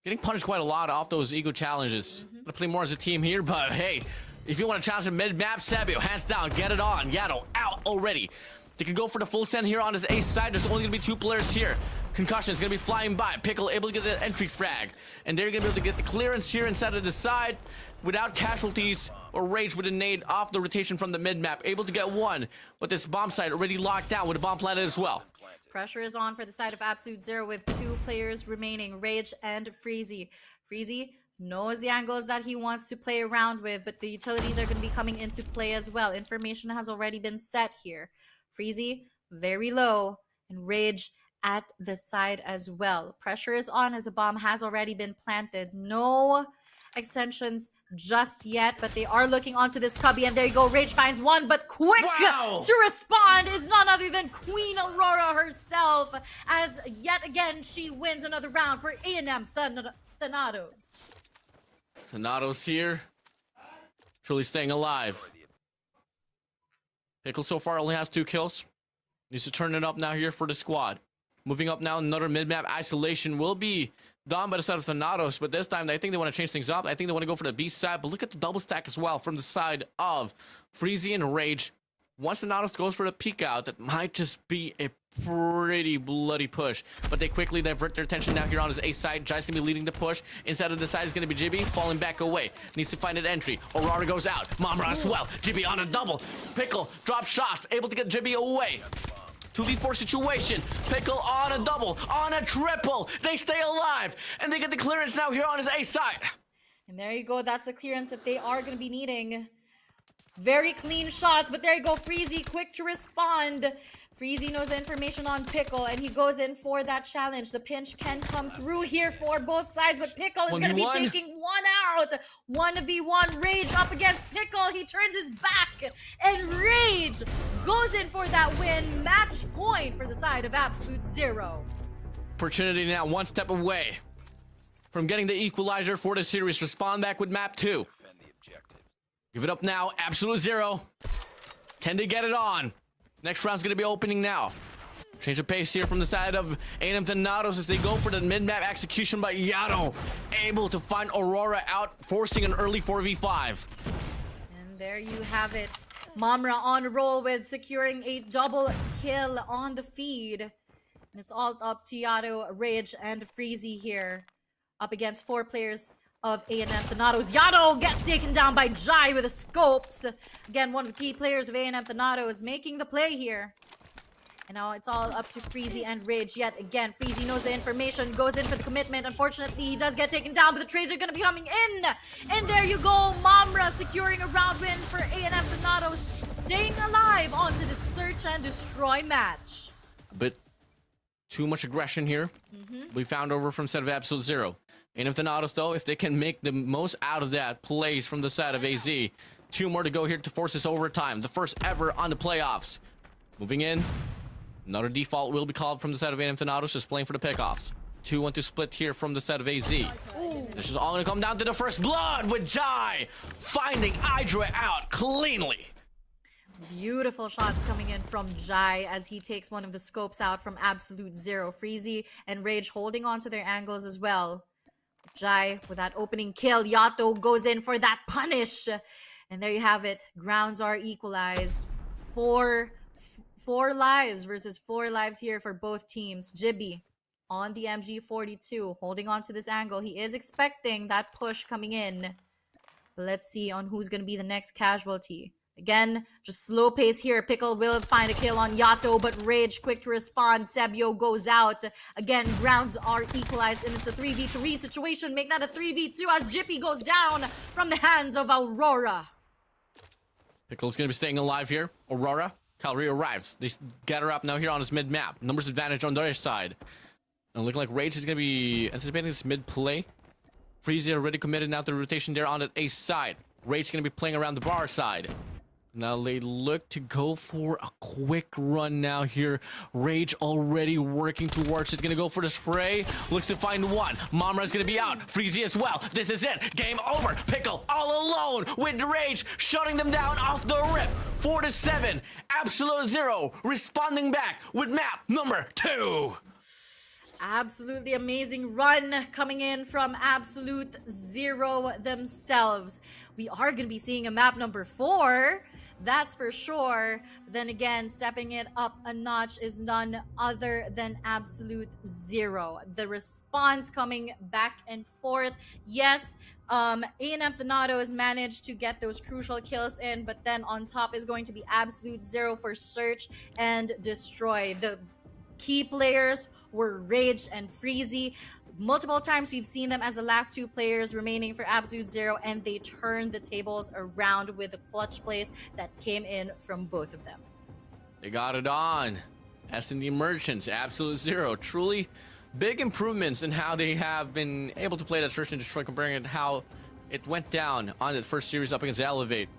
getting punished quite a lot off those ego challenges. Gonna play more as a team here, but hey, if you want to challenge a mid-map, Sabio, hands down, get it on. Yato out already. They can go for the full send here on his ace side. There's only gonna be 2 players here. Concussion is gonna be flying by. Pickle able to get the entry frag, and they're gonna be able to get the clearance here inside of the side without casualties or Rage with a nade off the rotation from the mid-map. Able to get one, but this bomb site already locked down with a bomb planted as well. Pressure is on for the side of Absolute Zero with 2 players remaining, Rage and Freezy. Freezy knows the angles that he wants to play around with, but the utilities are going to be coming into play as well. Information has already been set here. Freezy very low, and Rage at the side as well. Pressure is on as a bomb has already been planted. No extensions just yet, but they are looking onto this cubby, and there you go. Rage finds one, but quick to respond is none other than Queen Aurora herself, as yet again she wins another round for A&M Thanatos. Thanatos here, truly staying alive. Pickle so far only has 2 kills. Needs to turn it up now here for the squad. Moving up now, another mid-map isolation will be done by the side of Thanatos, but this time I think they want to change things up. I think they want to go for the B side, but look at the double stack as well from the side of Freezy and Rage. Once Thanatos goes for the peek out, that might just be a pretty bloody push, but they quickly divert their attention now here on his A side. Jai's gonna be leading the push. Inside of the side is gonna be Jibby, falling back away. Needs to find an entry. Aurora goes out. Mamra as well. Jibby on a double. Pickle drops shots, able to get Jibby away. 2v4 situation. Pickle on a double, on a triple. They stay alive, and they get the clearance now here on his A side. And there you go. That's the clearance that they are going to be needing. Very clean shots, but there you go. Freezy quick to respond. Freezy knows the information on Pickle, and he goes in for that challenge. The pinch can come through here for both sides, but Pickle is going to be taking one out. 1v1, Rage up against Pickle. He turns his back, and Rage goes in for that win. Match point for the side of Absolute Zero. Opportunity now, one step away from getting the equalizer for the series. Respond back with map 2. Give it up now, Absolute Zero. Can they get it on? Next round's gonna be opening now. Change of pace here from the side of A&M Thanatos as they go for the mid-map execution by Yato. Able to find Aurora out, forcing an early 4v5. And there you have it. Mamra on a roll with securing a double kill on the feed. And it's all up to Yato, Rage, and Freezy here. Up against 4 players of A&M Thanatos. Yato gets taken down by Jai with the scopes. Again, one of the key players of A&M Thanatos making the play here. And now it's all up to Freezy and Rage yet again. Freezy knows the information, goes in for the commitment. Unfortunately, he does get taken down, but the trades are going to be coming in. And there you go, Mamra securing a round win for A&M Thanatos, staying alive onto the search and destroy match. A bit too much aggression here. We found over from set of Absolute Zero. A&M Thanatos, though, if they can make the most out of that, plays from the side of AZ. 2 more to go here to force this overtime. The first ever on the playoffs. Moving in. Another default will be called from the side of A&M Thanatos, just playing for the pickoffs. 2-1 to split here from the side of AZ. This is all going to come down to the first blood with Jai finding Hydra out cleanly. Beautiful shots coming in from Jai as he takes one of the scopes out from Absolute Zero. Freezy and Rage holding on to their angles as well. Jai with that opening kill. Yato goes in for that punish. And there you have it. Grounds are equalized. Four lives versus 4 lives here for both teams. Jibby on the MG42, holding on to this angle. He is expecting that push coming in. Let's see on who's going to be the next casualty. Again, just slow pace here. Pickle will find a kill on Yato, but Rage quick to respond. Sebio goes out. Again, grounds are equalized, and it's a 3v3 situation. Make that a 3v2 as Jippy goes down from the hands of Aurora. Pickle's going to be staying alive here. Aurora. Calgary arrives. They gather up now here on his mid-map. Numbers advantage on their side. And looking like Rage is going to be anticipating this mid-play. Freezy already committed now to the rotation there on the ace side. Rage is going to be playing around the bar side. Now they look to go for a quick run now here. Rage already working towards it. Gonna go for the spray. Looks to find one. Mamra is gonna be out. Freezy as well. This is it. Game over. Pickle all alone with Rage, shutting them down off the rip. 4-7. Absolute Zero responding back with map number 2. Absolutely amazing run coming in from Absolute Zero themselves. We are going to be seeing a map number 4. That's for sure. Then again, stepping it up a notch is none other than Absolute Zero. The response coming back and forth. Yes, A&M Thanatos managed to get those crucial kills in, but then on top is going to be Absolute Zero for search and destroy. The key players were Rage and Freezy. Multiple times we've seen them as the last 2 players remaining for Absolute Zero, and they turned the tables around with the clutch plays that came in from both of them. They got it on. S&D Merchants, Absolute Zero. Truly big improvements in how they have been able to play that search and destroy, comparing it to how it went down on the first series up against Elevate.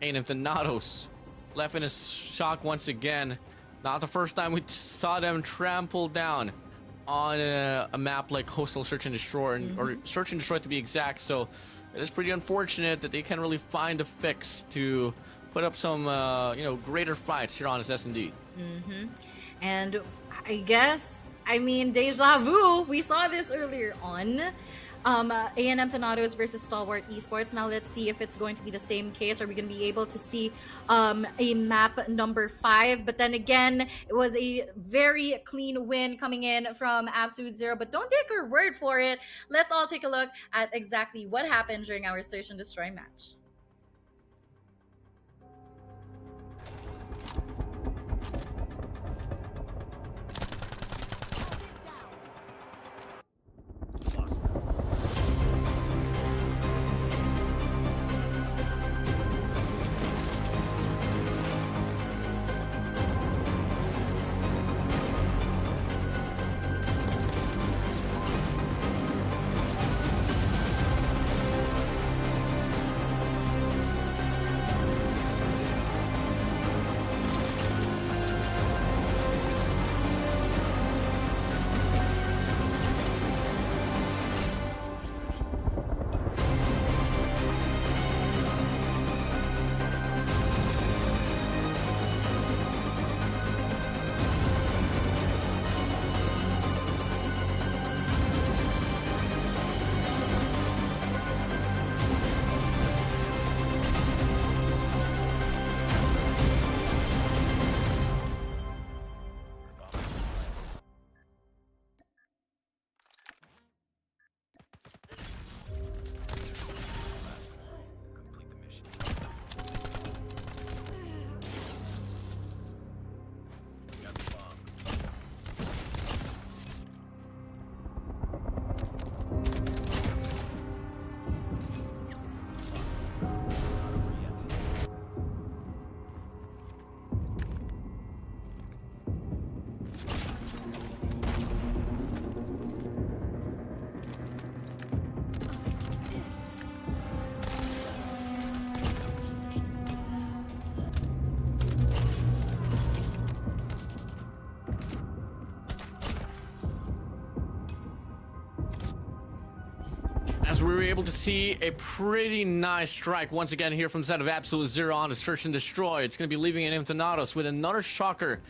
A&M Thanatos left in a shock once again. Not the first time we saw them trample down on a map like Coastal Search and Destroy, or Search and Destroy to be exact. So it is pretty unfortunate that they can't really find a fix to put up some, greater fights here on this S&D. And I guess, deja vu. We saw this earlier on. A&M Thanatos versus Stalwart Esports. Now let's see if it's going to be the same case. Are we going to be able to see a map number 5? But then again, it was a very clean win coming in from Absolute Zero. But don't take our word for it. Let's all take a look at exactly what happened during our Search and Destroy match. Thanatos, we were able to see a pretty nice strike once again here from the side of Absolute Zero on the search and destroy. It's going to be leaving in Thanatos with another shocker.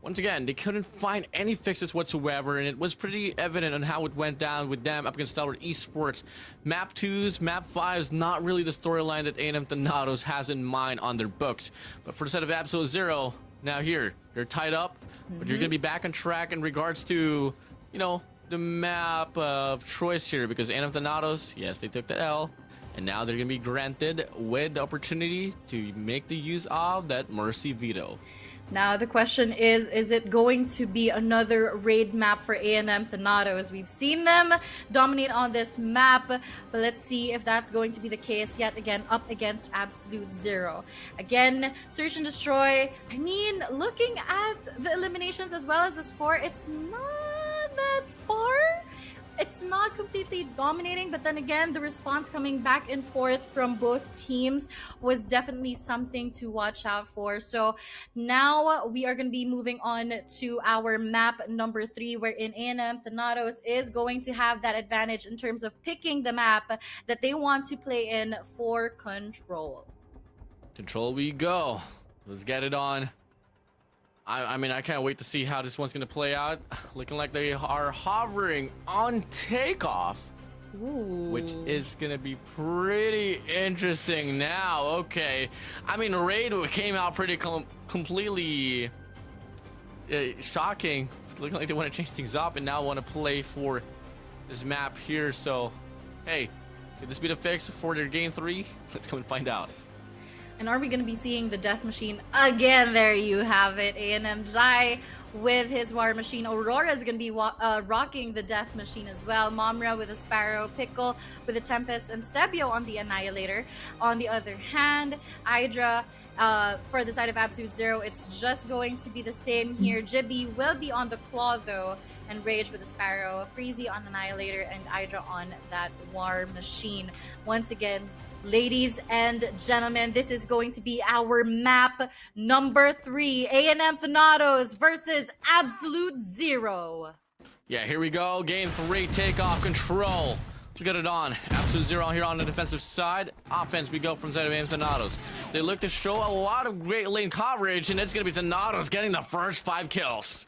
Once again, they couldn't find any fixes whatsoever, and it was pretty evident on how it went down with them up against Stalwart Esports. Map 2s, Map 5s, not really the storyline that A&M Thanatos has in mind on their books. But for the side of Absolute Zero, now here, you're tied up, but you're going to be back on track in regards to, you know, the map of choice here, because A&M Thanatos, yes, they took the L, and now they're going to be granted with the opportunity to make the use of that Mercy Veto. Now the question is it going to be another raid map for A&M Thanatos? We've seen them dominate on this map, but let's see if that's going to be the case yet again up against Absolute Zero. Again, search and destroy. I mean, looking at the eliminations as well as the score, it's not that far. It's not completely dominating, but then again, the response coming back and forth from both teams was definitely something to watch out for. So now we are going to be moving on to our map number 3, wherein A&M Thanatos is going to have that advantage in terms of picking the map that they want to play in for Control. Control we go. Let's get it on. I mean, I can't wait to see how this one's going to play out. Looking like they are hovering on takeoff. Ooh. Which is going to be pretty interesting now. Okay. I mean, Raid came out pretty completely shocking. Looking like they want to change things up and now want to play for this map here. So, hey, could this be the fix for their game 3? Let's come and find out. And are we going to be seeing the Death Machine again? There you have it. A&M Jai with his War Machine. Aurora is going to be rocking the Death Machine as well. Momra with a Sparrow. Pickle with a Tempest. And Sebio on the Annihilator. On the other hand, Hydra for the side of Absolute Zero, it's just going to be the same here. Jibby will be on the Claw though. And Rage with a Sparrow. Freezy on Annihilator. And Hydra on that War Machine. Once again, ladies and gentlemen, this is going to be our map number 3. A&M Thanatos versus Absolute Zero. Yeah, here we go. Game 3, takeoff, Control. We got it on. Absolute Zero here on the defensive side. Offense, we go from side of A&M Thanatos. They look to show a lot of great lane coverage, and it's going to be Thanatos getting the first 5 kills.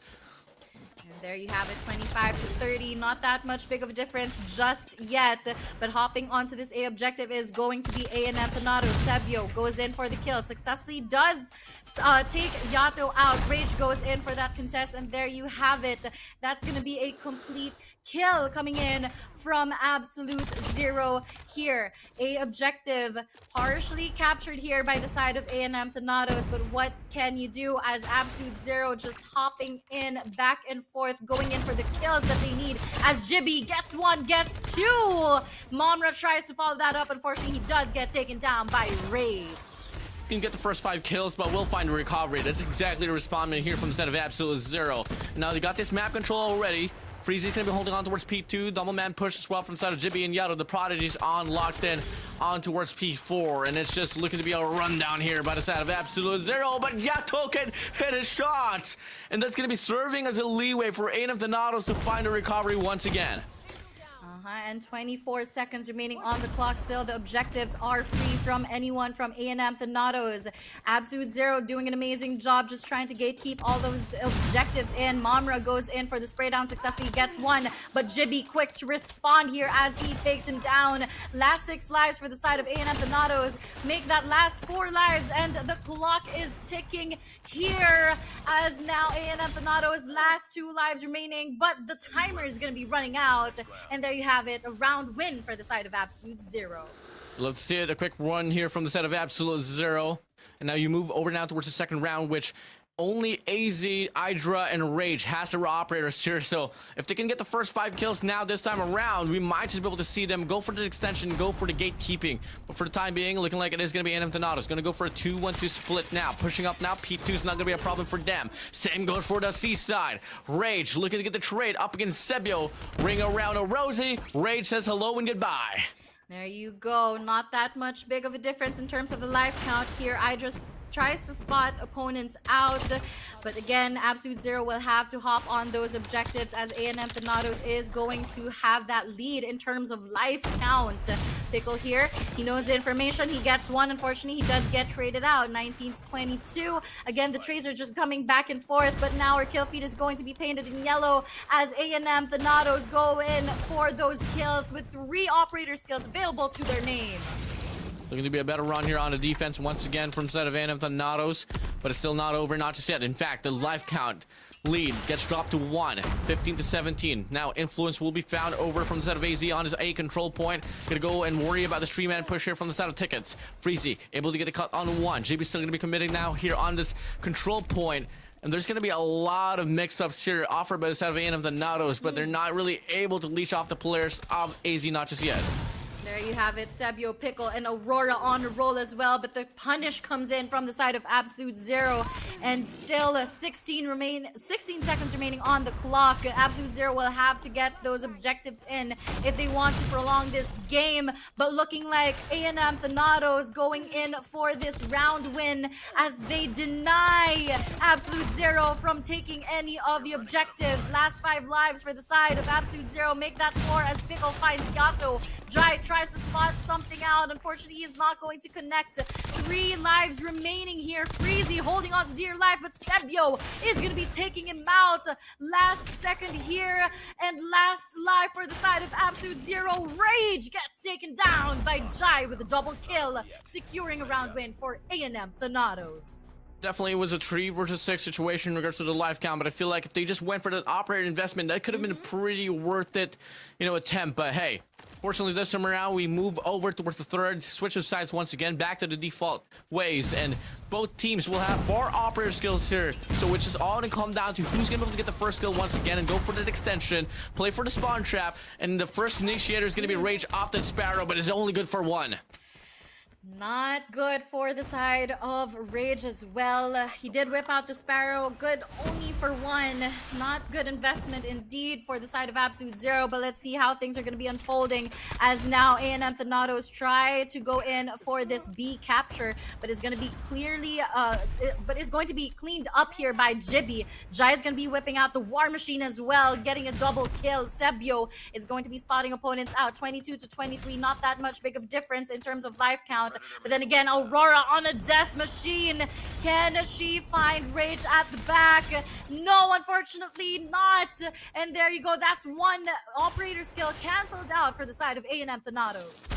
There you have it, 25 to 30. Not that much big of a difference just yet. But hopping onto this A objective is going to be A&M Thanatos. Sebio goes in for the kill. Successfully does take Yato out. Rage goes in for that contest. And there you have it. That's going to be a complete kill coming in from Absolute Zero here. A objective partially captured here by the side of A&M Thanatos, but what can you do as Absolute Zero just hopping in back and forth, going in for the kills that they need as Jibby gets 1, gets 2. Monra tries to follow that up. Unfortunately, he does get taken down by Rage. Can get the first 5 kills, but we'll find a recovery. That's exactly the response here from the set of Absolute Zero. Now they got this map control already. Freezy's gonna be holding on towards P2. Double man push as well from the side of Jibby and Yato. The Prodigy's on, locked in, on towards P4. And it's just looking to be a rundown here by the side of Absolute Zero. But Yato can hit his shots. And that's gonna be serving as a leeway for A&M Thanatos to find a recovery once again. And 24 seconds remaining on the clock still. The objectives are free from anyone from A&M Thanatos. Absolute Zero doing an amazing job just trying to gatekeep all those objectives in. Momra goes in for the spray down successfully, gets 1, but Jibby quick to respond here as he takes him down. Last 6 lives for the side of A&M Thanatos. Make that last 4 lives, and the clock is ticking here as now A&M Thanatos last 2 lives remaining, but the timer is going to be running out. And there you have it, a round win for the side of Absolute Zero. Let's see it, a quick run here from the side of Absolute Zero. And now you move over now towards the second round, which only AZ, Hydra, and Rage has their operators here. So if they can get the first 5 kills now this time around, we might just be able to see them go for the extension, go for the gatekeeping. But for the time being, looking like it is going to be A&M Thanatos. Going to go for a 2-1-2 split now. Pushing up now. P2 is not going to be a problem for them. Same goes for the C-side. Rage looking to get the trade up against Sebio. Ring around a Rosie. Rage says hello and goodbye. There you go. Not that much big of a difference in terms of the life count here. tries to spot opponents out. But again, Absolute Zero will have to hop on those objectives as A&M Thanatos is going to have that lead in terms of life count. Pickle here, he knows the information, he gets one. Unfortunately, he does get traded out, 19 to 22. Again, the trades are just coming back and forth, but now our kill feed is going to be painted in yellow as A&M Thanatos go in for those kills with 3 operator skills available to their name. Looking to be a better run here on the defense once again from set of A&M Thanatos, but it's still not over, not just yet. In fact, the life count lead gets dropped to 1, 15 to 17. Now influence will be found over from the set of AZ on his A control point. Gonna go and worry about the stream-man push here from the side of tickets. Freezy able to get a cut on 1. JB's still gonna be committing now here on this control point. And there's going to be a lot of mix-ups here offered by the side of A&M Thanatos, but they're not really able to leash off the players of AZ, not just yet. There you have it, Sebio, Pickle, and Aurora on a roll as well, but the punish comes in from the side of Absolute Zero, and still 16 seconds remaining on the clock. Absolute Zero will have to get those objectives in if they want to prolong this game, but looking like A&M Thanatos going in for this round win as they deny Absolute Zero from taking any of the objectives. Last 5 lives for the side of Absolute Zero, make that 4 as Pickle finds Yato. Jai tries to spot something out. Unfortunately, he is not going to connect. 3 lives remaining here. Freezy holding on to dear life, but Sebio is going to be taking him out. Last second here, and last life for the side of Absolute Zero. Rage gets taken down by Jai with a double kill, securing a round win for A&M Thanatos. Definitely was a 3 versus 6 situation in regards to the life count, but I feel like if they just went for the operator investment, that could have been a pretty worth it, attempt. But hey, fortunately this time around, we move over towards the third, switch of sides once again, back to the default ways, and both teams will have 4 operator skills here, so which is all going to come down to who's going to be able to get the first skill once again and go for that extension, play for the spawn trap, and the first initiator is going to be Rage off that Sparrow, but it's only good for 1. Not good for the side of Rage as well. He did whip out the Sparrow, good only for 1. Not good investment indeed for the side of Absolute Zero, but let's see how things are going to be unfolding as now A&M Thanatos try to go in for this B capture, but is going to be cleaned up here by Jibby. Jai is going to be whipping out the War Machine as well, getting a double kill. Sebio is going to be spotting opponents out, 22 to 23, not that much big of difference in terms of life count. But then again, Aurora on a death machine. Can she find Rage at the back? No, unfortunately not. And there you go. That's 1 operator skill canceled out for the side of A&M Thanatos.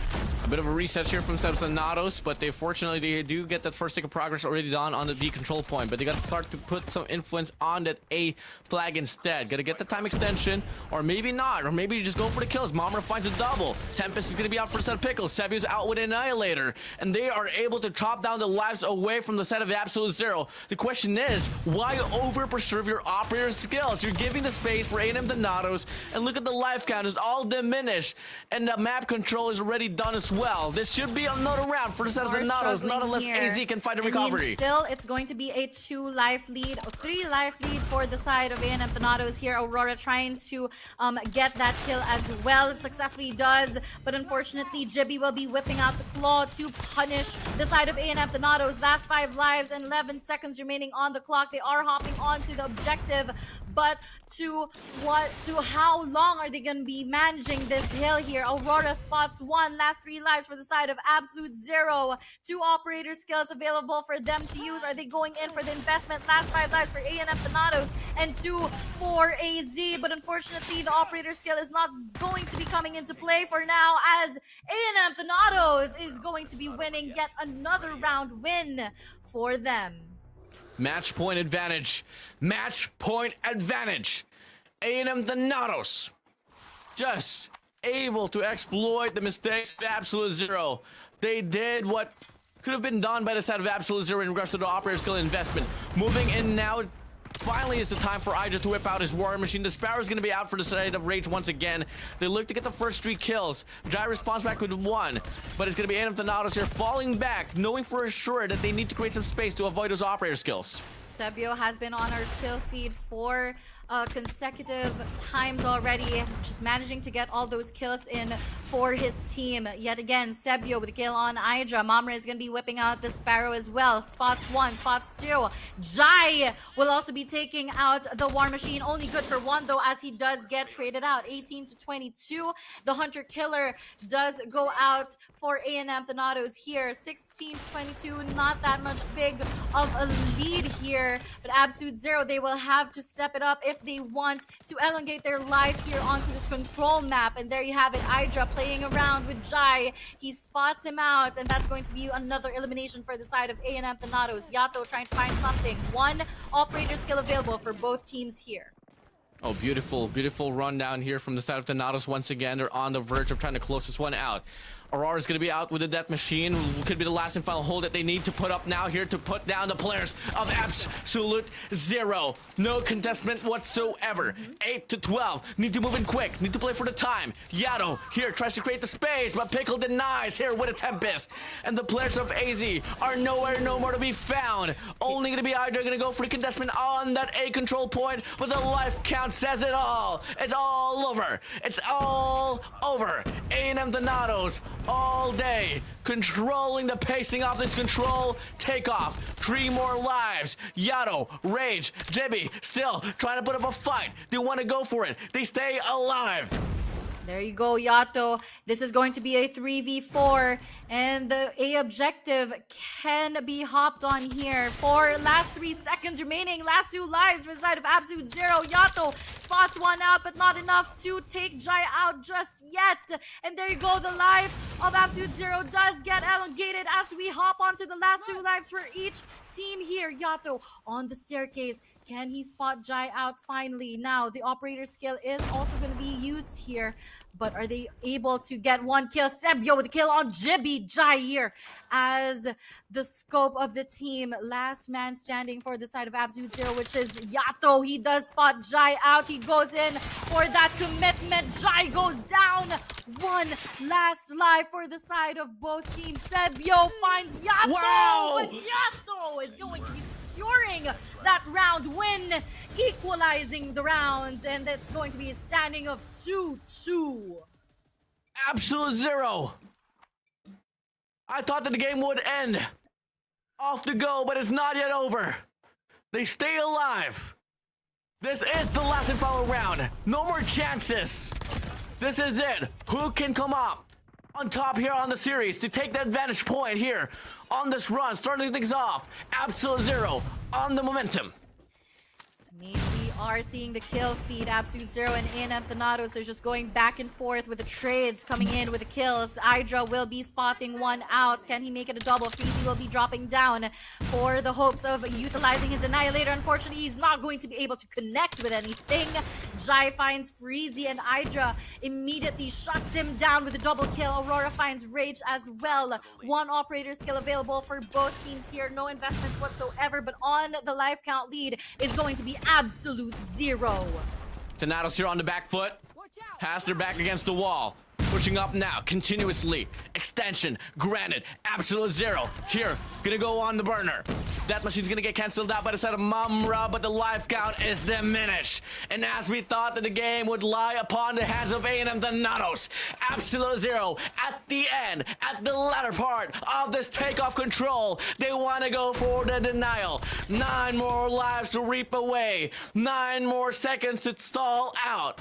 A bit of a reset here from Thanatos, but fortunately they do get that first tick of progress already done on the B control point, but they got to start to put some influence on that A flag instead. Got to get the time extension, or maybe not, or maybe you just go for the kills. Momra finds a double. Tempest is going to be out for the set of Pickles. Sebio's out with Annihilator, and they are able to chop down the lives away from the set of Absolute Zero. The question is, why over-preserve your operator skills? You're giving the space for A&M Thanatos, and look at the life count. It's all diminished, and the map control is already done as well. This should be another round for the set of Thanatos, not unless AZ can find a recovery. Still, it's going to be a 2 life lead, or 3 life lead for the side of A&M Thanatos here. Aurora trying to get that kill as well. Successfully does, but unfortunately, Jibby will be whipping out the claw to punish the side of A&M Thanatos. Last 5 lives and 11 seconds remaining on the clock. They are hopping on to the objective, but to how long are they going to be managing this hill here? Aurora spots 1. Last 3 lives for the side of Absolute Zero. 2 operator skills available for them to use. Are they going in for the investment? Last 5 lives for A&M Thanatos and 2 for AZ, but unfortunately the operator skill is not going to be coming into play for now, as A&M Thanatos is going to be winning yet another round win for them. Match point advantage. Match point advantage. A&M Thanatos just able to exploit the mistakes of Absolute Zero. They did what could have been done by the side of Absolute Zero in regards to the operator skill investment. Moving in now Finally, it's the time for Hydra to whip out his War Machine. The Sparrow's going to be out for the side of Rage once again. They look to get the first 3 kills. Jai responds back with 1, but it's going to be End of Thanatos here falling back, knowing for sure that they need to create some space to avoid those operator skills. Sebio has been on our kill feed for consecutive times already, just managing to get all those kills in for his team. Yet again, Sebio with a kill on Hydra. Mamre is going to be whipping out the Sparrow as well. Spots 1, spots 2. Jai will also be taking out the War Machine. Only good for 1 though, as he does get traded out. 18 to 22. The Hunter Killer does go out for A&M Thanatos here. 16 to 22. Not that much big of a lead here. But Absolute Zero, they will have to step it up if they want to elongate their life here onto this control map. And there you have it, Hydra playing around with Jai. He spots him out, and that's going to be another elimination for the side of A&M Thanatos. Yato trying to find something. 1 operator skill available for both teams here. Oh, beautiful, beautiful run down here from the side of Thanatos once again. They're on the verge of trying to close this one out. Aurora's going to be out with the Death Machine. Could be the last and final hold that they need to put up now here to put down the players of Absolute Zero. No contestment whatsoever. 8 to 12. Need to move in quick. Need to play for the time. Yato here tries to create the space, but Pickle denies here with a Tempest. And the players of AZ are nowhere, no more to be found. Only going to be Hydra going to go for the contestment on that A control point, but the life count says it all. It's all over. It's all over. A&M Thanatos all day, controlling the pacing of this control takeoff. 3 more lives. Yato, Rage, Jibby still trying to put up a fight. They want to go for it. They stay alive. There you go, Yato. This is going to be a 3v4, and the A objective can be hopped on here. For last 3 seconds remaining, last 2 lives from the side of Absolute Zero. Yato spots 1 out, but not enough to take Jai out just yet. And there you go, the life of Absolute Zero does get elongated as we hop onto the last 2 lives for each team here. Yato on the staircase. Can he spot Jai out finally? Now, the operator skill is also going to be used here. But are they able to get 1 kill? Sebio with a kill on Jibby. Jai here as the scope of the team. Last man standing for the side of Absolute Zero, which is Yato. He does spot Jai out. He goes in for that commitment. Jai goes down. 1 last life for the side of both teams. Sebio finds Yato. Wow! But Yato is going to be securing that round win, equalizing the rounds, and it's going to be a standing of 2-2. Absolute Zero. I thought that the game would end off the go, but it's not yet over. They stay alive. This is the last and final round. No more chances. This is it. Who can come up on top here on the series to take the advantage point here on this run, starting things off? Absolute Zero on the momentum. Maybe we are seeing the kill feed. Absolute Zero and A&M Thanatos, they're just going back and forth with the trades coming in with the kills. Hydra will be spotting 1 out. Can he make it a double? Freezy will be dropping down for the hopes of utilizing his Annihilator. Unfortunately, he's not going to be able to connect with anything. Jai finds Freezy, and Hydra immediately shuts him down with a double kill. Aurora finds Rage as well. 1 operator skill available for both teams here. No investments whatsoever, but on the life count lead is going to be Absolute Zero. Thanatos here on the back foot. Has their back against the wall. Pushing up now, continuously. Extension, granted. Absolute Zero. Here, gonna go on the burner. That machine's gonna get cancelled out by the side of Mamra, but the life count is diminished. And as we thought that the game would lie upon the hands of A&M Thanatos, Absolute Zero, at the end, at the latter part of this takeoff control, they want to go for the denial. 9 more lives to reap away. 9 more seconds to stall out.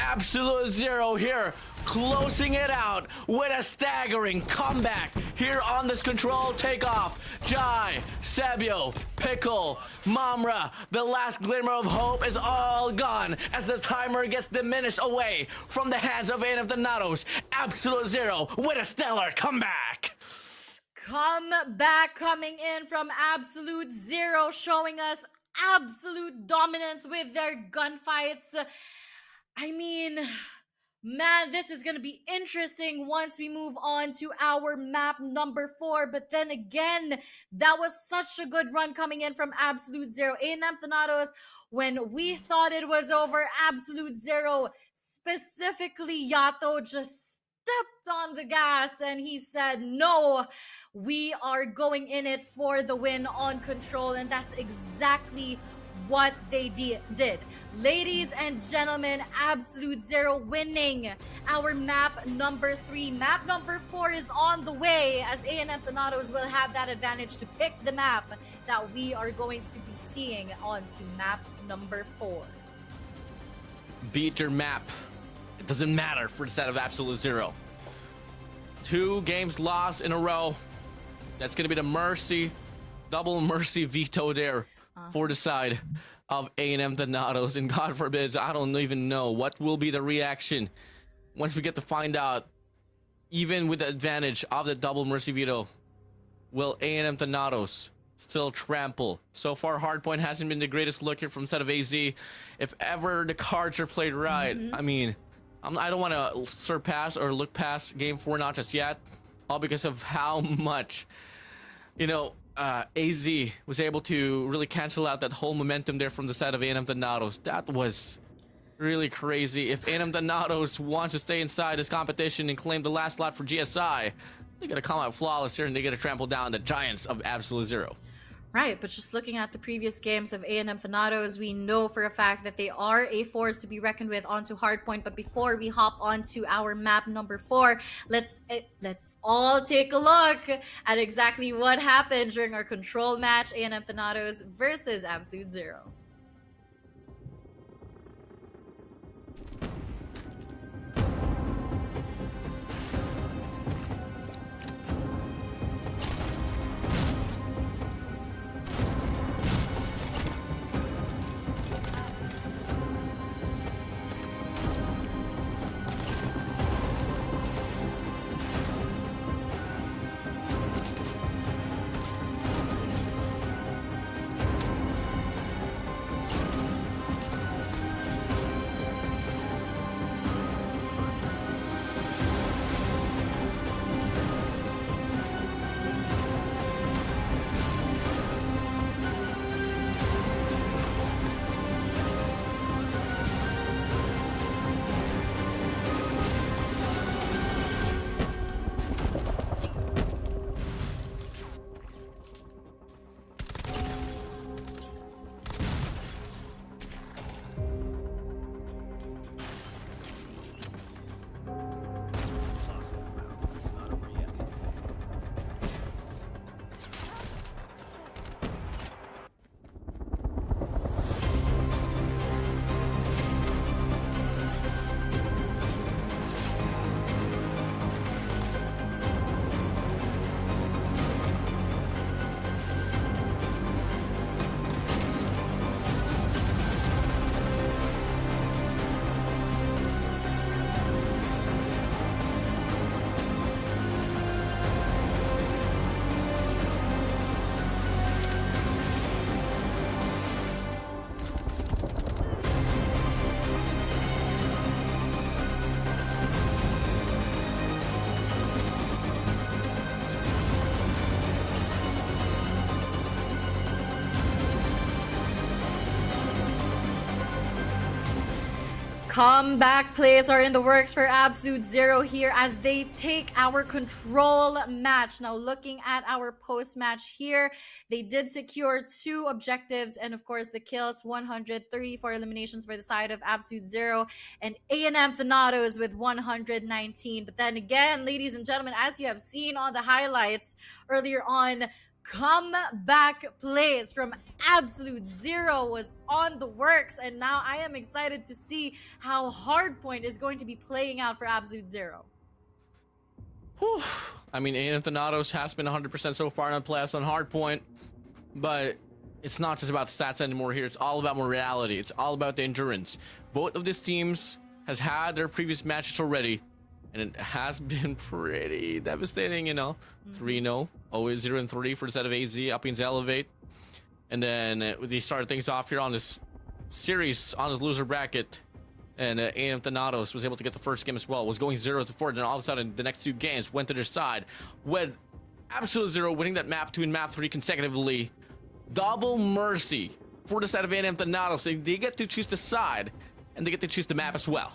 Absolute Zero here, closing it out with a staggering comeback here on this control takeoff. Jai, Sebio, Pickle, Mamra, the last glimmer of hope is all gone as the timer gets diminished away from the hands of A&M Thanatos. Absolute Zero with a stellar comeback. Comeback coming in from Absolute Zero, showing us absolute dominance with their gunfights. I mean, Man, this is going to be interesting once we move on to our map number 4. But then again, that was such a good run coming in from Absolute Zero. A&M Thanatos, when we thought it was over, Absolute Zero, specifically Yato, just stepped on the gas and he said, no, we are going in it for the win on Control. And that's exactly what they did. Ladies and gentlemen, Absolute Zero winning our map number 3. Map number 4 is on the way, as A&M Thanatos will have that advantage to pick the map that we are going to be seeing onto map number 4. Beat your map. It doesn't matter for the set of Absolute Zero. 2 games lost in a row. That's going to be the Mercy, double Mercy veto there for the side of A&M Thanatos. And God forbid, I don't even know what will be the reaction once we get to find out. Even with the advantage of the double Mercy veto, will A&M Thanatos still trample? So far, Hardpoint hasn't been the greatest look here from set of AZ. If ever the cards are played right, I mean, I don't want to surpass or look past game 4 not just yet, all because of how much, you know, AZ was able to really cancel out that whole momentum there from the side of A&M Thanatos. That was really crazy. If A&M Thanatos wants to stay inside this competition and claim the last slot for GSI, they're gonna come out flawless here and they're gonna trample down the giants of Absolute Zero. Right, but just looking at the previous games of A&M Thanatos, we know for a fact that they are a force to be reckoned with onto Hardpoint. But before we hop onto our map number 4, let's all take a look at exactly what happened during our Control match, A&M Thanatos versus Absolute Zero. Comeback plays are in the works for Absolute Zero here as they take our Control match. Now looking at our post-match here, they did secure 2 objectives and of course the kills, 134 eliminations for the side of Absolute Zero and A&M Thanatos with 119. But then again, ladies and gentlemen, as you have seen on the highlights earlier on, comeback plays from Absolute Zero was on the works, and now I am excited to see how Hardpoint is going to be playing out for Absolute Zero. Whew. I mean, A&M Thanatos has been 100% so far in the playoffs on Hardpoint, but it's not just about stats anymore here. It's all about morality. It's all about the endurance. Both of these teams has had their previous matches already, and it has been pretty devastating, you know. 3-0, always 0-3 for the set of AZ up into Elevate. And then they started things off here on this series, on this loser bracket. And A&M Thanatos was able to get the first game as well. Was going 0-4. Then all of a sudden, the next 2 games went to their side. With Absolute Zero winning that map 2 and map 3 consecutively. Double mercy for the side of A&M Thanatos. They get to choose the side, and they get to choose the map as well.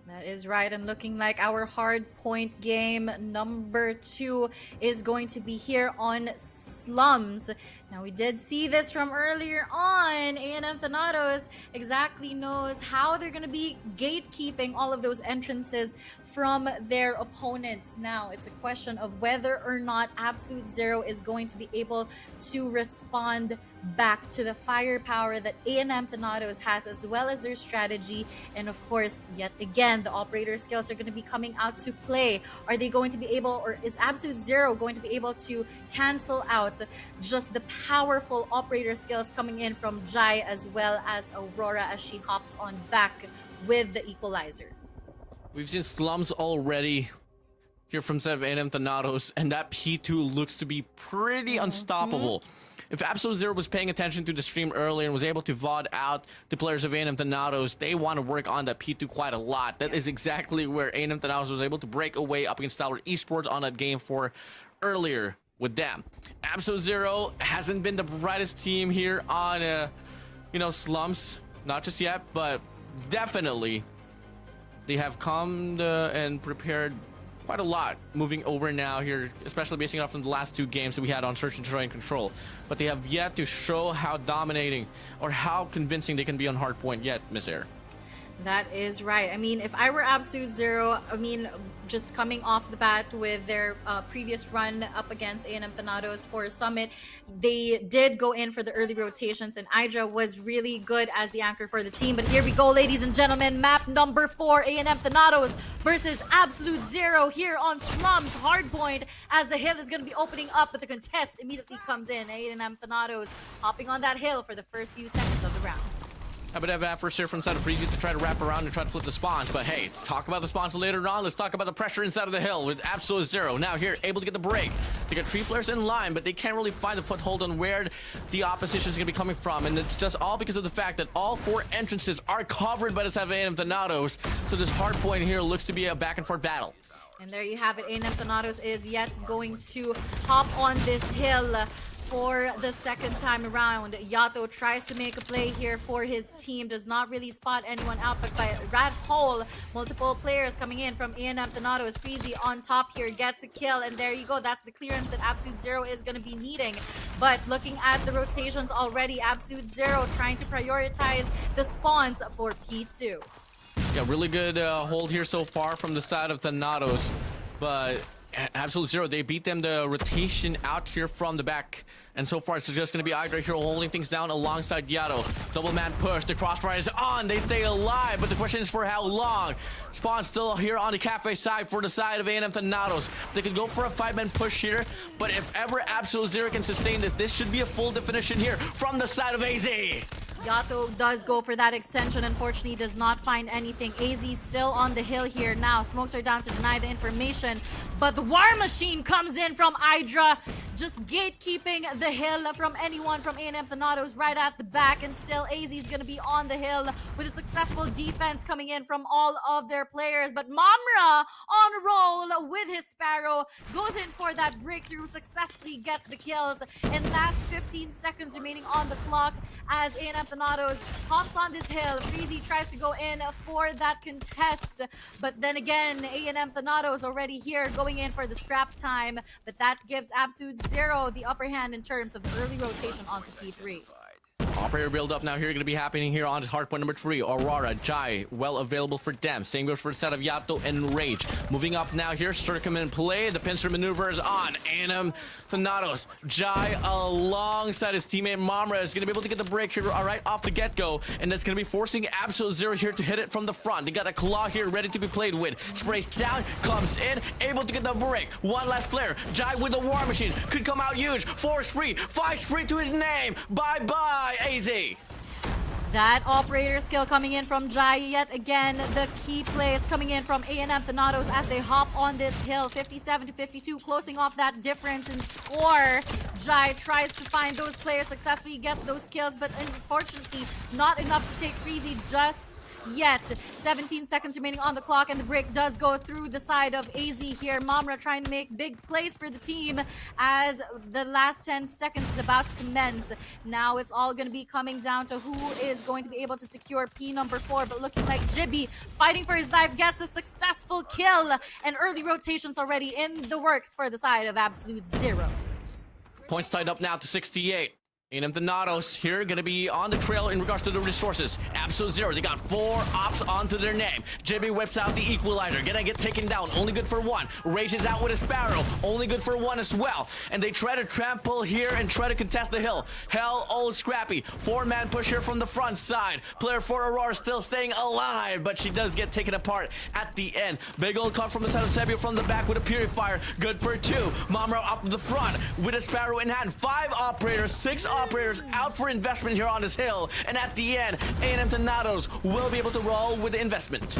That is right, and looking like our hard point game number 2 is going to be here on Slums. Now, we did see this from earlier on. A&M Thanatos exactly knows how they're going to be gatekeeping all of those entrances from their opponents. Now, it's a question of whether or not Absolute Zero is going to be able to respond back to the firepower that A&M Thanatos has, as well as their strategy. And of course, yet again, the operator skills are going to be coming out to play. Are they going to be able, or is Absolute Zero going to be able to cancel out just the powerful operator skills coming in from Jai as well as Aurora as she hops on back with the equalizer? We've seen Slums already here from set of A&M Thanatos, and that P2 looks to be pretty unstoppable. If Absolute Zero was paying attention to the stream earlier and was able to VOD out the players of A&M Thanatos, they want to work on that P2 quite a lot. That is exactly where A&M Thanatos was able to break away up against Stalwart Esports on that game 4 earlier with them. Absolute Zero hasn't been the brightest team here on, Slums. Not just yet, but definitely they have come and prepared quite a lot moving over now here, especially basing off from the last 2 games that we had on Search and Destroy and Control. But they have yet to show how dominating or how convincing they can be on hardpoint yet, Miss Air. That is right. I mean, if I were Absolute Zero, just coming off the bat with their previous run up against A&M Thanatos for Summit, they did go in for the early rotations, and Idra was really good as the anchor for the team. But here we go, ladies and gentlemen. Map number 4, A&M Thanatos versus Absolute Zero here on Slums Hardpoint, as the hill is going to be opening up, but the contest immediately comes in. A&M Thanatos hopping on that hill for the first few seconds of the round. A bit of efforts here from inside of Freezy to try to wrap around and try to flip the spawns. But hey, talk about the spawns later on. Let's talk about the pressure inside of the hill with Absolute Zero. Now here, able to get the break. They got 3 players in line, but they can't really find a foothold on where the opposition is going to be coming from. And it's just all because of the fact that all 4 entrances are covered by the side of A&M Thanatos. So this hard point here looks to be a back and forth battle. And there you have it. A&M Thanatos is yet going to hop on this hill for the second time around. Yato tries to make a play here for his team, does not really spot anyone out, but by rat hole, multiple players coming in from A&M Thanatos. Freezy on top here gets a kill, and there you go. That's the clearance that Absolute Zero is going to be needing. But looking at the rotations already, Absolute Zero trying to prioritize the spawns for P2. Yeah, really good hold here so far from the side of Thanatos, but Absolute Zero, they beat them the rotation out here from the back. And so far, it's just going to be Idra here holding things down alongside Yato. Double man push. The crossfire is on. They stay alive, but the question is for how long? Spawn still here on the cafe side for the side of A&M Thanatos. They could go for a 5-man push here, but if ever Absolute Zero can sustain this, this should be a full definition here from the side of AZ. Yato does go for that extension. Unfortunately, does not find anything. AZ still on the hill here now. Smokes are down to deny the information, but the War Machine comes in from Idra, just gatekeeping the hill from anyone from A&M Thanatos right at the back. And still, AZ is going to be on the hill with a successful defense coming in from all of their players. But Mamra on a roll with his Sparrow, goes in for that breakthrough, successfully gets the kills. In last 15 seconds remaining on the clock as A&M Thanatos hops on this hill. Freezy tries to go in for that contest, but then again, A&M Thanatos already here going in for the scrap time, but that gives Absolute Zero the upper hand in terms of the early rotation onto P3. Operator build up now here going to be happening here on hardpoint number 3. Aurora, Jai, well available for them. Same goes for the set of Yato and Rage. Moving up now here, Circum in play. The pincer maneuver is on. A&M Thanatos, Jai alongside his teammate Mamra is going to be able to get the break here right off the get-go. And that's going to be forcing Absolute Zero here to hit it from the front. They got a claw here ready to be played with. Sprays down, comes in, able to get the break. One last player, Jai with the War Machine. Could come out huge. 4 spree, 5 spree to his name. Bye-bye, AZ. That operator skill coming in from Jai yet again. The key plays coming in from A&M Thanatos as they hop on this hill. 57 to 52, closing off that difference in score. Jai tries to find those players successfully, gets those kills, but unfortunately not enough to take Freezy just yet. 17 seconds remaining on the clock, and the break does go through the side of AZ here. Mamra trying to make big plays for the team as the last 10 seconds is about to commence. Now it's all going to be coming down to who is going to be able to secure P number 4, but looking like Jibby fighting for his life gets a successful kill, and early rotations already in the works for the side of Absolute Zero. Points tied up now to 68. A&M Thanatos here gonna be on the trail in regards to the resources. Absolute Zero, they got 4 ops onto their name. Jibby whips out the equalizer, gonna get taken down, only good for 1. Rages out with a Sparrow, only good for 1 as well. And they try to trample here and try to contest the hill. Hell, old Scrappy, 4-man push here from the front side. Player 4 Aurora still staying alive, but she does get taken apart at the end. Big old cut from the side of Sebio from the back with a Purifier, good for 2. Mamro up the front with a Sparrow in hand. 5 operators, 6 operators out for investment here on this hill, and at the end, A&M Thanatos will be able to roll with the investment.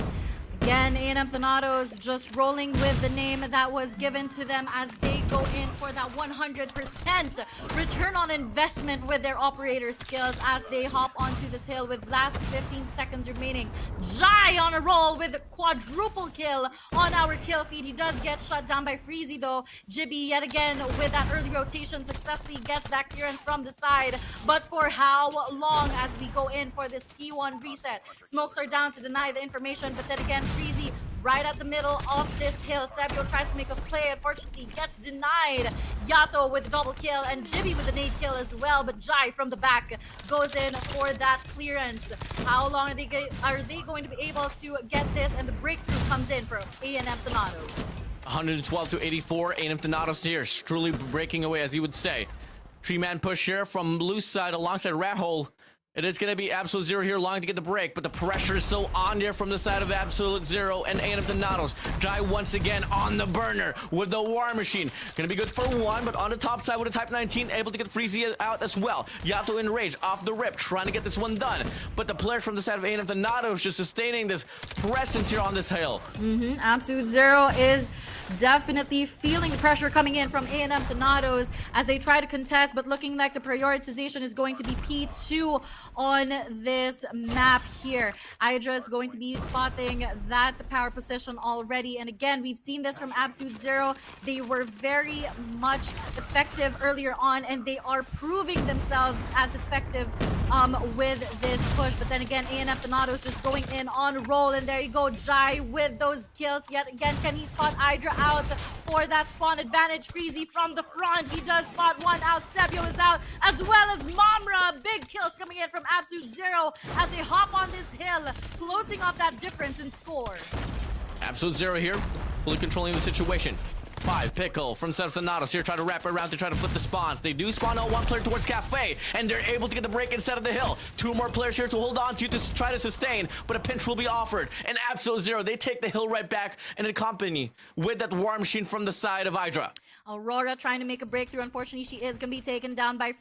Again, A&M Thanatos just rolling with the name that was given to them as they go in for that 100% return on investment with their operator skills as they hop onto this hill with last 15 seconds remaining. Jai on a roll with a quadruple kill on our kill feed. He does get shut down by Freezy though. Jibby yet again with that early rotation successfully gets that clearance from the side. But for how long as we go in for this P1 reset? Smokes are down to deny the information, but then again, Freezy right at the middle of this hill. Sebio tries to make a play, unfortunately gets denied. Yato with a double kill and Jibby with a nade kill as well, but Jai from the back goes in for that clearance. How long are they going to be able to get this? And the breakthrough comes in for A&M Thanatos. 112 to 84, A&M Thanatos here, truly breaking away, as you would say. 3-man push here from blue side alongside Rat Hole. It is going to be Absolute Zero here, long to get the break, but the pressure is so on there from the side of Absolute Zero and A&M Thanatos. Jai once again on the burner with the War Machine. Going to be good for 1, but on the top side with a Type 19, able to get Freezy out as well. Yato in rage, off the rip, trying to get this one done. But the players from the side of A&M Thanatos just sustaining this presence here on this hill. Absolute Zero is definitely feeling the pressure coming in from A&M Thanatos as they try to contest, but looking like the prioritization is going to be P2 on this map here. Hydra is going to be spotting that power position already, and again, we've seen this from Absolute Zero. They were very much effective earlier on, and they are proving themselves as effective with this push. But then again, A&M Thanatos just going in on a roll, and there you go, Jai with those kills yet again. Can he spot Hydra out for that spawn advantage? Freezy from the front, he does spot one out. Sebio is out, as well as Mamra. Big kills coming in from Absolute Zero as they hop on this hill, closing up that difference in score. Absolute Zero here, fully controlling the situation. 5 Pickle from South Thanatos here, try to wrap around to try to flip the spawns. They do spawn out 1 player towards Cafe, and they're able to get the break instead of the hill. 2 more players here to hold on to try to sustain, but a pinch will be offered. And Absolute Zero, they take the hill right back and accompany with that War Machine from the side of Hydra. Aurora trying to make a breakthrough. Unfortunately, she is going to be taken down by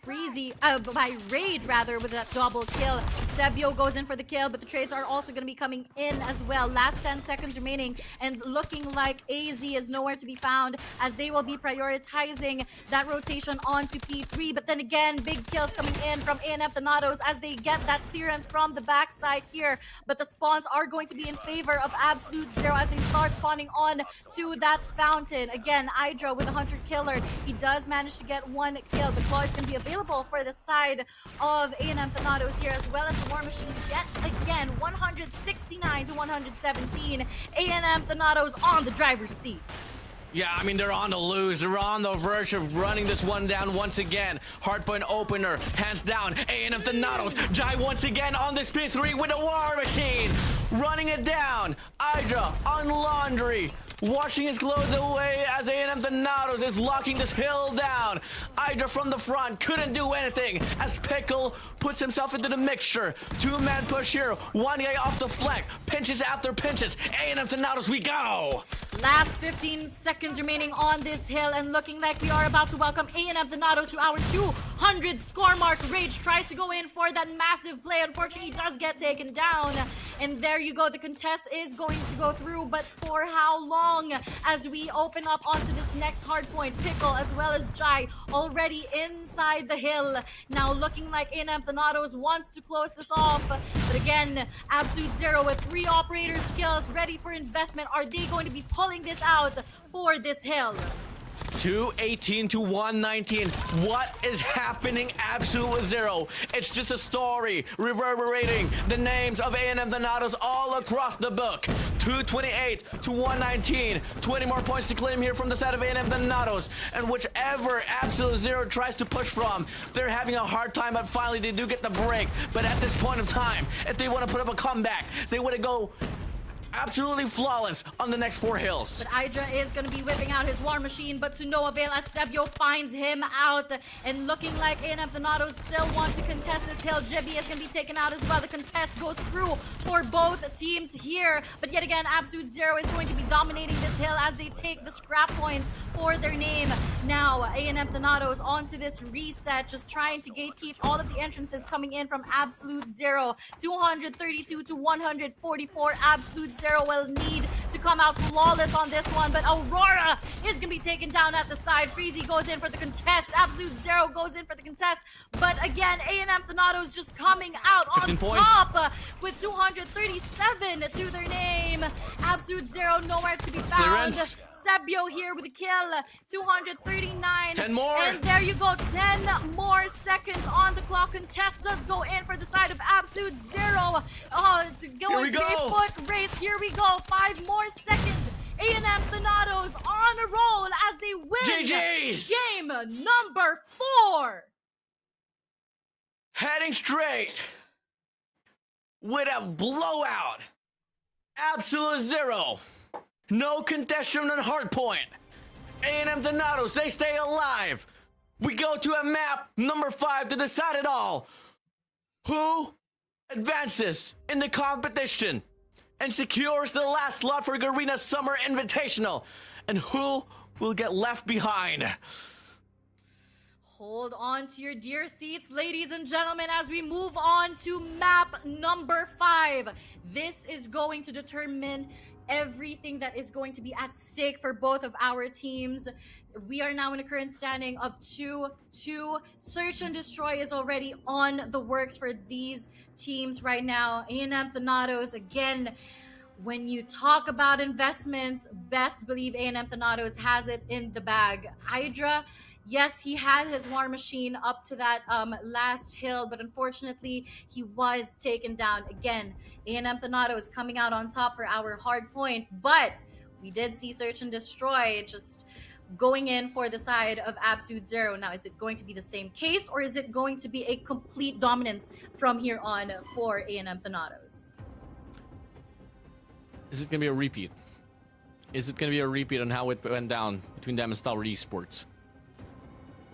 by Rage rather, with a double kill. Sebio goes in for the kill, but the trades are also going to be coming in as well. Last 10 seconds remaining, and looking like AZ is nowhere to be found as they will be prioritizing that rotation onto P3. But then again, big kills coming in from A&M Thanatos as they get that clearance from the backside here. But the spawns are going to be in favor of Absolute Zero as they start spawning on to that fountain. Again, Hydra with a Hunter Killer. He does manage to get 1 kill. The claw is going to be available for the side of A&M Thanatos here, as well as the War Machine yet again. 169 to 117. A&M Thanatos on the driver's seat. Yeah, I mean, they're on the lose. They're on the verge of running this one down once again. Hardpoint opener, hands down. A&M Thanatos. Jai once again on this P3 with a War Machine. Running it down. Hydra on Laundry. Washing his clothes away as A&M Thanatos is locking this hill down. Hydra from the front couldn't do anything as Pickle puts himself into the mixture. 2-man push here. 1 guy off the flank. Pinches after pinches. A&M Thanatos, we go. Last 15 seconds remaining on this hill, and looking like we are about to welcome A&M Thanatos to our 200 200 score mark. Rage tries to go in for that massive play. Unfortunately, he does get taken down. And there you go. The contest is going to go through, but for how long? As we open up onto this next hard point, Pickle as well as Jai already inside the hill. Now looking like A&M Thanatos wants to close this off. But again, Absolute Zero with 3 operator skills ready for investment. Are they going to be pulling this out for this hill? 218 to 119. What is happening? Absolute Zero. It's just a story reverberating the names of A&M Thanatos all across the book. 228 to 119. 20 more points to claim here from the side of A&M Thanatos. And whichever Absolute Zero tries to push from, they're having a hard time, but finally they do get the break. But at this point of time, if they want to put up a comeback, they want to go absolutely flawless on the next 4 hills. But Hydra is going to be whipping out his war machine, but to no avail as Sebio finds him out. And looking like A&M Thanatos still want to contest this hill. Jibby is going to be taken out as well. The contest goes through for both teams here. But yet again, Absolute Zero is going to be dominating this hill as they take the scrap points for their name. Now, A&M Thanatos onto this reset, just trying to gatekeep all of the entrances coming in from Absolute Zero. 232 to 144. Absolute Zero will need to come out flawless on this one, but Aurora is going to be taken down at the side. Freezy goes in for the contest. Absolute Zero goes in for the contest, but again, A&M Thanatos just coming out on top with 237 to their name. Absolute Zero nowhere to be found. Clearance. Sebio here with a kill. 239. 10 more. And there you go. 10 more seconds on the clock. Contest does go in for the side of Absolute Zero. To go into a foot race. Here we go. 5 more seconds. A&M Thanatos on a roll as they win GG's. game number 4. Heading straight with a blowout. Absolute Zero. No contestation on hardpoint. A&M Thanatos, they stay alive. We go to a map number 5 to decide it all. Who advances in the competition and secures the last slot for Garena Summer Invitational? And who will get left behind? Hold on to your dear seats, ladies and gentlemen, as we move on to map number 5. This is going to determine everything that is going to be at stake for both of our teams. We are now in a current standing of 2-2. Search and Destroy is already on the works for these teams right now. A&M Thanatos, again, when you talk about investments, best believe A&M Thanatos has it in the bag. Hydra, yes, he had his war machine up to that last hill, but unfortunately, he was taken down. Again, A&M Thanatos coming out on top for our hard point, but we did see Search and Destroy just going in for the side of Absolute Zero. Now, is it going to be the same case, or is it going to be a complete dominance from here on for A&M Thanatos? Is it going to be a repeat? Is it going to be a repeat on how it went down between them and Stalwart Esports?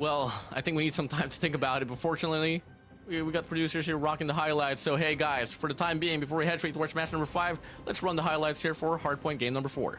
Well, I think we need some time to think about it, but fortunately, we got producers here rocking the highlights. So hey guys, for the time being, before we head straight towards match number 5, let's run the highlights here for hardpoint game number 4.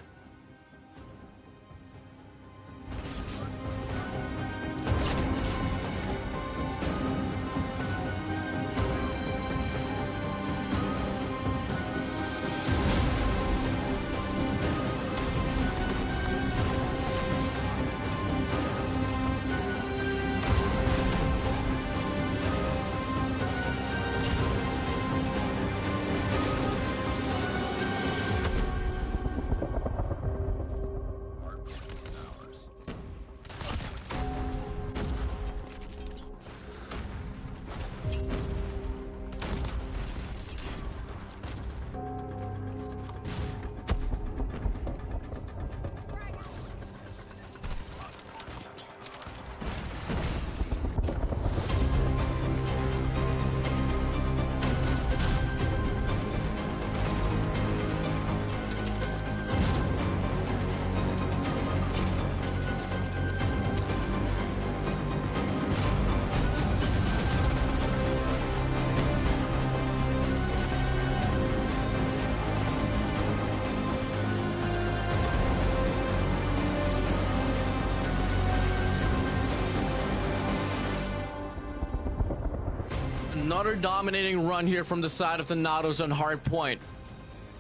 Another dominating run here from the side of the Nados on hardpoint.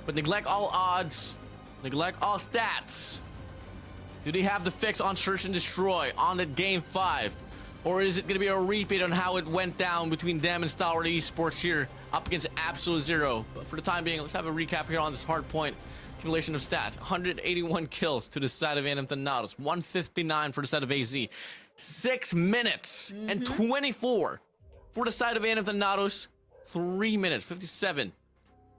But neglect all odds, neglect all stats. Do they have the fix on search and destroy on the game 5? Or is it going to be a repeat on how it went down between them and Stalwart Esports here up against Absolute Zero? But for the time being, let's have a recap here on this hardpoint accumulation of stats. 181 kills to the side of A&M Thanatos, 159 for the side of AZ. 6 minutes and 24 for the side of A&M Thanatos. 3 minutes, 57.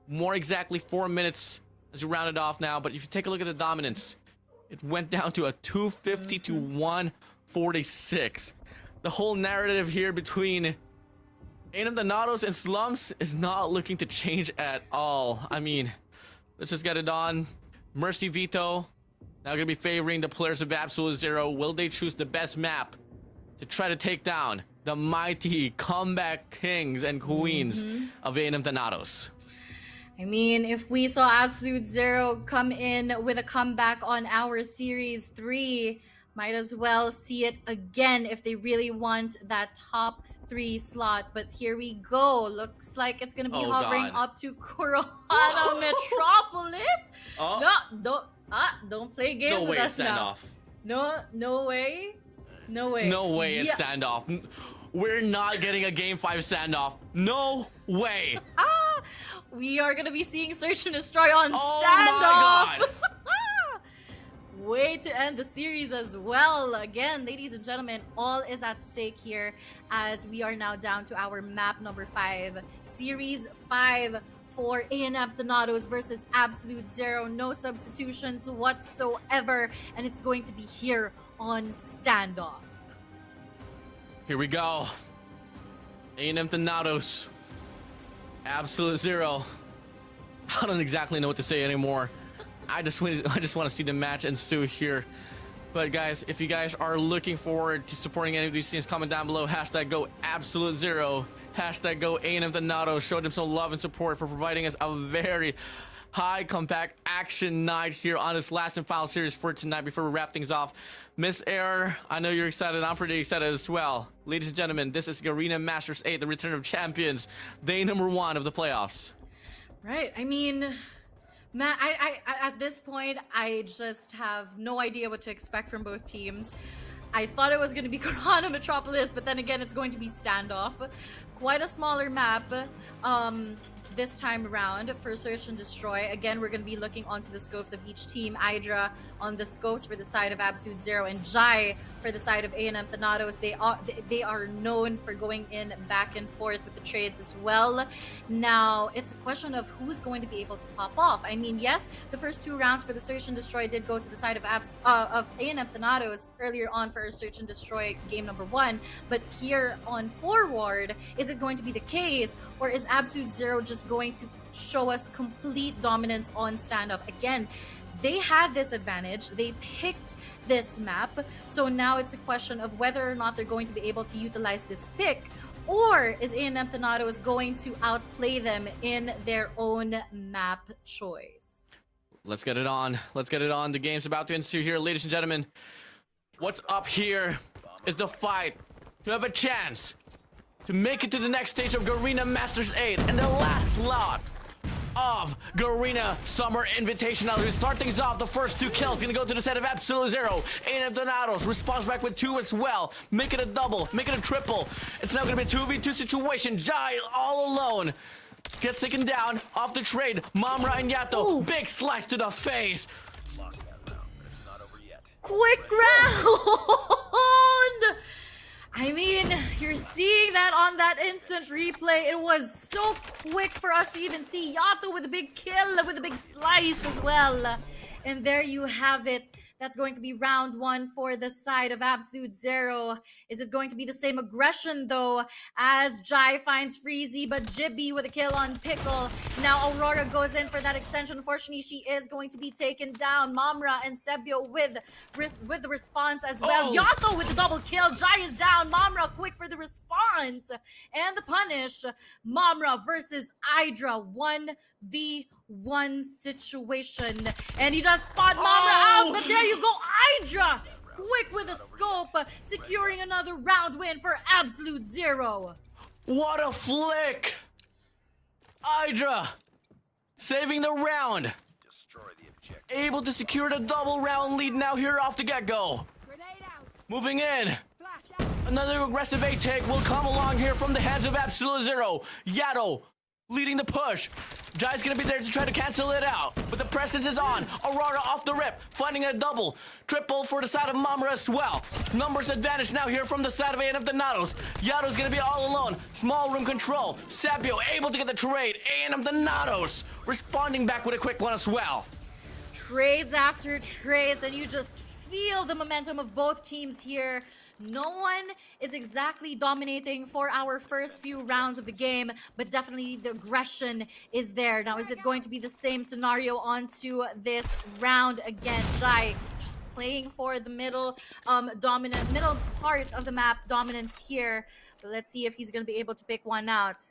More exactly 4 minutes as you round it off now. But if you take a look at the dominance, it went down to a 250 to 146. The whole narrative here between A&M Thanatos and Slums is not looking to change at all. I mean, let's just get it on. Mercy Veto now going to be favoring the players of Absolute Zero. Will they choose the best map to try to take down the mighty comeback kings and queens of A&M Thanatos? I mean, if we saw Absolute Zero come in with a comeback on our Series 3, might as well see it again if they really want that top 3 slot. But here we go. Looks like it's gonna be hovering up to Garena Metropolis. No, don't play games with us now. No way. No way it's standoff. We're not getting a game 5 standoff. No way. We are gonna be seeing Search and Destroy on standoff. Oh my god. Way to end the series as well. Again, ladies and gentlemen, all is at stake here as we are now down to our map number 5. Series 5 for A&M Thanatos versus Absolute Zero. No substitutions whatsoever. And it's going to be here on standoff. Here we go. A&M Thanatos. Absolute Zero. I don't exactly know what to say anymore. I just want to see the match ensue here. But guys, if you guys are looking forward to supporting any of these teams, comment down below. Hashtag go Absolute Zero. Hashtag go A&M Thanatos. Show them some love and support for providing us a very high compact action night here on this last and final series for tonight. Before we wrap things off, Miss Air, I know you're excited. I'm pretty excited as well. Ladies and gentlemen, this is Garena Masters 8, the return of champions, day number 1 of the playoffs. Right. I mean, Matt, I at this point, I just have no idea what to expect from both teams. I thought it was going to be Garena Metropolis, but then again, it's going to be standoff. Quite a smaller map this time around for Search and Destroy. Again, we're going to be looking onto the scopes of each team. Hydra on the scopes for the side of Absolute Zero, and Jai for the side of A&M Thanatos. They are known for going in back and forth with the trades as well. Now, it's a question of who's going to be able to pop off. I mean, yes, the first 2 rounds for the Search and Destroy did go to the side of A&M Thanatos earlier on for Search and Destroy game number 1. But here on forward, is it going to be the case, or is Absolute Zero just going to show us complete dominance on standoff? Again, they had this advantage. They picked this map. So now it's a question of whether or not they're going to be able to utilize this pick, or is A&M Thanatos going to outplay them in their own map choice? Let's get it on. Let's get it on. The game's about to ensue here, ladies and gentlemen. What's up here is the fight to have a chance to make it to the next stage of Garena Masters 8 and the last slot of Garena Summer Invitational. To start things off, the first 2 kills gonna go to the set of Absolute Zero. A&M Thanatos responds back with 2 as well. Make it a double, make it a triple. It's now gonna be a 2v2 situation. Jai all alone gets taken down off the trade. Mamra and Yato, big slice to the face. Quick round! I mean, you're seeing that on that instant replay. It was so quick for us to even see Yato with a big kill, with a big slice as well. And there you have it. That's going to be round 1 for the side of Absolute Zero. Is it going to be the same aggression, though, as Jai finds Freezy, but Jibby with a kill on Pickle. Now Aurora goes in for that extension. Unfortunately, she is going to be taken down. Mamra and Sebio with the response as well. Yato with the double kill. Jai is down. Mamra quick for the response. And the punish. Mamra versus Hydra. 1v1 situation. And he does spot Mamra out, but there you go, Hydra! Quick with a scope, securing another round win for Absolute Zero. What a flick! Hydra saving the round. Able to secure the double round lead now here off the get-go. Moving in. Another aggressive A-take will come along here from the hands of Absolute Zero. Yato leading the push. Jai's gonna be there to try to cancel it out, but the presence is on. Aurora off the rip, finding a double. Triple for the side of Mamara as well. Numbers advantage now here from the side of A of the Nados. Yato's gonna be all alone. Small room control. Sabio able to get the trade. A of the Nados responding back with a quick one as well. Trades after trades, and you just feel the momentum of both teams here. No one is exactly dominating for our first few rounds of the game, but definitely the aggression is there. Now, is it going to be the same scenario onto this round again? Jai just playing for the middle part of the map dominance here. But let's see if he's going to be able to pick one out.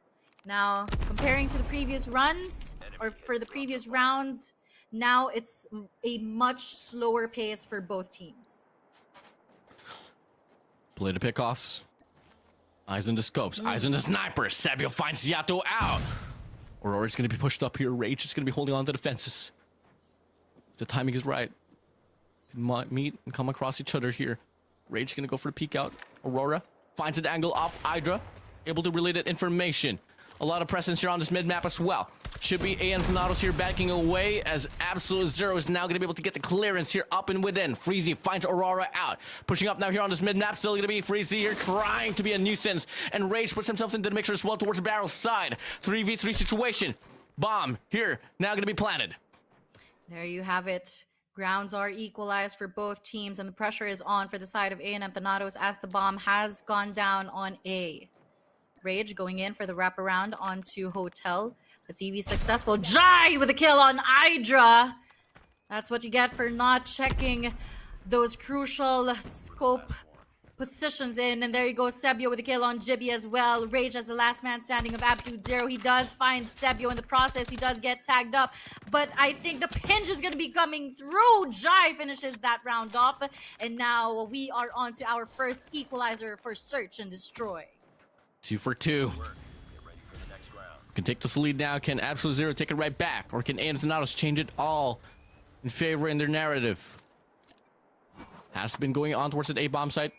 Now, comparing to the previous runs, or for the previous rounds, now it's a much slower pace for both teams. Play the pickoffs. Eyes in the scopes. Eyes in the snipers. Sabio finds Yato out. Aurora's going to be pushed up here. Rage is going to be holding on to the fences. The timing is right. Might meet and come across each other here. Rage is going to go for the peek out. Aurora finds an angle off Hydra. Able to relay that information. A lot of presence here on this mid-map as well. Should be AN Thanatos here backing away as Absolute Zero is now going to be able to get the clearance here up and within. Freezy finds Aurora out. Pushing up now here on this mid-map. Still going to be Freezy here trying to be a nuisance. And Rage puts himself into the mixer as well towards the barrel side. 3v3 situation. Bomb here now going to be planted. There you have it. Grounds are equalized for both teams, and the pressure is on for the side of A&M Thanatos as the bomb has gone down on A. Rage going in for the wraparound onto Hotel. Let's see if he's successful. Jai with a kill on Hydra. That's what you get for not checking those crucial scope positions in. And there you go, Sebio with a kill on Jibby as well. Rage as the last man standing of Absolute Zero. He does find Sebio in the process. He does get tagged up. But I think the pinch is going to be coming through. Jai finishes that round off. And now we are on to our first equalizer for Search and Destroy. 2 for 2. Can take this lead now. Can Absolute Zero take it right back? Or can AN Thanatos change it all in favor in their narrative? Has been going on towards the A-bomb site.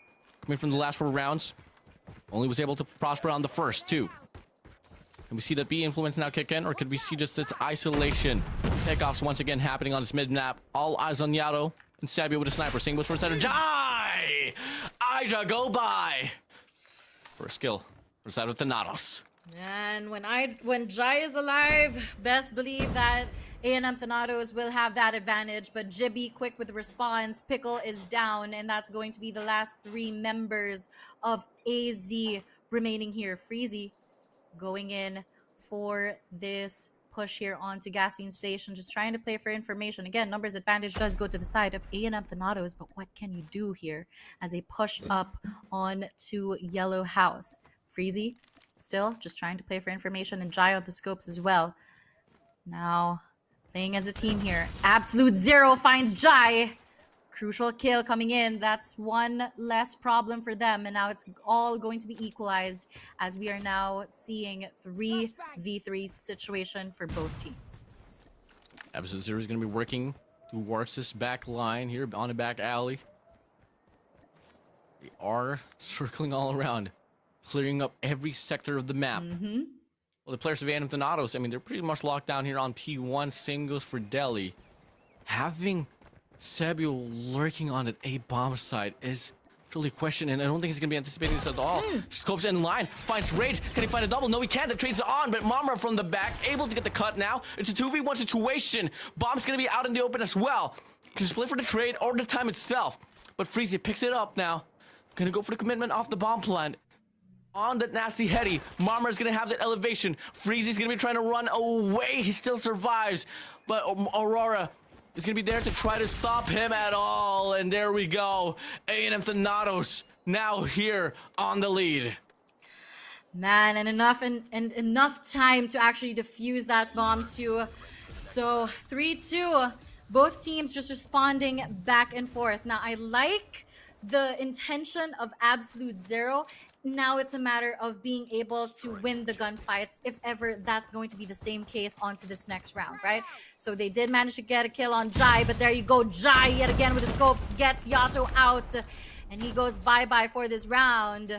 Coming from the last 4 rounds. Only was able to prosper on the first 2. Can we see that B influence now kick in? Or could we see just this isolation? Takeoffs once again happening on this mid-map. All eyes on Yato. And Sabio with a sniper. Seeing what's for center. Jai! Hydra go by! First kill. For the side of Thanatos. And when Jai is alive, best believe that A&M Thanatos will have that advantage. But Jibby quick with the response. Pickle is down, and that's going to be the last 3 members of AZ remaining here. Freezy going in for this push here onto Gasoline Station, just trying to play for information. Again, numbers advantage does go to the side of A&M Thanatos, but what can you do here as they push up on to Yellow House? Freezy still just trying to play for information, and Jai on the scopes as well. Now playing as a team here. Absolute Zero finds Jai. Crucial kill coming in. That's one less problem for them, and now it's all going to be equalized as we are now seeing 3v3 situation for both teams. Absolute Zero is going to be working towards this back line here on the back alley. They are circling all around, clearing up every sector of the map. Well, the players of A&M Thanatos, I mean, they're pretty much locked down here on P1. Same goes for Delhi. Having Sebio lurking on the A-bomb side is truly a question, and I don't think he's going to be anticipating this at all. Scopes in line, finds Rage. Can he find a double? No, he can't. The trade's on, but Mamara from the back, able to get the cut now. It's a 2v1 situation. Bomb's going to be out in the open as well. Can split for the trade or the time itself. But Freezy picks it up now. Gonna go for the commitment off the bomb plant. On that nasty heady. Mamara's gonna have that elevation. Freezy's gonna be trying to run away. He still survives. But Aurora is gonna be there to try to stop him at all. And there we go. A&M Thanatos now here on the lead. Man, and enough time to actually defuse that bomb too. So 3-2. Both teams just responding back and forth. Now I like the intention of Absolute Zero. now it's a matter of being able to win the gunfights if ever that's going to be the same case onto this next round, right? So they did manage to get a kill on Jai, but there you go. Jai yet again with the scopes gets Yato out, and he goes bye-bye for this round.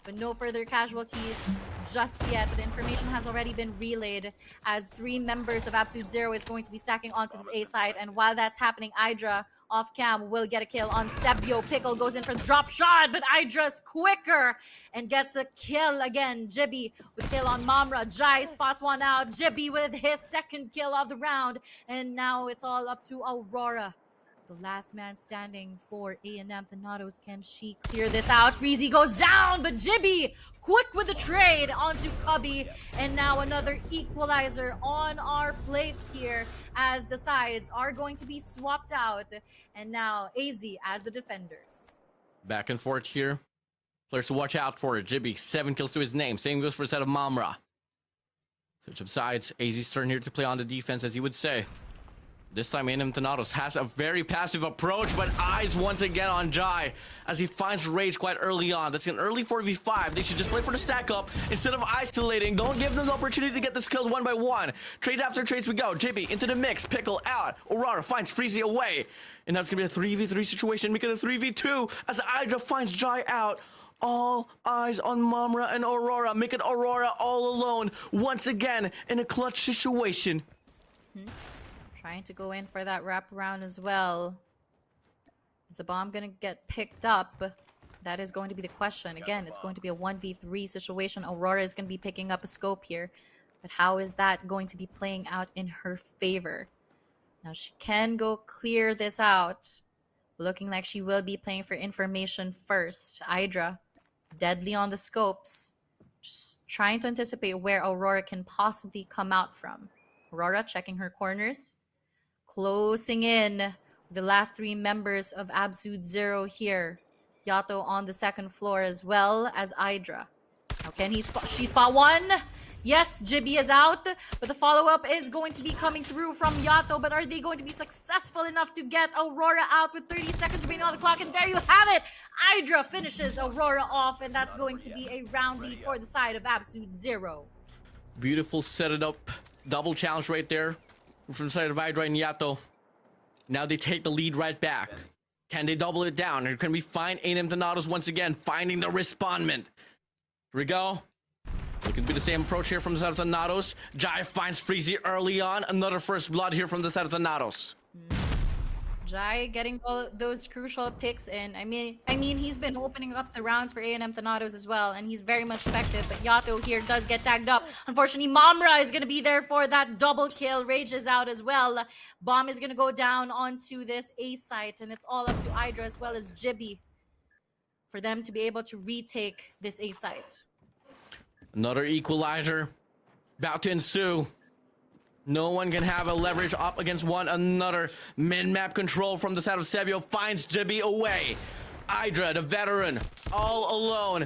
But no further casualties just yet. But the information has already been relayed as 3 members of Absolute Zero is going to be stacking onto this A side. And while that's happening, Hydra off cam will get a kill on Sebio. Pickle goes in for the drop shot, but Hydra's quicker and gets a kill again. Jibby with a kill on Mamra. Jai spots one out. Jibby with his 2nd kill of the round. And now it's all up to Aurora. The last man standing for A&M Thanatos. Can she clear this out? Freezy goes down, but Jibby quick with the trade onto Cubby. And now another equalizer on our plates here as the sides are going to be swapped out. And now AZ as the defenders. Back and forth here. Players to watch out for. Jibby, 7 kills to his name. Same goes for a set of Mamra. Switch of sides. AZ's turn here to play on the defense, as you would say. This time, A&M Thanatos has a very passive approach, but eyes once again on Jai as he finds Rage quite early on. That's an early 4v5. They should just play for the stack up instead of isolating. Don't give them the opportunity to get the kills one by one. Trades after trades we go. Jibby into the mix. Pickle out. Aurora finds Freezy away. And now it's going to be a 3v3 situation. Make it a 3v2 as Hydra finds Jai out. All eyes on Mamra and Aurora. Make it Aurora all alone once again in a clutch situation. Trying to go in for that wraparound as well. Is the bomb going to get picked up? That is going to be the question. Again, it's going to be a 1v3 situation. Aurora is going to be picking up a scope here. But how is that going to be playing out in her favor? Now, she can go clear this out. Looking like she will be playing for information first. Hydra, deadly on the scopes. Just trying to anticipate where Aurora can possibly come out from. Aurora checking her corners. Closing in the last 3 members of Absolute Zero here. Yato on the 2nd floor as well as Hydra. Now can she spot one? Yes, Jibby is out, but the follow-up is going to be coming through from Yato. But are they going to be successful enough to get Aurora out with 30 seconds remaining on the clock? And there you have it! Hydra finishes Aurora off, and that's going to be a round lead for the side of Absolute Zero. Beautiful set it up. Double challenge right there from the side of Hydra and Yato. Now they take the lead right back. Can they double it down? Or can we find A&M Thanatos once again, finding the respondment? Here we go. It could be the same approach here from the side of Thanatos. Jai finds Freezy early on. Another first blood here from the side of Thanatos. Jai getting all those crucial picks in. I mean, he's been opening up the rounds for A&M Thanatos as well, and he's very much effective. But Yato here does get tagged up. Unfortunately, Mamra is going to be there for that double kill. Rage is out as well. Bomb is going to go down onto this A site, and it's all up to Hydra as well as Jibby for them to be able to retake this A site. Another equalizer about to ensue. No one can have a leverage up against one another. Min-map control from the side of Sebio finds Jibby away. Hydra, the veteran, all alone,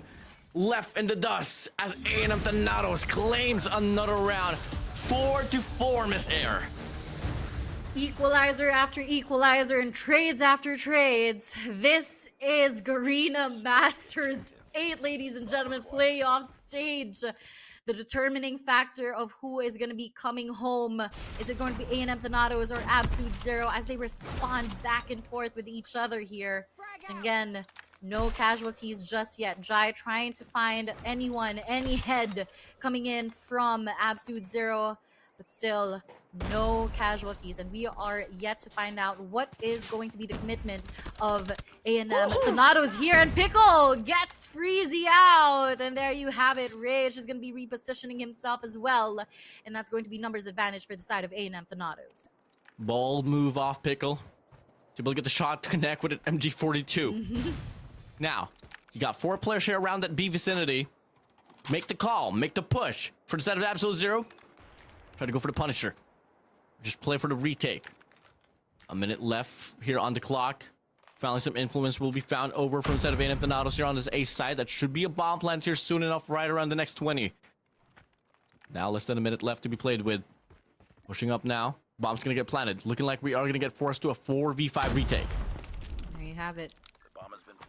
left in the dust as A&M Thanatos claims another round. 4-4, Miss Air. Equalizer after equalizer and trades after trades. This is Garena Masters 8, ladies and gentlemen, playoff stage. The determining factor of who is going to be coming home. Is it going to be A&M Thanatos or Absolute Zero as they respond back and forth with each other here? And again, no casualties just yet. Jai trying to find anyone, any head coming in from Absolute Zero, but still no casualties. And we are yet to find out what is going to be the commitment of A&M Thanatos here. And Pickle gets Freezy out. And there you have it. Rage is going to be repositioning himself as well. And that's going to be numbers advantage for the side of A&M Thanatos. Ball move off Pickle. To be able to get the shot to connect with an MG42. Now, you got 4 players here around that B vicinity. Make the call. Make the push. For the side of Absolute Zero, try to go for the Punisher. Just play for the retake. A minute left here on the clock. Finally, some influence will be found over from the side of A&M Thanatos here on this A side. That should be a bomb plant here soon enough, right around the next 20. Now, less than a minute left to be played with. Pushing up now. Bomb's gonna get planted. Looking like we are gonna get forced to a 4v5 retake. There you have it.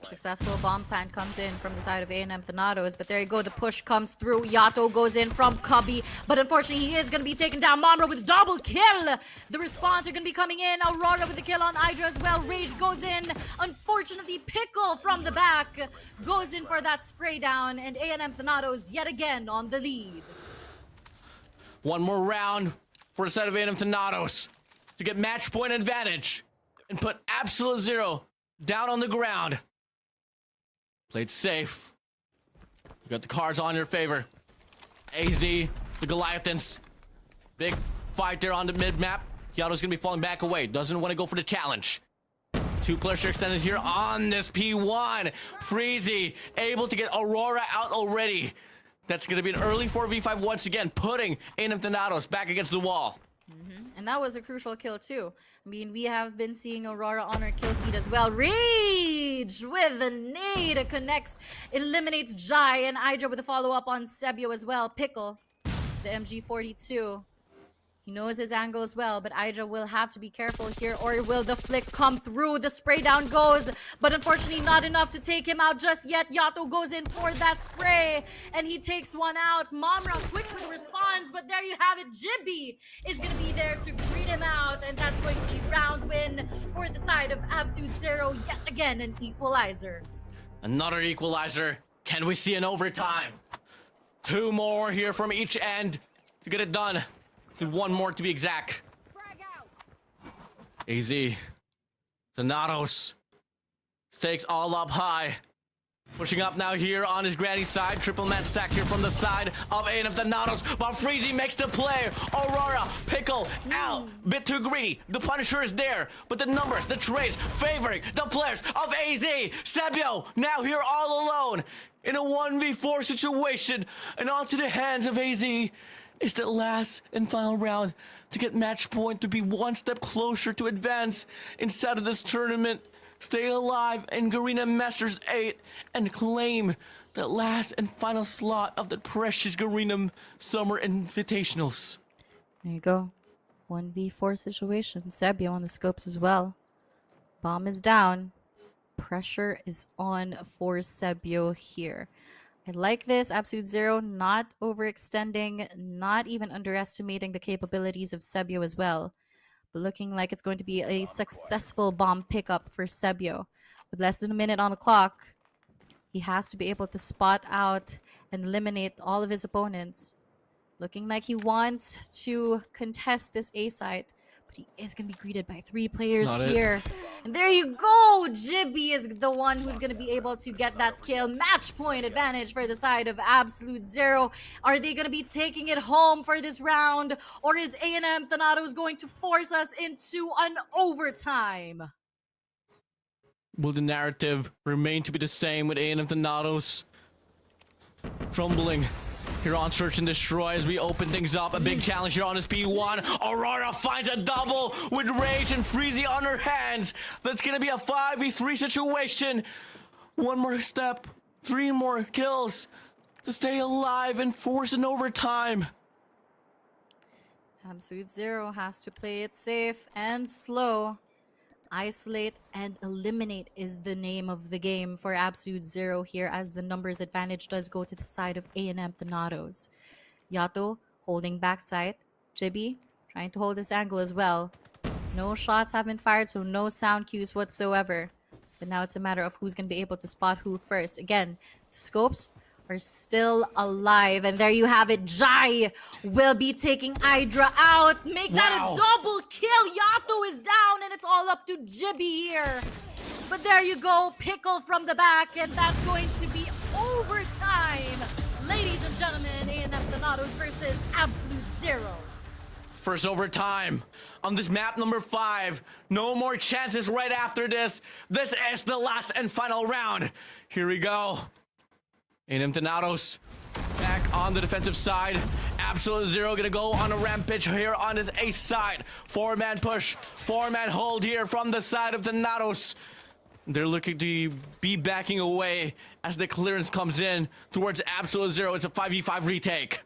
Successful bomb plant comes in from the side of A&M Thanatos, but there you go, the push comes through. Yato goes in from Cubby, but unfortunately he is going to be taken down. Momra with double kill. The response are going to be coming in. Aurora with the kill on Hydra as well. Rage goes in. Unfortunately, Pickle from the back goes in for that spray down, and A&M Thanatos yet again on the lead. One more round for the side of A&M Thanatos to get match point advantage and put Absolute Zero down on the ground. Played safe. You got the cards on your favor. AZ, the Goliathans. Big fight there on the mid-map. Yato's gonna be falling back away. Doesn't want to go for the challenge. 2 players are extended here on this P1. Freezy able to get Aurora out already. That's gonna be an early 4v5 once again, putting A&M Thanatos back against the wall. And that was a crucial kill too. I mean, we have been seeing Aurora on her kill feed as well. Rage with the nade connects, eliminates Jai, and Hydra with a follow-up on Sebio as well. Pickle, the MG42. He knows his angle as well, but Hydra will have to be careful here, or will the flick come through? The spray down goes, but unfortunately not enough to take him out just yet. Yato goes in for that spray, and he takes one out. Momra quickly responds, but there you have it. Jibby is going to be there to greet him out, and that's going to be round win for the side of Absolute Zero. Yet again, an equalizer. Another equalizer. Can we see an overtime? 2 more here from each end to get it done. 1 more to be exact. AZ, Thanatos, stakes all up high. Pushing up now here on his granny side. Triple man stack here from the side of A&M Thanatos. While Freezy makes the play. Aurora, Pickle, out. Bit too greedy. The Punisher is there. But the numbers, the trades, favoring the players of AZ. Sebio now here all alone in a 1v4 situation. And onto the hands of AZ. It's the last and final round to get match point to be 1 step closer to advance inside of this tournament, stay alive in Garena Masters 8, and claim the last and final slot of the precious Garena Summer Invitationals. There you go. 1v4 situation. Sebio on the scopes as well. Bomb is down. Pressure is on for Sebio here. I like this. Absolute Zero not overextending, not even underestimating the capabilities of Sebio as well. But looking like it's going to be a successful bomb pickup for Sebio. With less than a minute on the clock, he has to be able to spot out and eliminate all of his opponents. Looking like he wants to contest this A site, but he is going to be greeted by 3 players here. And there you go! Jibby is the one who's going to be able to get that kill. Match point advantage for the side of Absolute Zero. Are they going to be taking it home for this round? Or is A&M Thanatos going to force us into an overtime? Will the narrative remain to be the same with A&M Thanatos? Crumbling here on Search and Destroy as we open things up. A big challenge here on his P1. Aurora finds a double with Rage and Freezy on her hands. That's gonna be a 5v3 situation. 1 more step, 3 more kills to stay alive and force an overtime. Absolute Zero has to play it safe and slow. Isolate and eliminate is the name of the game for Absolute Zero here, as the numbers advantage does go to the side of A&M Thanatos. Yato holding backside. Jibby trying to hold this angle as well. No shots have been fired, so no sound cues whatsoever. But now it's a matter of who's going to be able to spot who first. Again, the scopes are still alive. And there you have it. Jai will be taking Hydra out. Make that a double kill. Yato is down, and it's all up to Jibby here. But there you go. Pickle from the back, and that's going to be overtime. Ladies and gentlemen, A&M Thanatos versus Absolute Zero. First overtime on this map number 5. No more chances right after this. This is the last and final round. Here we go. A&M Thanatos back on the defensive side. Absolute Zero gonna go on a rampage here on his ace side. 4-man push, 4-man hold here from the side of Thanatos. They're looking to be backing away as the clearance comes in towards Absolute Zero. It's a 5v5 retake.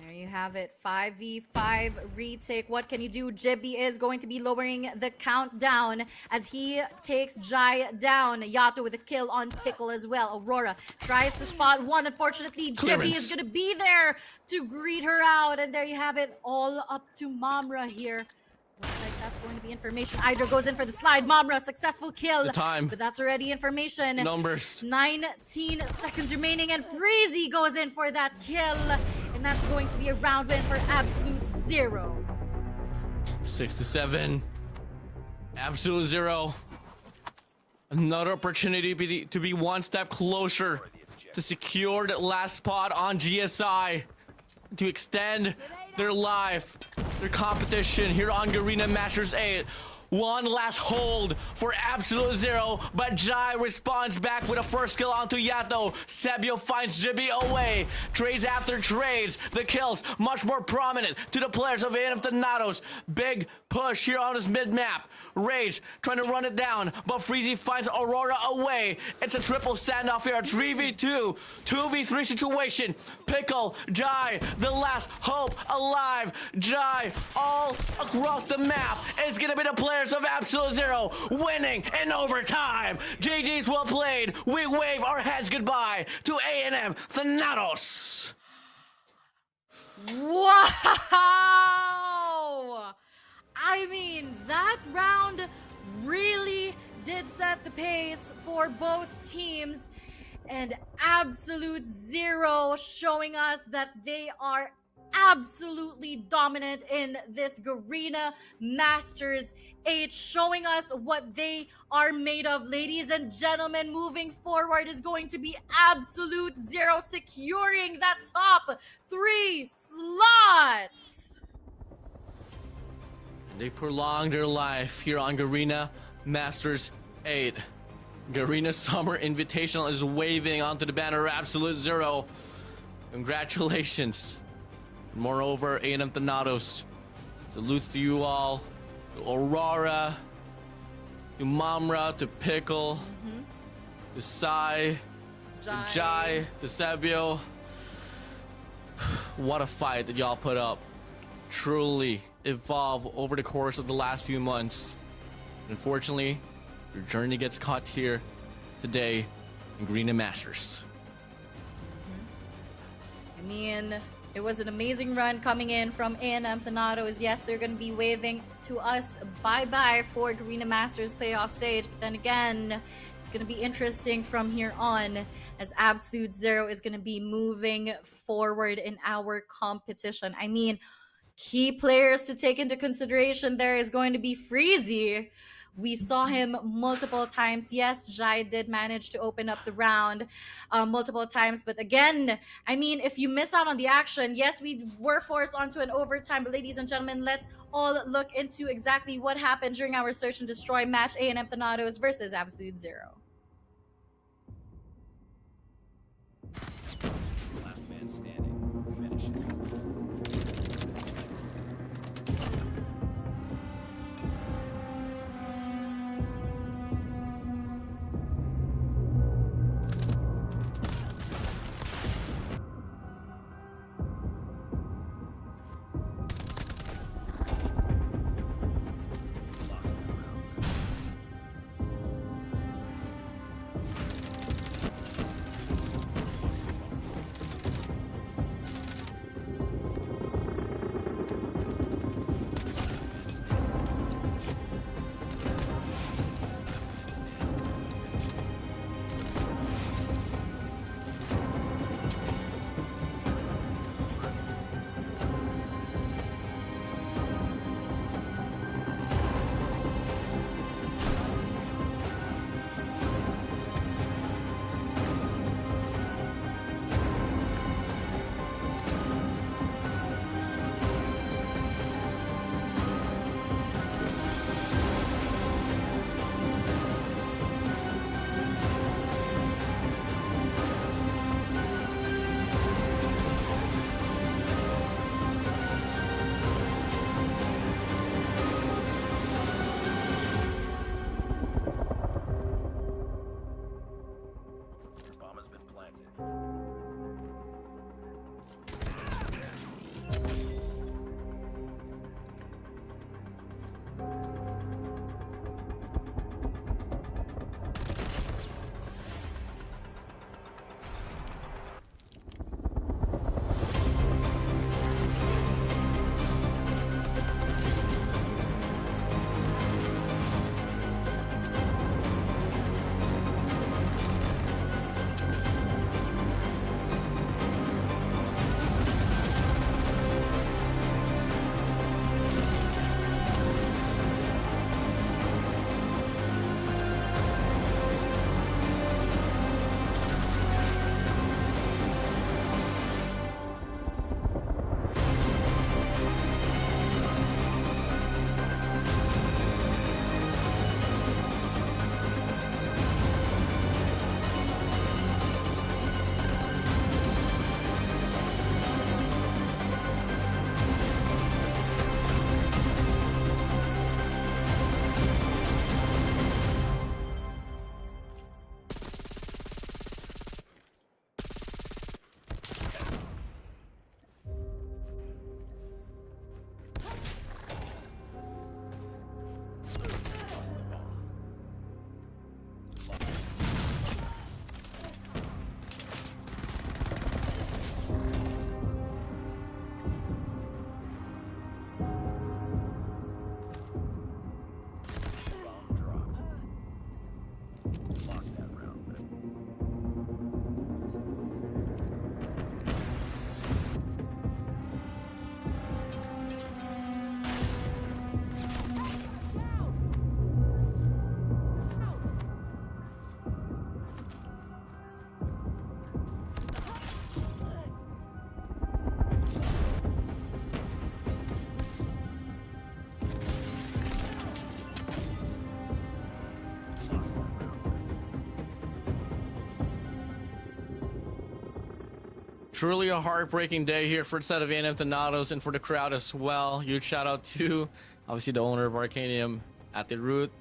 There you have it. 5v5 retake. What can you do? Jibby is going to be lowering the countdown as he takes Jai down. Yato with a kill on Pickle as well. Aurora tries to spot one. Unfortunately, Jibby is going to be there to greet her out. And there you have it. All up to Mamra here. Looks like that's going to be information. Hydra goes in for the slide. Mamra, successful kill. The time. But that's already information. Numbers. 19 seconds remaining. And Freezy goes in for that kill. And that's going to be a round win for Absolute Zero. 6-7. Absolute Zero. Another opportunity to be one step closer to secure that last spot on GSI. To extend their life, their competition here on Garena Masters 8. One last hold for Absolute Zero, but Jai responds back with a first kill onto Yato. Sebio finds Jibby away. Trades after trades. The kills much more prominent to the players of A&M Thanatos. Big push here on this mid-map. Rage trying to run it down, but Freezy finds Aurora away. It's a triple standoff here. 3v2, 2v3 situation. Pickle, Jai, the last hope alive. Jai all across the map is gonna be the players of Absolute Zero winning in overtime. GG's well played. We wave our heads goodbye to A&M Thanatos. Wow! I mean, that round really did set the pace for both teams. And Absolute Zero showing us that they are absolutely dominant in this Garena Masters 8, showing us what they are made of. Ladies and gentlemen, moving forward is going to be Absolute Zero securing that top 3 slot. They prolonged their life here on Garena Masters 8. Garena Summer Invitational is waving onto the banner of Absolute Zero. Congratulations. Moreover, A&M Thanatos. Salutes to you all. To Aurora. To Mamra. To Pickle. To Sai. To Jai. To Sebio. What a fight that y'all put up. Truly evolve over the course of the last few months. Unfortunately, your journey gets caught here today in Garena Masters. I mean, it was an amazing run coming in from A&M Thanatos. Yes, they're going to be waving to us bye-bye for Garena Masters playoff stage. But then again, it's going to be interesting from here on as Absolute Zero is going to be moving forward in our competition. I mean, key players to take into consideration there is going to be Freezy. We saw him multiple times. Yes, Jai did manage to open up the round multiple times. But again, I mean, if you miss out on the action, yes, we were forced onto an overtime. But ladies and gentlemen, let's all look into exactly what happened during our Search and Destroy match, A&M Thanatos versus Absolute Zero. Last man standing. Finish it. Truly a heartbreaking day here for the set of A&M Thanatos and for the crowd as well. Huge shout out to obviously the owner of Arcanium at the root.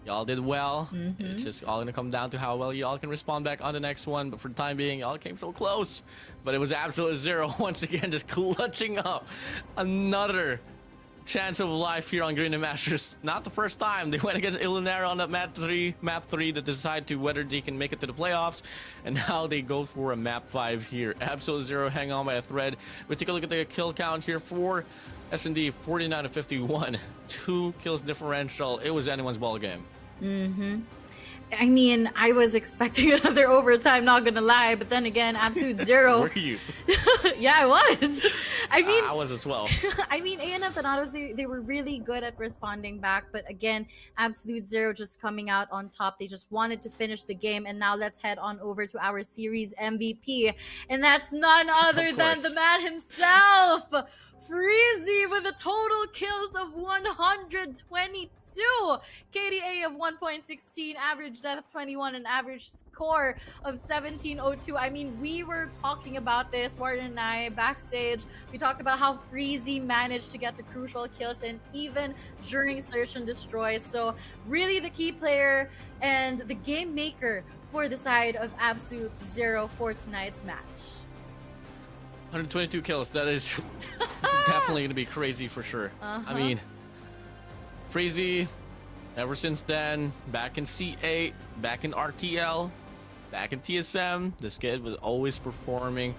Y'all did well. It's just all gonna come down to how well y'all can respond back on the next one. But for the time being, y'all came so close. But it was absolute zero once again, just clutching up another chance of life here on Garena Masters. Not the first time they went against Ilinera on that map 3 to decide to whether they can make it to the playoffs, and now they go for a map 5 here. Absolute zero, hang on by a thread. We take a look at the kill count here for S&D, 49 to 51, 2 kills differential. It was anyone's ball game. I mean, I was expecting another overtime, not gonna lie, but then again, absolute zero. Were you? Yeah, I was. I mean, I was as well. I mean, A&M Thanatos, they were really good at responding back, but again, absolute zero just coming out on top. They just wanted to finish the game, and now let's head on over to our series MVP, and that's none other than the man himself, Freezy, with a total kills of 122, KDA of 1.16, average death of 21, and average score of 1702. I mean, we were talking about this, Warden and I, backstage. We talked about how Freezy managed to get the crucial kills and even during search and destroy. So really the key player and the game maker for the side of Absolute Zero for tonight's match. 122 kills. That is definitely going to be crazy for sure. I mean, Freezy, ever since then, back in C8, back in RTL, back in TSM, this kid was always performing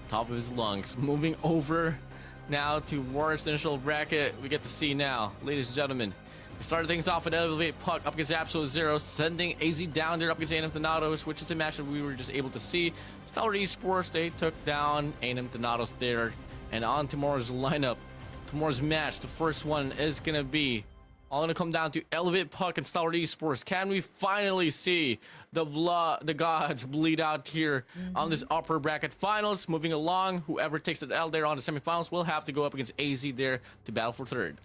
top of his lungs. Moving over now to Warriors initial bracket, we get to see now, ladies and gentlemen. We started things off with Elevate Puck up against Absolute Zero, sending AZ down there up against A&M Thanatos, which is a match that we were just able to see. Stalwart Esports, they took down A&M Thanatos there. And on tomorrow's lineup, tomorrow's match, the first one is going to be all going to come down to Elevate Puck and Stalwart Esports. Can we finally see the gods bleed out here on this upper bracket finals? Moving along, whoever takes the L there on the semifinals will have to go up against AZ there to battle for third.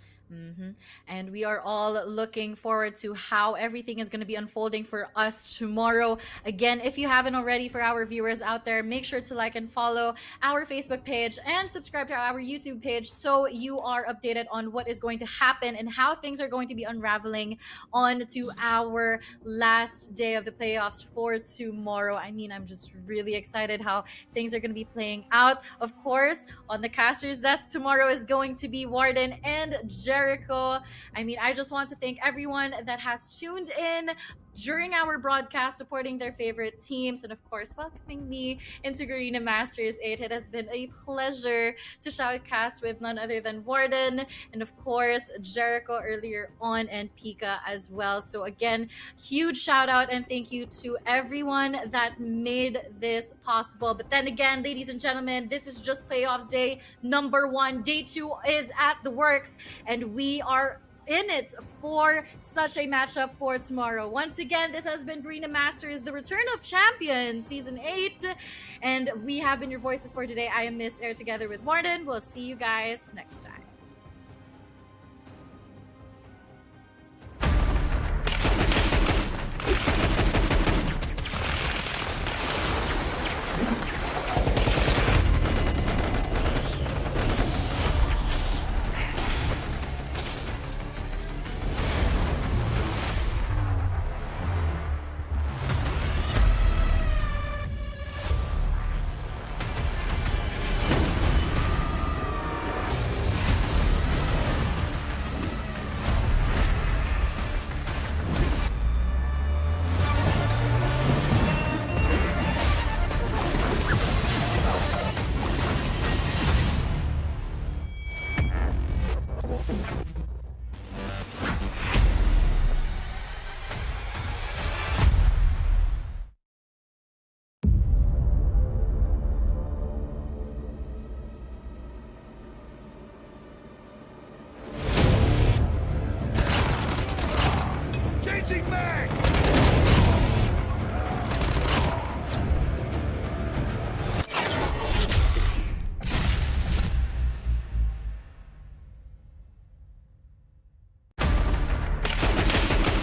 And we are all looking forward to how everything is going to be unfolding for us tomorrow. Again, if you haven't already, for our viewers out there, make sure to like and follow our Facebook page and subscribe to our YouTube page so you are updated on what is going to happen and how things are going to be unraveling on to our last day of the playoffs for tomorrow. I mean, I'm just really excited how things are going to be playing out. Of course, on the caster's desk tomorrow is going to be Warden and Jericho. I mean, I just want to thank everyone that has tuned in during our broadcast, supporting their favorite teams, and of course, welcoming me into Garena Masters 8. It has been a pleasure to shoutcast with none other than Warden, and of course, Jericho earlier on, and Pika as well. So again, huge shout out and thank you to everyone that made this possible. But then again, ladies and gentlemen, this is just playoffs day number 1. Day 2 is at the works, and we are in it for such a matchup for tomorrow. Once again, this has been Garena Masters, the Return of Champions, Season 8. And we have been your voices for today. I am Miss Air together with Warden. We'll see you guys next time. Changing mag!